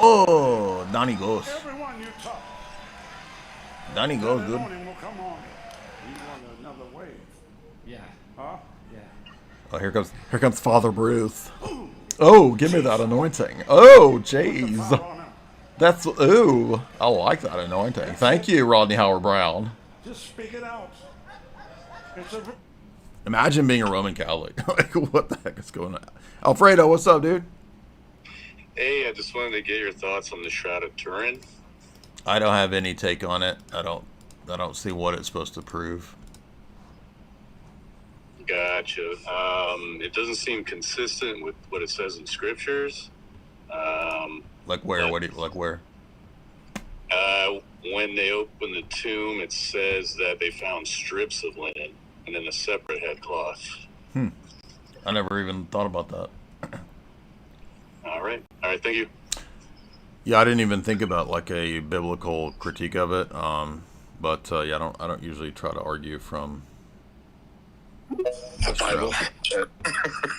[SPEAKER 7] Oh, Donnie goes.
[SPEAKER 4] Everyone you touch.
[SPEAKER 7] Donnie goes,
[SPEAKER 4] that
[SPEAKER 7] dude.
[SPEAKER 4] anointing will come on. You want another wave?
[SPEAKER 3] Yeah.
[SPEAKER 4] Huh?
[SPEAKER 3] Yeah.
[SPEAKER 7] Oh, here comes Father Bruce. Oh, give me that anointing. Oh, jeez. That's, ooh, I like that anointing. Thank you, Rodney Howard Brown.
[SPEAKER 4] Just speak it out. It's a...
[SPEAKER 7] Imagine being a Roman Catholic. Like, what the heck is going on? Alfredo, what's up, dude?
[SPEAKER 24] Hey, I just wanted to get your thoughts on the Shroud of Turin.
[SPEAKER 7] I don't have any take on it. I don't see what it's supposed to prove.
[SPEAKER 24] Gotcha. It doesn't seem consistent with what it says in scriptures.
[SPEAKER 7] Like where? Like where?
[SPEAKER 24] When they open the tomb, it says that they found strips of linen and then a separate headcloth.
[SPEAKER 7] I never even thought about that.
[SPEAKER 24] All right, thank you.
[SPEAKER 7] Yeah, I didn't even think about like a biblical critique of it. But yeah, I don't usually try to argue from
[SPEAKER 24] the Bible.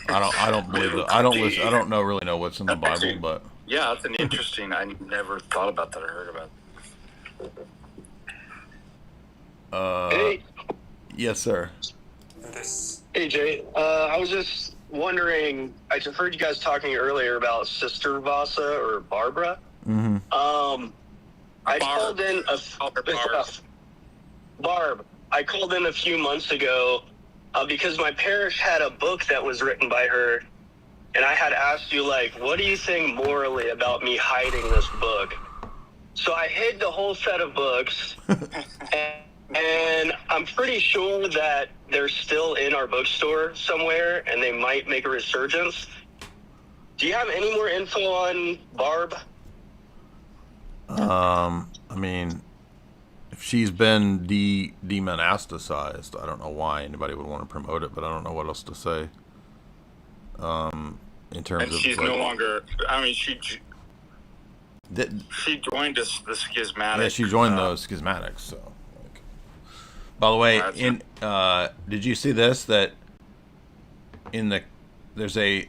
[SPEAKER 7] I don't believe that. I don't really know what's in the Bible, but
[SPEAKER 24] Yeah, that's an interesting. I never thought about that. I heard about.
[SPEAKER 7] Hey. Yes, sir.
[SPEAKER 25] Hey, Jay. I was just wondering. I just heard you guys talking earlier about Sister Vasa or Barbara.
[SPEAKER 7] Mm-hmm.
[SPEAKER 25] I called in Barb. I called in a few months ago because my parish had a book that was written by her, and I had asked you, like, what do you think morally about me hiding this book? So I hid the whole set of books, and I'm pretty sure that they're still in our bookstore somewhere, and they might make a resurgence. Do you have any more info on Barb?
[SPEAKER 7] I mean, if she's been demonasticized, I don't know why anybody would want to promote it, but I don't know what else to say. In terms
[SPEAKER 24] And
[SPEAKER 7] of
[SPEAKER 24] she's
[SPEAKER 7] like,
[SPEAKER 24] no longer. I mean,
[SPEAKER 9] She joined us, the Schismatics.
[SPEAKER 7] Yeah, she joined those Schismatics. So, like, by the way, did you see this? That there's a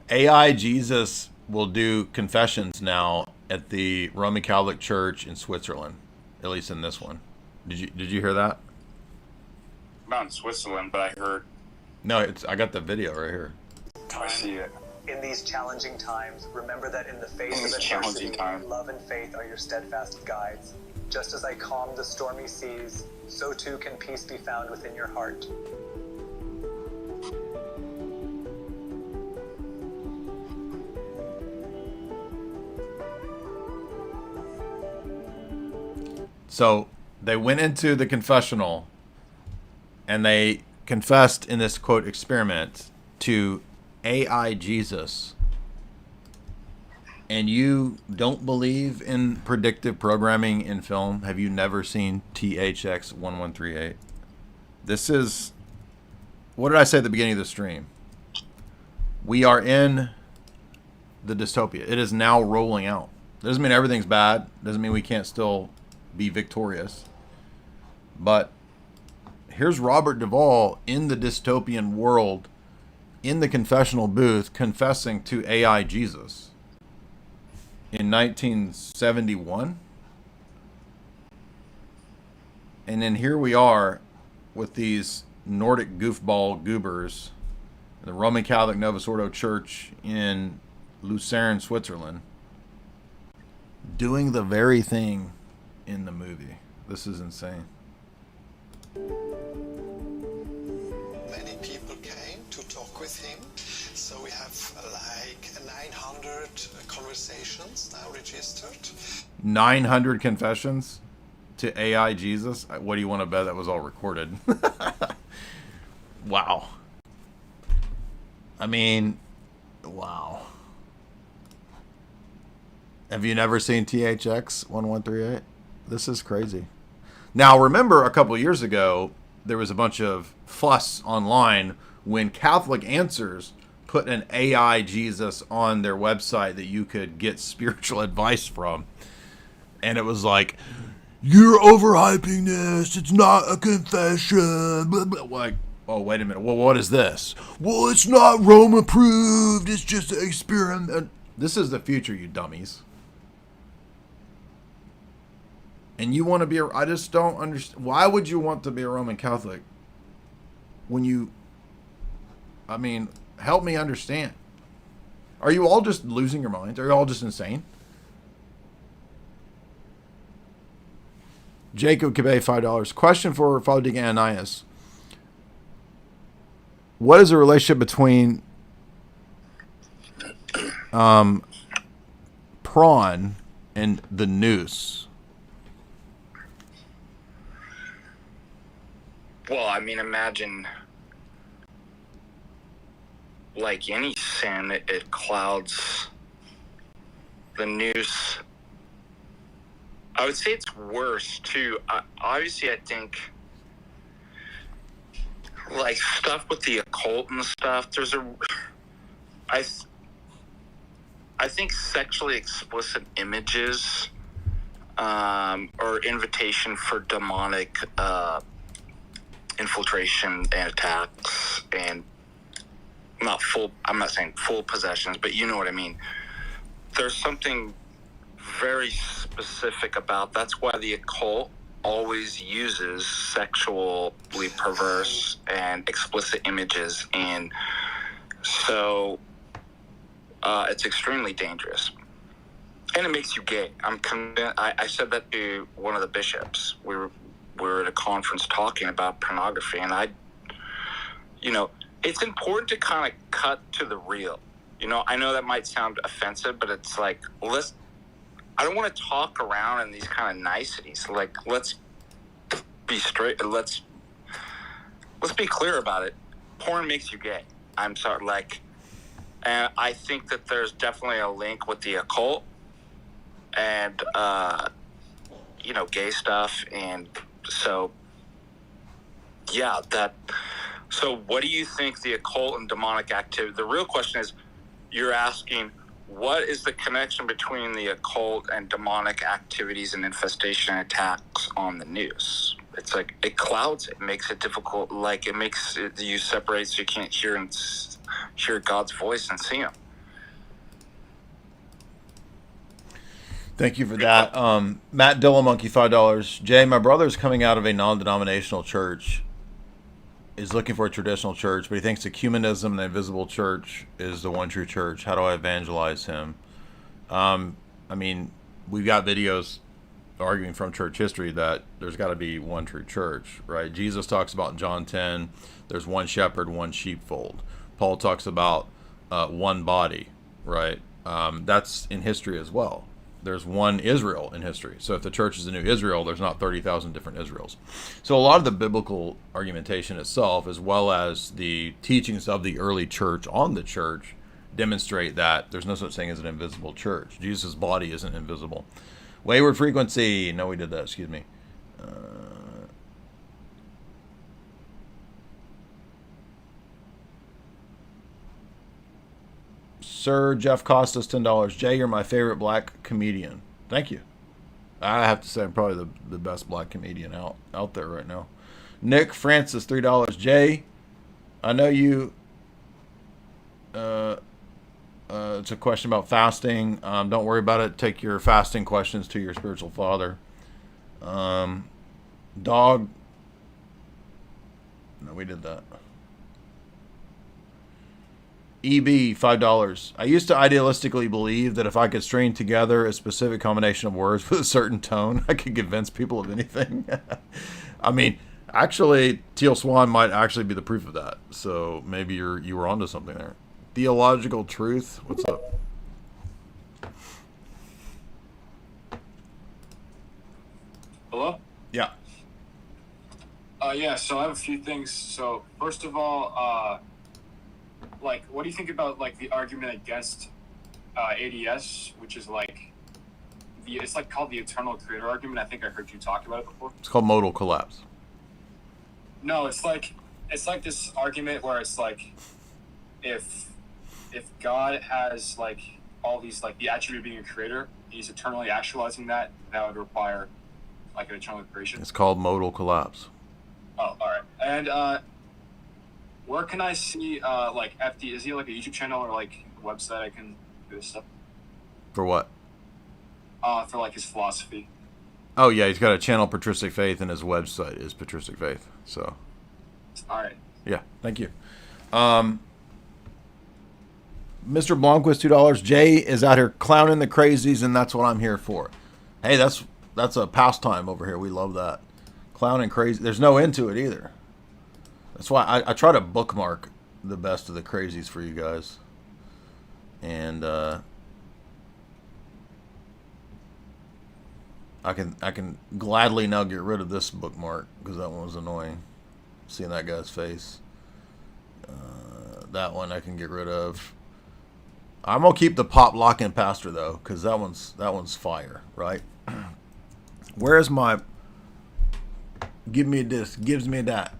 [SPEAKER 7] AI Jesus will do confessions now at the Roman Catholic Church in Switzerland, at least in this one. Did you hear that?
[SPEAKER 9] Not in Switzerland, but I heard.
[SPEAKER 7] No, I got the video right here.
[SPEAKER 9] I see it.
[SPEAKER 2] In these challenging times, remember that in the face of adversity, love and faith are your steadfast guides. Just as I calm the stormy seas, so too can peace be found within your heart.
[SPEAKER 7] So they went into the confessional and they confessed in this quote experiment to AI Jesus. And you don't believe in predictive programming in film? Have you never seen THX 1138? This is, what did I say at the beginning of the stream? We are in the dystopia. It is now rolling out. Doesn't mean everything's bad. Doesn't mean we can't still be victorious. But here's Robert Duvall in the dystopian world, in the confessional booth, confessing to AI Jesus in 1971. And then here we are with these Nordic goofball goobers, the Roman Catholic Novus Ordo Church in Lucerne, Switzerland, doing the very thing in the movie. This is insane.
[SPEAKER 5] Many people came to talk with him, so we have like 900 conversations now registered.
[SPEAKER 7] 900 confessions to AI Jesus? What do you want to bet that was all recorded? Wow. I mean, wow. Have you never seen THX 1138? This is crazy. Now, remember a couple years ago, there was a bunch of fuss online when Catholic Answers put an AI Jesus on their website that you could get spiritual advice from. And it was like, you're overhyping this. It's not a confession. Blah, blah. Like, oh, wait a minute. Well, what is this? Well, it's not Rome approved. It's just an experiment. This is the future, you dummies. And you want to be I just don't understand. Why would you want to be a Roman Catholic when you, I mean, help me understand. Are you all just losing your minds? Are you all just insane? Jacob Cabay, $5. Question for Father Deacon Ananias. What is the relationship between prawn and the noose?
[SPEAKER 9] Well, I mean, imagine, like any sin, it clouds the noose. I would say it's worse, too. Obviously, I think, like, stuff with the occult and stuff, I think sexually explicit images or invitation for demonic infiltration and attacks, and I'm not saying full possessions, but you know what I mean. There's something very specific about that's why the occult always uses sexually perverse and explicit images, and so it's extremely dangerous, and it makes you gay. I'm convinced. I said that to one of the bishops. We were at a conference talking about pornography, and it's important to kind of cut to the real. I know that might sound offensive, but it's like, I don't want to talk around in these kind of niceties. Like, let's be straight. Let's be clear about it. Porn makes you gay. I'm sorry. And I think that there's definitely a link with the occult and, gay stuff. And so, yeah, so what do you think the occult and demonic activity, the real question is, you're asking, what is the connection between the occult and demonic activities and infestation attacks on the news? It's like it clouds it, makes it difficult. Like it makes you separate so you can't hear God's voice and see Him.
[SPEAKER 7] Thank you for that. Matt Dillamonkey, $5. Jay, my brother's coming out of a non-denominational church. Is looking for a traditional church, but he thinks ecumenism and the invisible church is the one true church. How do I evangelize him? I mean, we've got videos arguing from church history that there's got to be one true church, right? Jesus talks about in John 10, there's one shepherd, one sheepfold. Paul talks about one body, right? That's in history as well. There's one Israel in history. So if the church is the new Israel, there's not 30,000 different Israels. So a lot of the biblical argumentation itself, as well as the teachings of the early church on the church, demonstrate that there's no such thing as an invisible church. Jesus' body isn't invisible. Wayward frequency. No, we did that. Excuse me. Sir Jeff Costas, $10. Jay, you're my favorite black comedian. Thank you. I have to say I'm probably the best black comedian out there right now. Nick Francis, $3. Jay, I know you. It's a question about fasting. Don't worry about it. Take your fasting questions to your spiritual father. Dog. No, we did that. EB, $5. I used to idealistically believe that if I could string together a specific combination of words with a certain tone, I could convince people of anything. I mean, actually, Teal Swan might actually be the proof of that. So maybe you were onto something there. Theological Truth, what's up?
[SPEAKER 6] Hello?
[SPEAKER 7] Yeah.
[SPEAKER 6] Yeah, so I have a few things. So, first of all, like, what do you think about, like, the argument against ADS, which is, like, it's, like, called the eternal creator argument. I think I heard you talk about it before.
[SPEAKER 7] It's called modal collapse.
[SPEAKER 6] No, it's like this argument where it's, like, if God has, like, all these, like, the attribute of being a creator, he's eternally actualizing that would require, like, an eternal creation.
[SPEAKER 7] It's called modal collapse.
[SPEAKER 6] Oh, all right. And, where can I see, like, FD? Is he, like, a YouTube channel or, like, a website I can do this stuff?
[SPEAKER 7] For what?
[SPEAKER 6] For, like, his philosophy.
[SPEAKER 7] Oh, yeah, he's got a channel, Patristic Faith, and his website is Patristic Faith. So.
[SPEAKER 6] All right.
[SPEAKER 7] Yeah, thank you. Mr. Blomquist, $2. Jay is out here clowning the crazies, and that's what I'm here for. Hey, that's a pastime over here. We love that. Clowning crazy. There's no end to it either. That's why I try to bookmark the best of the crazies for you guys. And I can gladly now get rid of this bookmark because that one was annoying. Seeing that guy's face. That one I can get rid of. I'm gonna keep the pop lock-in pastor though, because that one's fire, right? Where's my give me this, gives me that?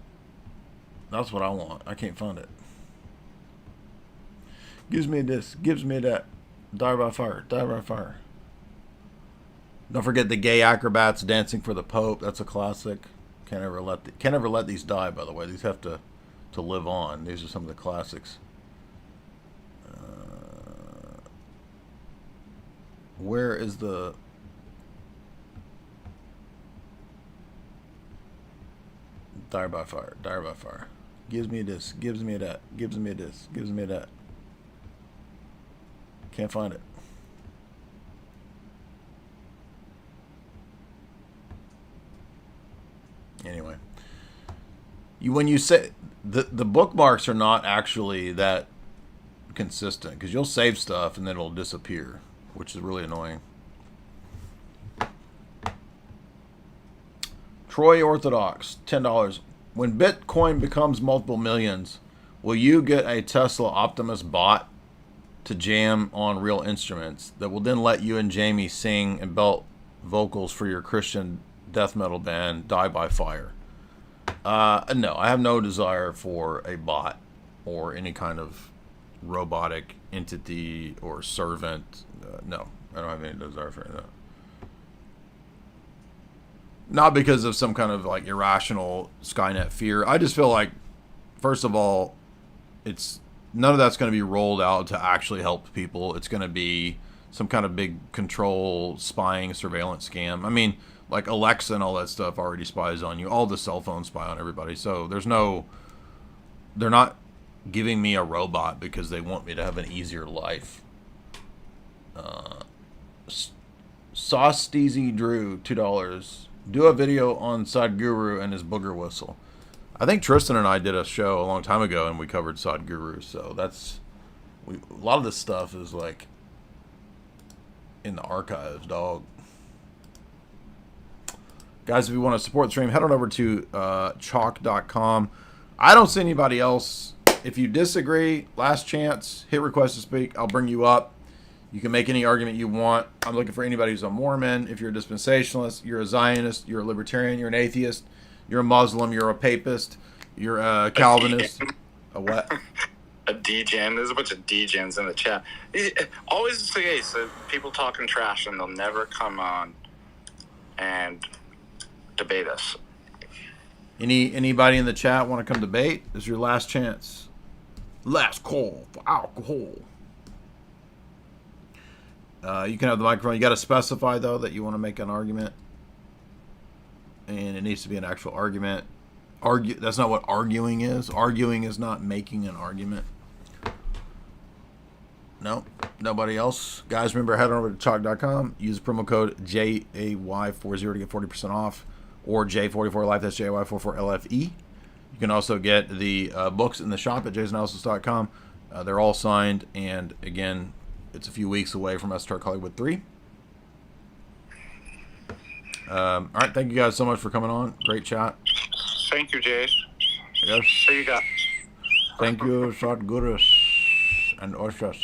[SPEAKER 7] That's what I want. I can't find it. Gives me this, gives me that. Die by fire, die by fire. Don't forget the gay acrobats dancing for the Pope. That's a classic. Can't ever let these die. By the way, these have to live on. These are some of the classics. Where is the Dyer by fire? Dyer by fire. Gives me this. Gives me that. Gives me this. Gives me that. Can't find it. Anyway, when you say the bookmarks are not actually that consistent, because you'll save stuff and then it'll disappear, which is really annoying. Troy Orthodox, $10. When Bitcoin becomes multiple millions, will you get a Tesla Optimus bot to jam on real instruments that will then let you and Jamie sing and belt vocals for your Christian death metal band Die by Fire? No, I have no desire for a bot or any kind of robotic entity or servant. No, I don't have any desire for that. Not because of some kind of like irrational Skynet fear. I just feel like, first of all, it's none of that's going to be rolled out to actually help people. It's going to be some kind of big control, spying, surveillance scam. I mean, like Alexa and all that stuff already spies on you. All the cell phones spy on everybody. So they're not giving me a robot because they want me to have an easier life. Sauce Steezy Drew, $2. Do a video on Sadhguru and his booger whistle. I think Tristan and I did a show a long time ago and we covered Sadhguru. So a lot of this stuff is like in the archives, dog. Guys, if you want to support the stream, head on over to chalk.com. I don't see anybody else. If you disagree, last chance, hit request to speak. I'll bring you up. You can make any argument you want. I'm looking for anybody who's a Mormon. If you're a dispensationalist, you're a Zionist, you're a Libertarian, you're an Atheist, you're a Muslim, you're a Papist, you're a Calvinist. A what?
[SPEAKER 9] A degen. There's a bunch of degens in the chat. Always the case. People talking trash and they'll never come on and debate us.
[SPEAKER 7] Anybody in the chat want to come debate? This is your last chance. Last call for alcohol. You can have the microphone. You got to specify, though, that you want to make an argument. And it needs to be an actual argument. That's not what arguing is. Arguing is not making an argument. No, nobody else. Guys, remember, head on over to chalk.com. Use the promo code JAY40 to get 40% off. Or J44Life, that's JAY44LFE. You can also get the books in the shop at jaysanalysis.com. They're all signed. And, again, it's a few weeks away from us to start Hollywood 3. All right, thank you guys so much for coming on. Great chat.
[SPEAKER 9] Thank you, Jace.
[SPEAKER 7] Yes.
[SPEAKER 9] So you got.
[SPEAKER 7] Thank you, Sadhgurus and Oshas.